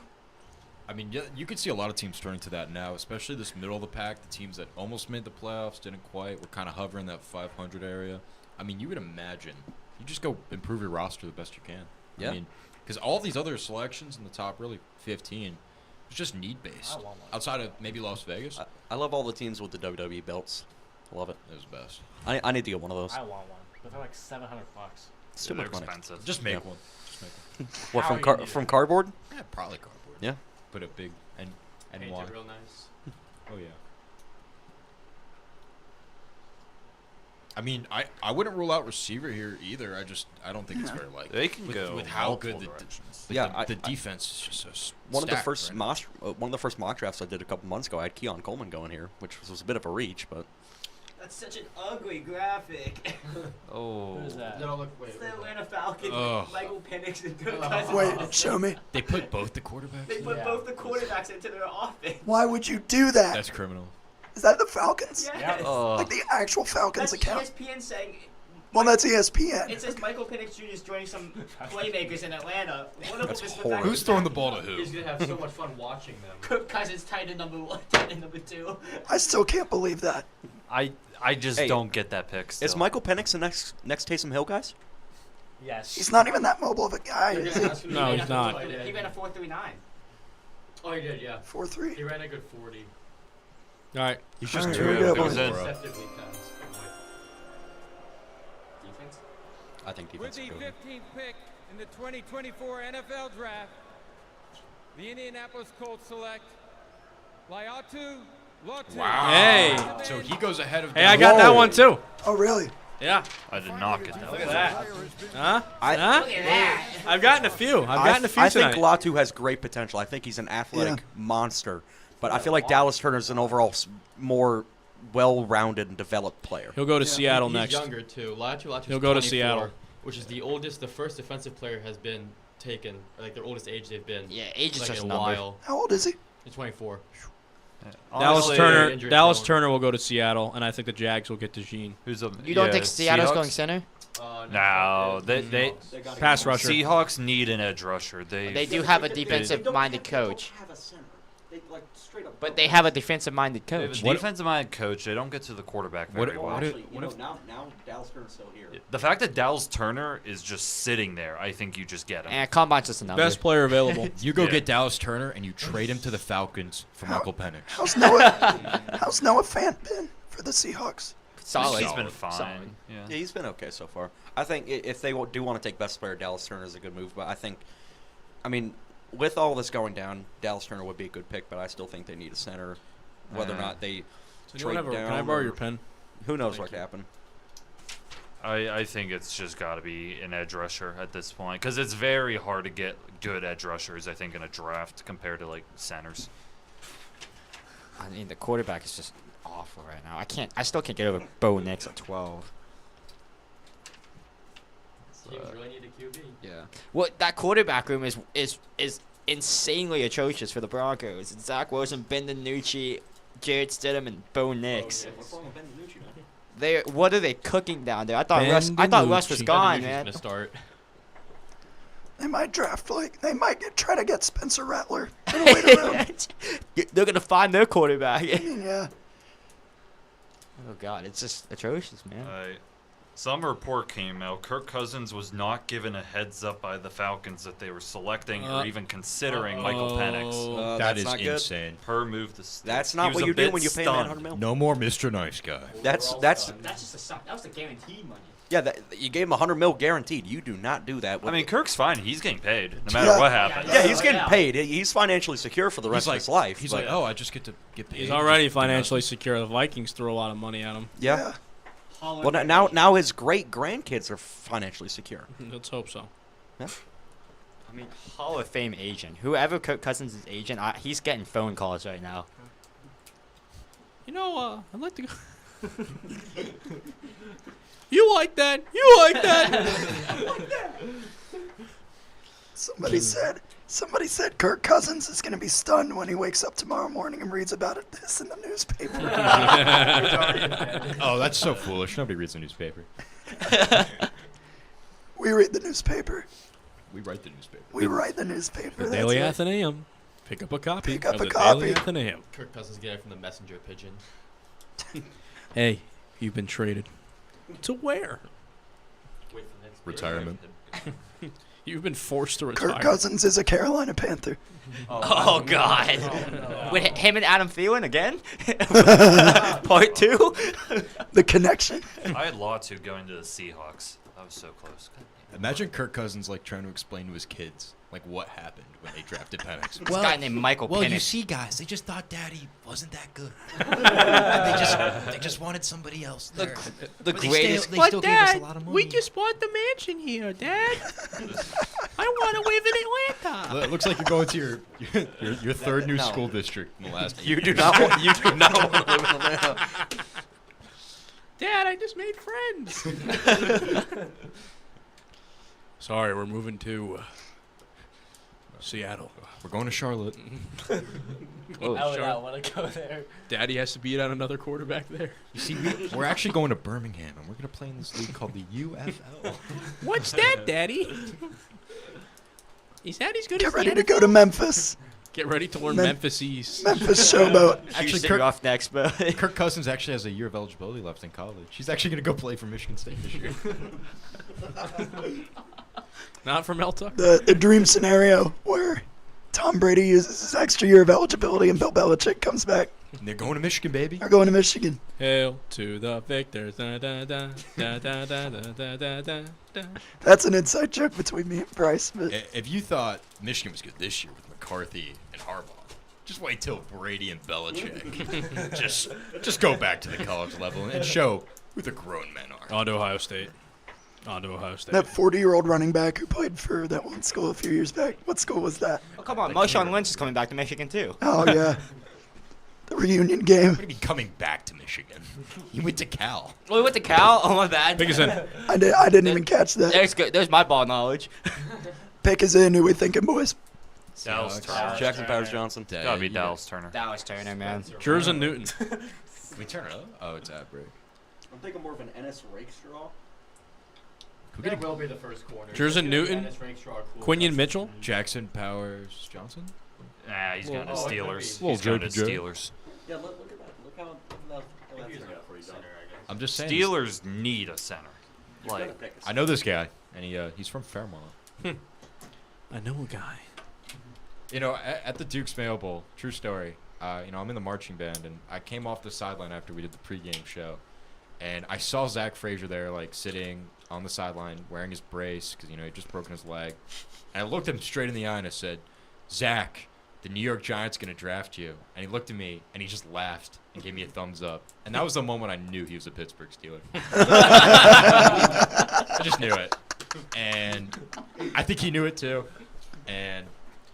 I mean, you could see a lot of teams turning to that now, especially this middle of the pack, the teams that almost made the playoffs, didn't quite, were kind of hovering that 500 area. I mean, you would imagine you just go improve your roster the best you can. Yeah. I mean, because all these other selections in the top really 15, It's just need based. Outside of maybe Las Vegas. I love all the teams with the WWE belts. I love it. It was the best. I need to get one of those. I want one, but they're like $700. It's too much money. Expensive. Just make one. Just make one. What, How from you need from it? cardboard? Yeah, probably cardboard. Yeah. Put a big and Paint NY. it real nice. Oh yeah. I mean, I wouldn't rule out receiver here either. I don't think it's very likely. They can with, go with how good multiple the directions. the defense is just so One of the stacked, first right? one of the first mock drafts I did a couple months ago, I had Keon Coleman going here, which was a bit of a reach, but That's such an ugly graphic. Oh. Who's that? No, look, wait. It's the Atlanta Falcons Ugh. with Michael Penix and Kirk Cousins. Wait, show me. They put both the quarterbacks. They put both the quarterbacks into their offense. Why would you do that? That's criminal. Is that the Falcons? Yes. Like the actual Falcons That's account? ESPN saying. Well, that's ESPN. It says Michael Penix Jr. is joining some playmakers in Atlanta. One of That's them is the horrible. fact Who's throwing the ball to who? He's gonna have so much fun watching them. Kirk Cousins tight end number 1, tight end number 2. I still can't believe that. I just Hey, don't get that pick. Still. is Michael Penix the next Taysom Hill, guys? Yes. He's not even that mobile of a guy. They're Is gonna he? ask him No, to he's run a not. 4.3. He ran a 4.39. Oh, he did, yeah. 4.3. He ran a good 40. All right. He's All just right, too here we good. go, Goes boys. in. Deceptively fast. Defense? I think With defense. the will go. 15th pick in the 2024 NFL Draft, the Indianapolis Colts select Laiatu Latu. Wow. Hey. So he goes ahead of. Hey, I got that Whoa. one too. Oh, really? Yeah. I did not get that. Look at that. Huh? I- Huh? Look at that. I've gotten a few. I've gotten a few I tonight. think Latu has great potential. I think he's an athletic monster, but I feel like Dallas Turner's an overall more well-rounded and developed player. He'll go to Seattle He's next. younger too. Latu's He'll go to 24, Seattle. which is the oldest, the first defensive player has been taken, or like their oldest age they've been. Yeah, age is like just in a a number. while. How old is he? He's 24. Dallas Honestly, Turner. injury Dallas prone. Turner will go to Seattle, and I think the Jags will get DeJean. Who's a You don't yeah, think Seattle's Seahawks? going center? No, they Pass rusher. Seahawks need an edge rusher. They do have a defensive-minded coach. But they have a defensive-minded They have coach. a defensive-minded coach. They don't get to the quarterback very well. now Dallas Turner's still here. The fact that Dallas Turner is just sitting there, I think you just get him. And Combine's just a number. Best player available. You go Yeah. get Dallas Turner and you trade him to the Falcons for Michael Penix. How's Noah Fant been for the Seahawks? Solid. He's been fine. Solid. Yeah. Yeah, he's been okay so far. I think if they do want to take best player, Dallas Turner is a good move. But I mean, with all this going down, Dallas Turner would be a good pick. But I still think they need a center. Whether or not they Does trade anyone have a- down. Can I borrow or- your pen? Who knows what could happen? I think it's just got to be an edge rusher at this point because it's very hard to get good edge rushers, I think, in a draft compared to, like, centers. I mean, the quarterback is just awful right now. I still can't get over Bo Nix at 12. Teams really need a QB. Yeah. Well, that quarterback room is insanely atrocious for the Broncos. It's Zach Wilson, Ben DiNucci, Jared Stidham, and Bo Nix. What are they cooking down there? I thought Russ was gone, man. Gonna start. They might they might try to get Spencer Rattler. Wait around. They're gonna find their quarterback. Yeah. Oh God, it's just atrocious, man. Some report came out. Kirk Cousins was not given a heads up by the Falcons that they were selecting or even considering Michael Penix. That is insane. Per move the sticks. That's He not was what a you do bit when you pay a man stunned. $100 million. No more Mr. Nice Guy. That's That's just that was the guaranteed money. yeah. You gave him $100 million guaranteed. You do not do that. I mean, Kirk's fine. He's getting paid no matter what happens. Yeah, he's getting paid. He's financially secure for the rest of his life. He's but- like, oh, I just get to get paid. He's already financially secure. The Vikings threw a lot of money at him. Yeah. Well, now his great grandkids are financially secure. Let's hope so. Yeah. I mean, Hall of Fame agent. Whoever Kirk Cousins' agent, he's getting phone calls right now. You know, I'd like to go. You like that? You like that? Somebody said Kirk Cousins is going to be stunned when he wakes up tomorrow morning and reads about this in the newspaper. Oh, that's so foolish. Nobody reads the newspaper. We read the newspaper. We write the newspaper. We write the newspaper. The that's Daily it. Athenaeum. Pick up a copy. Pick up of a the copy. Daily Athenaeum. Kirk Cousins get it from the messenger pigeon. Hey, you've been traded. To where? Wait for the next Retirement. You've been forced to retire. Kirk Cousins is a Carolina Panther. Oh, God. No. With him and Adam Thielen again? Part 2? The connection. I had Latu going to the Seahawks. That was so close. Imagine Kirk Cousins like trying to explain to his kids like what happened when they drafted Penix. This guy named Michael Well, you Penix. see, guys, they just thought Daddy wasn't that good. they just wanted somebody else there. The But greatest. They still gave us a lot of money. we just bought the mansion here, Dad. I want to live in Atlanta. It looks like you're going to your third new school district in the last. You do not want. You do not want to live in Atlanta. Dad, I just made friends. Sorry, we're moving to Seattle. We're going to Charlotte. I would not want to go there. Daddy has to beat out another quarterback there. You see, we're actually going to Birmingham, and we're going to play in this league called the UFL. What's that, Daddy? Is that as good Get as ready the to go to Memphis. Get ready to learn Memphis. Memphis showboat. Actually, Kirk Cousins actually has a year of eligibility left in college. He's actually going to go play for Michigan State this year. Not from Eltuck. The dream scenario where Tom Brady uses his extra year of eligibility and Bill Belichick comes back. And they're going to Michigan, baby. They're going to Michigan. Hail to the victors. Da, da, da, da, da, da, da, da, da, da. That's an inside joke between me and Bryce. But If you thought Michigan was good this year with McCarthy and Harbaugh, just wait till Brady and Belichick just go back to the college level and show who the grown men are. On to Ohio State. On to Ohio State. that 40-year-old running back who played for that one school a few years back. What school was that? Oh, come on. Marshawn Lynch is coming back to Michigan, too. Oh, yeah. The reunion game. What do you mean coming back to Michigan? He went to Cal. Oh, we went to Cal? Oh, my bad. Pick us in. I didn't even catch that. There's my ball knowledge. Pick us in. Who we thinking, boys? Dallas Turner. Jackson Powers Johnson. Gotta be Dallas Turner. Dallas Turner, man. Jerson Newton. Can we turn it up? Oh, it's at break. I'm thinking more of an Ennis Rakestraw. That will be the first corner. Jerson Newton. Quinion Mitchell. Jackson Powers Johnson. Nah, he's going to Steelers. Little He's going to JPJ. Steelers. Yeah, look at that. Look how that's for you, I'm just saying. Steelers need a center. Like, I know this guy, and he's from Fairmont. I know a guy. You know, at the Duke's Mayo Bowl, true story. I'm in the marching band, and I came off the sideline after we did the pregame show, and I saw Zach Frazier there, like sitting on the sideline wearing his brace because he'd just broken his leg. And I looked him straight in the eye and I said, "Zach, the New York Giants gonna draft you." And he looked at me and he just laughed and gave me a thumbs up. And that was the moment I knew he was a Pittsburgh Steeler. I just knew it, and I think he knew it too. And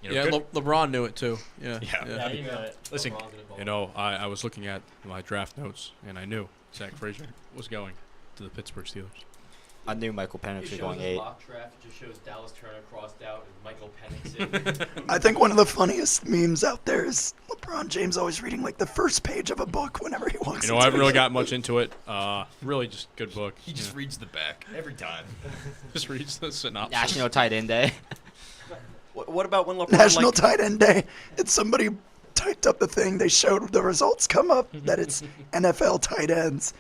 LeBron knew it too. Yeah. Yeah, he knew it. Listen, I was looking at my draft notes and I knew Zach Frazier was going to the Pittsburgh Steelers. I knew Michael Penix was going 8. Mock draft. It just shows Dallas Turner crossed out and Michael Penix in. I think one of the funniest memes out there is LeBron James always reading like the first page of a book whenever he walks. I haven't really got much into it. Really, just good book. He just reads the back every time. Just reads the synopsis. National Tight End Day. What about when LeBron National Tight End Day. It's somebody typed up the thing. They showed the results come up that it's NFL tight ends.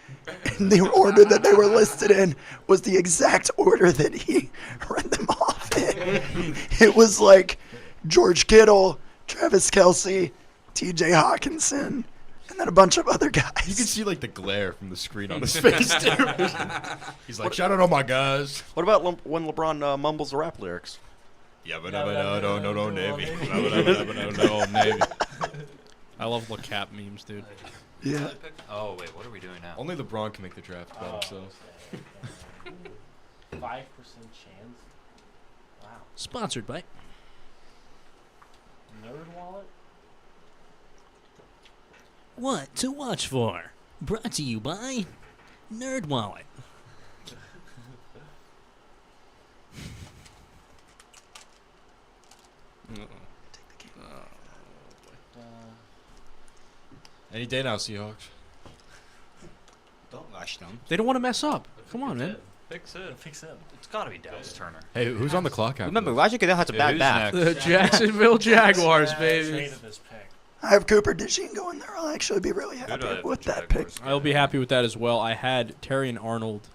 And the order that they were listed in was the exact order that he read them off in. It was like George Kittle, Travis Kelce, T.J. Hawkinson, and then a bunch of other guys. You can see like the glare from the screen on his face too. He's like, "Shout out all my guys." What about when LeBron mumbles the rap lyrics? Yeah, but no, Navy. No, Navy. I love the cap memes, dude. Yeah. Oh, wait, what are we doing now? Only LeBron can make the draft by himself. 5% chance. Wow. Sponsored by Nerd Wallet. What to watch for? Brought to you by Nerd Wallet. Any day now, Seahawks. Don't rush them. They don't want to mess up. Come on, man. Fix it. It's got to be Dallas Turner. Hey, who's on the clock? Remember, Roger Goodell has a bad back. The Jacksonville Jaguars, baby. Traded this pick. I have Cooper DeJean going there. I'll actually be really happy with that pick. I'll be happy with that as well. I had Terry and Arnold.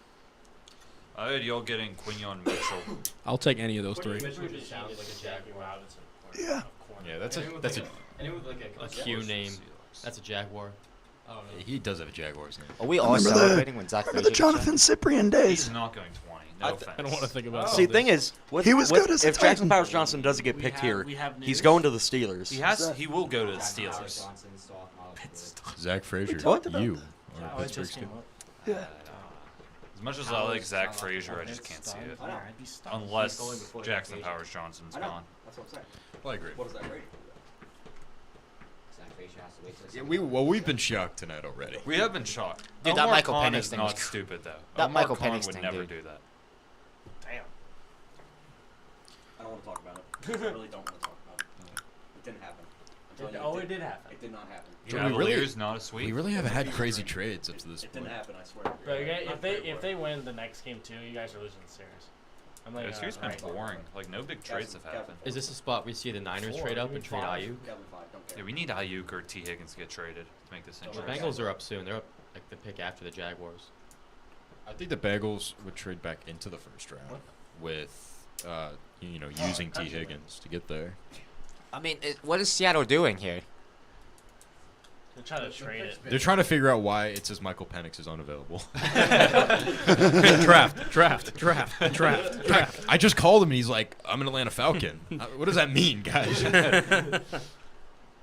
I had y'all getting Quinion Mitchell. I'll take any of those three. Yeah. Yeah, that's a Anyone with like a Q name. That's a Jaguar. he does have a Jaguars name. Are we all celebrating when Zach Remember the Jonathan Cyprian days? He's not going 20. No offense. I don't want to think about See, the thing is, He was good as a if Jackson Titan. Powers Johnson doesn't get picked here, he's going to the Steelers. He will go to the Steelers. Zach Frazier. talked about You. that. are a Pittsburgh Steelers. Yeah. As much as I like Zach Frazier, I just can't see it. Unless Jackson Powers Johnson's gone. That's what I'm saying. Well, I agree. What is that rating? Yeah, we've been shocked tonight already. We have been shocked. Dude, that Omar Michael Khan Penix is thing not was stupid though. That Omar Michael Khan Penix would thing, never dude. do that. Damn. I don't want to talk about it. I really don't want to talk about it. It didn't happen. It did happen. It did not happen. Cavaliers not a sweep. We really haven't had crazy trades up to this It point. didn't happen, I swear. But if they win the next game too, you guys are losing the series. I'm like, This year's been boring. Like no big trades have happened. Is this a spot we see the Niners trade up and trade Ayuk? Yeah, we need Ayuk or T Higgins to get traded to make this The interesting. Bengals are up soon. They're up like the pick after the Jaguars. I think the Bengals would trade back into the first round with, using T Higgins to get there. I mean, what is Seattle doing here? They're trying to trade it. They're trying to figure out why it says Michael Penix is unavailable. Draft. I just called him and he's like, I'm an Atlanta Falcon. What does that mean, guys?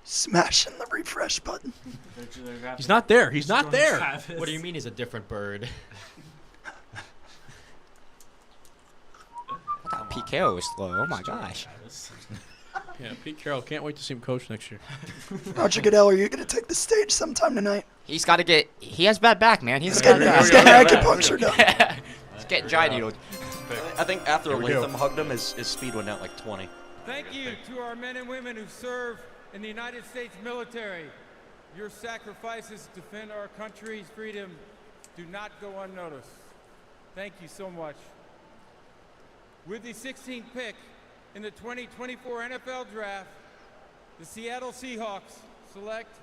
Smashing the refresh button. He's not there. He's not there. What do you mean he's a different bird? Pete Carroll was slow. Oh my gosh. Yeah, Pete Carroll. Can't wait to see him coach next year. Roger Goodell, are you going to take the stage sometime tonight? He's got to get. He has bad back, man. He's got acupuncture done. He's getting dry needled. I think after Here we Latham go. hugged him, his speed went out like 20. Thank you to our men and women who serve in the United States military. Your sacrifices to defend our country's freedom do not go unnoticed. Thank you so much. With the 16th pick in the 2024 NFL Draft, the Seattle Seahawks select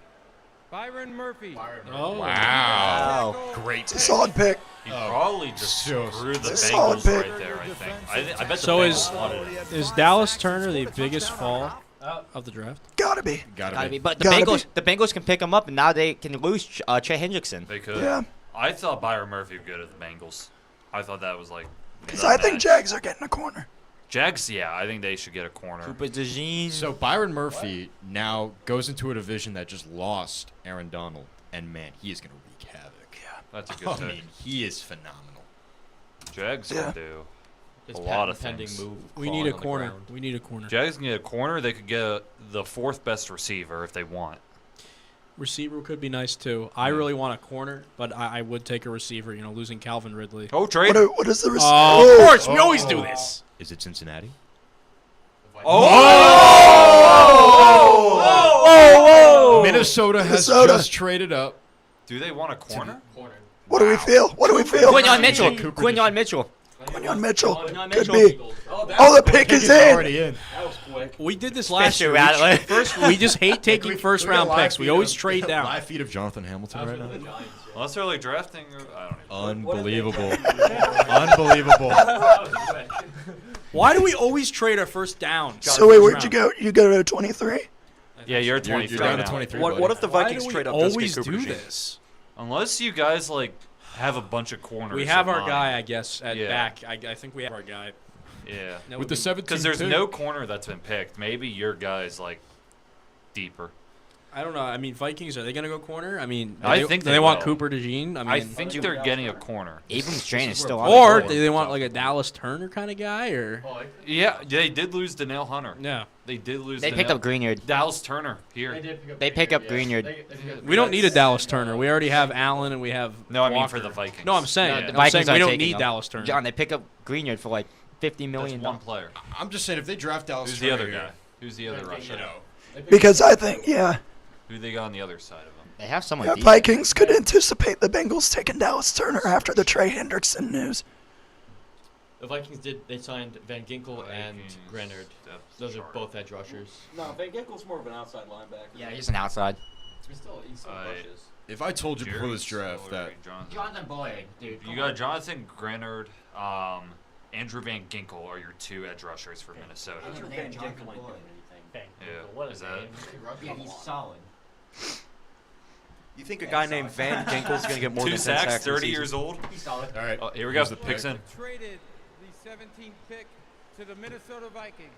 Byron Murphy. Oh, Wow. Great. It's a solid pick. He probably just so screwed the It's a solid Bengals pick. right there. I think. I bet So the is Bengals wanted it. is Dallas Turner the biggest fall of the draft? Gotta be. Gotta be. But the Gotta Bengals can pick him up, and now they can lose Trey Hendrickson. They could. Yeah. I thought Byron Murphy would go to the Bengals. I thought that was like. Because the I think match. Jags are getting a corner. Jags, yeah, I think they should get a corner. Cooper DeJean. So Byron Murphy now goes into a division that just lost Aaron Donald, and man, he is going to wreak havoc. Yeah. That's a good I pick. mean, he is phenomenal. Jags Yeah. can do His a lot of patent-pending things. move. We crawling need a on the corner. ground. We need a corner. Jags can get a corner. They could get the fourth best receiver if they want. Receiver could be nice too. I really want a corner, but I would take a receiver. Losing Calvin Ridley. Oh, trade. What is the receiver? Of course, we always do this. Is it Cincinnati? Oh! Minnesota has Minnesota. just traded up. Do they want a corner? What do we feel? What do we feel? Quinion Mitchell. Quinion Mitchell. Quinion Mitchell. Quinion Could Mitchell. be. Oh, the pick is in. Already in. That was quick. We did this last Fisher year. Rattler. We just hate taking first round picks. We always trade down. Live feed of Jonathan Hamilton right now. Unless they're like drafting. I don't know. Unbelievable. Unbelievable. Why do we always trade our first down? So wait, where'd you go? You go to 23? Yeah, you're 23 You're down now. to 23. What buddy. if the Why Vikings do we trade up just to always get Cooper do DeJean? this? Unless you guys like have a bunch of corners. We have in our mind. guy, I guess, at Yeah. back. I think we have our guy. Yeah. That With would the be- 17th Because there's pick. no corner that's been picked. Maybe your guy's like deeper. I don't know. I mean, Vikings, are they going to go corner? I mean, I do think they they want will. Cooper DeJean. I think they're getting a corner. Abrams Drain is still on. Or the do they want like a Dallas Turner kind of guy? Or Yeah, they did lose Danielle Hunter. yeah, They did lose. They picked Danielle- up Greenyard. Dallas Turner here. They pick up Greenyard. we don't need a Dallas Turner. We already have Allen and we have. No, I mean Walker. for the Vikings. No, I'm saying. Yeah. The I'm Vikings saying we aren't don't taking need him. Dallas Turner. John, they pick up Greenyard for like $50 That's million. one player. I'm just saying, if they draft Dallas Who's the Turner other here, guy? Who's the other Russian? Because I think, yeah, Who they got on the other side of him? They have someone. yeah, deep. Vikings could anticipate the Bengals taking Dallas Turner after the Trey Hendrickson news. The Vikings did. They signed Van Ginkel and Vikings, Grenard. depth Those are chart. both edge rushers. No, Van Ginkel's more of an outside linebacker. Yeah, he's an outside. He's still I- rushes. If I told you before this draft that Jonathan Boyd, dude. You got Jonathan Grenard, Andrew Van Ginkel are your 2 edge rushers for Minnesota. Andrew Van Ginkel ain't doing anything. Yeah. Is that? Yeah, he's solid. You think a guy named Van Ginkel's going to get more 2 than 10 sacks, sacks in 30 season? years old? He's solid. All right. Oh, here we go. Here's the Picks in. Traded the 17th pick to the Minnesota Vikings.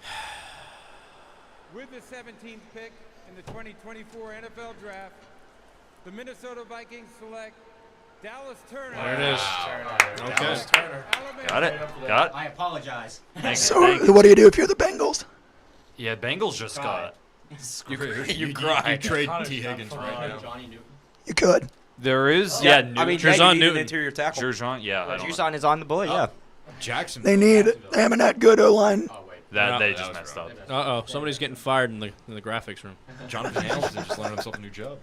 With the 17th pick in the 2024 NFL Draft, the Minnesota Vikings select Dallas Turner. There it is. Okay. Dallas Turner. Got it. Got it. I apologize. So what do you do if you're the Bengals? Yeah, Bengals just got screwed. You trade T. Higgins right now. You could. There is, Yeah, Newton. I mean, Jerzon you need an Newton. interior tackle. Jerzon, yeah. I don't know. Jerzon is on the board, yeah. Jackson. They haven't had good O-line. That they that just was messed wrong. up. Uh-oh, somebody's getting fired in the graphics room. Jonathan Hamilton just learned himself a new job.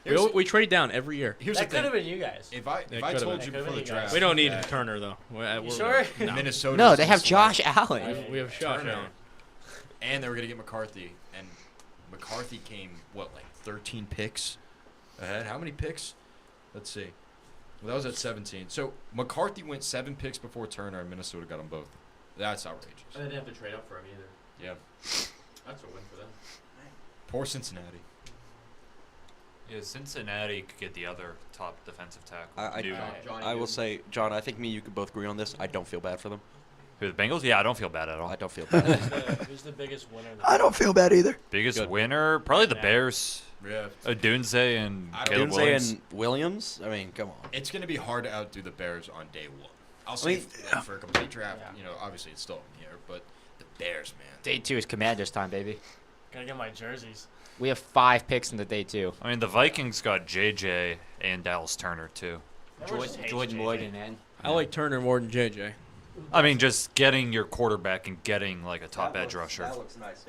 Yeah. We trade down every year. Here's That the could have thing. been you guys. If I could've told been. you That before the could've been draft, We don't need that Turner, though. You sure? No. Minnesota. No, they have Josh Allen. We have Josh Turner. Allen. And they were gonna get McCarthy, and McCarthy came like 13 picks ahead. How many picks? Let's see. Well, that was at 17. So McCarthy went 7 picks before Turner, and Minnesota got them both. That's outrageous. And they didn't have to trade up for him either. Yeah. That's a win for them. Poor Cincinnati. Yeah, Cincinnati could get the other top defensive tackle. I will say, John, I think me and you could both agree on this. I don't feel bad for them. Who, the Bengals? Yeah, I don't feel bad at all. I don't feel bad. Who's the biggest winner? I don't feel bad either. Biggest winner? Probably the Bears. Yeah. Odunze and Caleb Odunze Williams. and Williams? I mean, come on. It's gonna be hard to outdo the Bears on day one. I'll say for a complete draft, obviously it's still up in the air, but the Bears, man. Day 2 is Commanders time, baby. Gotta get my jerseys. We have 5 picks in the day 2. I mean, the Vikings got JJ and Dallas Turner, too. Jordan Morgan, man. I like Turner more than JJ. I mean, just getting your quarterback and getting, like, a top edge rusher. That looks nice.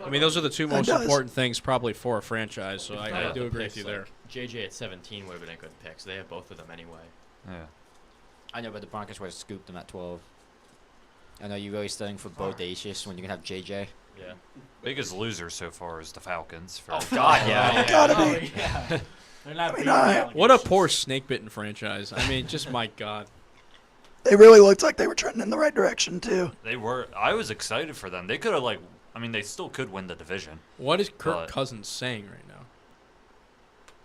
I mean, those are the 2 most does. important things probably for a franchise, so I Yeah. do agree with you there. JJ at 17 would have been a good pick, so they have both of them anyway. Yeah. I know, but the Broncos would have scooped them at 12. I know you're really studying for bodacious when you can have JJ. Yeah. Biggest loser so far is the Falcons. For God, yeah. Gotta be. They're not I mean, beating What a poor snake-bitten franchise. I mean, just my God. They really looked like they were trending in the right direction too. They were. I was excited for them. They could have, like, I mean, they still could win the division. What is Kirk But- Cousins saying right now?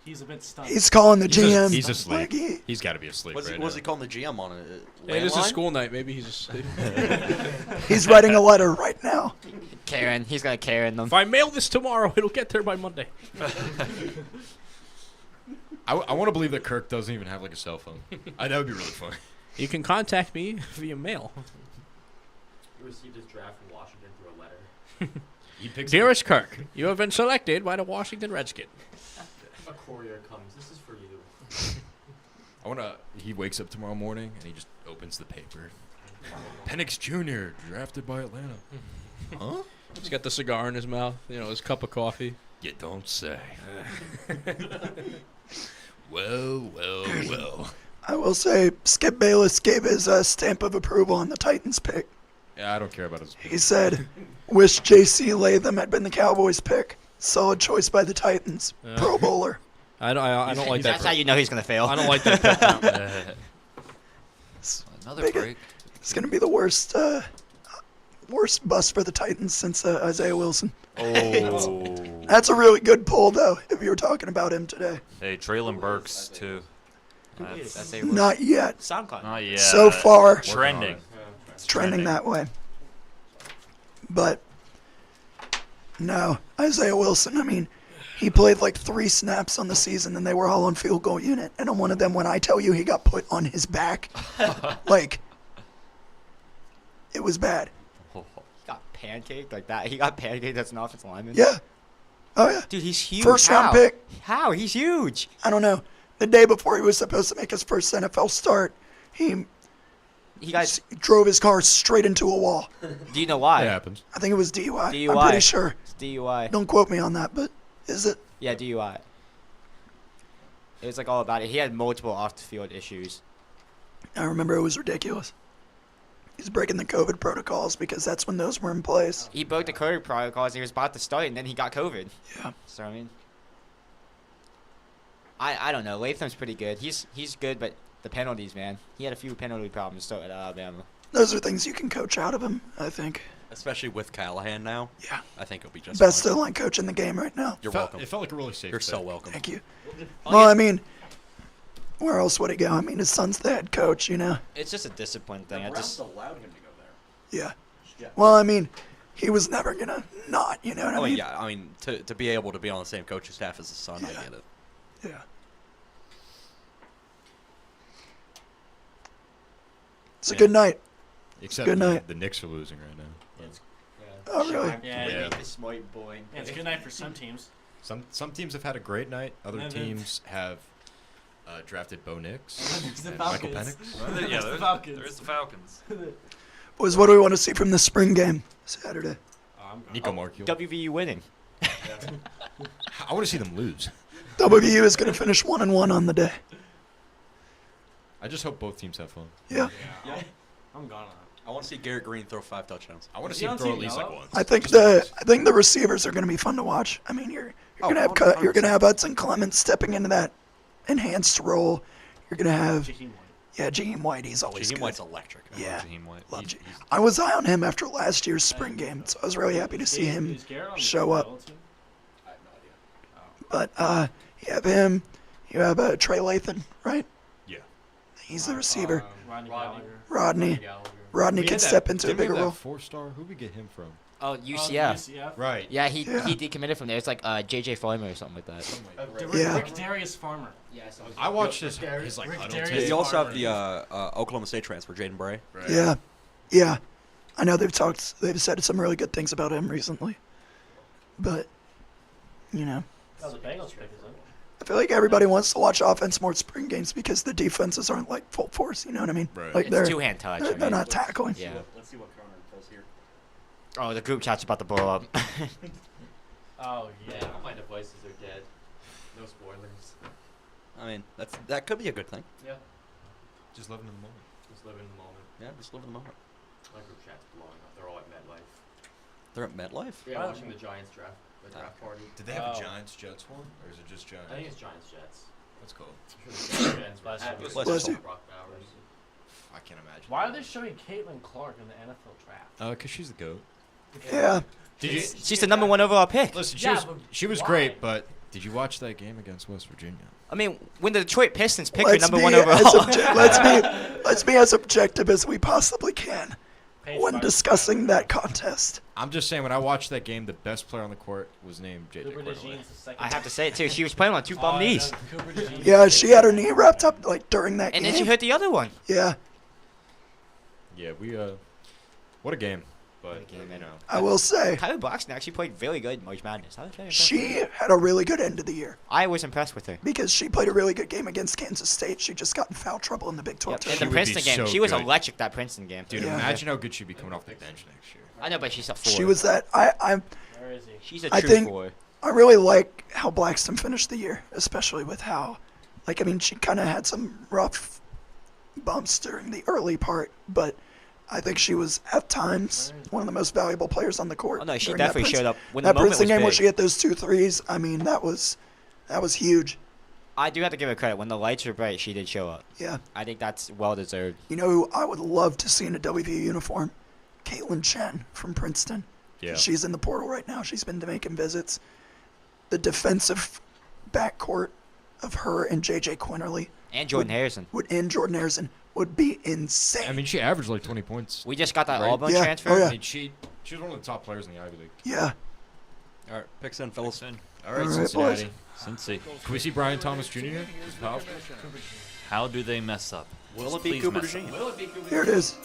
He's a bit stunned. He's calling the GM. He's asleep. Like He's got to be asleep Was right he now. calling the GM on it? Hey, this is school night. Maybe he's asleep. he's writing a letter right now. Karen, he's gonna Karen them. If I mail this tomorrow, it'll get there by Monday. I want to believe that Kirk doesn't even have like a cell phone. That would be really funny. You can contact me via mail. He received his draft from Washington through a letter. He picks Dearest Kirk, you have been selected by the Washington Redskins. A courier comes. This is for you. I want to. He wakes up tomorrow morning and he just opens the paper. Penix Jr. drafted by Atlanta. Huh? He's got the cigar in his mouth. You know, his cup of coffee. You don't say. Well. I will say Skip Bayless gave his stamp of approval on the Titans pick. Yeah, I don't care about his. He said, "Wish J.C. Latham had been the Cowboys pick. Solid choice by the Titans. Pro Bowler." I don't like that. That's how you know he's gonna fail. I don't like that. pick. Another Big- break. It's gonna be the worst bust for the Titans since Isaiah Wilson. Oh. That's a really good pull, though. If you were talking about him today, Hey, Traylon Burks, too. That's not yet. SoundCloud. not yet. So far, Trending. it's trending that way. But no, Isaiah Wilson. I mean, he played like 3 snaps on the season, and they were all on field goal unit. And on one of them, when I tell you he got put on his back, like it was bad. He got pancaked like that. He got pancaked as an offensive lineman. Yeah. Oh yeah. Dude, he's huge. First round How? pick. How? He's huge. I don't know. The day before he was supposed to make his first NFL start, he drove his car straight into a wall. Do you know why? It happens. I think it was DUI. DUI. I'm pretty sure. It's DUI. Don't quote me on that, but is it? Yeah, DUI. It was like all about it. He had multiple off-the-field issues. I remember it was ridiculous. He's breaking the COVID protocols because that's when those were in place. He broke the COVID protocols. He was about to start, and then he got COVID. Yeah. So I mean, I don't know. Latham's pretty good. He's good, but the penalties, man. He had a few penalty problems still at Alabama. Those are things you can coach out of him, I think. Especially with Callahan now. Yeah. I think it'll be just Best fine. O-line coach in the game right now. You're welcome. It felt like a really safe You're fit. so welcome. Thank you. Well, I mean, where else would he go? I mean, his son's the head coach, you know? It's just a discipline thing. The I Browns just allowed him to go there. Yeah. Yeah. Well, I mean, he was never going to not, you know what I mean? Yeah, I mean, to be able to be on the same coaching staff as his son, I get it. Yeah. It's a good night. Except good night. the Knicks are losing right now. Oh, really? Yeah. the smart boy. Yeah, it's a good night for some teams. Some teams have had a great night. Other And then- teams have drafted Bo Nix There's the and Michael Falcons. Penix. Yeah, the Falcons. there's the Falcons. Boys, what do we want to see from the spring game Saturday? Nico Markiel. WVU winning. I want to see them lose. WVU is going to finish 1-1 on the day. I just hope both teams have fun. Yeah. I'm gone on I want to see Garrett Green throw 5 touchdowns. I want to Is see he him on throw at TV least now? like once. I think the receivers are going to be fun to watch. I mean, you're going to have you're going to have Hudson Clements stepping into that enhanced role. You're going to have Jaheim White. He's always Jaheim good. White's electric. I Yeah. love Jaheim White. Love Jaheim. I was high on him after last year's spring game, so I was really happy to see him show up. But you have him. You have Trey Lathan, right? Yeah. He's the receiver. Rodney. Rodney can step into a bigger role. 4-star. Who we get him from? Oh, UCF. Right. Yeah, he decommitted from there. It's like JJ Farmer or something like that. Yeah. Rick Darius Farmer. Yeah, I watched his like Rick huddle Darius tape. You also have Farmer. the Oklahoma State transfer, Jaden Bray. Right. Yeah, yeah. I know they've said some really good things about him recently. But, you know, That was a Bengals pick, isn't it? I feel like everybody wants to watch offense more spring games because the defenses aren't like full force. You know what I mean? Right. Like It's they're two-hand touch, I They're mean. not tackling. Yeah. Let's see what Connor does here. Oh, the group chat's about to blow up. Oh, yeah. All my devices are dead. No spoilers. I mean, that could be a good thing. Yeah. Just living in the moment. Just living in the moment. Yeah, just live in the moment. My group chat's blowing up. They're all at MetLife. They're at MetLife? Yeah, watching the Giants draft. The draft party. Did they have a Giants Jets one, or is it just Giants? I think it's Giants Jets. That's cool. I'm sure the Giants Bless you. Brock Bowers. I can't imagine. Why are they showing Caitlin Clark in the NFL draft? Because she's the goat. Yeah. Did you? She's the number 1 overall pick. Listen, Yeah, but she was why? great, but did you watch that game against West Virginia? I mean, when the Detroit Pistons pick her Let's number be 1 as overall. let's be as objective as we possibly can when discussing that contest. I'm just saying, when I watched that game, the best player on the court was named J.J. Cooper Quinlan. DeJean's the second. I have to say it too. She was playing on 2 bum knees, Cooper DeJean. Yeah, she had her knee wrapped up like during that and game. then she hurt the other one. Yeah, Yeah, what a game. But, What a game, you know. I will say Tyler Boxton actually played really good in March Madness. I was very impressed. she had a really good end of the year I was impressed with her. because she played a really good game against Kansas State. She just got in foul trouble in the Big 12 In the tournament. would Princeton be game, so she was good. electric. That Princeton game. Dude, Yeah. imagine how good she'd be coming off the bench next year. I know, but she's a 4. She was that. I Where is he? She's a I true think- 4. I really like how Blackston finished the year, especially with how, like, I mean, she kind of had some rough bumps during the early part, but I think she was at times one of the most valuable players on the court. Oh no, she during that definitely showed up when the that moment Princeton was game big. where she hit those 2 threes. I mean, that was huge. I do have to give her credit. When the lights were bright, she did show up. Yeah. I think that's well deserved. You know who I would love to see in a WVU uniform? Caitlin Chen from Princeton. Yeah. She's in the portal right now. She's been making visits. The defensive backcourt of her and J.J. Quinterly And Jordan Harrison. Jordan Harrison would be insane. I mean, she averaged like 20 points. We just got that Right. Auburn Yeah. transfer. Oh, yeah. I mean, she was one of the top players in the Ivy League. Yeah. All right, picks in, fellas. All right, All right, Cincinnati. Cincy. Can we see Brian Thomas Jr. here? Is it possible? How do they mess up? Will it be Please Cooper mess up. DeJean? Here it is.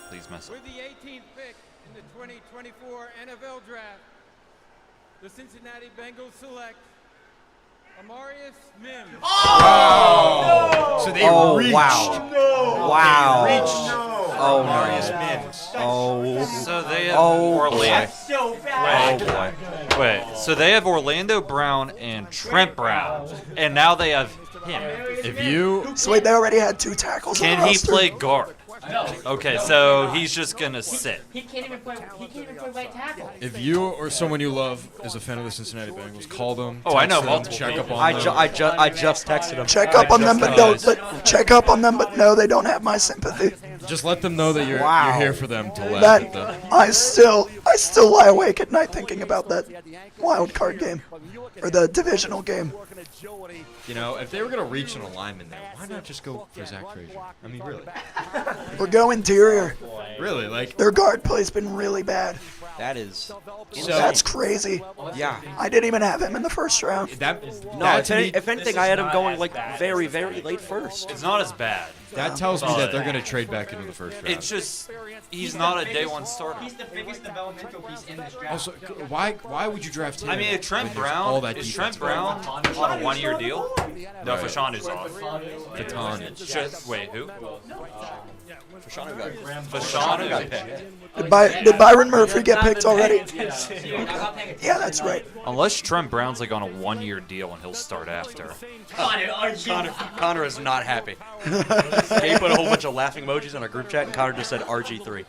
Please mess up. With the 18th pick in the 2024 NFL Draft, the Cincinnati Bengals select Amarius Mims. Oh! So they reached. Wow. No. Wow. They reached. Oh, Marius no. Mims. Oh. So they have Oh, Orlando. boy. Oh boy. Wait. So they have Orlando Brown and Trent Brown, and now they have him. If you So wait, they already had 2 tackles on Can the he roster. play guard? Okay, so he's just gonna sit. He can't even play. He can't even play right tackle. If you or someone you love is a fan of the Cincinnati Bengals, call them. Oh, I know text them, multiple check up people. on them. I just texted him. Check up on them, but don't. But check up on them, but no, they don't have my sympathy. Just let them know that you're here for them to laugh That at them. I still lie awake at night thinking about that wild card game or the divisional game. You know, if they were gonna reach an alignment there, why not just go for Zach Frazier? I mean, really. Or go interior. Really, like Their guard play's been really bad. That is. That's crazy. Yeah. I didn't even have him in the first round. No, if anything, I had him going like very, very late first. It's not as bad. That tells me that they're gonna trade back into the first round. It's just he's not a day one starter. He's the biggest developmental piece in this draft. Also, why would you draft him? I mean, if Trent when there's all Brown that is defense? Trent Brown on a 1 year deal? No, Right. Fashanu's off. Wait, who? Fashanu got Fashanu got picked. Did Byron Murphy get picked already? Yeah, that's right. Unless Trent Brown's like on a 1 year deal and he'll start after. Connor is not happy. He put a whole bunch of laughing emojis in our group chat, and Connor just said RG3.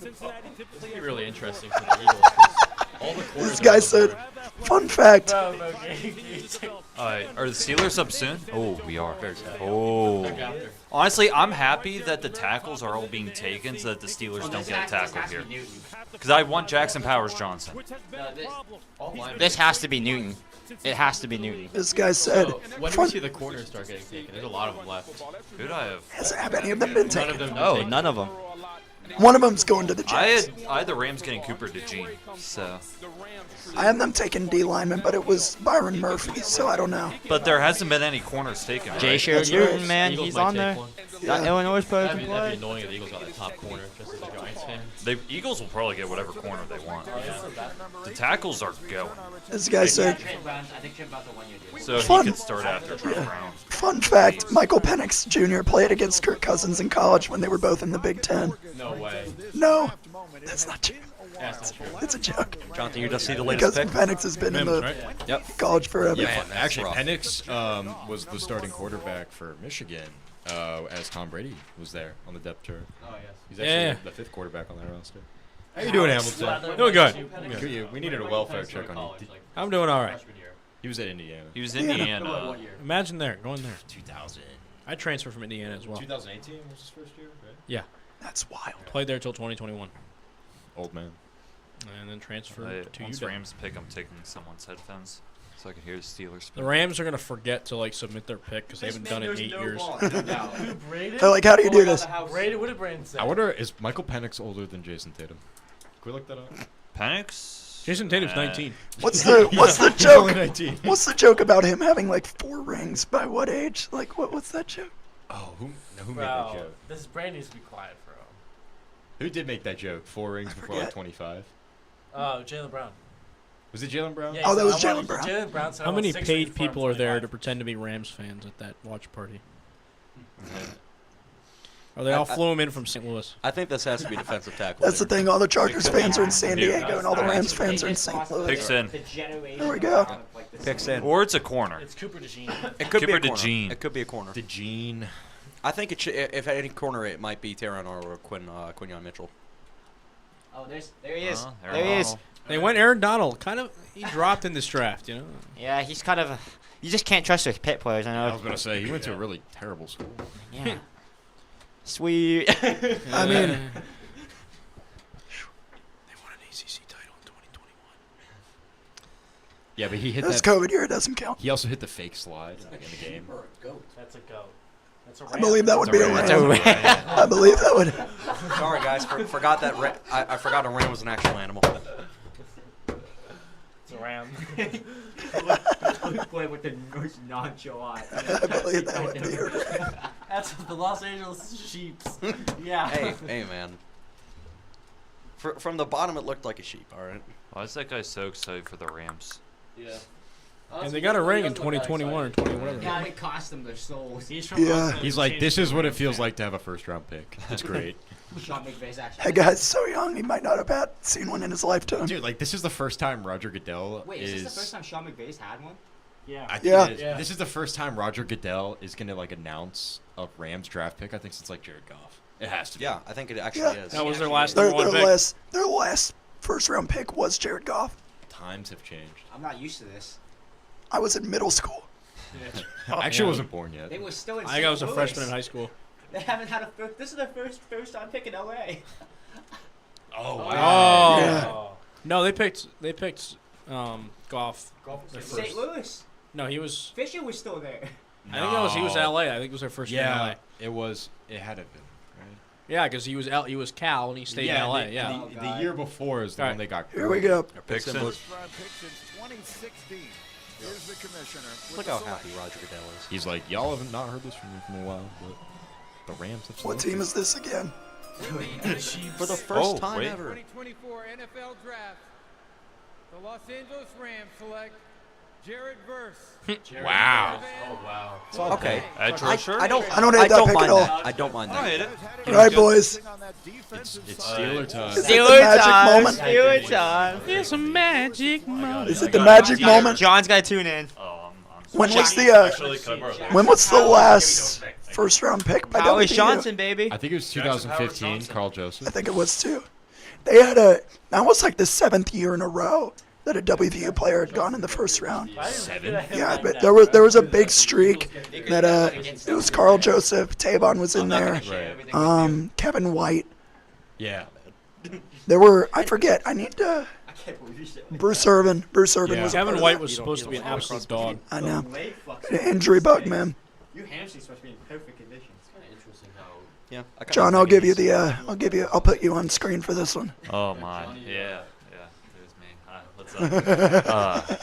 It's gonna be really interesting for the Eagles. 'Cause all the corners This guy said, fun fact. Are the Steelers up soon? Oh, we are. Oh. Honestly, I'm happy that the tackles are all being taken so that the Steelers don't get a tackle here. Because I want Jackson Powers Johnson. This has to be Newton. It has to be Newton. This guy said, when do we see the corners start getting taken? There's a lot of them left. Who do I have? Have any of them been None of taken? them. Oh, none of them. One of them's going to the I Jets. had the Rams getting Cooper DeJean, so. I had them taking D lineman, but it was Byron Murphy, so I don't know. But there hasn't been any corners taken, right? Jay Sherwood Newton, man, he's on there. That Illinois player can That'd play. be annoying if the Eagles got the top corner just as a Giants fan. The Eagles will probably get whatever corner they want. The tackles are going. This guy said, So Fun. he could start after Trent Brown. fun fact, Michael Penix Jr. played against Kirk Cousins in college when they were both in the Big Ten. No way. No, that's not true. That's not true. It's a joke. Jonathan, you just see the latest Because pick? Penix has been in Mims, the right? college forever. Yeah, Man, that's actually, rough. Penix was the starting quarterback for Michigan as Tom Brady was there on the depth chart. Oh, yes. He's actually Yeah. the fifth quarterback on that roster. How you doing, Hamilton? Doing good. We needed a welfare check on you. I'm doing all right. He was at Indiana. He was Indiana. Imagine there, going there. 2000. I transferred from Indiana as well. 2018 was his first year, right? Yeah. That's wild. Played there till 2021. Old man. And then transferred to Once UW. Rams pick, I'm taking someone's headphones so I can hear the Steelers speak. The Rams are going to forget to like submit their pick because they haven't done it in 8 years. They're like, how do you do this? Brandon, what did Brandon say? I wonder, is Michael Penix older than Jason Tatum? Can we look that up? Penix? Jason Tatum's 19. What's the He's joke? only 19. What's the joke about him having like 4 rings? By what age? Like what's that joke? Oh, who made Bro, that joke? this Brandon needs to be quiet, bro. Who did make that joke? 4 rings before like 25? Oh, Jaylen Brown. Was it Jaylen Brown? Yeah, Oh, that was I wanted- Jaylen Brown. Jaylen Brown said I How want many 6 paid rings before I'm people are there 25. to pretend to be Rams fans at that watch party? Or they all flew him in from St. Louis. I think this has to be defensive tackle. That's the thing. All the Chargers fans are in San Diego, and all the Rams fans are in St. Picks Louis. in. There we go. Picks in. Or it's a corner. It's Cooper DeJean. It could Cooper be a corner. DeJean. It could be a corner. DeJean. I think it should. If at any corner, it might be Teron or Quinyon Mitchell. Oh, there he is. Aaron There he is. Donald. They went Aaron Donald. Kind of, he dropped in this draft, you know? Yeah, he's kind of. You just can't trust those pit players. I know. I was gonna say he went to a really terrible school. Yeah. Sweet. I mean, They won an ACC title in 2021. Yeah, but he hit this that. COVID year, it doesn't count. He also hit the fake slide in the game. That's a goat. That's a I believe that would be a That's a ram. ram. I believe that would. Sorry, guys. Forgot that. I forgot a ram was an actual animal. It's a ram. Play with the most nonchalant. I believe that would be a ram. That's the Los Angeles Sheeps. Yeah. Hey, man. From the bottom, it looked like a sheep. All right. Why is that guy so excited for the Rams? Yeah. And they got a ring in 2021 or 20 whatever. Yeah, it cost them their souls. He's from Yeah. He's like, this is what it feels like to have a first round pick. It's great. Sean McVay's actually. That guy's so young, he might not have seen one in his lifetime. Dude, like, this is the first time Roger Goodell Wait, is this the first time Sean McVay's had one? I think Yeah. it is. This is the first time Roger Goodell is going to like announce a Rams draft pick. I think since like Jared Goff. It has to be. Yeah, I think it actually Yeah. is. That was their last Their, number one their pick. last their last first round pick was Jared Goff. Times have changed. I'm not used to this. I was in middle school. I actually wasn't born yet. They were still in I think I was a St. Louis. freshman in high school. They haven't had a first. This is their first round pick in LA. Oh Oh. Yeah. No, they picked Goff. their St. first. Louis. No, he was. Fisher was still there. I think he was in LA. I think it was their first year in LA. it was. It had to have been. Right? Yeah, because he was Cal and he stayed in LA. Yeah. The year before is the one they got. Here we go. Picks in. First round pick since 2016. Here's the commissioner. with Look the how selection. happy Roger Goodell is. He's like, y'all haven't not heard this from me from a while, but the Rams have. What team is this again? For the first Oh, time wait. ever. 2024 NFL Draft. The Los Angeles Rams select Jared Verse. Wow. Oh wow. Okay. Edge rusher? I don't. I don't hate that pick mind at all. that. I don't mind that. All right, boys. On that defensive It's side. Steeler time. Is it the magic moment? Steeler time. It's a magic moment. Is it the magic moment? John's got to tune in. Oh, I'm When was the Actually, can I borrow that? when was the last first round pick by Powers WVU? Johnson, baby. I think it was Jackson Howard 2015. Johnson. Carl I Joseph. think it was too. They had that was like the 7th year in a row that a WVU player had gone in the first round. 7. Yeah, but there was a big streak that it was Carl Joseph, Tavon was in there, Right. Kevin White. Yeah. There were I forget. I need to. Bruce Irvin. Bruce Irvin Yeah. was. a part Kevin of White that. was supposed to be an absolute dog. I know. An injury bug, man. Your hamstring's supposed to be in perfect condition. It's kind of interesting how. Yeah. I kinda John, think I'll give it you is. I'll put you on screen for this one. Oh my. Yeah. There's me. What's up?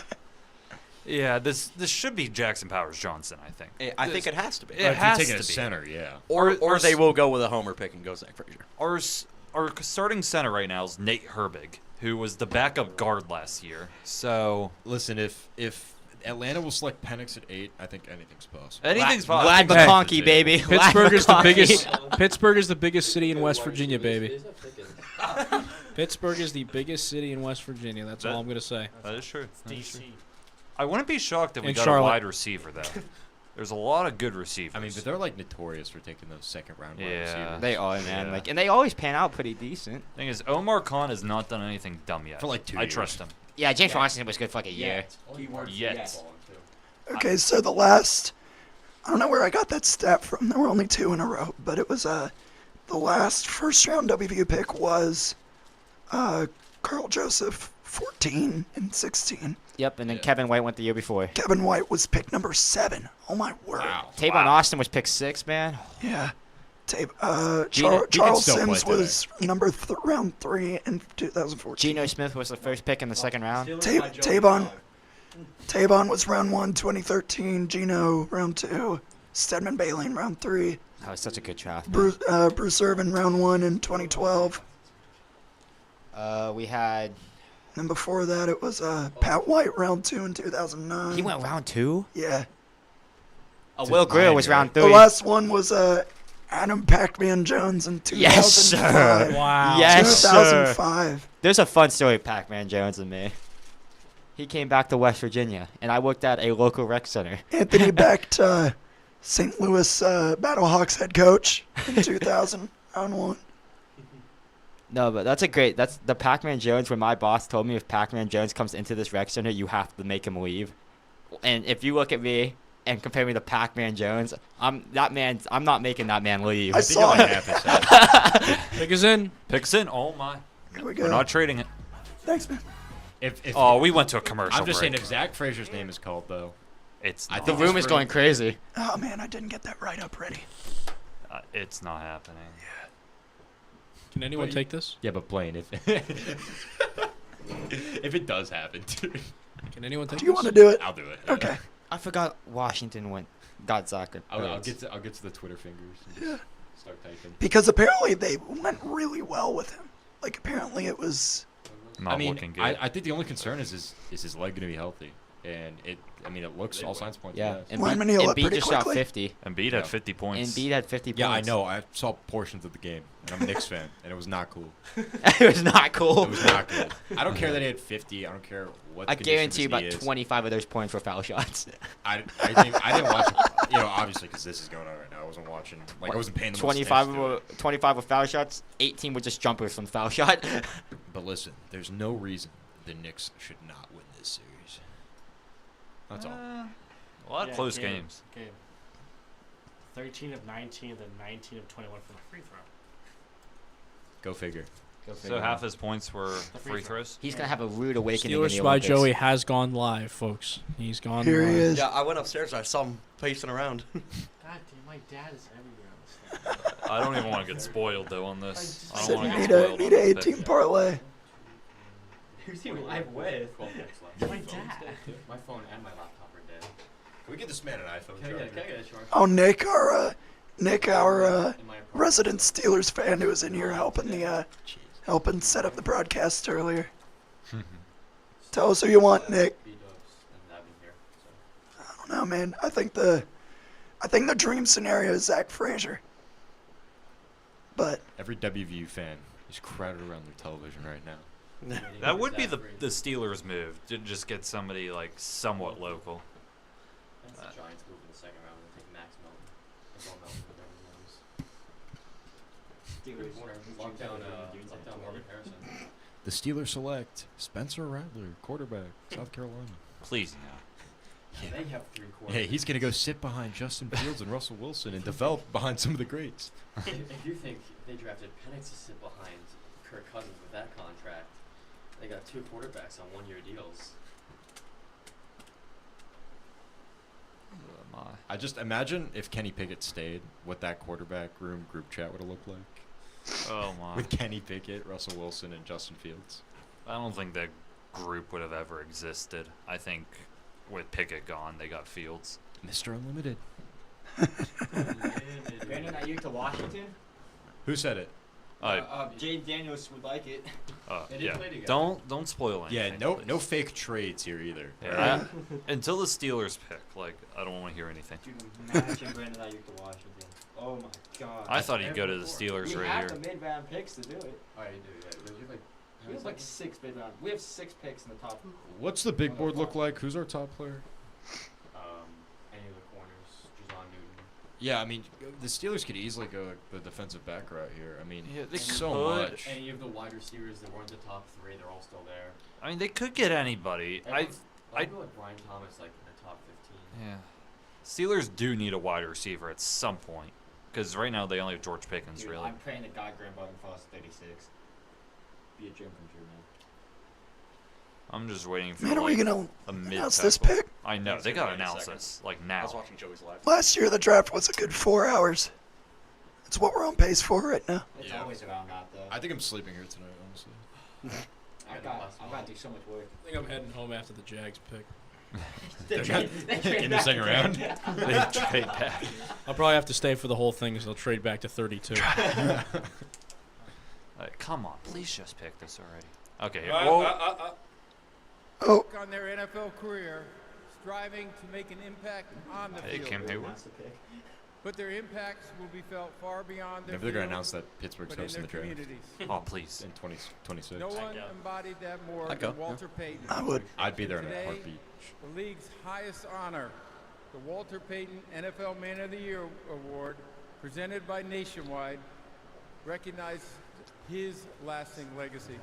Yeah. This should be Jackson Powers Johnson. I think. I think it has to be. It has If you're taking to a be. center, yeah. Or they will go with a homer pick and go Zach Frazier. Our starting center right now is Nate Herbig, who was the backup guard last year. So Listen, if Atlanta will select Penix at 8, I think anything's possible. anything's Glad possible. McConkey, baby. Pittsburgh is the Glad biggest. McConkey. Pittsburgh is the biggest city in West Virginia, baby. Pittsburgh is the biggest city in West Virginia. That's all I'm gonna say. That is true. That is true. I wouldn't be shocked if we And got Charlotte. a wide receiver though. There's a lot of good receivers. I mean, but they're like notorious for taking those second round wide Yeah. receivers. They are, man. Yeah. Like, and they always pan out pretty decent. Thing is, Omar Khan has not done anything dumb yet. For like 2 I years. trust him. Yeah, James Washington was good for like a year. Yet. Okay, so the last, I don't know where I got that stat from. There were only 2 in a row, but it was the last first round WVU pick was Carl Joseph, 14 and 16. Yep, and then Kevin White went the year before. Kevin White was pick number 7. Oh my word. Tavon Austin was pick 6, man. Yeah. Gino- Charles still play Sims was round 3 in 2014. Geno Smith was the first pick in the second round. Tavon was round 1, 2013. Gino, round 2. Stedman Bailey in round 3. That was such a good draft. Bruce Irvin, round 1 in 2012. We had. Then before that, it was Pat White, round 2 in 2009. He went round 2? Yeah. Will Greer was round 3. The last one was Adam Pac-Man Jones in 2005. Yes, sir. Wow. Yes, 2005. sir. There's a fun story of Pac-Man Jones and me. He came back to West Virginia, and I worked at a local rec center. Anthony Becht, St. Louis Battlehawks head coach in 2000, round 1. No, but that's the Pac-Man Jones when my boss told me if Pac-Man Jones comes into this rec center, you have to make him leave. And if you look at me and compare me to Pac-Man Jones, I'm not making that man leave. I saw it. Pick is in. Pick's in. Oh my. Here we go. We're not trading it. Thanks, man. Oh, we went to a commercial. I'm just saying, break. if Zach Frazier's name is called though, It's I not. think The room is going crazy. Oh, man, I didn't get that right up ready. It's not happening. Can anyone take this? Yeah, but Blaine, if if it does happen, dude. Can anyone take Do you this? want to do it? I'll do it. Okay. I forgot Washington got Zach. I'll get to the Twitter fingers. And Yeah. Start typing. Because apparently they went really well with him. Like, apparently it was... Not I mean, looking good. I think the only concern is his leg going to be healthy? and it looks all signs point. Yeah, to Embiid just shot 50. Embiid had 50 points. Embiid had 50 Yeah, I points. know. I saw portions of the game, and I'm a Knicks fan, and it was not cool. It was not cool. It was not cool. I don't care that he had 50. I don't care what. I the condition guarantee you of his about knee is. 25 of those points were foul shots. I didn't watch it, obviously because this is going on right now. I wasn't watching. I wasn't paying the most 25 attention to it. 25 were foul shots. 18 were just jumpers from foul shot. But listen, there's no reason the Knicks should not win this series. That's all. A lot of close games. Game. 13 of 19, then 19 of 21 from a free throw. Go figure. So half his points were free throws. He's gonna have a rude awakening. Steelers by Joey has gone live, folks. He's gone Here live. he is. Yeah, I went upstairs and I saw him pacing around. God damn, my dad is everywhere on this thing. I don't even want to get spoiled though on this. I Said don't want to get need spoiled. a on this 18 pick. parlay. Who's he live with? My dad. My phone and my laptop are dead. Can we get this man an iPhone Can I charger? get a charger? Oh, Nick, our resident Steelers fan who was in here helping set up the broadcast earlier. Tell us who you want, Nick. I don't know, man. I think the dream scenario is Zach Frazier. But Every WVU fan is crowded around their television right now. That would be the Steelers move to just get somebody like somewhat local. That's the Giants move in the second round and take Max Melton. That's all Melton would ever lose. Steelers. Lockdown Marvin Harrison. The Steelers select Spencer Rattler, quarterback, South Carolina. Please no. They have 3 quarterbacks. Hey, he's gonna go sit behind Justin Fields and Russell Wilson and develop behind some of the greats. If you think they drafted Penix to sit behind Kirk Cousins with that contract, they got 2 quarterbacks on 1-year deals. I just imagine if Kenny Pickett stayed, what that quarterback room group chat would have looked like. Oh my. With Kenny Pickett, Russell Wilson, and Justin Fields. I don't think that group would have ever existed. I think with Pickett gone, they got Fields. Mr. Unlimited. Brandon Ayuk to Washington. Who said it? Jade Daniels would like it. Yeah. Don't spoil anything. Yeah, no fake trades here either. Yeah. Until the Steelers pick, I don't want to hear anything. Dude, imagine Brandon Ayuk to Washington. Oh my God. I thought he'd go to the Steelers right here. We have the mid-round picks to do it. Oh, you do, yeah. We have 6 mid-round. We have 6 picks in the top. What's the big board look like? Who's our top player? Any of the corners, Jazon Newton. Yeah, I mean, the Steelers could easily go the defensive back route here. I mean, they so could. much. Any of the wide receivers that weren't the top 3, they're all still there. I mean, they could get anybody. I'd go with Brian Thomas in the top 15. Yeah. Steelers do need a wide receiver at some point. Because right now they only have George Pickens, Dude, really. I'm praying to God Graham Button falls 36. Be a dream come true, man. I'm just waiting for Man, are we gonna a mid announce this tackle. pick? I know, they gotta announce this, now. I was watching Joey's live. last year the draft was a good 4 hours. That's what we're on pace for right now. It's always around that, though. I think I'm sleeping here tonight, honestly. I've got to do so much work. I think I'm heading home after the Jags pick. In the second round? They trade back. I'll probably have to stay for the whole thing because they'll trade back to 32. Come on, please just pick this already. Okay, On their NFL career, striving to make an impact on the Hey, field. Kim Hayward. But their impacts will be felt far beyond their Maybe they're going to field, announce that Pittsburgh's but in hosting the their draft. communities. Oh, please. In 2026. No one embodied that more I'd go, than Walter Payton. I would. I'd be there in a Today, heartbeat. the league's highest honor, the Walter Payton NFL Man of the Year Award, presented by Nationwide, recognized his lasting legacy.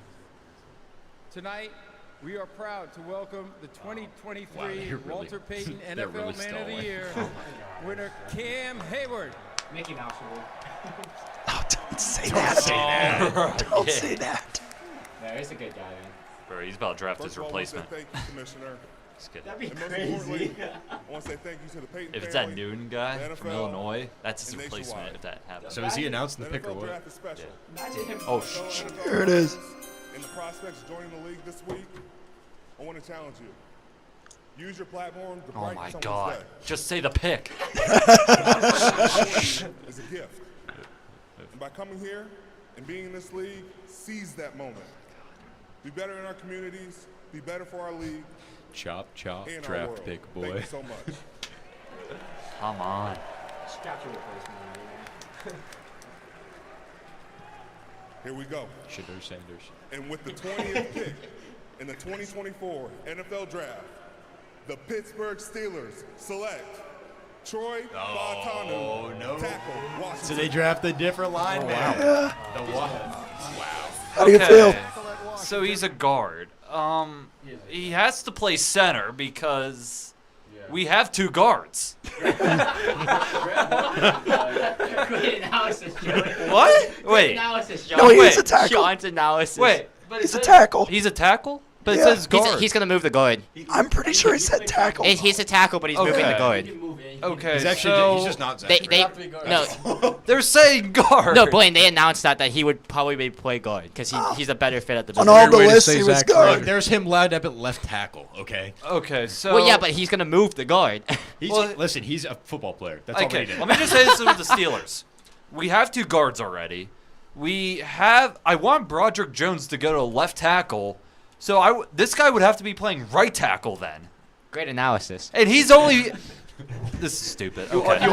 Tonight, we are proud to welcome the 2023 Walter Payton they're NFL really Man of the stalling. Year winner, Cam Hayward. Mickey Mouse Award. Oh, don't say that. Don't say that. Yeah, he's a good guy, man. Bro, he's about to draft his First of all, I wanna say replacement. Thank you, Commissioner. Just kidding. That'd be And most crazy. importantly, I want to say thank you to the Payton If it's that family, Newton guy the from NFL, Illinois, that's his and replacement nationwide. if that happens. So is he announcing the The pick or NFL what? draft is special. Imagine him. Oh, Here it is. And the prospects joining the league this week, I want to challenge you. Use your platform to Oh brighten my someone's God. day. Just say the pick. It's a gift. And by coming here and being in this league, seize that moment. Be better in our communities, be better for our league, Chop, chop, in our draft world. pick, Thank boy. you so much. Come on. Here we go. Shadur Sanders. And with the 20th pick in the 2024 NFL Draft, the Pittsburgh Steelers select Troy Fautanu, tackle, Washington. So they draft a different lineman. Yeah. Wow. How do you feel? So he's a guard. He has to play center because we have 2 guards. Great analysis, Joey. What? Great Wait. analysis, Joey. No, he's Wait. a tackle. Sean's analysis. Wait. He's a tackle. He's a tackle? But Yeah. it says guard. He's going to move the guard. I'm pretty sure he said tackle. He's a tackle, but he's moving the Okay. guard. Okay, He's actually so he's just not Zach. They no, they're saying guard. no, Blaine. They announced that he would probably play guard because he's a better fit at the On position. all the Weird way to lists, say he was Zach guard. Look, there's him lined up at left tackle. Okay. Okay, so Well, yeah, but he's gonna move the guard. Listen, he's a football player. That's all okay, we need. let me just say this with the Steelers. We have 2 guards already. I want Broderick Jones to go to left tackle. So this guy would have to be playing right tackle then. Great analysis. And he's only this is stupid. Okay.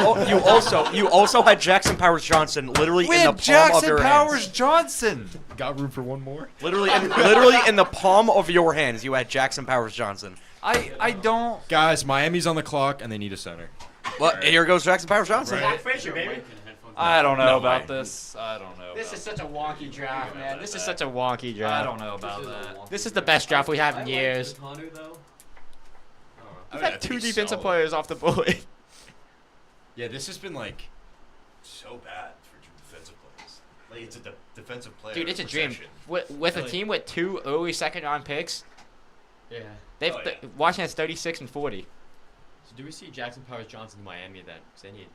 You also had Jackson Powers Johnson literally We in the had palm Jackson of your Powers hands. Johnson. Got room for one more? Literally in the palm of your hands, you had Jackson Powers Johnson. I don't. Guys, Miami's on the clock and they need a center. Well, here goes Jackson Powers Johnson. Zach Frazier, baby. I don't know No about way. this. I don't know. This about is such a wonky draft, man. This is such a wonky draft. I don't know about that. This is the best draft we have in years. Fautanu, though. We've I had think 2 he's defensive solid. players off the board. Yeah, this has been like so bad for defensive players. Like it's a defensive player. Dude, it's a dream. recession. With a Like- team with 2 early second-round picks, Yeah. they've Oh, yeah. Washington has 36 and 40. So do we see Jackson Powers Johnson in Miami then? 'Cause they need.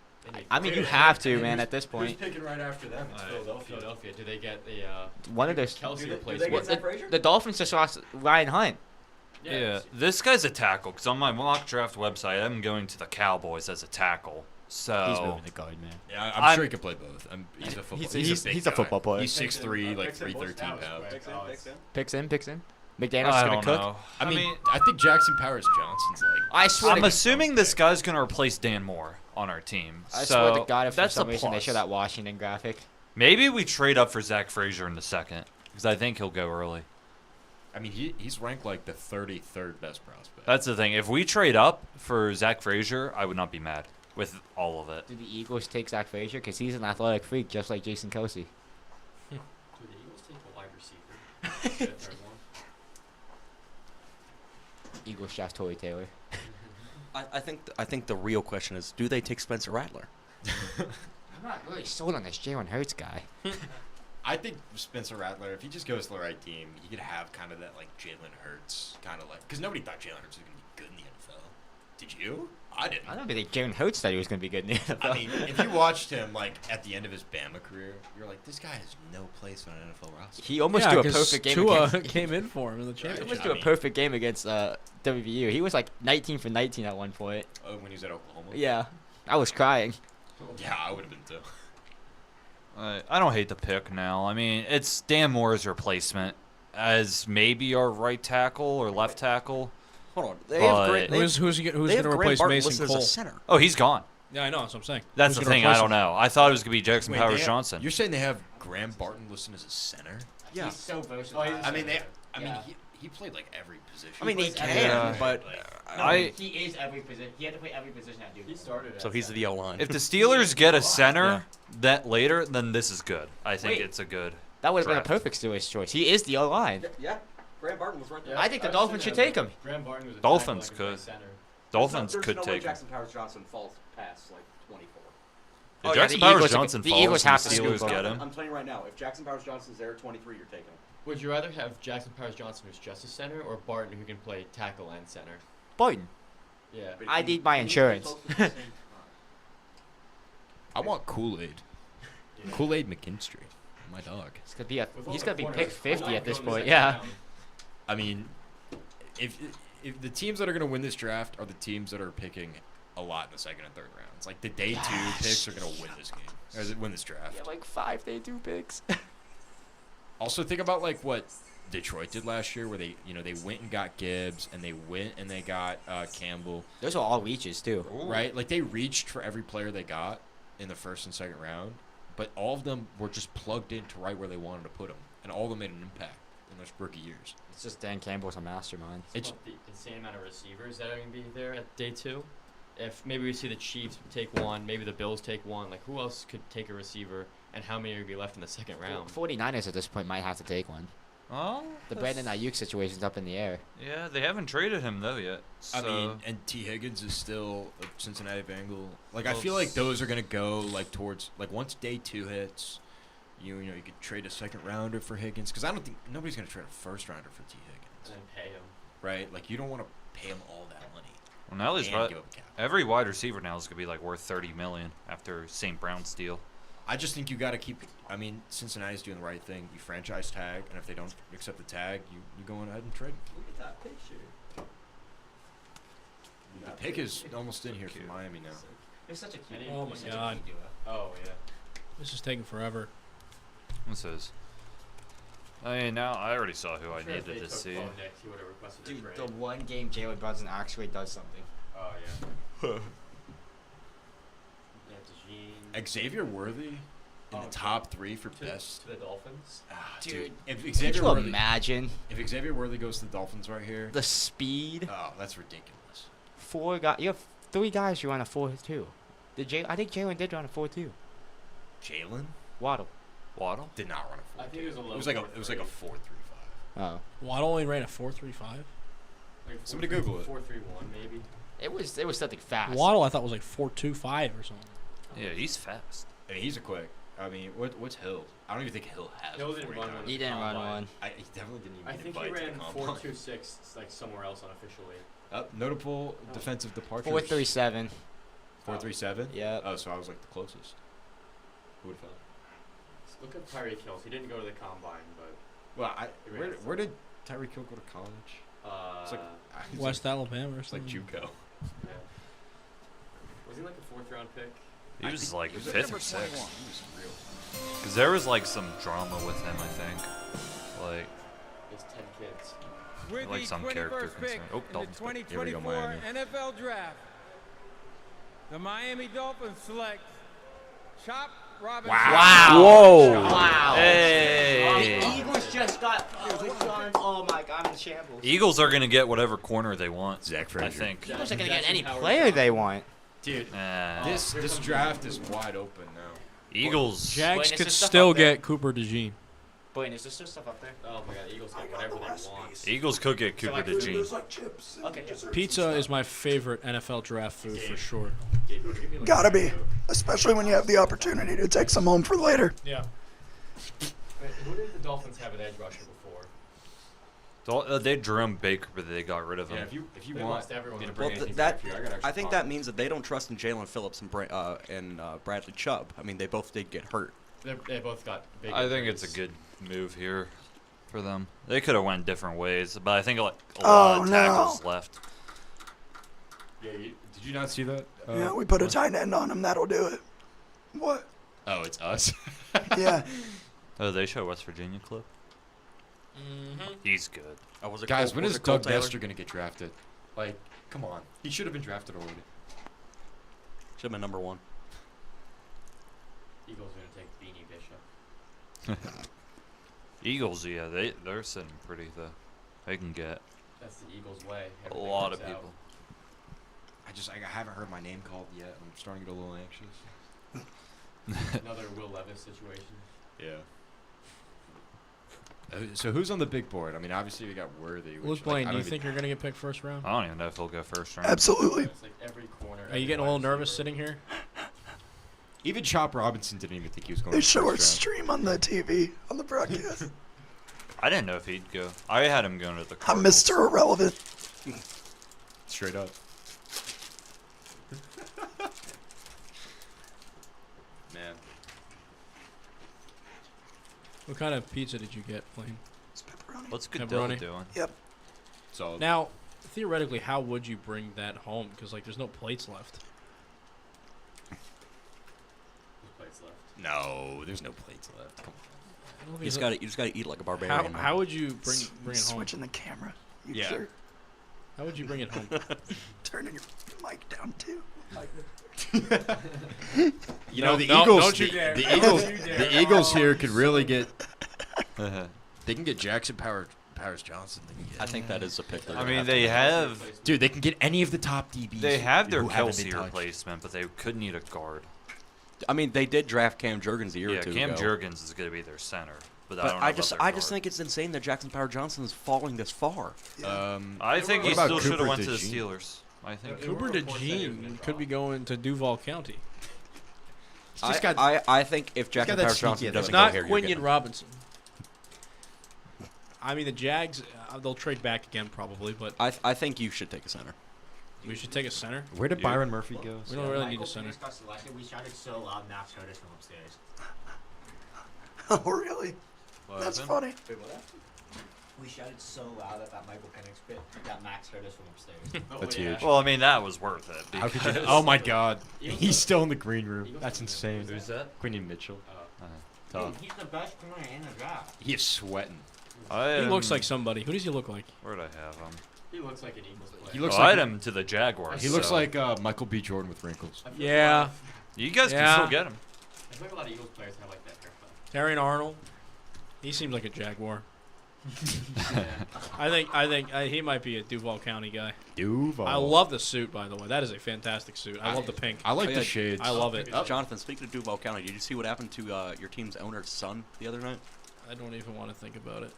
I mean, you have to, man. At this point, Who's picking right after them? It's Philadelphia. Philadelphia. Do they get the one of those. Kelsey do they replacement? get Zach Frazier? The Dolphins just lost Ryan Hunt. Yeah, this guy's a tackle because on my mock draft website, I'm going to the Cowboys as a tackle. So He's moving the guard, man. Yeah, I'm sure he can play both. He's a football. He's big a guy. football player. He's 6'3", like 313 pounds. Picks in. McDaniels I is gonna don't cook. know. I mean, I think Jackson Powers Johnson's like. I swear. I'm assuming this guy's gonna replace Dan Moore on our team. I so swear to God, if for that's some a reason they plus. show that Washington graphic. Maybe we trade up for Zach Frazier in the second because I think he'll go early. I mean, he's ranked like the 33rd best prospect. That's the thing. If we trade up for Zach Frazier, I would not be mad with all of it. Do the Eagles take Zach Frazier? Because he's an athletic freak, just like Jason Kelsey. Do the Eagles take a wide receiver? The third one? Eagles draft Tory Taylor. I think the real question is, do they take Spencer Rattler? I'm not really sold on this Jalen Hurts guy. I think Spencer Rattler, if he just goes to the right team, he could have kind of that like Jalen Hurts kind of like, because nobody thought Jalen Hurts was going to be good in the NFL. Did you? I didn't. I don't think Jalen Hurts thought he was going to be good in the NFL. I mean, if you watched him like at the end of his Bama career, you're like, this guy has no place on an NFL roster. He almost do a 'cause perfect game. Tua against, came in for him in the he championship. almost do a perfect game against WVU. He was like 19 for 19 at one point. Oh, when he was at Oklahoma? Yeah, I was crying. Yeah, I would have been too. I don't hate the pick now. I mean, it's Dan Moore's replacement as maybe our right tackle or left tackle. Hold on. They have great. Who's going to replace Mason Cole? Center. Oh, he's gone. Yeah, I know. That's what I'm saying. That's Who's the gonna thing. I replace don't him? know. I thought it was gonna be Jackson Wait, Powers they have- Johnson. You're saying they have Graham Barton listed as a center? Yeah. He's so versatile. I mean, he played like every position. I mean, he plays can, every- but No, I- he is every position. He had to play every position at Duke. He started. so he's the O line. If the Steelers get a center that later, then this is good. I think Wait. it's a good. That would have been a draft. perfect Steelers choice. He is the O line. Yeah, Graham Barton was right there. I think the Dolphins should take him. Graham Barton was a Dolphins tackle, like, could. center. Dolphins There's could no way take him. Jackson Powers Johnson falls past like 24. If Oh, yeah, Jackson the Powers Eagles- Johnson the falls Eagles and have the to Steelers scoop him. get him. I'm telling you right now, if Jackson Powers Johnson's there at 23, you're taking him. Would you rather have Jackson Powers Johnson, who's just a center, or Barton, who can play tackle and center? Barton. Yeah. I need my insurance. I want Kool-Aid. Kool-Aid McKinstry. My dog. He's gonna be picked 50 at this point. Yeah. I mean, if the teams that are going to win this draft are the teams that are picking a lot in the second and third rounds, like the day 2 picks are going to win this game, or win this draft. Yeah, like 5 day 2 picks. Also, think about like what Detroit did last year, where they went and got Gibbs, and they went and they got Campbell. Those are all reaches too. Right? Like they reached for every player they got in the first and second round, but all of them were just plugged into right where they wanted to put them, and all of them made an impact in those rookie years. It's just Dan Campbell's a mastermind. It's the insane amount of receivers that are going to be there at day 2. If maybe we see the Chiefs take one, maybe the Bills take one, like who else could take a receiver, and how many would be left in the second round? 49ers at this point might have to take one. Oh, the Brandon Ayuk situation's up in the air. Yeah, they haven't traded him though yet. So. I mean, and T. Higgins is still a Cincinnati Bengal. Like I feel like those are gonna go like towards like once day 2 hits, you could trade a second rounder for Higgins, because I don't think nobody's gonna trade a first rounder for T. Higgins. And then pay him. Right? Like you don't want to pay him all that money. Well, now he's and give him cap. every wide receiver now is gonna be like worth $30 million after St. Brown's deal. I just think you got to keep. I mean, Cincinnati's doing the right thing. You franchise tag, and if they don't accept the tag, you go on ahead and trade. Look at that picture. The pick is almost in here from Miami now. It's such a cute. Oh my God. Oh yeah. This is taking forever. This is. I mean, now I already saw who I Sure, if they needed to took see. Bo Nix, he would've requested a Dude, trade. the one game Jalen Brunson actually does something. Oh yeah. Yeah, Xavier Worthy in the top 3 for best. To the Dolphins. Dude, if could Xavier you Worthy, imagine? If Xavier Worthy goes to the Dolphins right here, The speed. oh, that's ridiculous. 4 guys. You have 3 guys. You run a 4-2. I think Jalen did run a 4-2. Jalen Waddle. Waddle did not run a 4-2. I think it was a low. It was like a 4-3-5. Oh. Waddle only ran a 4.35. Like Somebody Google it. 4-3-1 maybe. It was something fast. Waddle I thought was like 4.25 or something. Yeah, he's fast. I mean, he's a quick. I mean, what's Hill? I don't even think Hill has. Hill a didn't 40 run time. one. He didn't run one. He definitely didn't even I get think he invited to ran the combine. 4.26 like somewhere else unofficially. Notable defensive departures. 4.37. 4.37. Yep. Oh, so I was like the closest. Who would have thought? Look at Tyreek Hill. He didn't go to the combine, but Well, he ran where did Tyreek Hill go to college? It's like West Alabama or It's like something. JUCO. Yeah. Was he like a 4th round pick? He was like he was 5th or 6th. Because there was like some drama with him, I think. Like, It's 10 kids. With like the some 21st character pick concern. Oh, in the Dolphins pick. Here we go, 2024 Miami. NFL Draft, the Miami Dolphins select Chop Robinson. Wow. Whoa. Wow. Hey. The Eagles just got. Oh my God, I'm in shambles. Eagles are gonna get whatever corner they want. Zach I Frazier. think. Eagles are gonna get any player they want. Dude, Nah. this draft is wide open now. Eagles. Jags Wait, is could this stuff still up there? get Cooper DeJean. Blaine, is there still stuff up there? Oh my God, the Eagles get whatever they want. Eagles could get Cooper like DeJean. Okay. Pizza is my favorite NFL draft food for sure. Gotta be, especially when you have the opportunity to take some home for later. Yeah. Wait, who did the Dolphins have at edge rusher before? They Jerome Baker, but they got rid of him. Yeah, if you They want lost everyone. me to Well, bring anything back for you, I got extra I think that means that they don't trust in Jalen Phillips and Bradley Chubb. I mean, they both did get hurt. They both got big. I think it's a injuries. good move here for them. They could have went different ways, but I think a lot Oh, of no. tackles left. Yeah, did you not see that? Yeah, we put a tight end on him. That'll do it. What? Oh, it's us. Yeah. Oh, they show West Virginia clip. He's good. Oh, was it Guys, Cole, when was is it Cole Doug Taylor? Nestor gonna get drafted? Like, come on, he should have been drafted already. Should have been number 1. Eagles are gonna take Beanie Bishop. Eagles, yeah, they're sitting pretty though. They can get That's the Eagles' way. a Everything lot comes of people. I haven't heard my name called yet. I'm starting to get a little anxious. Out. Another Will Levis situation. Yeah. So who's on the big board? I mean, obviously we got Worthy. Luke Blaine, do you think you're gonna get picked first round? I don't even know if he'll go first round. Absolutely. It's like every corner. Are you getting a little nervous sitting here? Even Chop Robinson didn't even think he was going They to show our first stream on the TV, on the broadcast. I didn't know if he'd go. I had him going to the I'm Cardinals. Mr. Irrelevant. round. Straight up. Man. What kind of pizza did you get, Blaine? It's pepperoni. What's Goodell Pepperoni? doing? Yep. So Now, theoretically, how would you bring that home? Because like, there's no plates left. Whose plates left? no, there's no plates left. Come You just gotta eat like a barbarian. How would you bring it home? Switching the camera. You Yeah. sure? How would you bring it home? Turning your mic down too. You know, the no, Eagles. don't you dare. The Eagles. Don't you dare. The Eagles here could really get. They can get Jackson Powers Johnson. I think that is a pick. I mean, they have. Dude, they can get any of the top DBs. They have their who haven't been Kelsey touched. replacement, but they could need a guard. I mean, they did draft Cam Jurgens a year or two Cam ago. Jurgens is going to be their center. But I But don't know I about just their I guard. just think it's insane that Jackson Power Johnson is falling this far. I think What he about still should have Cooper went to the DeJean? Steelers. I think Cooper DeJean could be going to Duval County. I think if Jackson that Power sneaky Johnson ability. doesn't It's go not here, you're Quinion getting- Robinson. I mean, the Jags, they'll trade back again probably, but I think you should take a center. we should take a center. Where did Byron Murphy go? We don't really need a center. We shouted so loud, Max heard us from upstairs. Oh, really? That's funny. Wait, what? We shouted so loud at that Michael Penix bit that Max heard us from upstairs. That's huge. Well, I mean, that was worth it. How could you? because- Oh my God, he's still in the green room. That's insane. Who's that? Quinion Mitchell. Dude, he's the best corner in the draft. He is sweating. He looks like somebody. Who does he look like? Where'd I have him? He looks like an Eagles player. He looks I like had him to the Jaguars. He looks so- like Michael B. Jordan with wrinkles. Yeah. You guys Yeah. can still get him. I feel like a lot of Eagles players have like that haircut. Terry Arnold. He seems like a Jaguar. I think he might be a Duval County guy. Duval. I love the suit, by the way. That is a fantastic suit. I love the pink. I like Oh, the yeah. shades. I love it. Jonathan, speaking of Duval County, did you see what happened to your team's owner's son the other night? I don't even want to think about it.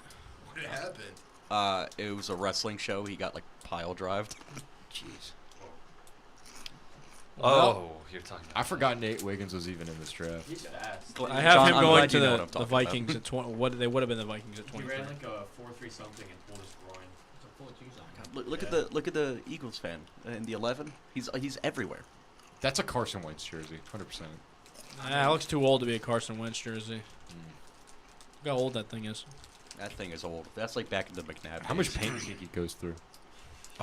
What happened? It was a wrestling show. He got like pile drived. Jeez. Oh, you're talking about I forgot Nate Wiggins was even in this draft. He's fast. I have John, him I'm going glad to you know what I'm the talking Vikings about. at 20. What they would have been the Vikings at He 23. ran like a 4.3 something and pulled his groin. It's a full Tucson. Look at the Eagles fan in the 11. He's everywhere. That's a Carson Wentz jersey, 100%. Nah, it looks too old to be a Carson Wentz jersey. Look how old that thing is. That thing is old. That's like back in the McNabb. How much days. paint do you think he goes through?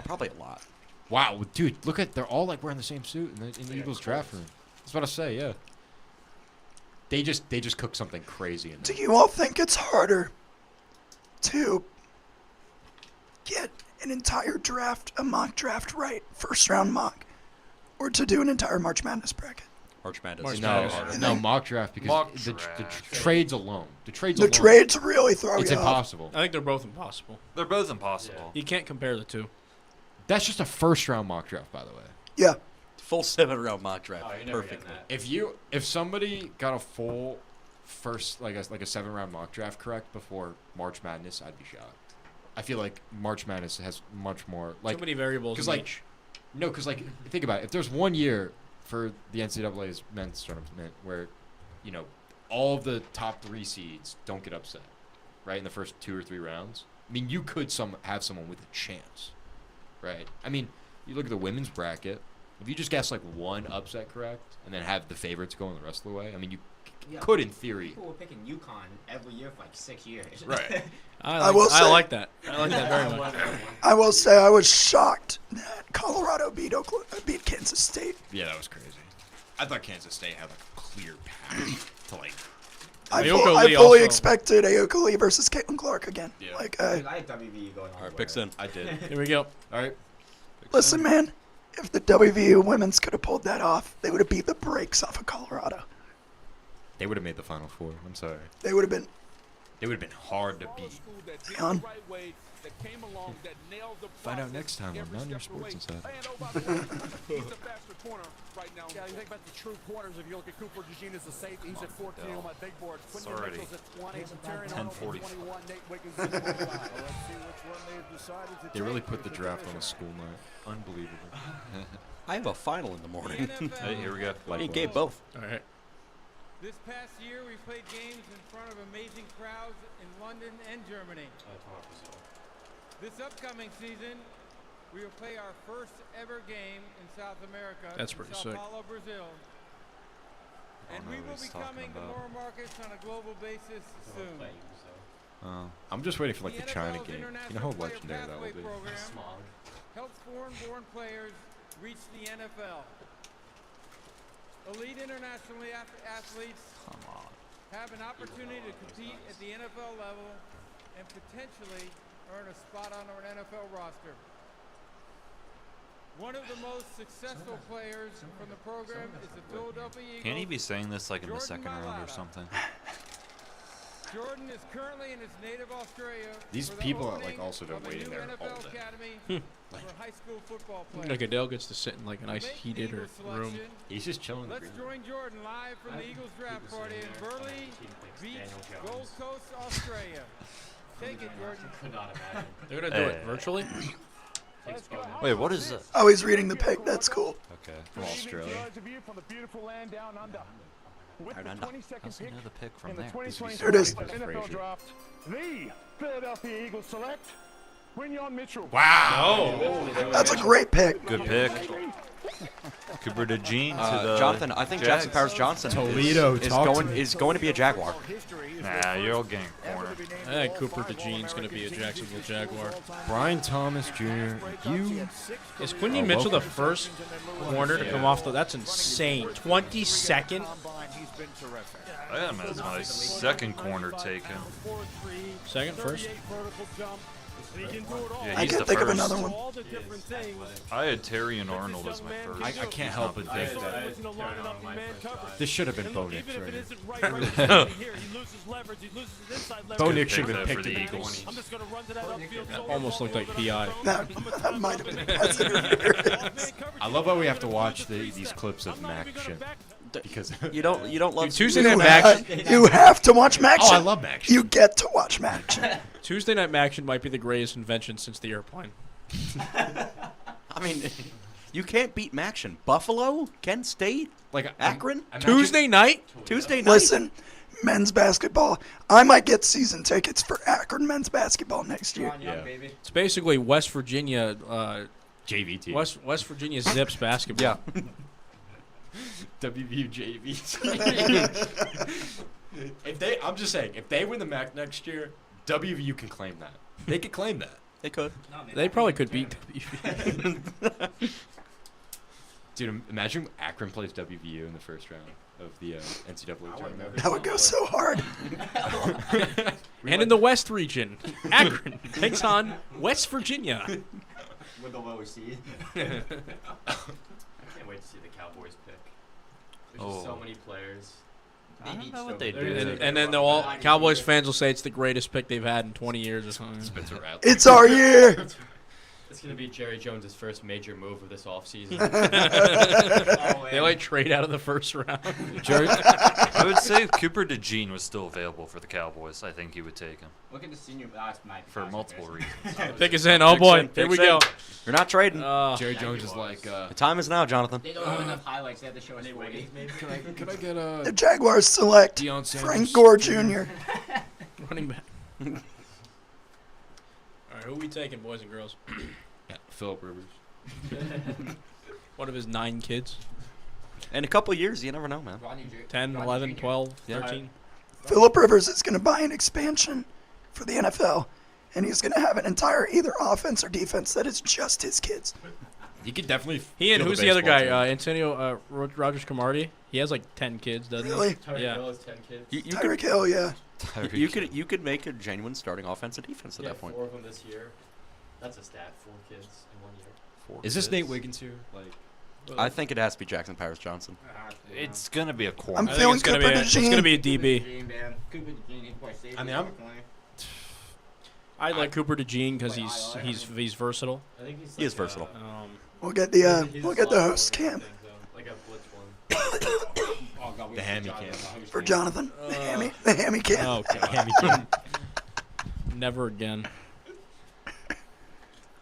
Probably a lot. Wow, dude, look at they're all like wearing the same suit in the Eagles draft room. That's what I say, yeah. They just cook something crazy in Do there. you all think it's harder to get an entire draft, a mock draft right, first round mock, or to do an entire March Madness bracket? March Madness. March is Madness. harder. No, mock draft because Mock the draft. trades alone. The trades The alone. trades really throw It's you off. impossible. I think they're both impossible. They're both impossible. You can't compare the two. That's just a first round mock draft, by the way. Yeah. Full 7-round mock draft. Oh, you're never getting Perfectly. that. If somebody got a full first like a 7-round mock draft correct before March Madness, I'd be shocked. I feel like March Madness has much more like Too many variables. because in like each. no, because like think about it. If there's 1 year for the NCAA's men's tournament where all of the top 3 seeds don't get upset, right, in the first 2 or 3 rounds. I mean, you could have someone with a chance, right? I mean, you look at the women's bracket. If you just guess like one upset correct and then have the favorites going the rest of the way, I mean, you could in theory. People were picking UConn every year for like 6 years. Right. I will say- like that. I like that very much. I will say I was shocked that Colorado beat Kansas State. Yeah, that was crazy. I thought Kansas State had like a clear path to like. I Ayoko fully Lee also- expected Ayoko Lee versus Caitlin Clark again. Yeah. Like, I had WVU going on. All right, picks in. I did. Here we go. All right. listen, man, if the WVU women's could have pulled that off, they would have beat the brakes off of Colorado. They would have made the Final Four. I'm sorry. They would have been. They would have been hard to beat. Leon. Find out next time on Mountaineer Sports Insider. He's the faster corner right now. Yeah, you think about the true corners. If you look at Cooper DeJean as a safety, he's at 14 on my big board. Quinton already Mitchell's at 20. Terry Arnold at 21. Nate Wiggins at 25. Let's see which one they've decided to They really take. put the draft on a school night. Unbelievable. I have a final in the morning. Hey, here we go. He gave both. All right. This past year, we played games in front of amazing crowds in London and Germany. This upcoming season, we will play our first ever game in South America. That's in pretty Sao sick. Paulo, Brazil. And know we what will he's be coming talking to about. more markets on a global basis soon. I'm just waiting for like the The China NFL's game. You know International how Player legendary that will Pathway be. Program helps foreign-born players reach the NFL. Elite international athletes Come on. have an opportunity to compete at the NFL level and potentially earn a spot on our NFL roster. One of the most successful players from the program is the Philadelphia Eagles. Can't he be saying this like in the Jordan second round or Mailata. something? Jordan is currently in his native Australia. These for the people are opening like also been of a waiting new there NFL all day. Academy for high school football players. Like Adele gets to sit in like a nice heated room. He's just chilling in the Let's green room. join Jordan live from the Eagles draft party in Burleigh Beach, Gold Coast, Australia. Take it, Jordan. Could not imagine. They're gonna do it virtually. Wait, what is it? Oh, he's reading the pick. That's cool. Okay. From Australia. From the beautiful land down under. With Down the under. 22nd How's he pick know the pick from in the there? 2024 There it is. NFL draft, the Philadelphia Eagles select Quinyon Mitchell. Wow. That's a great pick. Good pick. Cooper DeJean to the Jonathan, I think Jackson Jags. Powers Johnson Toledo, is going to be a Jaguar. Nah, you're all getting corner. I think Cooper DeJean's going to be a Jacksonville Jaguar. Brian Thomas Jr. You Is Quinyon Mitchell the first corner to come off the? That's insane. 22nd. I got him as my second corner taken. Second, first. Yeah, I he's can't the think of first. another one. I had Terry and Arnold as my first. I can't help but think that this should have been Bo Nix Right. Bo Nix should have been pick picked for in the the Eagles. I'm just going to run to that upfield. That almost looked like PI. That might have been passive. I love how we have to watch these clips of Mac shit. Because You don't love Tuesday You, night ha- Maction. you have to watch Maction. Oh, I love Maction. You get to watch Maction. Tuesday night Maction might be the greatest invention since the airplane. I mean, you can't beat Maction. Buffalo, Kent State, like Akron. Tuesday night. Tuesday night. Listen, men's basketball. I might get season tickets for Akron men's basketball next year. Yeah. It's basically West Virginia. JV team. West Virginia Zips basketball. Yeah. WVU JV. I'm just saying, if they win the MAC next year, WVU can claim that. They could claim that. They could. They probably could beat WVU. Dude, imagine Akron plays WVU in the first round of the NCAA tournament. That would go so hard. And in the West region, Akron takes on West Virginia. With the lower seed. I can't wait to see the Cowboys pick. There's just so many players. I don't know what they do. And then all Cowboys fans will say it's the greatest pick they've had in 20 years or something. Spencer Rattler. It's our year. It's going to be Jerry Jones' first major move of this offseason. They like trade out of the first round. Jerry, I would say if Cooper DeJean was still available for the Cowboys, I think he would take him. Look at the senior last night. For multiple reasons. Pick is in. Oh, boy. Here we go. You're not trading. Jerry Jones is like, the time is now, Jonathan. They don't have enough highlights. They have to show us 40. Could I get a The Jaguars select Deion Sanders? Frank Gore Jr. Running back. All right, who are we taking, boys and girls? Yeah, Philip Rivers. One of his 9 kids. In a couple years, you never know, man. 10, 11, 12, Yeah. 13. Philip Rivers is going to buy an expansion for the NFL, and he's going to have an entire either offense or defense that is just his kids. He could definitely. He and field a who's the other baseball guy? team. Antonio Rogers Camardi. He has like 10 kids, doesn't Really? he? Yeah. Hill has 10 kids. You Tyreek Hill, yeah. you could make a genuine starting offense and defense at Yeah, that point. 4 of them this year. That's a stat. 4 kids in 1 year. 4 Is this kids. Nate Wiggins here? Like, I think it has to be Jackson Powers Johnson. It's going to be a corner. I'm I think feeling it's gonna Cooper be it's DeJean. gonna be a DB. I mean, I'm. I like Cooper DeJean because he's versatile. I think he's He is versatile. We'll get the host cam Like a blitz one. The hammy cam. for Jonathan. The hammy cam. Oh, God. Hammy cam. Never again.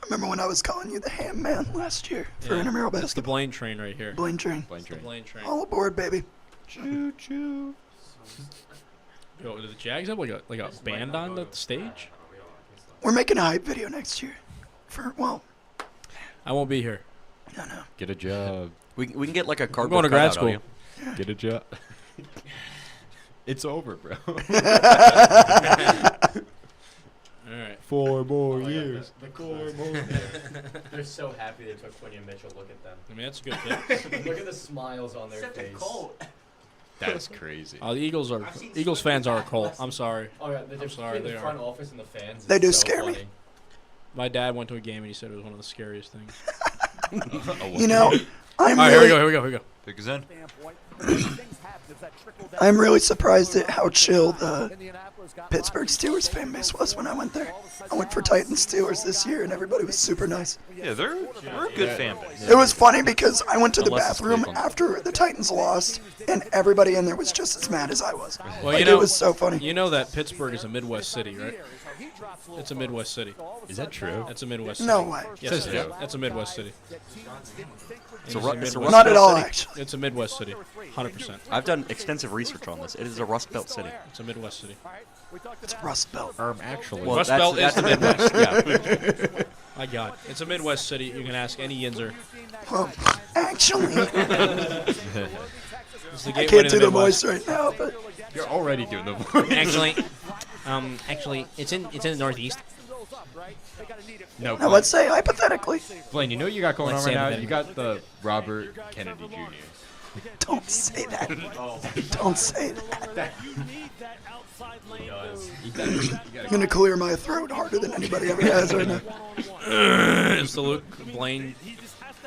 Remember when I was calling you the ham man last year for Yeah. intramural It's the basketball? Blaine train right here. Blaine train. Blaine train. Blaine train. All aboard, baby. Choo choo. Yo, do the Jags have like a band on the stage? We're making a hype video next year. I won't be here. No. Get a job. We can get like a I'm cardboard going to grad cutout of school. you. Get a job. It's over, bro. All right. 4 more Oh, yeah, years. the core They're so happy they took Quinyon Mitchell. Look at them. I mean, that's a good pick. Look at the smiles on their face. That's crazy. The Eagles fans are a cult. I'm sorry. Oh yeah, I'm sorry. They front are. office and the fans. They is do so scare me. funny. My dad went to a game and he said it was one of the scariest things. You know, I'm All right, really, here we go. Pick is in. I'm really surprised at how chill the Pittsburgh Steelers fan base was when I went there. I went for Titans Steelers this year, and everybody was super nice. Yeah, they're a good fan base. It was funny because I went to the Unless it's bathroom Cleveland. after the Titans lost, and everybody in there was just as mad as I was. Well, Like, you know, it was so funny. You know that Pittsburgh is a Midwest city, right? It's a Midwest city. Is that true? It's a Midwest city. No way. Yes, it is. It's a Midwest city. It's a Midwest Not at all, city. actually. It's a Midwest city. 100%. I've done extensive research on this. It is a Rust Belt city. It's a Midwest city. It's Rust Belt. Actually. Well, Rust that's- Belt is that's the Midwest. Yeah. My God. It's a Midwest city. You can ask any Yinzer. Well, actually, It's the I gateway can't to do the Midwest. voice right now, but You're already doing the voice. Actually, it's in the Northeast. No. now let's say hypothetically. Blaine, you know what you got going Let's on right say now? You got the Robert Kennedy Jr. Don't say that. Don't say that. I'm gonna clear my throat harder than anybody ever has right now. It's the Luke Blaine.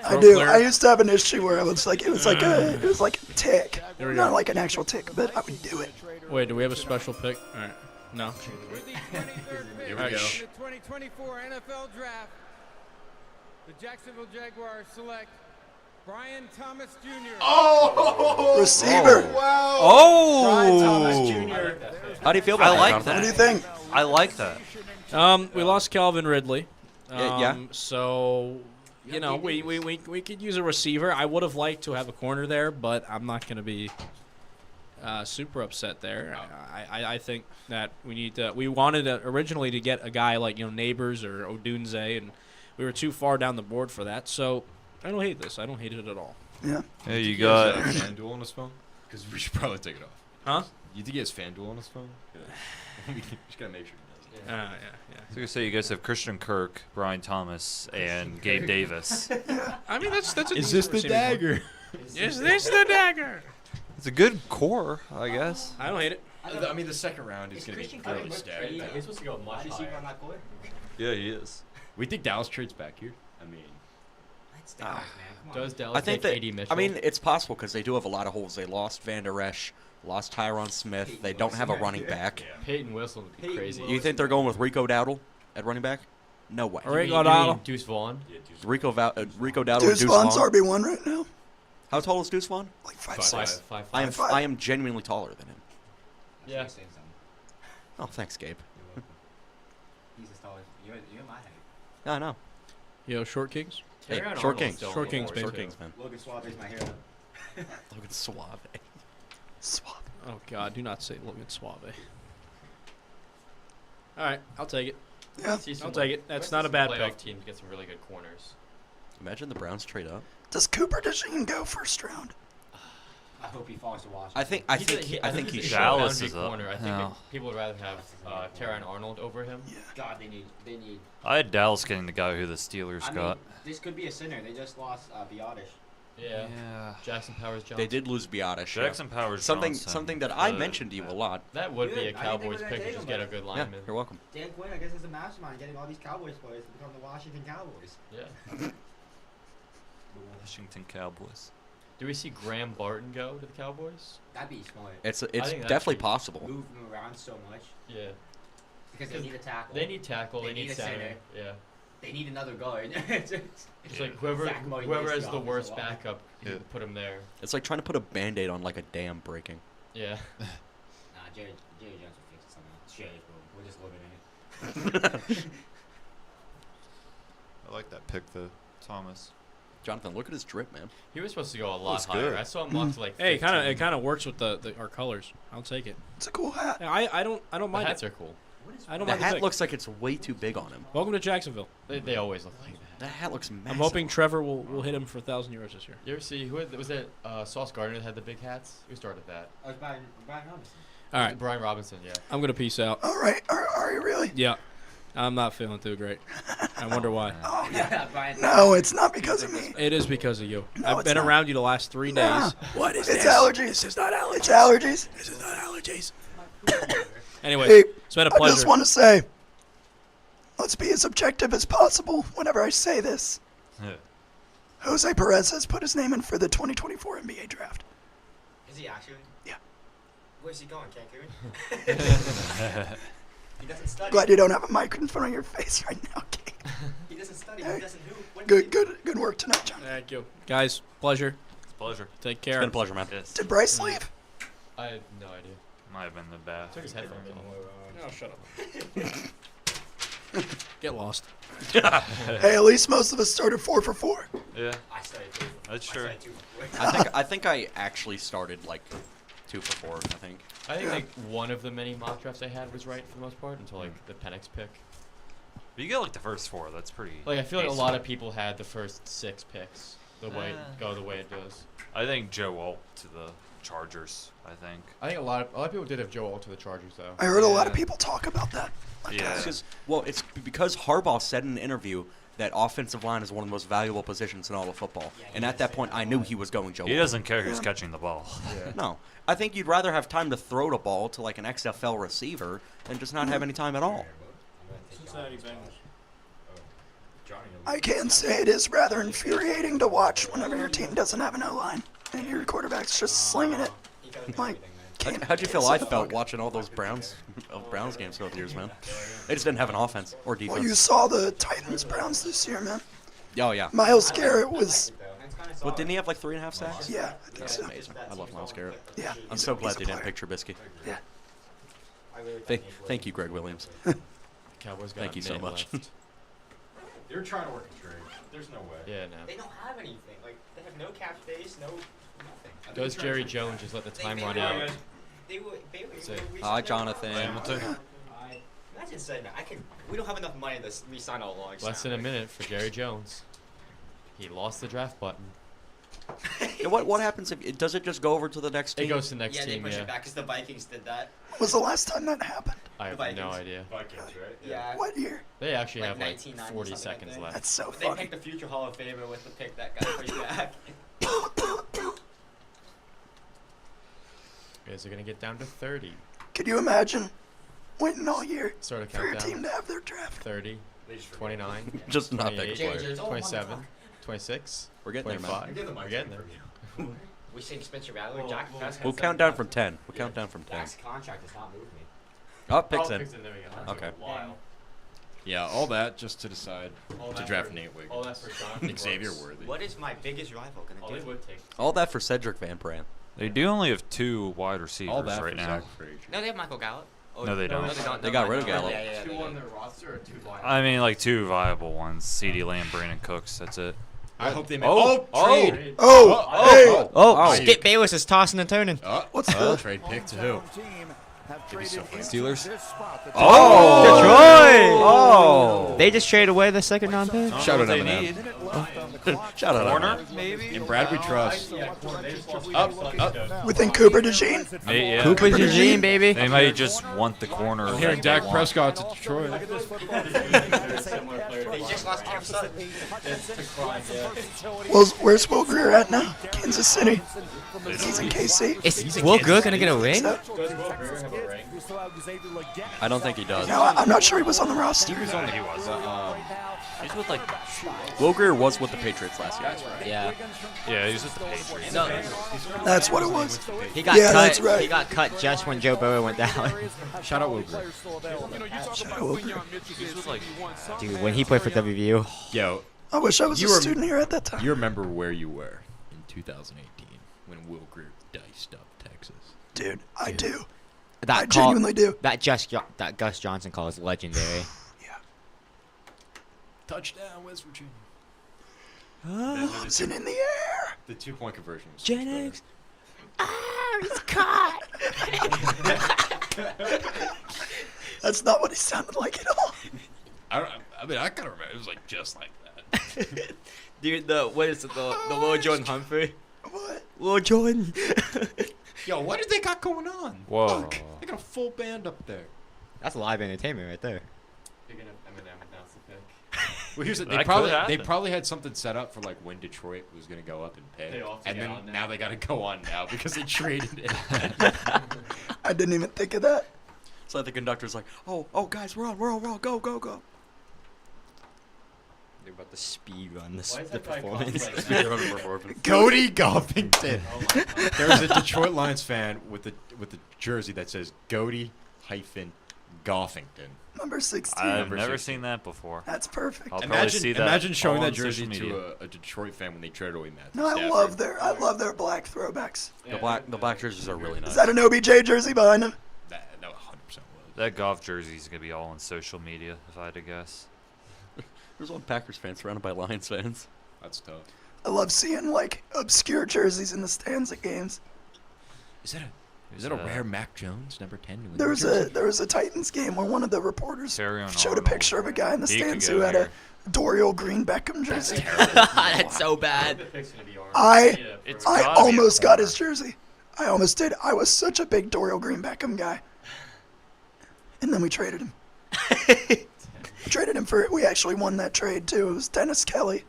I throat do. clear. I used to have an issue where it was like a tick, There we not go. like an actual tick, but I would do it. Wait, do we have a special pick? All right. No. Here All right, we go. shh. The 2024 NFL Draft, the Jacksonville Jaguars select Brian Thomas Jr. Receiver. Oh! How do you feel I about like that? What do you that. think? I like that. We lost Calvin Ridley. Yeah. So, you know, we could use a receiver. I would have liked to have a corner there, but I'm not going to be super upset there. I think that we need to. We wanted originally to get a guy like Neighbors or Odunze, and we were too far down the board for that. So I don't hate this. I don't hate it at all. Yeah. Hey, you He has, got. FanDuel on his phone? Because we should probably take it off. Huh? You think he has FanDuel on his phone? We just gotta make sure he does. Yeah. I was gonna say you guys have Christian Kirk, Brian Thomas, and Gabe Davis. I mean, that's a Is decent this the receiving core. dagger? Is this the dagger? It's a good core, I guess. I don't hate it. I mean, the second round is gonna be really stacked. He's supposed to go much higher. Yeah, he is. We think Dallas trades back here. I mean, Does Dallas I think take that. AD Mitchell? I mean, it's possible because they do have a lot of holes. They lost Van Der Esch, lost Tyron Smith. They don't have a running back. Peyton Wilson would be crazy. You think they're going with Rico Dowdle at running back? No way. All right, You mean Dowdle. Deuce Vaughn? Rico Dowdle. Deuce Deuce Vaughn's Vaughn. RB1 right now. How tall is Deuce Vaughn? Like 5'6". I am genuinely taller than him. Yeah. Oh, thanks, Gabe. He's as tall as you're my height. I know. Yo, Short Kings. Hey, Terrion Short Arnold's Kings. still on Short the Kings, board, baby. Short too. Kings, man. Logan Suave's my hero. Logan Suave. Suave. Oh God, do not say Logan Suave. All right, I'll take it. Yeah. I'll take it. That's not a bad playoff pick. team to get some really good corners. Imagine the Browns trade up. Does Cooper DeJean go first round? I hope he falls to Washington. I think he he's a should. Dallas boundary is up. corner. I think No. people would rather have Terrion Arnold over him. God, they need. I had Dallas getting the guy who the Steelers I mean, got. this could be a sinner. They just lost Biotish. Yeah. Yeah. Jackson Powers Johnson. They did lose Biotish. Jackson Powers Something Johnson, that I but- mentioned to you a lot. That would be a Good. I didn't think Cowboys we were gonna pick to take just him, get a but- good Yeah, lineman. you're welcome. Dan Quinn, I guess, is a mastermind getting all these Cowboys players to become the Washington Cowboys. Yeah. The Washington Cowboys. Do we see Graham Barton go to the Cowboys? That'd be smart. It's think that's definitely huge. possible. Move him around so much Yeah. because they need a tackle. They need tackle. They, need a center. center. Yeah. They need another guard. It's like whoever Zach Martin whoever makes has the the offensive worst line. backup, you Yeah. put him there. It's like trying to put a Band-Aid on like a dam breaking. Yeah. Nah, Jerry Jones will fix it somehow. Sure, we're just living in it. I like that pick, though. Thomas. Jonathan, look at his drip, man. He was supposed to go a lot Looks higher. good. I saw him locked to like. Hey, 15. it kind of works with our colors. I'll take it. It's a cool hat. Yeah, I don't The mind hats it. are cool. I don't The mind the hat pick. looks like it's way too big on him. Welcome to Jacksonville. They always look like that. That hat looks massive. I'm hoping Trevor will hit him for 1,000 yards this year. You ever see was it Sauce Gardner that had the big hats? Who started that? Oh, it's Brian Robinson. All right, Brian Robinson. Yeah. I'm gonna peace out. All right. Are you really? Yeah. I'm not feeling too great. I wonder why. Oh, yeah. No, it's not because of me. It is because of you. No, I've it's been not. around you the last 3 days. What is It's allergies. This is not allergies. It's allergies. This is not allergies. Anyway, Hey, it's been a I pleasure. just want to say, let's be as objective as possible whenever I say this. Yeah. Jose Perez has put his name in for the 2024 NBA draft. Is he actually? Yeah. Where's he going, Cancun? He doesn't study. Glad you don't have a mic in front of your face right now, Kate. He doesn't study. Hey, He doesn't hoop. When Good work tonight, John. Thank you. Guys, pleasure. It's a pleasure. Take care. It's been a pleasure, man. Yes. Did Bryce leave? I have no idea. Might have been the bath. Took his headphones off. Oh, shut up. Get lost. Hey, at least most of us started 4 for 4. Yeah. I studied too. That's true. I think I actually started like 2 for 4. I think. I think like one of the many mock drafts I had was right for the most part until like the Penix pick. But you get like the first 4. That's pretty. Like I feel like a decent. lot of people had the first 6 picks. The way it goes. I think Joe Alt to the Chargers. I think. I think a lot of people did have Joe Alt to the Chargers though. I heard a lot of people talk about that. Yeah. It's because Harbaugh said in an interview that offensive line is one of the most valuable positions in all of football. And at that point, I knew he was going Joe. He doesn't care who's catching the ball. No. I think you'd rather have time to throw the ball to like an XFL receiver than just not have any time at all. I can say it is rather infuriating to watch whenever your team doesn't have an O-line and your quarterback's just slinging it. Like, How'd you feel I felt watching all those Browns games throughout the years, man? They just didn't have an offense or defense. well, you saw the Titans-Browns this year, man. Oh, yeah. Miles Garrett was... Well, didn't he have like 3.5 sacks? Yeah, I think That's so. amazing. I love Miles Garrett. Yeah, I'm so glad they didn't pick Trubisky. Yeah. Thank you, Greg Williams. Cowboys got Thank you so much. They were trying to work a trade. There's no way. Yeah, no. They don't have anything. Like they have no cap space, no nothing. Does Jerry Jones just let the time run out? Say, Hi, Jonathan. Imagine saying that. We don't have enough money to re-sign all along. Less than a minute for Jerry Jones. He lost the draft button. Yeah, what happens if does it just go over to the next team? It goes to the next yeah, team. they push it back because the Vikings did that. When was the last time that happened? I have no idea. Vikings, right? Yeah. What year? They actually Like have like 1990 40 something, I seconds think. left. That's so But funny. they picked the future Hall of Famer with the pick that got pushed back. Guys are gonna get down to 30. Could you imagine waiting all year Sort of for your countdown. team to have their draft? 30, 29, Just not pick a 28, player. 27, 26. We're getting there, man. 25. We're getting there. We sing Spencer Rattler, Jack Prescott. We'll count down from 10. We'll count down from 10. Jack's contract does not move me. Oh, picks in. There we go. Okay. Yeah, all that just to decide All to that draft for- Nate Wiggins. all that for Sean Xavier Brooks. Worthy. What is my biggest rival gonna Oh, they do? would take. All that for Cedric Van Brand. They do only have 2 wide receivers All that right for now. Zach Frazier. No, they have Michael Gallup. Oh, No, they don't. They got rid of Gallup. Yeah, Two on their roster or two viable? I mean, like 2 viable ones: CeeDee Lamb, Brandon Cooks. That's it. I hope they make. Trade. Skip Bayless is tossing and turning. What's the trade pick to who? Steelers. Detroit! Oh! They just traded away the second round pick. Shout out Eminem. Shout out Corner, Eminem. maybe. In Brad we trust. Up. Within Cooper DeJean? Yeah. Cooper DeJean, baby. They might just want the corner. I'm hearing that Dak they want. Prescott to Detroit. They just lost Cam Sutton. Well, where's Will Greer at now? Kansas City. He's in KC. Is Will Good gonna get a ring? I don't think he does. No, I'm not sure he was on the roster. He was. He's with like. Will Greer was with the Patriots last year. Yeah. Yeah, he's with the Patriots. No. That's what it was. He got Yeah, cut. that's right. He got cut just when Joe Burrow went down. Shout out Will Greer. He's with like. Dude, when he played for WVU. Yo, I wish I was a You rem- student here at that time. you remember where you were in 2018 when Will Greer diced up Texas? Dude, I do. That I call, genuinely do. That Gus Johnson call is legendary. Touchdown, West Virginia. It's in the air. The 2-point conversion was Jennings. Ah, he's caught. That's not what he sounded like at all. I mean, I kind of remember. It was like just like that. Dude, what is it? The Lil Jordan Humphrey? What? Lil Jordan. Yo, what do they got going on? Whoa. Look, they got a full band up there. That's live entertainment right there. Big enough Eminem announced the pick. Well, here's the, That could they happen. probably had something set up for like when Detroit was going to go up and pick, They all have to and get then on now now. they got to go on now because they traded it. I didn't even think of that. It's like the conductor's like, oh, guys, we're on, go, go, go. They're about to speed run this Why is the that guy performance. called, like, Speed run performance. Cody Goffington. Oh my God. There was a Detroit Lions fan with the jersey that says Goody-Goffington. Number 16. I've Number never 16. seen that before. That's perfect. I'll probably see that Imagine showing all that on jersey social media. to a Detroit fan when they traded away Matthew No, I Stafford. love their black throwbacks. The black jerseys are really nice. Is that an OBJ jersey behind him? That 100% was. That golf jersey is gonna be all on social media, if I had to guess. There's one Packers fan surrounded by Lions fans. That's tough. I love seeing like obscure jerseys in the stands at games. Is that a rare Mac Jones number 10? There was a Titans game where one of the reporters Terry showed a Arnold. picture of a guy in the He could stands go who had here. a Dorial Green Beckham jersey. That's so bad. The pick's gonna be orange. It's I gotta be almost got orange. his jersey. I almost did. I was such a big Dorial Green Beckham guy. And then we traded him. We actually won that trade too. It was Dennis Kelly.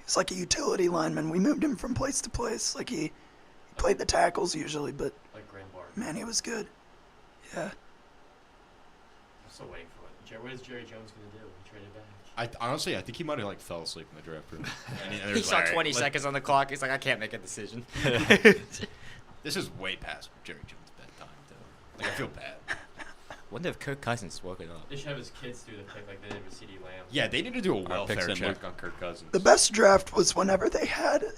He's like a utility lineman. We moved him from place to place. Like he played the tackles usually, but Like Graham Barton. man, he was good. Yeah. I'm still waiting for it. What is Jerry Jones gonna do? He traded back. Honestly, I think he might have like fell asleep in the draft room. And He saw 20 seconds on the clock. He's like, I can't make a decision. This is way past Jerry Jones' bedtime, though. Like I feel bad. Wonder if Kirk Cousins woke it up. They should have his kids do the pick like they did with CD Lamb. Yeah, they need to do a picks welfare in check Luke. on Kirk Cousins. The best draft was whenever it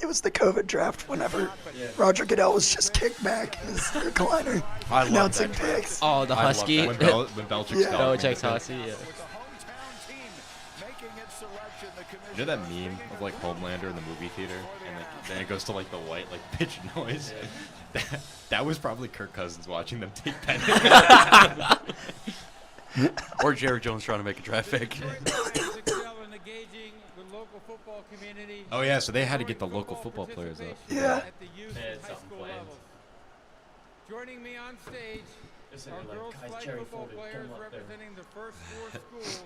was the COVID draft, whenever Roger Goodell was just kicked back in his recliner I love announcing that draft. picks. Oh, the I love Husky. that. When Belichick's Yeah. dog Belichick's made it. Husky, yeah. You know that meme of like Homelander in the movie theater, and like, then it goes to like the white like pitch noise. That was probably Kirk Cousins watching them take penalties. Or Jerry Jones trying to make a draft pick. Oh yeah, so they had to get the local football players up. Yeah. They had something planned. Joining me on stage Listen, are they're like, girls guys, flag Jerry football folded. Get players him up there. representing the first four schools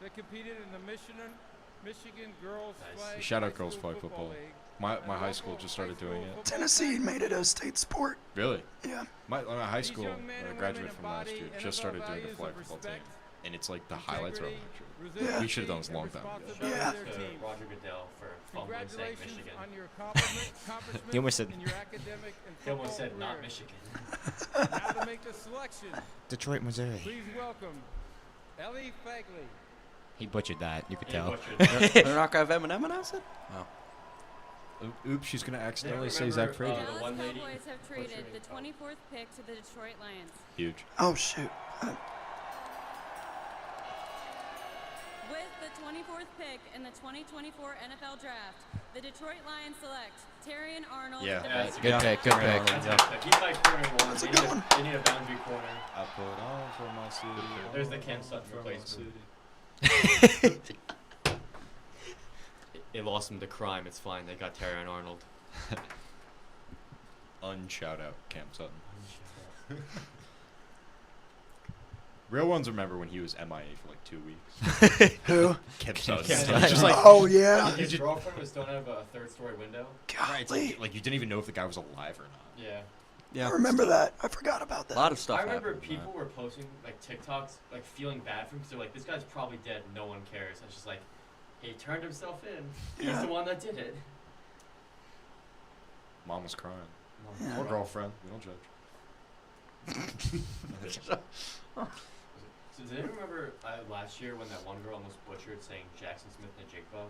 that competed in the Michigan Girls Flag Shout out High girls School flag football. League. My high school just started doing it. Tennessee made it a state sport. Really? Yeah. My high school, young men when I and graduated women from last embody year, NFL just started doing the values flag of football team, respect, and it's like the highlights are integrity, electric. Yeah. We should have done this a long time ago. responsibility Yeah. of their To team. Roger Goodell for fumbling saying Congratulations Michigan. on your accomplishments He almost said- in your academic and He almost football said not career. Michigan. Now to make the selection, Detroit, Missouri. please welcome Ellie Fagley. He butchered that. You could He tell. butchered that. They're not gonna have Eminem announce it? Oh. Oops, she's gonna accidentally say remember, Zach Frazier. the Dallas one lady Cowboys have traded butchering the it. 24th pick to the Detroit Lions. Huge. Oh shoot. With the 24th pick in the 2024 NFL Draft, the Detroit Lions select Terrion Arnold. Yeah. defensive Good end. pick, good pick. That's a good pick. He's like corner one. That's a They good need one. they need a boundary corner. I put on for my city. There's the Cam Sutton replacement. They lost him to crime. It's fine. They got Terrion Arnold. Unshout out Cam Sutton. Real ones remember when he was MIA for like 2 weeks. Who? Cam Sutton. Sutton. Just like, Oh yeah. His girlfriend was thrown out of a third-story window. right, it's like you didn't even know if the guy was alive or not. Yeah. Yeah. I remember that. I forgot about A that. lot of stuff I remember happened. people were posting like TikToks, like feeling bad for him because they're like, "This guy's probably dead. No one cares." And it's just like, he turned himself in. Yeah. He's the one that did it. Mom was crying. Yeah. Or girlfriend. We don't judge. So did anyone remember last year when that one girl almost butchered saying Jackson Smith and Jigbo?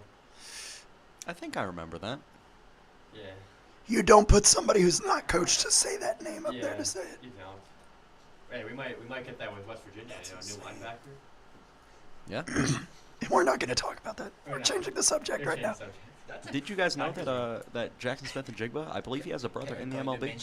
I think I remember that. Yeah. You don't put somebody who's not coached to say that name up Yeah. there to say it. You don't. Hey, we might get that with West Virginia. You know, a new linebacker. Yeah. We're not going to talk about that. Or We're not. changing the subject You're right now. changing subject. That's Did you guys know that that Jackson Smith and Jigba, I believe he has a brother in the MLB.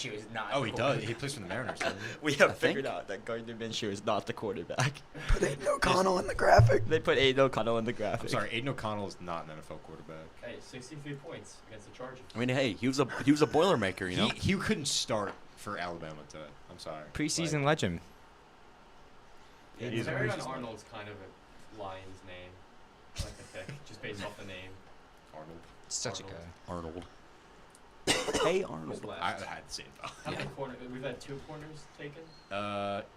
Oh, he does. He plays for the Mariners. doesn't he? We I have think. figured out that Gardner Minshew is not the quarterback. Put Aiden O'Connell in the graphic. They put Aiden O'Connell in the graphic. I'm sorry, Aiden O'Connell is not an NFL quarterback. Hey, 63 points against the Chargers. I mean, hey, he was a Boilermaker, you know. He couldn't start for Alabama today. I'm sorry. Preseason legend. Yeah, He's a Terrion preseason Arnold's kind of Lions name. I like the pick, just based off the name. Arnold. Such a guy. Arnold. Hey, Arnold. I had the same thought. How many we've had 2 corners taken?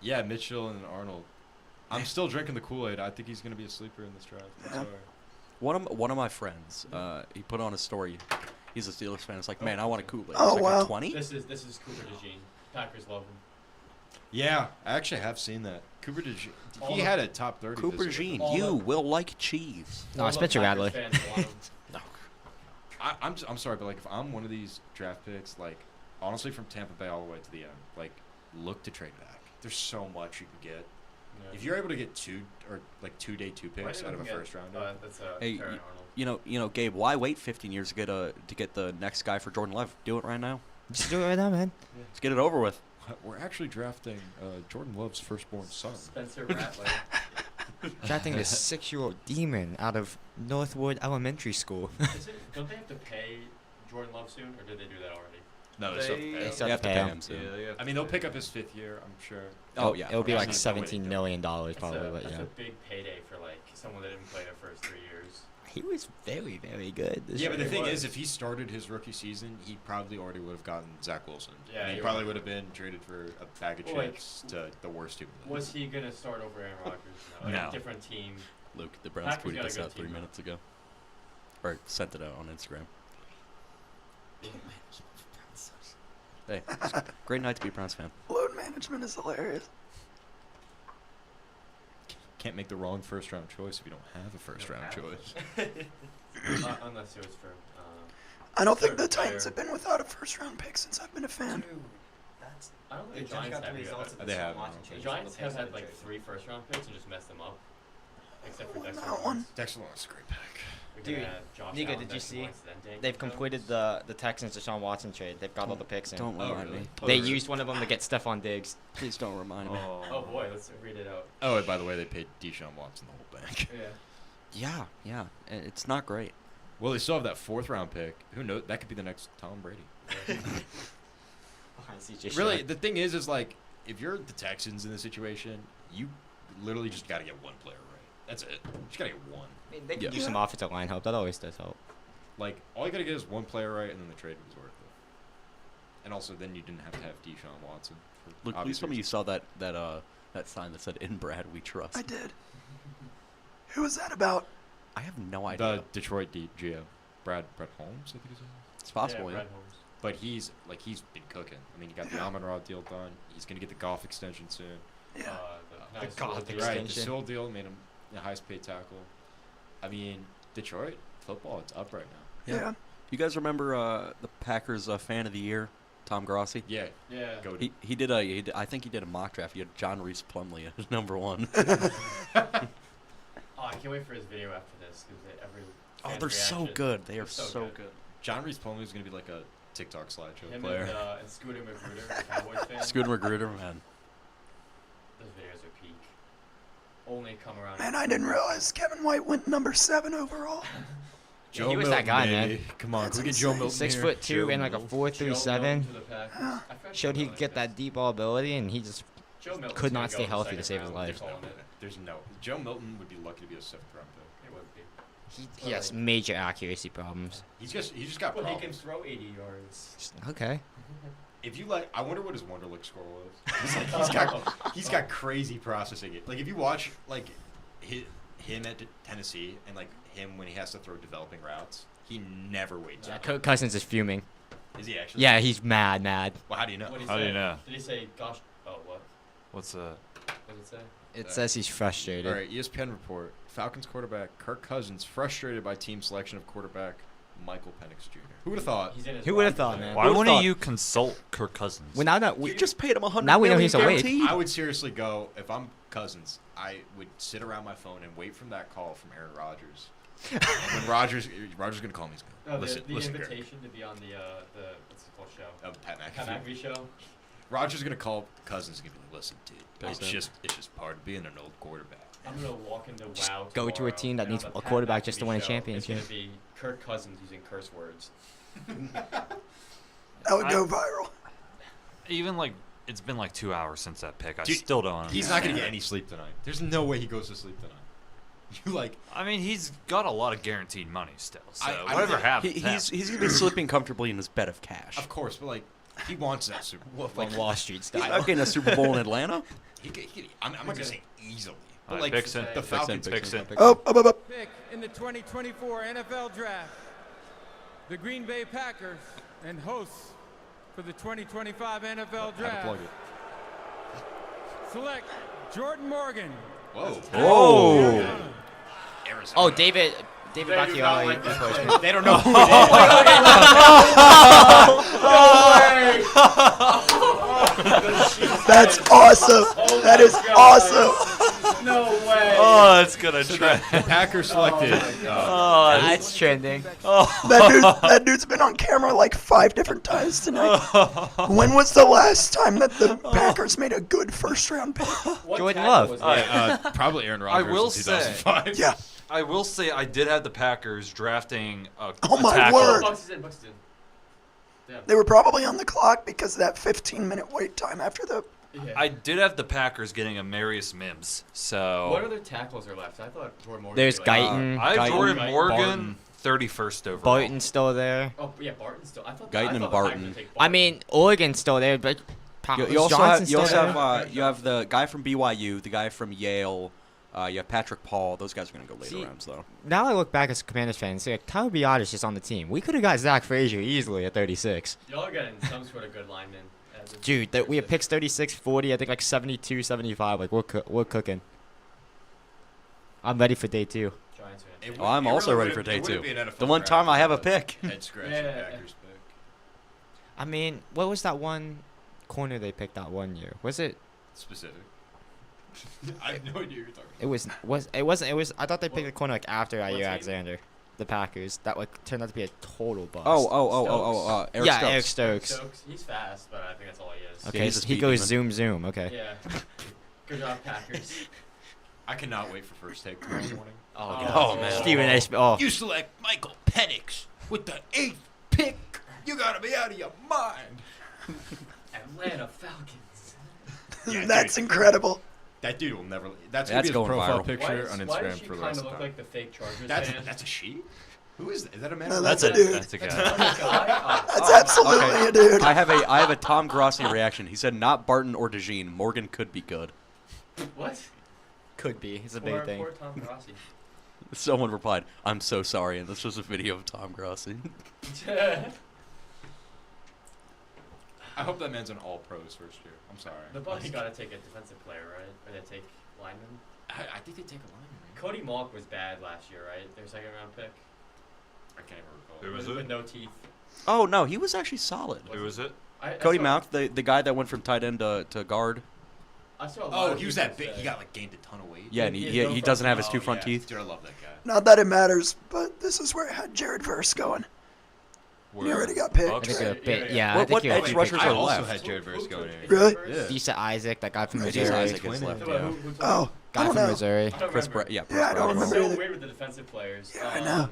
Yeah, Mitchell and Arnold. I'm still drinking the Kool-Aid. I think he's going to be a sleeper in this draft. I'm sorry. One of my friends, he put on a story. He's a Steelers fan. It's like, man, I want a Kool-Aid. Oh, it's like wow. a 20? This is Cooper DeJean. Packers love him. Yeah, I actually have seen that. Cooper DeJean. All He the- had a top 30. Cooper this year. Jean, you will like cheese. No, Spencer Rattler. No. I'm sorry, but like if I'm one of these draft picks, like honestly from Tampa Bay all the way to the end, like look to trade back. There's so much you can get. Yeah. If you're able to get 2 day 2 picks out of a first rounder. That's Hey, Terry you know, Gabe, why wait 15 years to get the next guy for Jordan Love? Do it right now. Just do it right now, man. Let's get it over with. We're actually drafting Jordan Love's firstborn son. Spencer Rattler. Drafting a 6-year-old demon out of Northwood Elementary School. Don't they have to pay Jordan Love soon, or did they do that already? No, They still have to pay him soon. I mean, they'll pick up his 5th year, I'm sure. Oh, yeah. It'll be like There's no way to $17 do it. million probably, but That's yeah. a big payday for like someone that didn't play their first 3 years. He was very, very good. This Yeah, but the year. thing is, if he started his rookie season, he probably already would have gotten Zach Wilson. Yeah, And he you're probably right. would have been traded for a bag of Well, like, chips to the worst team. in the league. Was he gonna start over Aaron Rodgers? No, like No. a different team. Luke, the Browns Packers tweeted got a this good out 3 team, minutes ago. Or sent it out on Instagram. Hey, it's a great night to be a Browns fan. Load management is hilarious. Can't make the wrong first round choice if you don't have a first round choice. Unless it was for. I don't think the certain Titans have player. been without a first round pick since I've been a fan. I don't They think the just Giants got the have results of either. the They have. Watson The changes Giants on the have picks had that like they 3 first-round picks and just messed them up. Except for Won Dexter that one. Lawrence. Dexter Lawrence is a great pick. We're Dude, gonna have Josh Nico, Allen, did you Dexter see? Lawrence, then Daniel They've Jones. completed the Texans Deshaun Watson trade. They've got all the picks in. Don't remind really? me. They used one of them to get Stephon Diggs. Please don't remind me. Oh boy, let's read it out. Oh, and by the way, they paid Deshaun Watson the whole bank. Yeah. Yeah. It's not great. Well, they still have that 4th round pick. Who knows? That could be the next Tom Brady. Really, the thing is like, if you're the Texans in this situation, you literally just got to get one player right. That's it. You just got to get one. I mean, they can use some offensive line help. That always does help. Like, all you got to get is one player right, and then the trade was worth it. And also, then you didn't have to have Deshaun Watson. For Luke, obvious some of you reasons. saw that sign that said "In Brad We Trust." I did. Who was that about? I have no idea. The Detroit GM, Brad Holmes, I think his name. It's possible, yeah. Brad Holmes. But he's been cooking. I mean, he got the Amon-Ra deal done. He's gonna get the golf extension soon. Yeah. The golf Sewell deal. Right, the extension. Sewell deal made him the highest paid tackle. I mean, Detroit football, it's up right now. Yeah. You guys remember the Packers fan of the year, Tom Grossi? Yeah. Yeah. Go to I think he did a mock draft. He had John Reese Plumlee as number 1. Oh, I can't wait for his video after this because every. Oh, fan's they're so reaction good. They are is so good. John Reese Plumlee is gonna be like a TikTok slideshow Him player. and Scooter Magruder, the Cowboys fan. Scooter Magruder, man. Those videos are peak. Only come around. Man, I didn't realize Kevin White went number 7 overall. Joe he was Milton, that guy, baby. man. Come on, That's can we get Joe insane. Milton 6'2" here? and like a Joe 4.37. Yeah. Showed he could get that deep ball ability, and he just Joe Milton's could gonna not go stay in the healthy to second save his round. life. They're calling it. There's no. Joe Milton would be lucky to be a 7th round pick. It would be. He has major accuracy problems. He just got Well, he problems. can throw 80 yards. Okay. If you like, I wonder what his Wonderlic score was. He's got crazy processing. Like if you watch like him at Tennessee and like him when he has to throw developing routes, he never waits. Yeah, out. Cousins is fuming. Is he actually? Yeah, he's mad. Well, how do you know? What'd he How do say? you know? Did he say, gosh, oh, what? What's What did it say? It says he's frustrated. All right, ESPN report: Falcons quarterback Kirk Cousins frustrated by team selection of quarterback Michael Penix Jr. Who would have thought? Who would have thought, man? Why wouldn't you consult Kirk Cousins? Well, now that You just paid him $100 now we know million he's awake. guaranteed. I would seriously go if I'm Cousins. I would sit around my phone and wait for that call from Aaron Rodgers. When Rodgers gonna call me, he's gonna No, listen. the Listen, Kirk. invitation to be on the what's it called show? Pat Pat McAfee. McAfee show. Rodgers is gonna call Cousins and be like, "Listen, dude, Best it's just part of being an old quarterback." I'm gonna walk into Just WoW. go to a tomorrow, team that and needs on the a Pat quarterback just to McAfee win a show, championship. It's gonna be Kirk Cousins using curse words. That would go viral. Even like it's been like 2 hours since that pick. I Dude, still don't. He's not gonna get any sleep tonight. There's no way he goes to sleep tonight. You like. I mean, he's got a lot of guaranteed money still. So I whatever think happens, He's gonna be sleeping comfortably in his bed of cash. Of course, but like he wants that Super Bowl. Wolf on Wall Street He's style. not getting a Super Bowl in Atlanta. I'm not gonna say easily, but Alright, like Pixon. the Falcons. Pixon. Pick in the 2024 NFL Draft, the Green Bay Packers and hosts for the 2025 NFL Draft. Plug it. Select Jordan Morgan. Whoa. Oh. Arizona. Oh, David Bakhtiari. They don't know who That's awesome. That is awesome. No way. Oh, that's gonna try. The Packers selected. Oh, that's trending. That dude's been on camera like 5 different times tonight. When was the last time that the Packers made a good first-round pick? Jordan Love. Probably Aaron Rodgers. I will in 2005. Yeah. I will say I did have the Packers drafting a Oh my tackle. word. Buxton. They were probably on the clock because of that 15-minute wait time after the. Yeah. I did have the Packers getting a Marius Mims. So What other tackles are left? I thought Jordan Morgan. There's would be like- Guyton. I have Jordan Guyton, Morgan, Barton. 31st overall. Barton's still there. Oh yeah, Barton's still. I thought. Guyton I thought and the Barton. Packers would take I mean, Oregon's still there, but You also have Johnson's still there. you have the guy from BYU, the guy from Yale. You have Patrick Paul. Those guys are gonna go later rounds though. Now I look back as a Commanders fan and say, like, Tyler Biada's just on the team. We could have got Zach Frazier easily at 36. Y'all are getting some sort of good lineman. Dude, we have picks 36, 40, I think like 72, 75. Like, we're cooking. I'm ready for day 2. Giants are It Oh, I'm it also really ready for wouldn't- day it 2. wouldn't be an NFL The one draft time I have a without pick. Head scratching Yeah. Packers pick. I mean, what was that one corner they picked that one year? Was it? Specific. I have no idea what you're talking It was. I thought they picked a corner like after Ayer Alexander, the Packers. That like turned out to be a total bust. Eric yeah, Stokes. Eric Stokes. He's fast, but I think that's all he is. Okay, Yeah, he's a he speed goes demon. zoom. Okay. Yeah. Good job, Packers. I cannot wait for first take tomorrow morning. Oh man. Stephen A. Smith. Oh. You select Michael Penix with the 8th pick. You gotta be out of your mind. Atlanta Falcons. Yeah, That's dude. incredible. That dude will never. That's That's gonna be his going profile viral. picture on Why Instagram does she for the kind rest of of look the like the fake Chargers That's fan? a she. Who is that? Is that a man? No, or that's woman? a dude. That's a guy. That's absolutely a dude. I have a Tom Grossi reaction. He said not Barton or DeJean. Morgan could be good. What? Could be. It's a Poor, big thing. poor Tom Grossi. Someone replied, "I'm so sorry," and this was a video of Tom Grossi. I hope that man's an all pros first year. I'm sorry. The Bucks got to take a defensive player, right? Or they take lineman. I think they take a lineman. Right? Cody Malk was bad last year, right? Their second round pick. I can't even recall. Who was With it? no teeth. Oh no, he was actually solid. Who was it? Cody Mount, the guy that went from tight end to guard. I saw a lot Oh, of he was people that big. say- He got like gained a ton of weight. Yeah, and He has he no doesn't have front his two Oh, front yeah. teeth. Dude, I love that guy. Not that it matters, but this is where I had Jared Verse going. He already got picked. I think you're a bit. Yeah, Yeah. I What think you're a edge bit rushers picked. I are also left? had Jared Verse going here. Really? Yeah. Lisa Isaac, that guy from Lisa Missouri. Isaac is left, Who- yeah. who took Oh, him? I Guy don't from know. Missouri. I don't Chris remember. Chris Yeah, I don't It's remember so either. weird with the defensive players. Yeah, I know.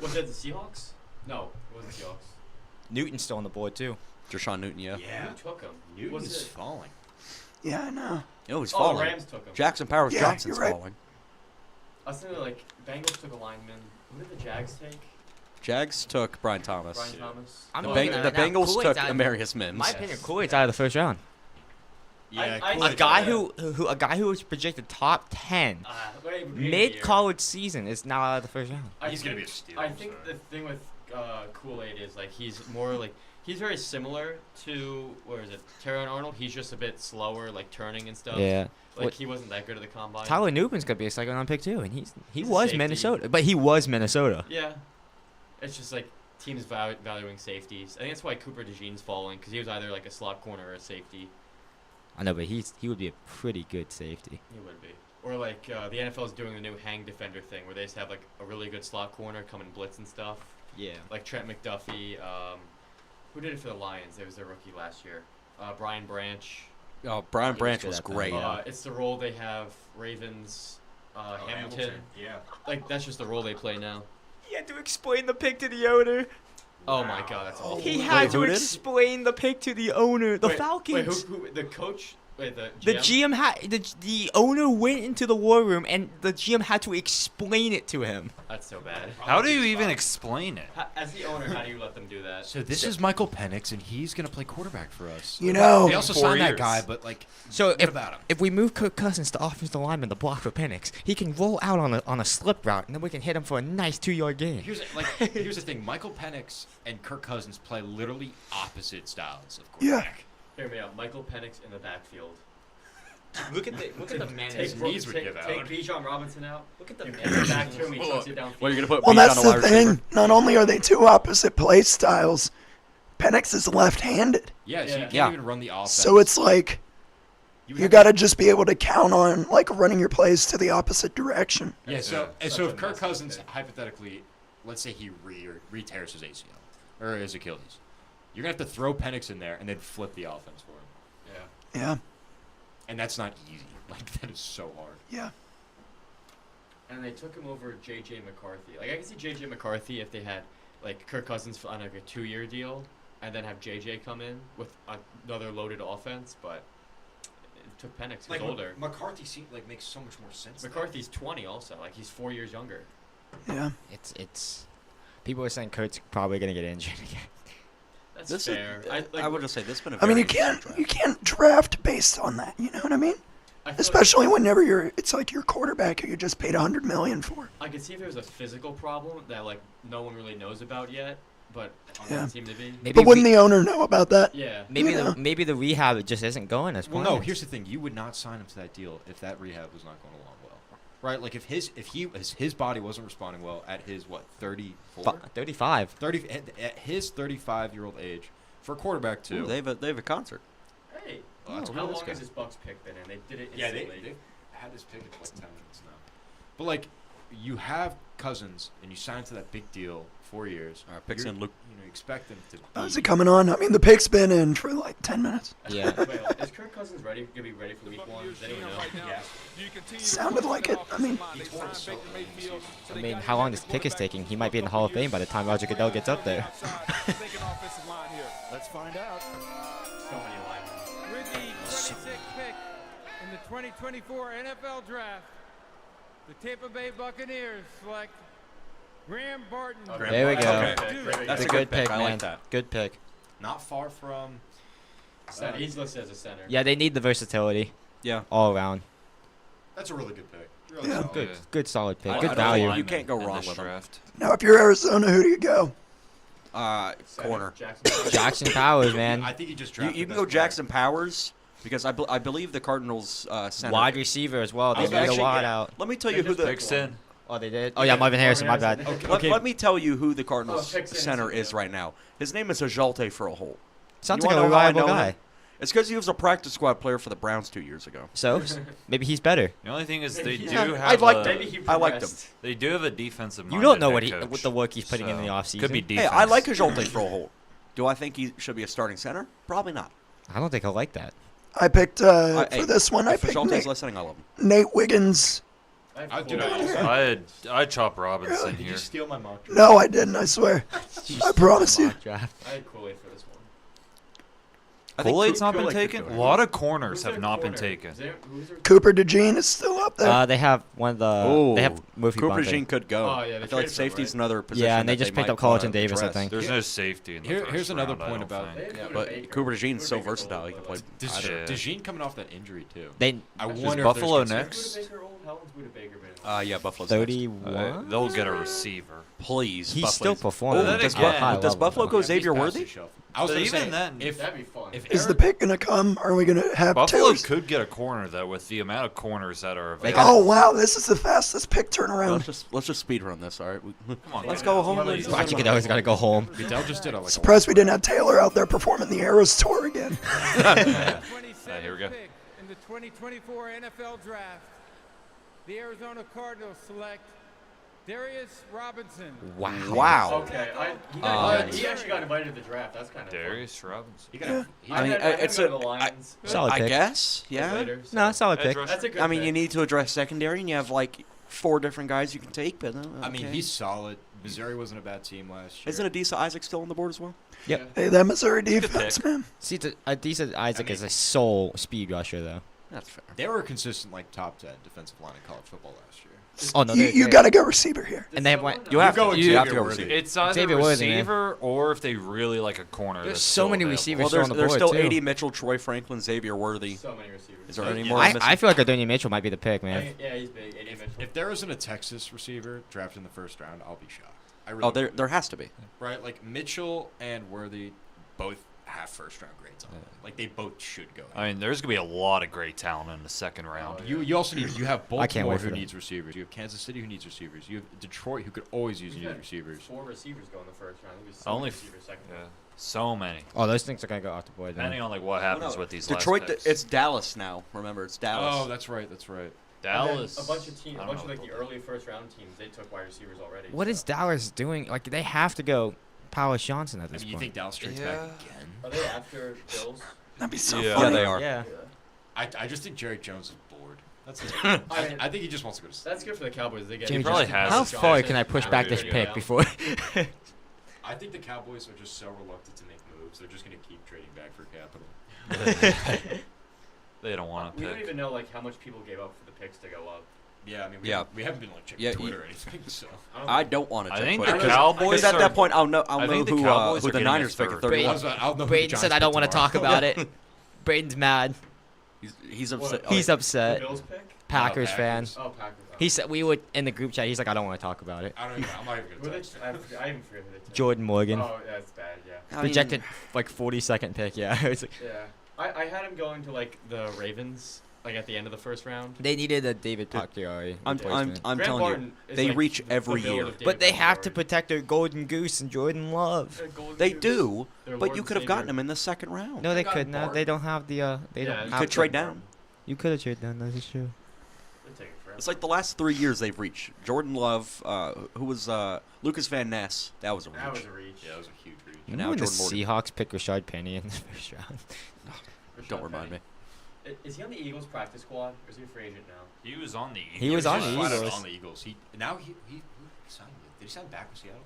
Was it the Seahawks? No, it wasn't Seahawks. Newton's still on the board too. Deshaun Newton, yeah. Who took him? Newton Was is it? falling. Yeah, I know. Oh, he's Oh, falling. Rams took him. Jackson Powers Yeah, Johnson's you're right. falling. I was thinking like Bengals took a lineman. Who did the Jags take? Jags took Brian Thomas. Brian Thomas. I'm The, looking Bang- at the it now. Bengals Kool-Aid's took out of- Amarius Mims. My opinion, Kool-Aid's out of the first round. Yeah, I- A guy a guy who was projected top 10 mid college season is now out of the first round. He's gonna be a steal. I think the thing with Kool-Aid is like he's more like he's very similar to where is it? Terron Arnold. He's just a bit slower, like turning and stuff. Yeah. Like What- he wasn't that good at the combine. Tyler Newton's gonna be a second round pick too, and he He's a was safety. Minnesota, but he was Minnesota. Yeah. It's just like teams valuing safeties. I think that's why Cooper DeJean's falling because he was either like a slot corner or a safety. I know, but he would be a pretty good safety. He would be. Or like the NFL is doing the new hang defender thing where they just have like a really good slot corner come and blitz and stuff. Yeah. Like Trent McDuffie. Who did it for the Lions? They was their rookie last year. Brian Branch. Oh, Brian He Branch was was good at that. great. It's the role they have Ravens. Hamilton. Yeah. Like that's just the role they play now. He had to explain the pick to the owner. Oh my God, that's awful. He had who to did? explain the pick to the owner. The Wait, Falcons. Wait, who, the coach Wait, The GM had the owner went into the war room and the GM had to explain it to him. That's so bad. How do you even explain it? As the owner, how do you let them do that? So this is Michael Penix, and he's gonna play quarterback for us. You know, they also 4 signed that years. guy, but like, So what about him? if we move Kirk Cousins to offensive lineman to block for Penix, he can roll out on a slip route and then we can hit him for a nice 2-yard gain. Here's the thing: Michael Penix and Kirk Cousins play literally opposite styles of Yeah. quarterback. Hear me out. Michael Penix in the backfield. Look at the man. His knees would give Take out. Bijan Robinson out. Look at the man back to him. He chucks it down. What are you gonna put? Well, Beach that's on a the wide thing. receiver? Not only are they two opposite play styles, Penix is left-handed. Yeah, so you can't Yeah. even run the offense. So it's like you got to just be able to count on like running your plays to the opposite direction. Yeah, so Such if a Kirk messy Cousins pick. hypothetically, let's say he re-tears his ACL or his Achilles, you're gonna have to throw Penix in there and then flip the offense for him. Yeah. Yeah. And that's not easy. Like that is so hard. Yeah. And they took him over J.J. McCarthy. Like I can see J.J. McCarthy if they had like Kirk Cousins on like a 2-year deal, and then have J.J. come in with another loaded offense. But it took Penix. Who's older. McCarthy makes so much more sense. McCarthy's 20 also. Like he's 4 years younger. Yeah. It's people are saying Kurt's probably gonna get injured again. That's This fair. is, I would just say this has been a I mean, very you can't interesting you can't draft based on that. You know what I mean? I feel Especially whenever it's like your quarterback who you just paid $100 million for. I could see if it was a physical problem that like no one really knows about yet, but it Yeah. doesn't seem to be. Maybe But wouldn't the owner know about that? Yeah. Maybe You know? maybe the rehab just isn't going as Well, planned. no. Here's the thing: you would not sign him to that deal if that rehab was not going along well, right? Like if his body wasn't responding well at his what 34, 35. 30 at his 35-year-old age for a quarterback too. Ooh, they have a concert. Hey, Well, that's how what long this has guy- this Bucks pick been in? They did it Yeah, instantly. they've had this pick in like 10 minutes now. But like, you have Cousins and you sign to that big deal, 4 years. All right, picks You're- in Luke. You know, expect him to. How's it coming on? I mean, the pick's been in for like 10 minutes. Yeah. Wait, is Kirk Cousins gonna be ready for week 1? Does anyone know? Yeah. Sounded like it. I mean, I mean, how long this pick is taking? He might be in the Hall of Fame by the time Roger Goodell gets up there. Let's find out. So many linemen. With the 26th pick in the 2024 NFL Draft, the Tampa Bay Buccaneers select Graham Barton. There we go. Okay, great. That's a good pick, I man. like that. Good pick. Not far from. Center. He's listed as a center. Yeah, they need the versatility Yeah. all around. That's a really good pick. Really Yeah. solid. Good, good solid pick. I Good don't value. think you can't go in wrong this with him. draft. now if you're Arizona, who do you go? Corner. Jackson Powers, man. I think he just You, drafted. you can best go player. Jackson Powers because I believe the Cardinals center. Wide receiver as well. They They've need a actually- wide out. Let me tell you who the Pixton. Oh, they did? Oh, yeah, Marvin Harrison. My bad. Let me tell you who the Cardinals Pixton is center a is right now. His name is Ajalte for a hole. Sounds You like a wanna know how I reliable know guy. him? It's because he was a practice squad player for the Browns 2 years ago. So, maybe he's better. The only thing is they do Yeah, have. I liked a- him. I liked him. They do have a defensive. You don't know minded what head what coach, the work he's putting in so the offseason. Could be Hey, defense. I like Ajalte for a hole. Do I think he should be a starting center? Probably not. I don't think he'll like that. I picked for Hey, this one. I if picked Ajalte's Nate, listening, I love him. Nate Wiggins. I'd chop Robinson Did here. you steal my mock draft? No, I didn't. I swear. I promise you. I had Kool-Aid for this one. Kool-Aid's not been Kool-Aid could taken. go A here. lot of corners Who's have their not been corner? taken. Who's their Cooper DeJean is still up there. They have one of the. They have Murphy Cooper Bunting. Jean could go. Oh, yeah, they I feel like traded for him, safety's right? another position. Yeah, and they that just picked might up Carlton wanna Davis, I address. think. There's no safety in the first Here's another round, I point don't about. think. They have But Baker. Cooper DeJean's so Baker's versatile. old, He can but, play like, either. Yeah. DeJean coming off that injury too. They I Is wonder Buffalo if there's next? Buda Baker old? How old's Buda Baker been? Yeah, Buffalo's 31. They'll get a receiver. Please, He's Buffalo's- still performing. Then does, again- high Does level, Buffalo though. go Xavier Worthy? I was But gonna even say, then, if That'd be fun. Is the pick gonna come? Are we gonna have Buffalo Taylor's? could get a corner though with the amount of corners that are They available. Oh wow, this is the fastest pick turnaround. Let's just speed run this, all right? Come on, Let's guys. go home. Please. Roger Goodell's got to go home. Goodell just did a like. Surprised we didn't have Taylor out there performing the Arrows tour again. 27th here we go. pick in the 2024 NFL Draft, the Arizona Cardinals select Darius Robinson. Wow. Okay, he actually got invited to the draft. That's kind of Darius Robinson. You gotta, I mean, it's the a. Lions. Solid I pick. guess, yeah. Later, so- No, solid pick. Edge That's a good I mean, pick. you need to address secondary, and you have like 4 different guys you can take. But I mean, okay. he's solid. Missouri wasn't a bad team last year. Isn't Adisa Isaac still on the board as well? Yep. Hey, that Missouri defense, man. See, Adisa Isaac is a sole speed rusher, though. That's fair. They were a consistent, like, top 10 defensive line in college football last year. Oh, no, You got to go receiver here. And they have one. You have to go receiver. It's either Xavier Worthy, man. receiver or if they really like a corner. There's that's so still many available. receivers Well, still on the there's board, still too. A.D. Mitchell, Troy Franklin, Xavier Worthy. So many receivers. Is there any more? I'm I feel like Adoniyi Mitchell might be the pick, man. Yeah, he's big. A.D. Mitchell. If there isn't a Texas receiver drafted in the first round, I'll be shocked. I really Oh, there would. has to be. Right, like Mitchell and Worthy both have first-round grades on them. Like, they both should go. I mean, there's gonna be a lot of great talent in the second round. You also need you have I can't Baltimore wait for who that. needs receivers. You have Kansas City who needs receivers. You have Detroit who could always use We've new had receivers. 4 receivers go in the first round. There's so Only many receivers second round. so many. Oh, those things are going to go off the board, Depending then. on like what happens with these Detroit, last picks. it's Dallas now. Remember, it's Dallas. Oh, that's right. That's right. Dallas. A bunch of teams, I a don't bunch of know like the early first round teams, they took wide receivers already. What is Dallas doing? Like, they have to go Powers Johnson at I this mean, you point. think Dallas trades back again? Are they after Bills? That'd be so Yeah. funny. Yeah, they are. Yeah. I just think Jerry Jones is bored. That's it. I mean, I think he just wants to go to sleep. That's good for the Cowboys. They get Jimmy probably Johnson. has How his far Johnson. can I push Yeah, back dude, this yeah. pick before? I think the Cowboys are just so reluctant to make moves. They're just going to keep trading back for capital. They don't want to We don't pick. even know like how much people gave up for the picks to go up. Yeah, I mean, Yeah. we haven't been like checking Yeah, Twitter you- or anything. So I don't want to I check think Twitter, the Cowboys because at are- that point I'll know I who think the Cowboys who are the getting a Niners pick at third. 31. I'll know who the Braden Giants said I pick don't want to tomorrow. talk about it. Braden's mad. He's upset. He's upset. The Bills pick? Packers fan. Packers. Oh, Packers. He said we would in the group chat. He's like, I don't want to talk about it. I don't even. I'm not even Who going they to touch. I even forget who they took. Jordan Morgan, Oh, that's bad. Yeah. I mean, projected like 42nd pick. Yeah, it's like, Yeah. I had him going to like the Ravens, like at the end of the first round. they needed a David Bakhtiari I'm replacement. telling Grant you, Barton is they like reach the every build year. of David But they have to Bakhtiari. protect their golden goose and Jordan Love. Their golden They goose, do, their but Lord you and could have gotten Savior. him in the second round. No, they got couldn't. Barton. They don't have the. They Yeah, don't. you You have could the- trade down. You could have traded down. That's true. They're taking forever. It's like the last 3 years they've reached. Jordan Love, who was Lucas Van Ness, that was a reach. That was a reach. Yeah, that was a huge reach. And Remember now when the Jordan Morgan. Seahawks picked Rashad Penny in the first round? Don't remind me. Is he on the Eagles practice squad, or is he a free agent now? He was on the. He was on the flat out Eagles. on the Eagles. He signed. Did he sign back with Seattle?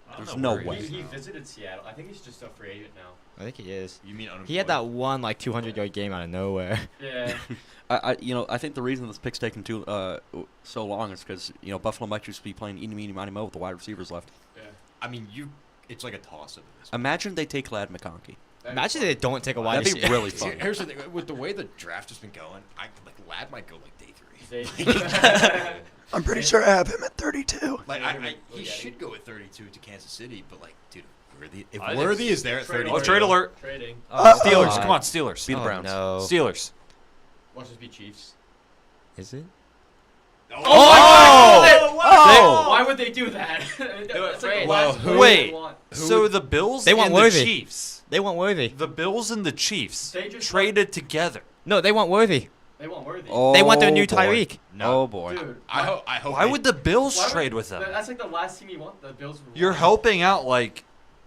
I don't There's know no where way. he is He now. visited Seattle. I think he's just a free agent now. I think he is. You mean unemployed? He had that one like 200-yard game out of nowhere. Yeah. I think the reason this pick's taken so long is because Buffalo might just be playing eeny meeny miny mo with the wide receivers left. Yeah. I mean, it's like a toss up. Imagine they take Lad McConkey. Imagine they don't take a wide That'd be receiver. really See, fun. here's the thing: with the way the draft has been going, Lad might go like day 3. I'm pretty sure I have him at 32. Like he should go at 32 to Kansas City, but like, dude, if I think Worthy is there at Trade 32, Oh, trade alert! Trading. Steelers, come on, Steelers. Be the Oh, Browns. no. Steelers. Watch this be Chiefs. Is it? Oh! Wow. Why would they do that? That's like the last move they Wait. want. So the Bills They want and Worthy. the Chiefs. They want Worthy. The Bills and the Chiefs They just traded together. No, they want Worthy. They want Worthy. Oh, They want their new boy. Tyreek. Oh boy. Dude, I hope. Why would the Bills why would- trade with them? That's like the last team you want. The Bills. would You're want. helping out like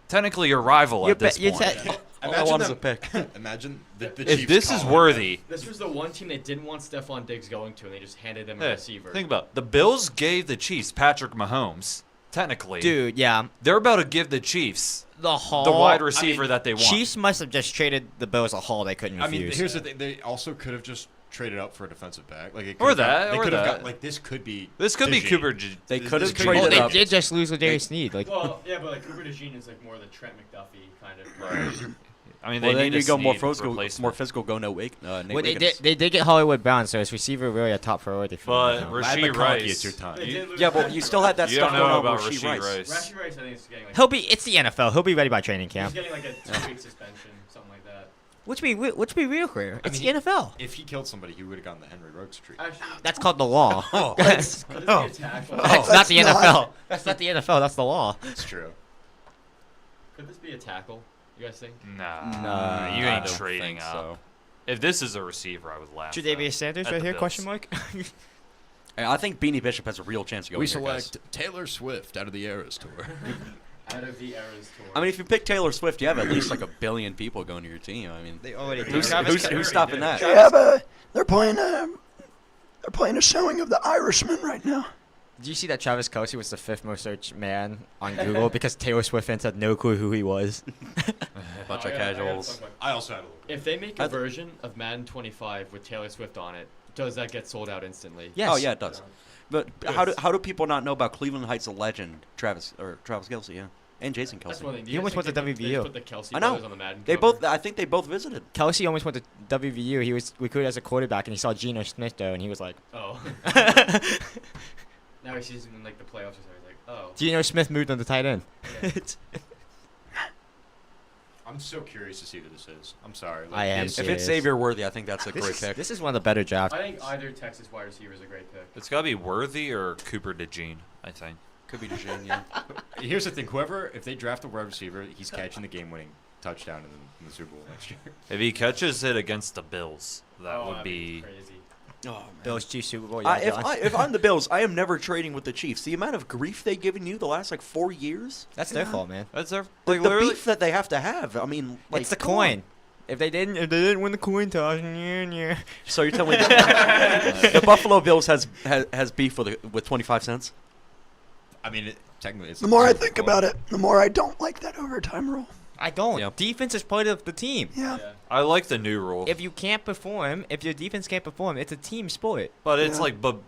technically your rival at this point. All I want is a pick. Imagine the If Chiefs this is calling worthy, This was the one team they didn't want Stephon Diggs going to, and they just handed them a hey, receiver. think about it. The Bills gave the Chiefs Patrick Mahomes. Technically, Dude, yeah. they're about to give the Chiefs The Hall. the wide receiver that they want. Chiefs must have just traded the Bills a Hall they couldn't I mean, refuse. here's the thing: they also could have just traded up for a defensive back, like it Or could've that, got, they or could have that. got like this could be Cooper. They could have this traded oh, they up. did just lose with Darius Sneed. Like, Well, yeah, but like Cooper DeJean is like more the Trent McDuffie kind of. I mean, Well, they then need you go more Snead physical. replacement. More physical. Go Nate well, they Wiggins. did. They did get Hollywood Brown, so his receiver really a top priority for But them. Lad Rasheed McConkey, Rice. it's your time. They did lose Yeah, but Rasheed you still had that You stuff don't going know on with about Rasheed Rasheed Rice. Rice. Rasheed Rice, I think, is getting like. He'll be. It's the NFL. He'll be ready by training He's camp. getting like a 2-week suspension, something like that. Which be real clear. I It's mean, the NFL. If he killed somebody, he would have gotten the Henry Ruggs treatment. Actually, That's called the law. could this be a tackle? That's not the NFL. That's not the NFL. That's the law. It's true. Could this be a tackle? You guys think? Nah, you I ain't don't trading think up. so. If this is a receiver, I would laugh. Tre'Davious Sanders at right the here? Bills. Question mark. Hey, I think Beanie Bishop has a real chance of going We here, guys. select Taylor Swift out of the Eras tour. Out of the Eras tour. I mean, if you pick Taylor Swift, you have at least like a billion people going to your team. I mean, They already do. who's stopping that? They have a. They're playing a showing of The Irishman right now. Do you see that Travis Kelce was the 5th most searched man on Google because Taylor Swift fans had no clue who he was? Bunch of casuals. I also had a little. If they make a version of Madden 25 with Taylor Swift on it, does that get sold out instantly? Yes. Oh yeah, it does. But how do people not know about Cleveland Heights legend Travis Kelce? Yeah, and Jason That's Kelce. one thing. Do He you almost guys went to think they put WVU. the Kelce I know. brothers on the Madden They cover? both. I think they both visited. Kelsey almost went to WVU. He was recruited as a quarterback, and he saw Geno Smith though, and he was like, Oh. Now he sees him in like the playoffs or something. He's like, oh. Geno Smith moved on the tight end. Yeah. I'm so curious to see who this is. I'm sorry. I am. If it's Xavier Worthy, I think that's a great pick. This is one of the better drafts. I think either Texas wide receiver is a great pick. It's got to be Worthy or Cooper DeJean, I think. Could be DeJean, yeah. Here's the thing: if they draft a wide receiver, he's catching the game-winning touchdown in the Super Bowl next year. If he catches it against the Bills, that would that'd be crazy. Oh, man. Bills Chiefs Super Bowl. Yeah, John. If I'm the Bills, I am never trading with the Chiefs. The amount of grief they've given you the last 4 years. That's their fault, man. That's their Like the beef that they have to have. I mean, like, It's the come on. coin. If they didn't win the coin toss, yeah. So you're telling me the Buffalo Bills has beef with 25 cents? I mean, technically, it's The more I think about it, the more I don't like that overtime rule. I don't. Yeah. Defense is part of the team. Yeah. I like the new rule. If you can't perform, if your defense can't perform, it's a team sport. But it's Yeah. like, but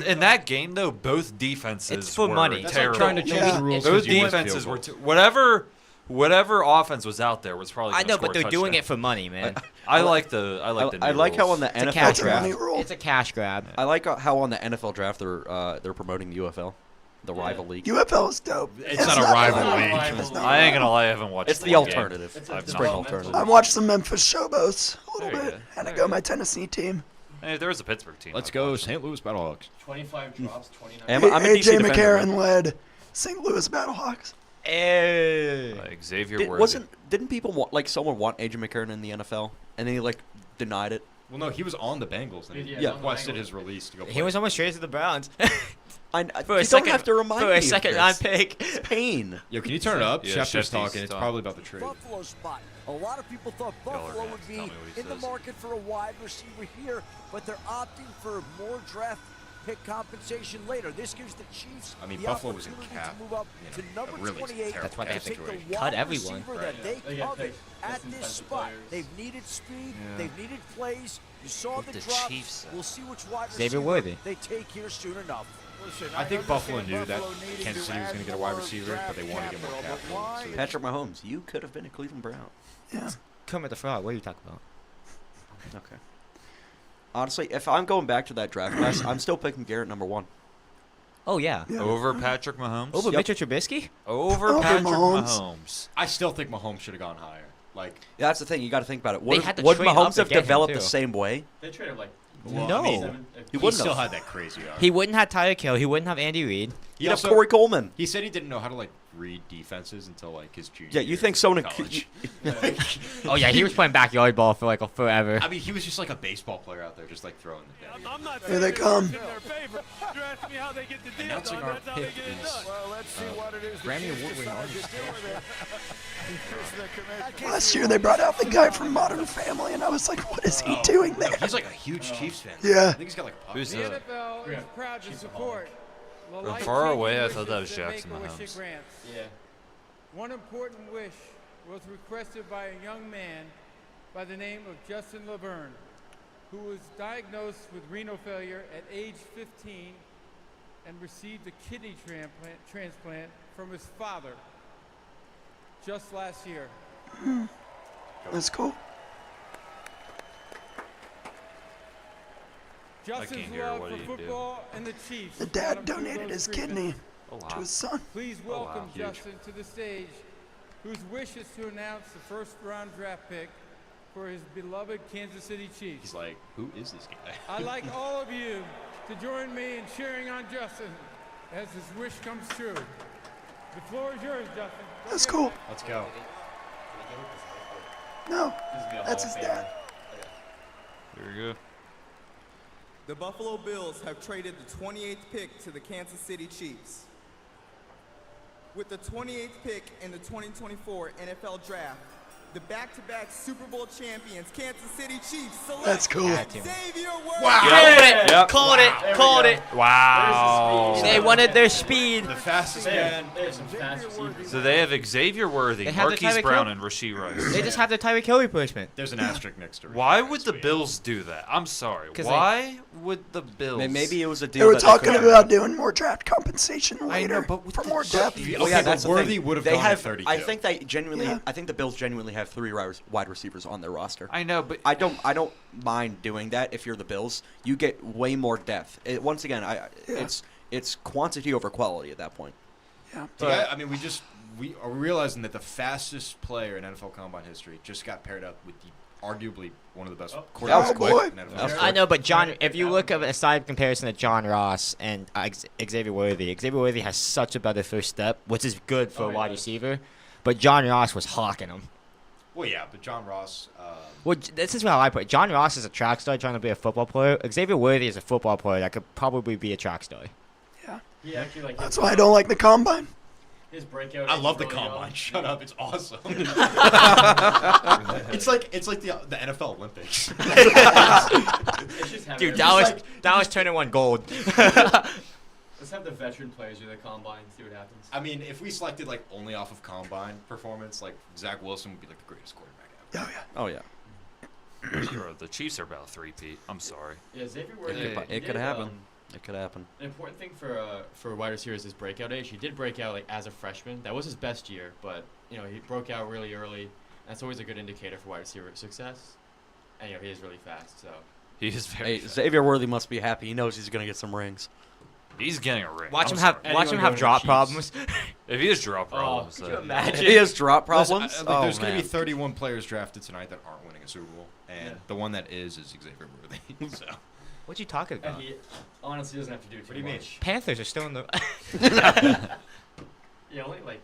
in that game though, both defenses It's for were money. That's like terrible. trying to change Yeah. the rules. Both 'cause you miss defenses field were goals. whatever offense was out there was probably. I Gonna know, score but they're a doing touchdown. it for money, man. I like the new I like how rules. on the It's a NFL cash draft. money rule. It's a cash grab. I like how on the NFL draft they're promoting the UFL, the rival league. UFL is dope. It's not a rival league. I ain't gonna lie, I haven't watched. It's the one game. alternative. It's a I've Spring not. alternative. I watched some Memphis Showboats a little There you bit. go. Had to There go you my Tennessee team. Hey, there was a Pittsburgh team. Let's I'd go, watch. St. Louis Battlehawks. 25 drops, 29. I'm a DC AJ defender, McCarron man. led St. Louis Battlehawks. Hey. Xavier Worthy. Didn't people want someone want AJ McCarron in the NFL and then he denied it? Well, no, he was on the Bengals. And he Yeah, requested his release to go play. He was almost traded to the Browns. I For you a don't second- have to remind for me a of second this. round pick. It's pain. Yo, can you turn it up? Yeah, Schefter's Shefty's talking. It's talking. probably about the trade. Buffalo spot. A lot of people thought Y'all are Buffalo gonna have would to be tell me what he in the says. market for a wide receiver here, but they're opting for more draft pick compensation later. This gives the Chiefs I mean, the Buffalo was in opportunity cap, to move up you to know, number a really 28 terrible That's why they and pick the cut wide everyone. receiver Right. that they They get covet picked at some this defensive spot. players. They've needed speed. Yeah. They've needed plays. You saw What the the drops. Chiefs said. We'll see which wide Xavier receiver Worthy. they take here soon enough. Listen, I think Buffalo understand knew that Buffalo needed Kansas City was add going to get a wide more receiver, but they draft wanted to get more capital, capital. but why? So Patrick Mahomes, you could have been a Cleveland Brown. Yeah. Come at the fraud. What are you talking about? Okay. Honestly, if I'm going back to that draft class, I'm still picking Garrett number 1. Oh yeah. Over Patrick Mahomes. Over Yep. Mitchell Trubisky? Over Patrick Mahomes. I still think Mahomes should have gone higher. Like, Yeah, that's the thing. You got to think about it. They Would, had to would trade up Mahomes to have get him, developed too. the same way? They traded like No. He he wouldn't still have. had that crazy arm. He wouldn't have Tyreek Hill. He wouldn't have Andy Reid. He'd have Corey Coleman. He said he didn't know how to read defenses until his junior. Yeah, you year think in someone? college? Oh yeah, he was playing backyard ball for forever. I mean, he was just like a baseball player out there, just throwing it down. I'm not Here they come. in their favor. You ask me how they get the deal Announcing done. our That's how they pick get it is, done. Well, let's see what it is. the Grammy Chiefs Award-winning decide artist. to do with it. Here's the commissioner. Last year they brought out the guy from Modern Family, and I was like, what is he doing there? He's like a huge Chiefs fan. Yeah. I think he's got a Who's The that? NFL is proud to support the From life-changing far away, I thought that was wishes that Jackson Make-A-Wish Mahomes. grants. Yeah. One important wish was requested by a young man by the name of Justin Laverne, who was diagnosed with renal failure at age 15 and received a kidney transplant from his father just last year. That's cool. Justin's can't hear love what for he did. football and the Chiefs. The got dad him through donated those his treatments. kidney Oh, wow. to his son. Please Oh, wow. welcome Huge. Justin to the stage, whose wish is to announce the first-round draft pick for his beloved Kansas City Chiefs. He's like, who is this guy? I'd like all of you to join me in cheering on Justin as his wish comes true. The floor is yours, Justin. Go That's get cool. it. Let's go. No, that's his dad. There you go. The Buffalo Bills have traded the 28th pick to the Kansas City Chiefs. With the 28th pick in the 2024 NFL Draft, the back-to-back Super Bowl champions, Kansas City Chiefs, select That's cool. Xavier Worthy. Wow. Yep. Called it. Called it. Wow. They wanted their speed. The fastest They man. have some fast receivers. So they have Xavier Worthy, They have the Marquise Tyreek Brown, Hill. and Rasheed Rice. They just have the Tyreek Hill replacement. There's an asterisk next to it. Why would the Bills do that? I'm sorry. 'Cause Why would the Bills? Maybe it was a They deal. were that talking could've- about doing more draft compensation I know, later but with for the more depth. Okay, Well, yeah, but that's the Worthy thing. would have They gone at have. 32. I think they genuinely. Yeah. I think the Bills genuinely have 3 wide receivers on their roster. I know, but I don't mind doing that if you're the Bills. You get way more depth. Once again, it's quantity over quality at that point. Yeah. I mean, we are realizing that the fastest player in NFL Combine history just got paired up with the arguably one of the best quarterbacks boy. in NFL history. I know, but John, if you look at a side comparison to John Ross and Xavier Worthy has such a better first step, which is good for a wide receiver. But John Ross was hawking him. Well, yeah, but John Ross. Well, this is how I put it. John Ross is a track star trying to be a football player. Xavier Worthy is a football player that could probably be a track star. Yeah. He actually, like, That's why I don't like the combine. his breakout. I is love the really Combine. young. Shut up, it's awesome. it's like the NFL Olympics. It's just having Dude, every- that was turning one gold. Let's have the veteran players do the combine and see what happens. I mean, if we selected like only off of Combine performance, like Zach Wilson would be like the greatest quarterback ever. Oh yeah. The Chiefs are about a three-peat. I'm sorry. Yeah, Xavier Worthy. It could happen. It could happen. An important thing for wide receivers is breakout age. He did break out like as a freshman. That was his best year, but he broke out really early. That's always a good indicator for wide receiver success. And he is really fast. So He is very. fast. Xavier Worthy must be happy. He knows he's gonna get some rings. He's getting a ring. Watch I'm him have sorry. watch him have drop problems. If he has drop problems, could you then- imagine? He has drop problems. Listen, Oh, there's going to man. be 31 players drafted tonight that aren't winning a Super Bowl, and the one that is Xavier Worthy. So. What you talking about? and he honestly doesn't have to do too much. Panthers are still in the. Yeah, only like.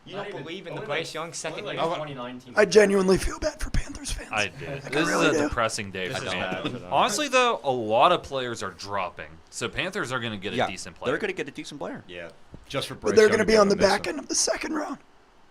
You not don't even- believe in the only Bryce like- Young second only year? like 29 I genuinely feel bad for Panthers fans. I did. Like, This I really is a do. depressing day This for is them. bad for them. Honestly, though, a lot of players are dropping, so Panthers are going to get a decent player. They're gonna get a decent player. Yeah, just for. But Bryce they're Young going to be go on the miss back him. end of the second round.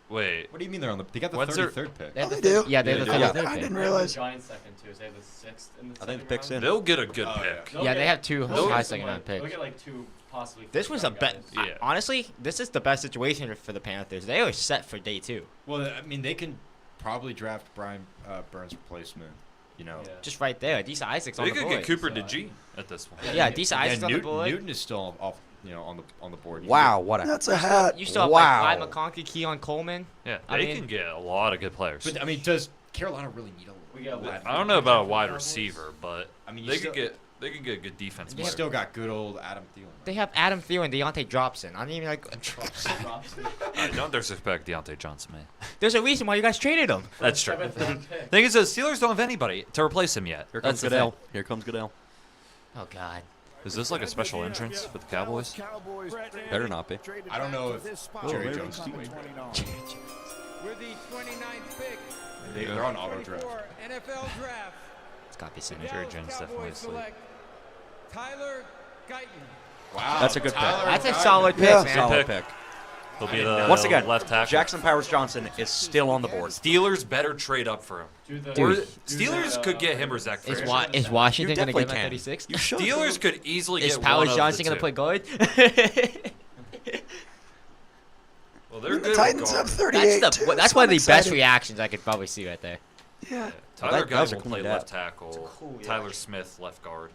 Wait. What do you mean they're on the? They got the When's their- 33rd pick. They have Oh, the they third- do? Yeah, they have the Yeah, 33rd I pick. didn't The realize. Giants second too. So they have the 6th in the I think second picks round. in. They'll get a good Oh, pick. They'll Yeah, they get- have two they'll get high some, second round like- They'll picks. get like 2 possibly. This was a first-round bet. guys. Yeah. Honestly, this is the best situation for the Panthers. They are set for day 2. Well, I mean, they can probably draft Brian Burns' replacement. You know. Yeah. Just right there. Adisa Isaac's on They the could board. get Cooper DeG at this point. Yeah, Adisa Isaac's on the Newton, board. Newton is still off. On the board. Wow, what a That's a hat. You still have Wow. like Ryan McConkey, Keon Coleman. Yeah, I they mean- can get a lot of good players. But I mean, does Carolina really need We got what? I don't know about a wide receiver, but I mean, you they still- could get a good defense You player. still got good old Adam Thielen. They have Adam Thielen, Deontay Dropson. I don't even like. Don't disrespect Deontay Johnson, man. There's a reason why you guys traded him. That's true. Seventh round pick. Thing is, the Steelers don't have anybody to replace him yet. Here That's comes the Goodell. thing. Here comes Goodell. Oh God. Is this like a special entrance for the Cowboys? Better not be. I don't know if Jerry Jones is With the 29th pick They're on auto draft. for NFL draft, It's got to be the Senator. Jerry Dallas Jones definitely Cowboys asleep. select Tyler Guyton. Wow, That's a good pick. That's a solid pick, Yeah. man. Solid pick. He'll be the Once again, left tackle. Jackson Powers Johnson is still on the board. Steelers better trade up for him. Do the- Or do Steelers the, could get him or Zach Is, Frazier. is Washington You going to get him definitely at can. 36? You should. Steelers could easily Is get Powers one Johnson going going to to play guard? Well, they're The good. Titans have 38 That's, too. that's so one I'm of the best excited. reactions I could probably see right there. Yeah. Tyler That was a Guyton will clean play dab. left tackle. Tyler Smith left guard.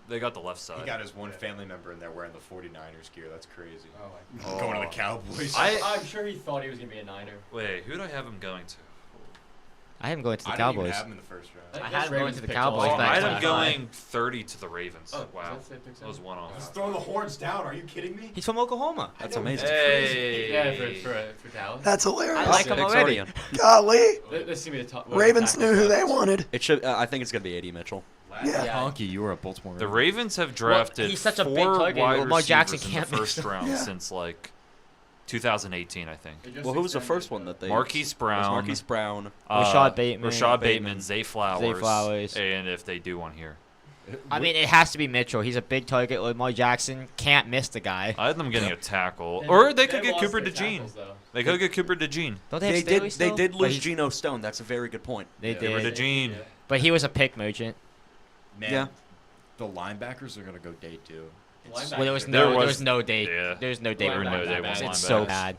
They got the left side. He got his one family member in there wearing the 49ers gear. That's crazy. Oh my Going to the Cowboys. I'm sure he thought he was gonna be a Niner. Wait, who do I have him going to? I have him going to the I didn't even Cowboys. have him in the first round. I had him going Ravens to the picked Cowboys also. Oh, back I in had him 25. going 30 to the Ravens. Oh, Wow. is that picks That was in? one off. Throwing the horns down. Are you kidding me? He's from Oklahoma. That's amazing. Hey. Yeah, for Dallas. That's hilarious. I like him Picks already. in. Golly. This is gonna be the top. Ravens knew who they wanted. It should. I think it's gonna be A.D. Mitchell. Yeah. Honky, you were a Baltimore. The Ravens have drafted he's such a big 4 target, wide Lamar Jackson receivers in the can't miss first him. round Yeah. since like 2018, I think. Well, who was the first one that they? Marquise Brown. Marquise Brown. Rashad Bateman. Rashad Bateman, Zay Flowers. Zay Flowers. And if they do one here. I mean, it has to be Mitchell. He's a big target. Lamar Jackson can't miss the guy. I had them getting a tackle, They- or they could they get lost Cooper their DeJean. tackles, though. They could get Cooper DeJean. Don't they have They Staley did. still? They did But lose he's- Geno Stone. That's a very good point. They Cooper did. DeJean. But he was a pick merchant. Man, Yeah. the linebackers are gonna go day 2. It's- Well, there was no day. Yeah. There's no day. There were no day It's one so linebackers. bad.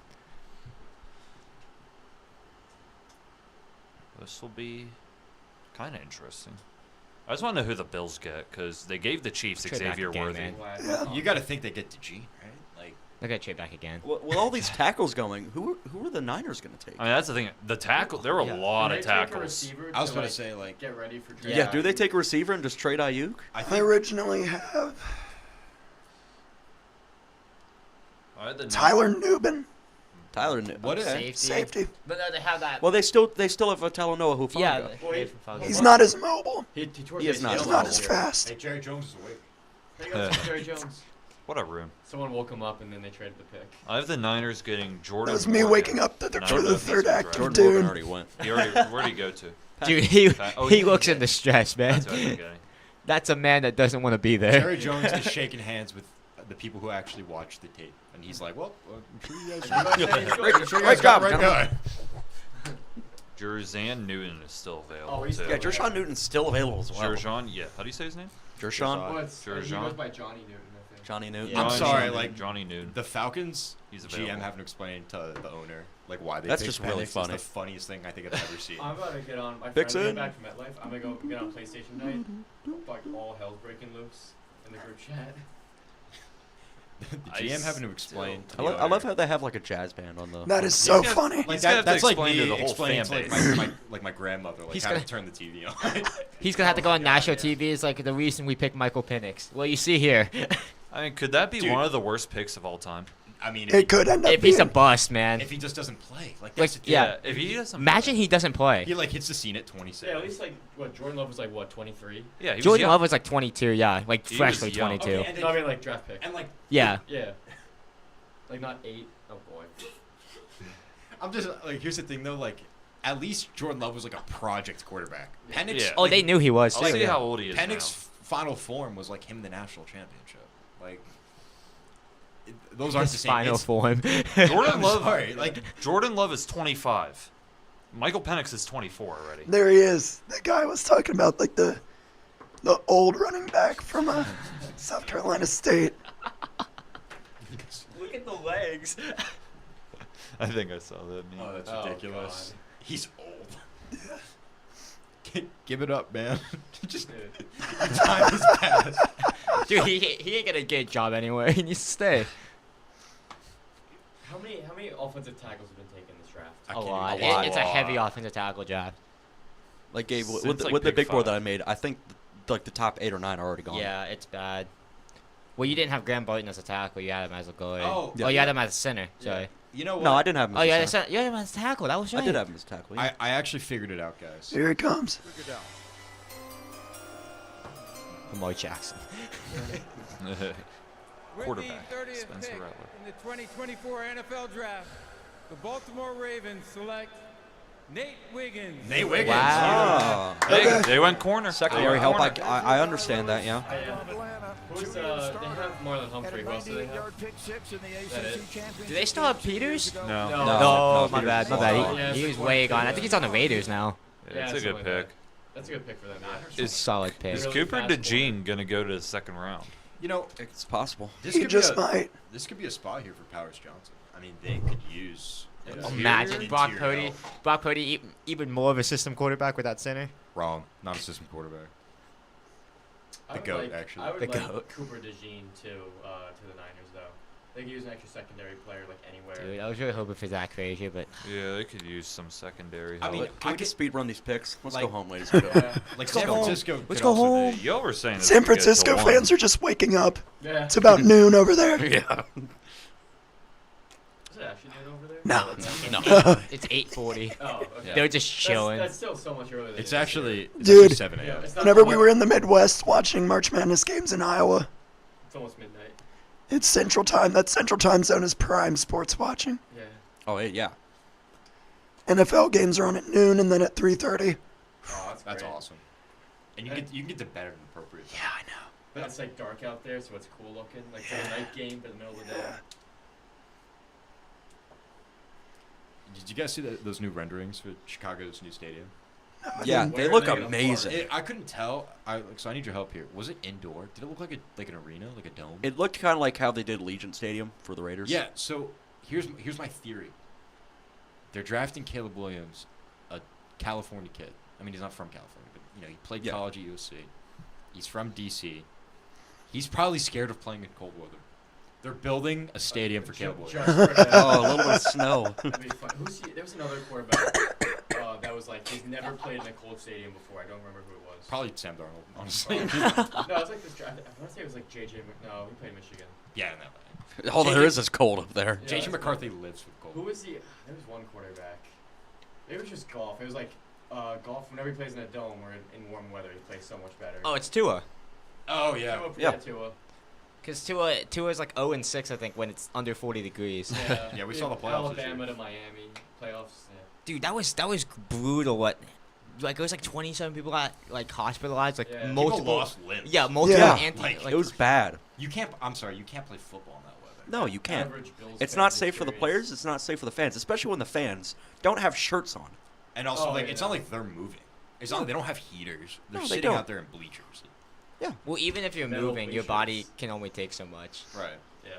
This will be kind of interesting. I just want to know who the Bills get because they gave the Chiefs Trade back Xavier again, Worthy. man. You got to think they get DeJean, right? Like, They're gonna trade back again. With all these tackles going, who are the Niners going to take? I mean, that's the thing. The tackle, there were a lot of tackles. I was gonna say, like, get ready for trade. Yeah, do they take a receiver and just trade Ayuk? I originally have Tyler Nubin. Tyler, what is Safety. But no, they have that. Well, they still have Talanoa Hufanga. Yeah. He's not as mobile. He tore He his is not. ACL He's not last as year. fast. Hey, Jerry Jones is awake. There you go, Jerry Jones. What a room. Someone woke him up and then they traded the pick. I have the Niners getting Jordan. That was me Morgan. waking up for the Niners third defensive act of draft. Jordan Morgan Dune. already went. Where'd he go to? Dude, he Oh, he looks in distress, man. That's what I'm getting. That's a man that doesn't want to be there. Jerry Jones is shaking hands with the people who actually watch the tape, and he's like, "Well, I'm sure you guys, I'm sure you guys got the right guy." Jerzan Newton is still available. Yeah, Jershawn Newton's still available as well. Jerzan, yeah. How do you say his name? Jershawn. He goes by Johnny Newton, I think. Johnny Newton. I'm Johnny sorry, Newton, like Johnny Newton. The Falcons He's GM available. having to explain to the owner like why they. That's picked just really Penix funny. Is the funniest thing I think I've ever seen. I'm about to get on. My Fix friend it. came back from MetLife. I'm gonna go get on PlayStation night. Like all hell's breaking loose in the group chat. The GM having to explain. To I love how they have like a jazz band on the. That is so funny. Like He's gonna have to that's like explain me to the whole explaining fan to base. like my grandmother like He's how gonna- to turn the TV on. He's gonna have to go on national TV. It's like the reason we picked Michael Penix. Well, you see here, I mean, could that be Dude. one of the worst picks of all time? I mean, It could end up if he's a being. bust, man. if he just doesn't play, like Like, that's the thing. yeah. If he doesn't, Imagine he doesn't play. He like hits the scene at 27. Yeah, at least like what Jordan Love was like what 23. yeah, he was Jordan young. Love was like 22, yeah, like He freshly was young. 22. Okay, and No, I mean like draft pick. And like Yeah. Yeah. Like not 8. Oh boy. I'm just like here's the thing though, like at least Jordan Love was like a project quarterback. Penix, Yeah. Oh, they knew he was too. Let's see yeah. how old he is Penix's final form was like him in the national championship. Like those aren't the His same. final it's- form. now. Jordan I'm Love, sorry, like Jordan Love is 25. Michael Penix is 24 already. There he is. The guy was talking about like the old running back from South Carolina State. Look at the legs. I think I saw that meme. Oh, that's Oh, ridiculous. God. He's old. Give it up, man. Just Dude. your time is past. Dude, he ain't gonna get a job anywhere. He needs to stay. How many offensive tackles have been taken this draft? I A can't lot. even- It's a heavy offensive tackle job. Like Gabe, Since, with like, the pick big board that I 5. made, I think like the top 8 or 9 are already gone. Yeah, it's bad. Well, you didn't have Graham Barton as a tackle. You had him as a guard. Oh, you had him as a center. Sorry. You know what? No, I didn't have him. Oh, As you a had, center. you had him as a tackle. That was right. I did have him as a tackle. Yeah. I actually figured it out, guys. Here it comes. Lamar Jackson. Quarterback, With the 30th Spencer pick Rattler. in the 2024 NFL Draft, the Baltimore Ravens select Nate Wiggins. Nate Wiggins. Wow. They went corner. Secondary They help. went corner. I understand that. Yeah. Who's they have Marlon Humphrey. Who else do they have? That it? Do they still have Peters? No. No, my Peters bad. is My long bad. gone. Yeah, He was it's way 22. gone. I think he's on the Raiders now. Yeah, it's a something good like pick. that. That's a good pick for them. Yeah. Is, Solid pick. is Really Cooper fast DeJean going to go to the second round? You know, It's possible. this He could just be a, might. This could be a spot here for Powers Johnson. I mean, they could use. Imagine Brock interior Purdy. help. Brock Purdy, even more of a system quarterback with that center. Wrong. Not a system quarterback. I The would GOAT, like, actually. I would The like GOAT. Cooper DeJean to the Niners though. They could use an extra secondary player like anywhere. Dude, I was really hoping for Zach Frazier, but Yeah, they could use some secondary I help. mean, Can we just speed run these picks? Let's like- go home, ladies and gentlemen. Like Let's go San home. Francisco. Let's could go also home. be- Y'all were saying this San could get to Francisco 1. fans are just waking up. Yeah. It's about noon over there. Yeah. Is it actually noon over there? No. it's 8:40. Oh, okay. They're just chilling. That's still so much earlier. Than It's it is actually it's Dude. actually 7 a.m. Yeah, it's not Whenever we almost- were in the Midwest watching March Madness games in Iowa, It's almost midnight. it's Central Time. That Central Time zone is prime sports watching. Yeah. Oh, yeah. NFL games are on at noon and then at 3:30. Oh, That's great. awesome. And you can get to bed at an appropriate time. Yeah, I know. But it's like dark out there, so it's cool looking. Like it's like a night game, but in the middle of the day. Did you guys see those new renderings for Chicago's new stadium? Yeah, they look amazing. I couldn't tell. So I need your help here. Was it indoor? Did it look like an arena, like a dome? It looked kind of like how they did Allegiant Stadium for the Raiders. Yeah. So here's my theory. They're drafting Caleb Williams, a California kid. I mean, he's not from California, but he played college at USC. He's from DC. He's probably scared of playing in cold weather. They're building a stadium for Caleb Williams. Oh, a little bit of snow. That'd be fun. There was another quarterback that was like he's never played in a cold stadium before. I don't remember who it was. Probably Sam Darnold, honestly. No, it was like this draft. I want to say it was like JJ. No, he played Michigan. Yeah, no. All there is cold up there. JJ McCarthy lives with cold. Who was the? There was one quarterback. It was just golf. It was like golf. Whenever he plays in a dome or in warm weather, he plays so much better. Oh, it's Tua. Oh yeah. Tua. Because Tua is like 0-6, I think, when it's under 40 degrees. Yeah, we saw the playoffs. Alabama to Miami playoffs. Yeah. Dude, that was brutal. What? Like it was like 27 people got like hospitalized, like multiple. People lost limbs. Yeah, multiple. It was bad. You can't. I'm sorry. You can't play football in that weather. No, you can't. It's not safe for the players. It's not safe for the fans, especially when the fans don't have shirts on. And also, it's not like they're moving. It's not. They don't have heaters. They're No, they sitting don't. out there in bleachers. Yeah. Well, even if you're moving, your body can only take so much. Right. Yeah.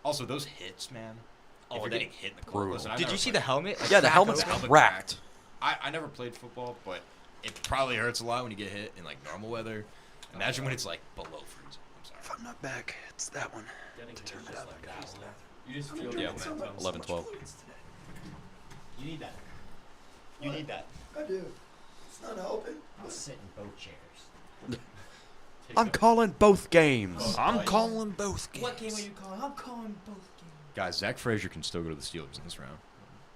Also, those hits, man. Oh, if you're they- getting hit in the Brutal. cold. Listen, I've Did never you see played- the helmet? Like, Yeah, the crack helmet's open? cracked. I never played football, but it probably hurts a lot when you get hit in like normal weather. Imagine when it's like below freezing. I'm sorry. If I'm not back, it's that one. Turn it up. You just feel Yeah, the momentum. 11-12. You need that. You need that. I do. It's not helping. I'll sit in both chairs. I'm calling both games. I'm calling both games. What game are you calling? I'm calling both games. Guys, Zach Frazier can still go to the Steelers in this round.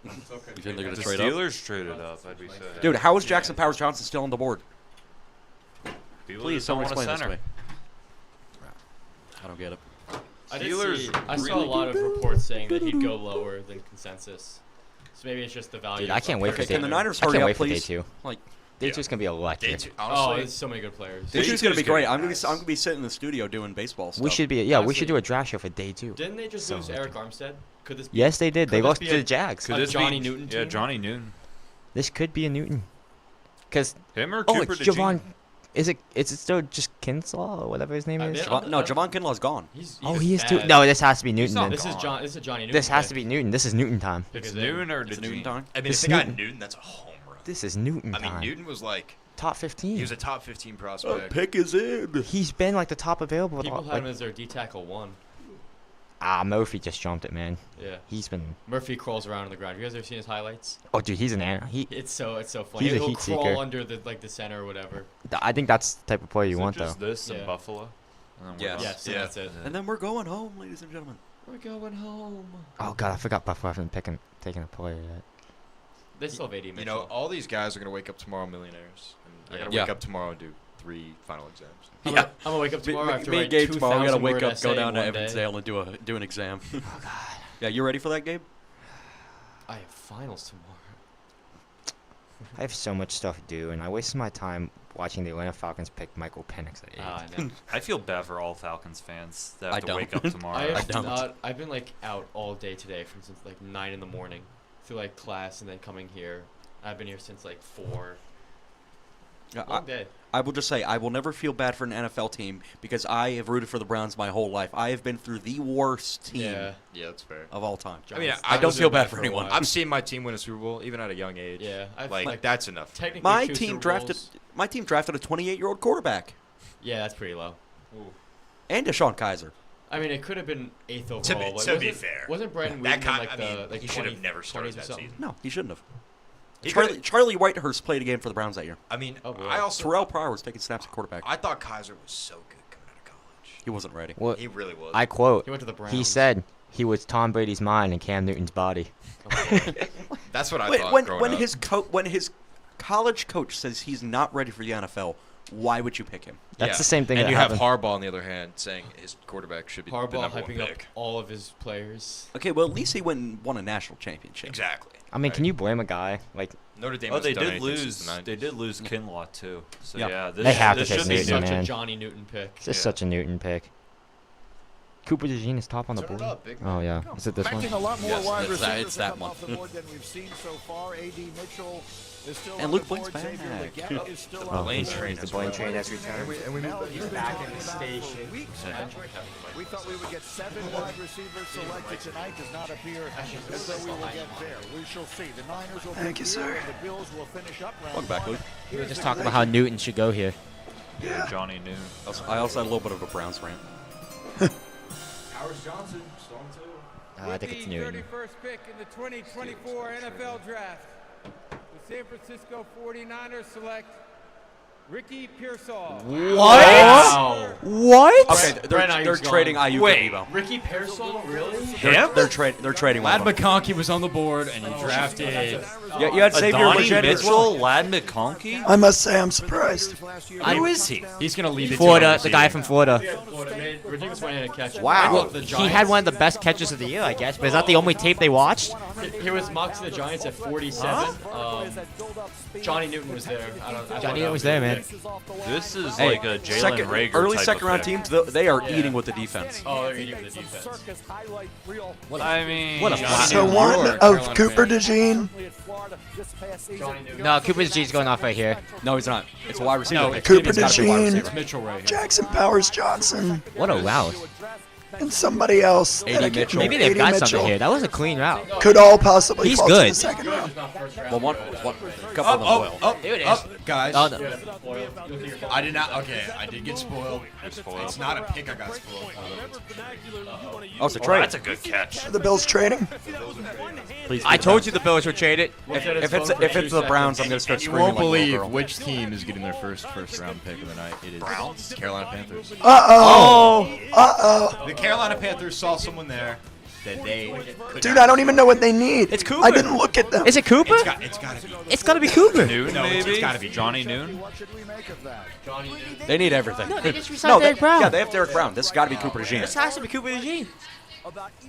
You think they're going The to trade up? Steelers traded up. I'd be so happy. Dude, how is Jackson Powers Johnson still on the board? People Please, just don't someone want a explain this to center. me. I don't get it. I saw a lot of reports saying that he'd go lower than consensus. So maybe it's just the value. Dude, I can't wait for Okay, can the Niners I hurry can't up, wait for please? day 2. Like, Day 2 is gonna be electric. Day two, Oh, honestly, there's so many good players. This is going to be great. I'm going nice. to be sitting in the studio doing baseball stuff. We should be. Yeah, we should do a draft show for day 2. Didn't they just lose Eric Armstead? Could this? Be, Yes, they did. They could this lost be to a- the Jags. Could a this Johnny be, Newton Yeah, team? Johnny Newton. This could be a Newton. Cause Him or oh, Cooper it's DeJean? Javon. Is it still just Kinslaw or whatever his name is? Javon Kinlaw's gone. Oh, he is too. No, this has to be Newton. Then. This is a Johnny Newton. This has pick. to be Newton. This is Newton time. It's Newton or It's Newton DeJean? time. I mean, This if they got Newton. Newton, that's a home run. This is Newton I mean, time. Newton was like Top 15. he was a top 15 prospect. Pick is in. He's been like the top available. People Like, had him as their D tackle 1. Murphy just jumped it, man. Yeah. He's been. Murphy crawls around on the ground. You guys ever seen his highlights? Oh, dude, he's an animal. It's so funny. He's a He'll heat crawl seeker. under the center or whatever. I think that's the type of player you Is it want, just though. this Yeah. in Buffalo? And then we're Yes. done? Yes, yeah. That's it. And then we're going home, ladies and gentlemen. We're going home. Oh God, I forgot Buffalo hasn't taken a player yet. They still have 80 Mitchell. You know, all these guys are gonna wake up tomorrow millionaires, and I gotta Yeah. wake up tomorrow and do 3 final exams. I'm gonna wake up tomorrow after Me write and Gabe tomorrow. We got to 2,000 wake word up, essay go down to in one day. Evansdale and do an exam. Oh God. Yeah, you ready for that, Gabe? I have finals tomorrow. I have so much stuff to do, and I wasted my time watching the Atlanta Falcons pick Michael Penix at 8. I know. I feel bad for all Falcons fans that I have to don't. wake up tomorrow. I have don't. not. I've been like out all day today from since like 9 in the morning, through like class and then coming here. I've been here since like 4. Long day. I will just say I will never feel bad for an NFL team because I have rooted for the Browns my whole life. I have been through the worst team Yeah. Yeah, that's fair. of all time. I mean, I I don't was feel doing bad that for for a anyone. while. I'm seeing my team win a Super Bowl even at a young age. Yeah, I've like that's enough. Technically, My 2 team Super drafted. Bowls. My team drafted a 28-year-old quarterback Yeah, that's pretty low. and Deshaun Kaiser. I mean, it could have been 8th overall. To be- but to be wasn't- fair. wasn't Brandon That Weeden kind- like I the mean, like he should have 20 never started 20s or that something? season. No, he shouldn't have. He Charlie Whitehurst played a game for the Browns that year. I mean, Oh, boy. I also Terrell Pryor was taking snaps at quarterback. I thought Kaiser was so good coming out of college. He wasn't ready. Well, He really was. I quote. He went to the He Browns. said he was Tom Brady's mind and Cam Newton's body. That's what I Wait, thought. when growing up. when his college coach says he's not ready for the NFL, why would you pick him? That's the same thing And that you happened. have Harbaugh on the other hand saying his quarterback should be the Harbaugh number 1 hyping up pick. all of his players. Okay, well at least he went and won a national championship. Exactly. I mean, can you blame a guy like? Notre Dame. Oh, they has done did anything lose. since the 90s. They did lose Kinlaw too. So Yeah. yeah, this, They have this to should take be Newton, such man. a Johnny Newton pick. This is such a Newton pick. Cooper DeJean is top on the Turn it board. up, big Oh yeah, is it this one? Expecting a lot more Yes, wide it's that- receivers it's to that come one. off the board than we've seen so far. A.D. Mitchell is still And on Luke the board. Blake's back. Xavier Legette is still Oh, on Blaine the board. train the Blaine train has returned. We moved back in the station. We thought we would get 7 wide receivers selected tonight. Does not appear as though we will get there. We shall see. The Niners will Thank pick you, here, sir. and the Bills will finish up round Welcome back, one. Luke. We were just talking about how Newton should go here. Johnny Newton. I also had a little bit of a Browns rant. Howard Johnson, Storm 2. I think it's Newton. 31st pick in the 2024 NFL Draft. The San Francisco 49ers select Ricky Pearsall. What? What? Okay, they're trading IU for Wait. Debo. Ricky Pearsall, really? They're trading Lad one of them. McConkey was on the board, and he drafted. Yeah, you had Xavier Adonai Legette. Mitchell, Lad McConkey. I must say I'm surprised. Who is he? He's gonna lead the Florida, team. the guy from Florida. Florida made ridiculous one-handed catch. Wow. He had one of the best catches of the year, I guess. But is that the only tape they watched? He was mocked to the Giants at 47. Johnny Newton was there. Johnny Newton was there, man. This is Hey, like a Jalen Rager early type second of round pick. teams. They are eating with the defense. Oh, they're eating with the defense. I mean, What a Johnny flop. So Newton. one Carolina of fan. Cooper DeJean, Johnny Newton. No, Cooper DeJean's going off right here. No, he's not. It's a wide receiver. No, pick. Cooper It's gotta be a wide DeJean. receiver. It's Mitchell right here. Jackson Powers Johnson, What a route. and somebody else. that I A.D. can't Mitchell. Maybe remember. they've got A.D. something Mitchell here. That was a clean route. Could all possibly He's fall good. to the second round. Well, one couple of them will. Here it is. Up, guys. Oh, no. I did not. Okay, I did get spoiled. It's not a pick. I got spoiled. Oh, it's a Oh, trade. that's a good catch. Are the Bills trading? Please I do told that. you the Bills were traded. If it's the Browns, I'm gonna start You screaming won't like a little believe girl. which team is getting their first round pick of the night. It is Browns? Carolina Panthers. Uh-oh. Uh-oh. The Carolina Panthers saw someone there that they could Dude, not- I don't even know what they need. It's Cooper. I didn't look at them. Is it Cooper? It's got to be. It's got to be Cooper. Newton, No, maybe. it's gotta be Johnny Newton. What should we make of that? Johnny Newton. They need everything. No, they just re-signed they, Derek Brown. Yeah, they have Derek Brown. This has got to be Cooper DeJean. This has to be Cooper DeJean.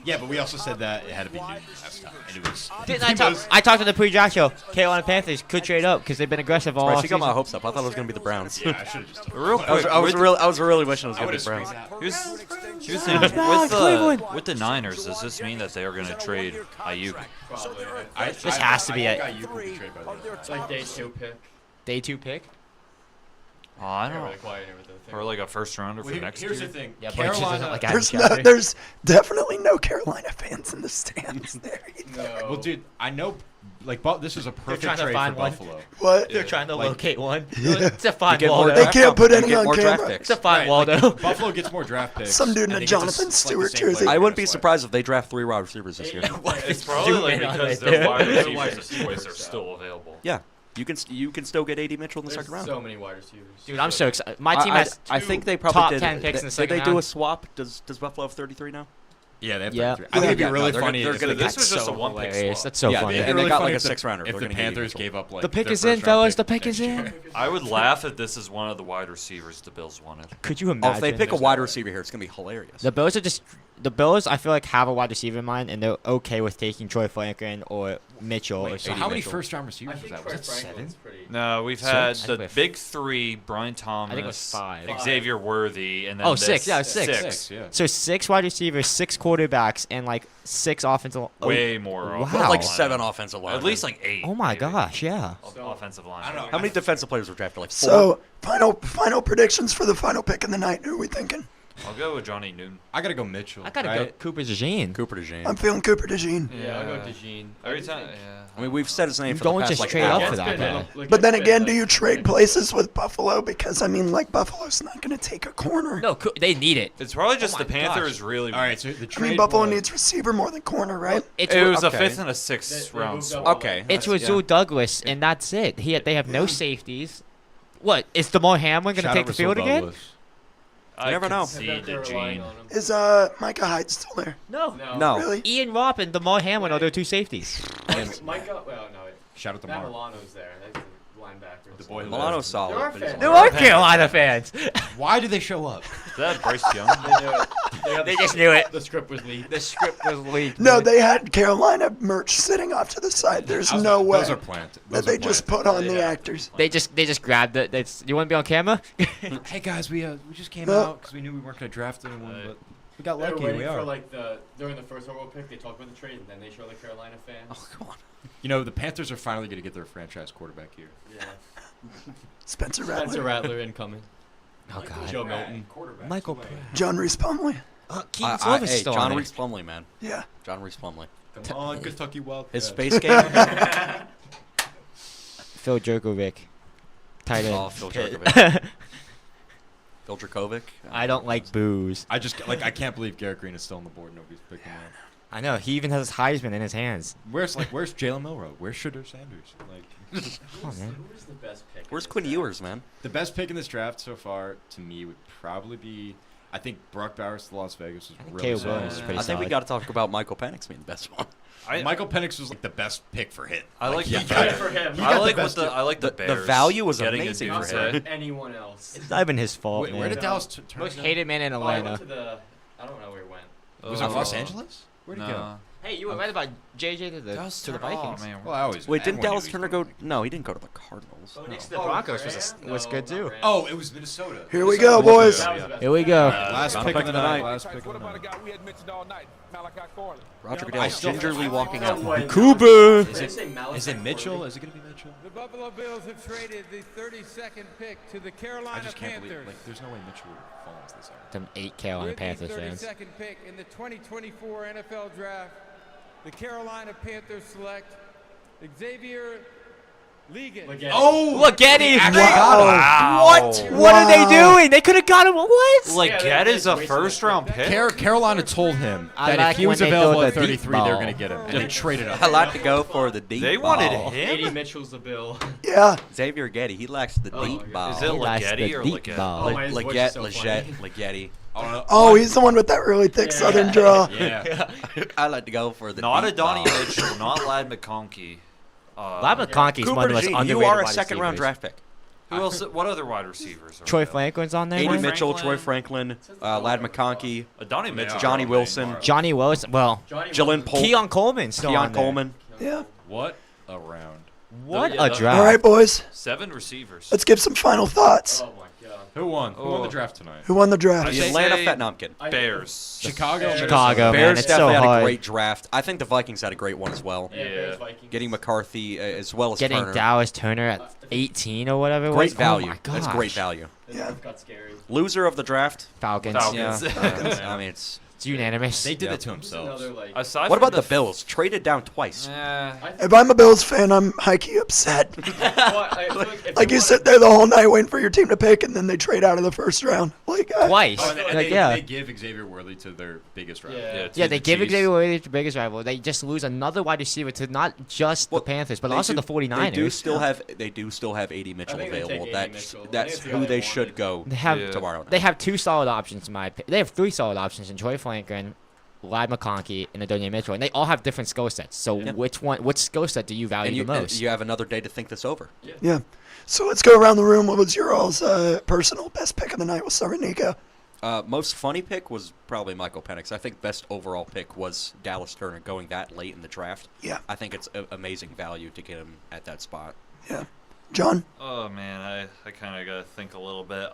Yeah, but we also said that it had to be Newton last time, and it was. Didn't I talked to the pre-draft show. Carolina Panthers could trade up because they've been aggressive all Right, she got my offseason. hopes up. I thought it was gonna be the Browns. Yeah, I should have just. Real I was, quick, I was with- really wishing it was I gonna be would've the Browns. screamed Here's the thing, with the Niners, does this mean that they are going to trade Ayuk? This has to be I it. got you for the trade, by the way. It's like day 2 pick. Day 2 pick. Oh, I Got don't really quiet here with the thing. Or like a first rounder Well, for next here's year. the thing. Yeah, but it just Carolina. isn't like Adam Schefter. There's definitely no Carolina fans in the stands there either. Well, dude, I know. Like, this is a They're perfect trying to trade find for one. Buffalo. What? They're trying to Like- locate one. Yeah. It's a fine You get more Waldo. They draft can't put you any get on more draft camera. picks. It's a fine Right, Waldo. Buffalo gets more draft picks. Some dude in and a they get to Jonathan select the Stewart same jersey. player I wouldn't be twice. surprised if they draft 3 wide receivers this year. It's probably like Zoom in on because right their there. wide Wide receivers receivers are still available. Yeah, you can still get A.D. Mitchell in the There's second round. so many wide receivers. Dude, I'm so excited. My team I has I think they probably top did. 10 picks in the Did second they do a round. swap? Does Buffalo have 33 now? Yeah, they have Yeah. 33. I think it'd be Yeah, really no, they're funny. gonna- if they're they gonna- This got was just so a one pick hilarious. swap. That's so Yeah, funny. and It'd be they really got funny like a if the- 6th rounder. If They're the gonna get Panthers Mitchell. gave up like The pick their is in, first-round fellas. pick The pick next is in. year. I would laugh if this is one of the wide receivers the Bills wanted. Could you Oh, imagine? if they pick a wide receiver here, it's gonna be hilarious. The Bills are just the Bills. I feel like have a wide receiver in mind, and they're okay with taking Troy Franklin or Mitchell or So something. how many Mitchell. first-round I receivers was think that? Troy Was it 7? Franklin's pretty. No, we've Six? had I think we the have- big 3: Brian Thomas, I think it was 5. Xavier Worthy, and then Oh, this 6. Yeah, 6. 6. Yeah. So 6 wide receivers, 6 quarterbacks, and like 6 offensive. Way more. Wow. offensive Like linemen. 7 offensive linemen. At least like 8. Oh my maybe. gosh, yeah. Offensive line. I don't know. How many defensive players were drafted? Like 4. So final predictions for the final pick of the night. Who are we thinking? I'll go with Johnny Newton. I gotta go Mitchell. I gotta right? go Cooper DeJean. Cooper DeJean. I'm feeling Cooper DeJean. Yeah, I'll go DeJean. Every time, yeah. I mean, we've said his name You for the don't past just like trade hour. up for that guy. But then again, do you trade places with Buffalo? Because I mean, like Buffalo's not going to take a corner. No, they need it. It's probably just Oh the my Panthers gosh. really. All right, so the I mean, trade. Buffalo was- needs receiver more than corner, right? It's It was a okay. 5th and a 6th They round moved swap. up. Okay. It's that's- Rasul yeah. Douglas, and that's it. They have no safeties. What is Damar Hamlin going to Shout take out the Rasul field again? Douglas. I never know. concede to Gene. Is Micah Hyde still there? No. No. Really? Ian Ropp and Damar Hamlin are their 2 safeties. Micah, well, no. Shout out to Matt Mark. Milano's there. That's the linebackers. The boy who Milano's left. solid. There are but he's fans. There are Carolina fans. Why did they show up? Is that Bryce Young? They just knew it. The script was leaked. The script was leaked. No, they had Carolina merch sitting off to the side. There's no way Those are planted. that they just put on the actors. They just grabbed it. It's, you want to be on camera? Hey guys, we just came Oh. out because we knew we weren't gonna draft anyone, but we got They were lucky. waiting We for are. like during the first overall pick, they talked about the trade, and then they show the Carolina fans. Oh, come on. You know, the Panthers are finally gonna get their franchise quarterback here. Yeah. Spencer Rattler. Spencer Rattler incoming. Oh God. Joe Milton. Michael Pratt. John Reese Plumlee. Keaton Slovis is Hey, still John on there. Reese Plumlee, man. Yeah. John Reese Plumlee. Come on, Kentucky Wildcats. His space game. Phil Jerkovic. Tight end. Oh, Phil Jerkovic. Phil Jerkovic. I don't like booze. I can't believe Garrett Green is still on the board. Nobody's picking him up. I know. He even has his Heisman in his hands. Where's Jalen Milroe? Where's Shedeur Sanders? Like, Come on, man. Who's the best pick? Where's Quinn Ewers, man? the best pick in this draft so far to me would probably be, I think Brock Bowers to Las Vegas was really Caleb solid. Williams is pretty I think we solid. got to talk about Michael Penix being the best one. Michael Penix was like the best pick for him. I like he the got- for him. he I got like the what best the I like the The Bears. value was getting amazing a for Duvernay. him. Anyone else? It's not even his fault, Wait, man. where did Dallas turn? Most him? hated man in Oh, I Atlanta. went to the. I don't know where he went. Was it Los Angeles? Where'd he go? No. Hey, you were right about JJ to the Vikings. Oh, man. Well, I always. Wait, didn't everyone Dallas knew he Turner was go? No, he didn't go to the Cardinals. Next to the Broncos was good too. Oh, it was Minnesota. Here we go, boys. Here we go. Last Final pick of the night. night. Last pick of the night. Roger Goodell gingerly walking out. Cooper. Is it Mitchell? Is it gonna be Mitchell? The Buffalo Bills have traded the 32nd pick to the I Carolina just can't Panthers. believe. Like, there's no way Mitchell falls this hour. Them 8 Carolina With Panthers the fans. 32nd pick in the 2024 NFL Draft, the Carolina Panthers select Xavier Ligon. Oh, Leggetti! Wow. What? What are they doing? They could have got him. What? Leggett is a first-round pick. Carolina told him I that like if he was when they available throw at the deep 33, they were ball. gonna get him, and they traded up. I like to go for the deep They ball. wanted him. 80 Mitchell's the bill. Yeah. Xavier Getty, he lacks the Oh, deep my ball. Is it He likes Leggetti the or deep Leggett? ball. Oh, my, his voice is Leggett, so Leggett, funny. Leggetti. Oh, he's the one with that really thick Southern draw. Yeah. I like to go for the Not a deep Donnie ball. Mitchell, not Lad McConkey. Lab McConkey's Cooper one of the most DeJean, underrated you are a wide second-round receivers. draft pick. Who else? What other wide receivers? Are Troy there? Franklin's on there. A.D. man? Mitchell, Franklin. Troy Franklin, Lad McConkey, Donnie Mitchell. Johnny Wilson, Johnny Wilson. Well, Jalen Polk, Keon Coleman's still on Keon there. Coleman. Yeah. What a round. What Yeah, a the- draft. All right, boys. 7 receivers. Let's give some final thoughts. Oh my god. Who won? Who won the Oh. draft tonight? Who won the draft? The Say Atlanta Fetnamkin. Bears. Chicago. Chicago, man. Bears It's so definitely had hard. a great draft. I think the Vikings had a great one as well. Yeah, Bears, Vikings. Getting McCarthy as well as Getting Turner. Dallas Turner at 18 or whatever it Great was. value. Oh my That's gosh. great value. The draft got scary. Loser of the draft. Falcons. Falcons. Yeah. I mean, it's unanimous. They did Yep. it to themselves. Another, like, Aside what from about the Bills? Traded down twice. If I'm a Bills fan, I'm high-key upset. well, I feel like if Like they you won- sit there the whole night waiting for your team to pick, and then they trade out of the first round. Like, Twice. Oh, and Like, they, yeah. they give Xavier Worthy to their biggest rival. Yeah. Yeah, they give Xavier Worthy the biggest rival. They just lose another wide receiver to not just the Panthers, but They also do- the 49ers. They do still have A.D. Mitchell think they take available. A.D. That's Mitchell. I think that's it's the who guy they they should wanted. go They have tomorrow night. They have 2 solid options in my opinion. They have 3 solid options in Troy Franklin, Lad McConkey, and Adonai Mitchell, and they all have different skill sets. So which skill set do you value and you, the most? and you have another day to think this over. yeah. So let's go around the room. What was your all's personal best pick of the night? We'll start with Nico. Most funny pick was probably Michael Penix. I think best overall pick was Dallas Turner going that late in the draft. Yeah. I think it's amazing value to get him at that spot. Yeah. John? Oh man, I kind of gotta think a little bit.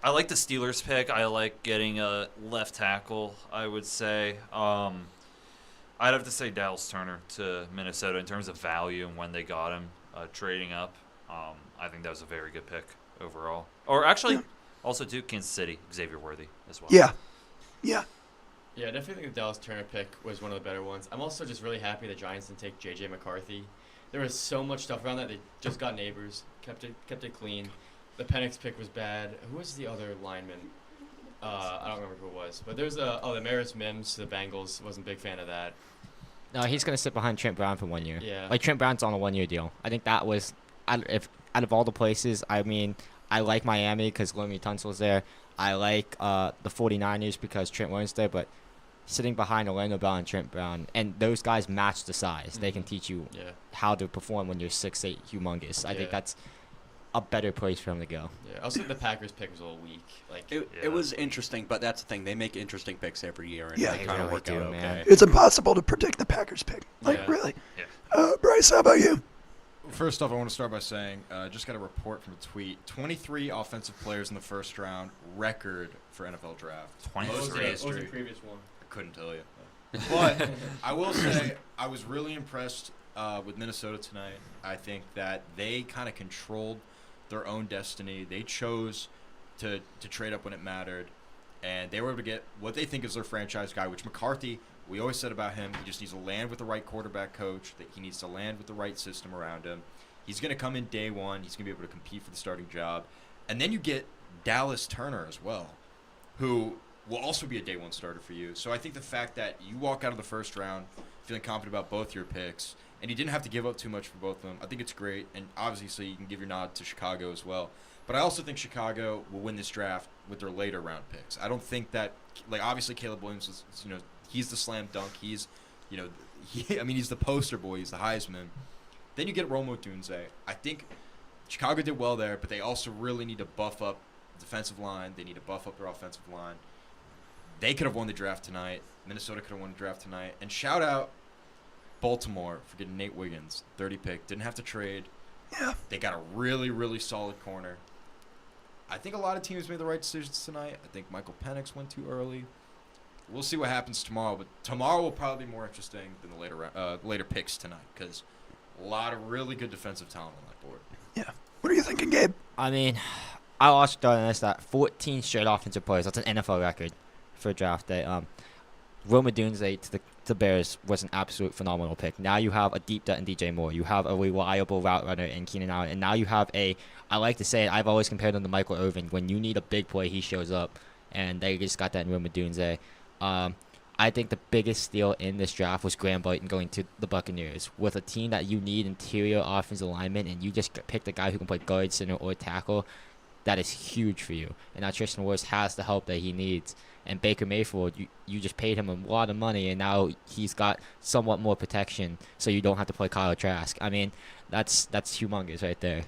I like the Steelers pick. I like getting a left tackle, I would say. I'd have to say Dallas Turner to Minnesota in terms of value and when they got him trading up. I think that was a very good pick overall. Or actually, also too, Kansas City, Xavier Worthy as well. Yeah. Yeah. Yeah, I definitely think the Dallas Turner pick was one of the better ones. I'm also just really happy the Giants didn't take J.J. McCarthy. There was so much stuff around that. They just got neighbors, kept it clean. The Penix pick was bad. Who was the other lineman? I don't remember who it was. But there's the Maris Mims to the Bengals. Wasn't a big fan of that. No, he's gonna sit behind Trent Brown for 1 year. Yeah. Like Trent Brown's on a 1-year deal. I think that was out of all the places. I mean, I like Miami because Laramie Tunsil's there. I like the 49ers because Trent Williams there, but sitting behind Orlando Brown and Trent Brown, and those guys match the size. They can teach you how to perform when you're 6'8", humongous. I think that's a better place for him to go. Yeah, also the Packers pick was a little weak. Like it was interesting, but that's the thing. They make interesting picks every year, and Yeah. they kind of work out okay. It's impossible to predict the Packers pick. Like, really. Bryce, how about you? First off, I want to start by saying, just got a report from a tweet. 23 offensive players in the first round, record for NFL draft. 23. Most in history. What was the previous one? I couldn't tell you. But I will say I was really impressed with Minnesota tonight. I think that they kind of controlled their own destiny. They chose to trade up when it mattered, and they were able to get what they think is their franchise guy, which McCarthy, we always said about him, he just needs to land with the right quarterback coach, that he needs to land with the right system around him. He's going to come in day one. He's going to be able to compete for the starting job. And then you get Dallas Turner as well, who will also be a day one starter for you. So I think the fact that you walk out of the first round feeling confident about both your picks, and you didn't have to give up too much for both of them, I think it's great. And obviously you can give your nod to Chicago as well. But I also think Chicago will win this draft with their later round picks. I don't think that, like, obviously Caleb Williams is, he's the slam dunk. He's, he's the poster boy. He's the Heisman. Then you get Rome Odunze. I think Chicago did well there, but they also really need to buff up the defensive line. They need to buff up their offensive line. They could have won the draft tonight. Minnesota could have won the draft tonight. And shout out Baltimore for getting Nate Wiggins, 30 pick. Didn't have to trade. Yeah. They got a really, really solid corner. I think a lot of teams made the right decisions tonight. I think Michael Penix went too early. We'll see what happens tomorrow, but tomorrow will probably be more interesting than the later picks tonight, because a lot of really good defensive talent on that board. Yeah. What are you thinking, Gabe? I mean, I also thought this that 14 straight offensive players. That's an NFL record for a draft day. Rome Odunze to the Bears was an absolute phenomenal pick. Now you have a deep threat in DJ Moore. You have a reliable route runner in Keenan Allen. And now you have I like to say it, I've always compared him to Michael Irvin. When you need a big play, he shows up. And they just got that in Rome Odunze. I think the biggest steal in this draft was Graham Brighton going to the Buccaneers. With a team that you need interior offensive alignment, and you just picked a guy who can play guard, center, or tackle, that is huge for you. And now Tristan Wirfs has the help that he needs. And Baker Mayfield, you just paid him a lot of money, and now he's got somewhat more protection, so you don't have to play Kyle Trask. I mean, that's humongous right there.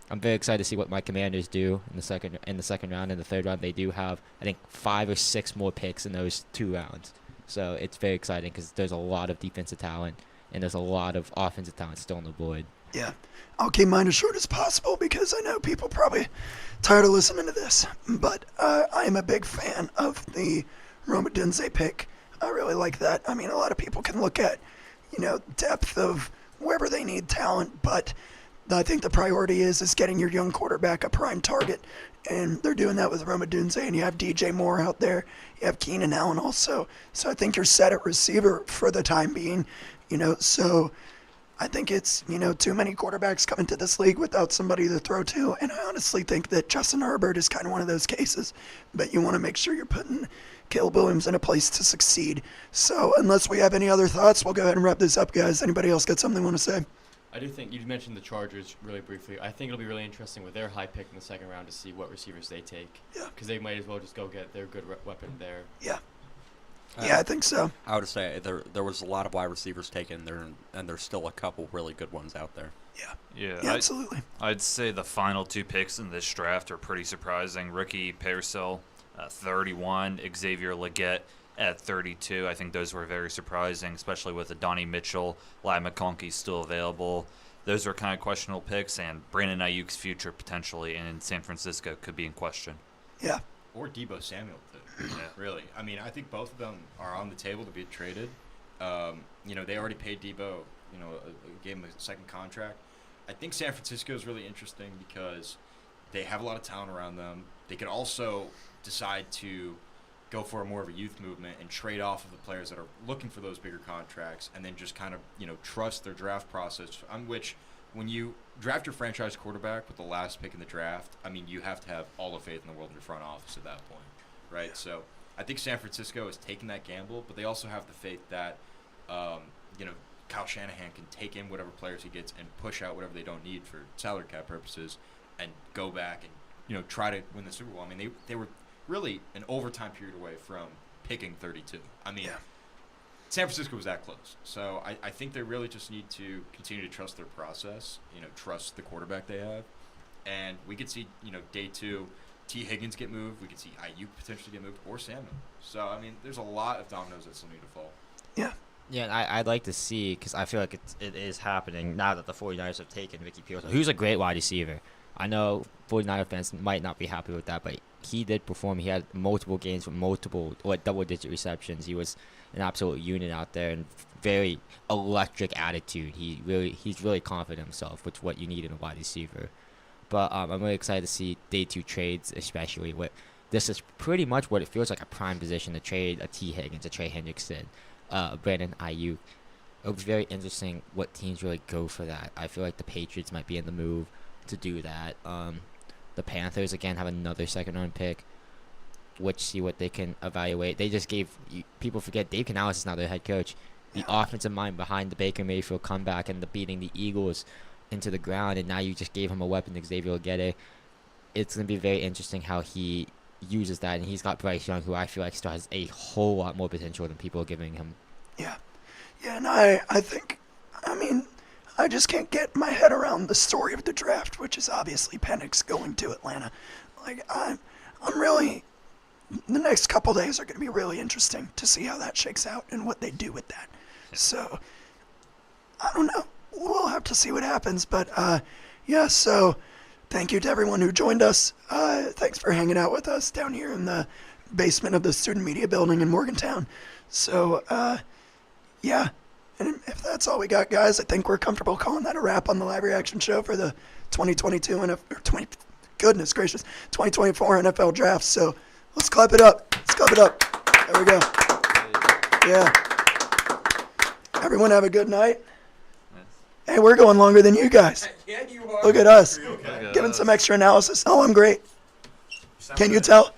I'm very excited to see what my Commanders do in the second round. In the third round, they do have, I think, 5 or 6 more picks in those 2 rounds. So it's very exciting because there's a lot of defensive talent and there's a lot of offensive talent still on the board. Yeah. I'll keep mine as short as possible because I know people probably tired of listening to this. But I am a big fan of the Rome Odunze pick. I really like that. I mean, a lot of people can look at, depth of wherever they need talent, but I think the priority is getting your young quarterback a prime target, and they're doing that with Rome Odunze, and you have DJ Moore out there. You have Keenan Allen also. So I think you're set at receiver for the time being, so I think it's, too many quarterbacks coming to this league without somebody to throw to, and I honestly think that Justin Herbert is kind of one of those cases, but you want to make sure you're putting Caleb Williams in a place to succeed. So unless we have any other thoughts, we'll go ahead and wrap this up, guys. Anybody else got something they want to say? I do think you mentioned the Chargers really briefly. I think it'll be really interesting with their high pick in the second round to see what receivers they take. Yeah. Because they might as well just go get their good weapon there. Yeah. Yeah, I think so. I would say there was a lot of wide receivers taken there, and there's still a couple really good ones out there. Yeah, absolutely. I'd say the final 2 picks in this draft are pretty surprising. Ricky Pearsall, 31, Xavier Legette at 32. I think those were very surprising, especially with Adonai Mitchell, Lai McConkey still available. Those are kind of questionable picks, and Brandon Ayuk's future potentially in San Francisco could be in question. Yeah. Or Deebo Samuel, too. Really. I mean, I think both of them are on the table to be traded. They already paid Deebo, gave him a second contract. I think San Francisco is really interesting because they have a lot of talent around them. They could also decide to go for more of a youth movement and trade off of the players that are looking for those bigger contracts, and then just kind of, trust their draft process, on which when you draft your franchise quarterback with the last pick in the draft, I mean, you have to have all the faith in the world in your front office at that point, right? So I think San Francisco is taking that gamble, but they also have the faith that, Kyle Shanahan can take in whatever players he gets and push out whatever they don't need for salary cap purposes and go back and, try to win the Super Bowl. I mean, they were really an overtime period away from picking 32. I mean, San Francisco was that close. So I think they really just need to continue to trust their process, trust the quarterback they have. And we could see, day 2, T. Higgins get moved. We could see Ayuk potentially get moved, or Salmon. So, I mean, there's a lot of dominoes that still need to fall. Yeah. Yeah, I'd like to see, because I feel like it is happening now that the 49ers have taken Ricky Pearson, who's a great wide receiver. I know 49er fans might not be happy with that, but he did perform. He had multiple games with double-digit receptions. He was an absolute unit out there and very electric attitude. He's really confident in himself, which is what you need in a wide receiver. But I'm really excited to see day 2 trades, especially. This is pretty much what it feels like, a prime position to trade a T. Higgins, a Trey Hendrickson, Brandon Ayuk. It was very interesting what teams really go for that. I feel like the Patriots might be in the move to do that. The Panthers, again, have another second-round pick, which see what they can evaluate. They just gave people forget Dave Canales is now their head coach. The offensive mind behind the Baker Mayfield comeback and the beating the Eagles into the ground, and now you just gave him a weapon, Xavier Legette. It's going to be very interesting how he uses that, and he's got Bryce Young, who I feel like still has a whole lot more potential than people are giving him. Yeah, and I think, I just can't get my head around the story of the draft, which is obviously Penix going to Atlanta. I'm really, the next couple days are going to be really interesting to see how that shakes out and what they do with that. So, I don't know. We'll have to see what happens, but so thank you to everyone who joined us. Thanks for hanging out with us down here in the basement of the Student Media Building in Morgantown. So, and if that's all we got, guys, I think we're comfortable calling that a wrap on the live reaction show for the 2022 goodness gracious, 2024 NFL Draft. So let's clap it up. There we go. Yeah. Everyone have a good night. Hey, we're going longer than you guys. Yeah, you are. Look at us. Okay. Giving some extra analysis. Oh, I'm great. Can you tell?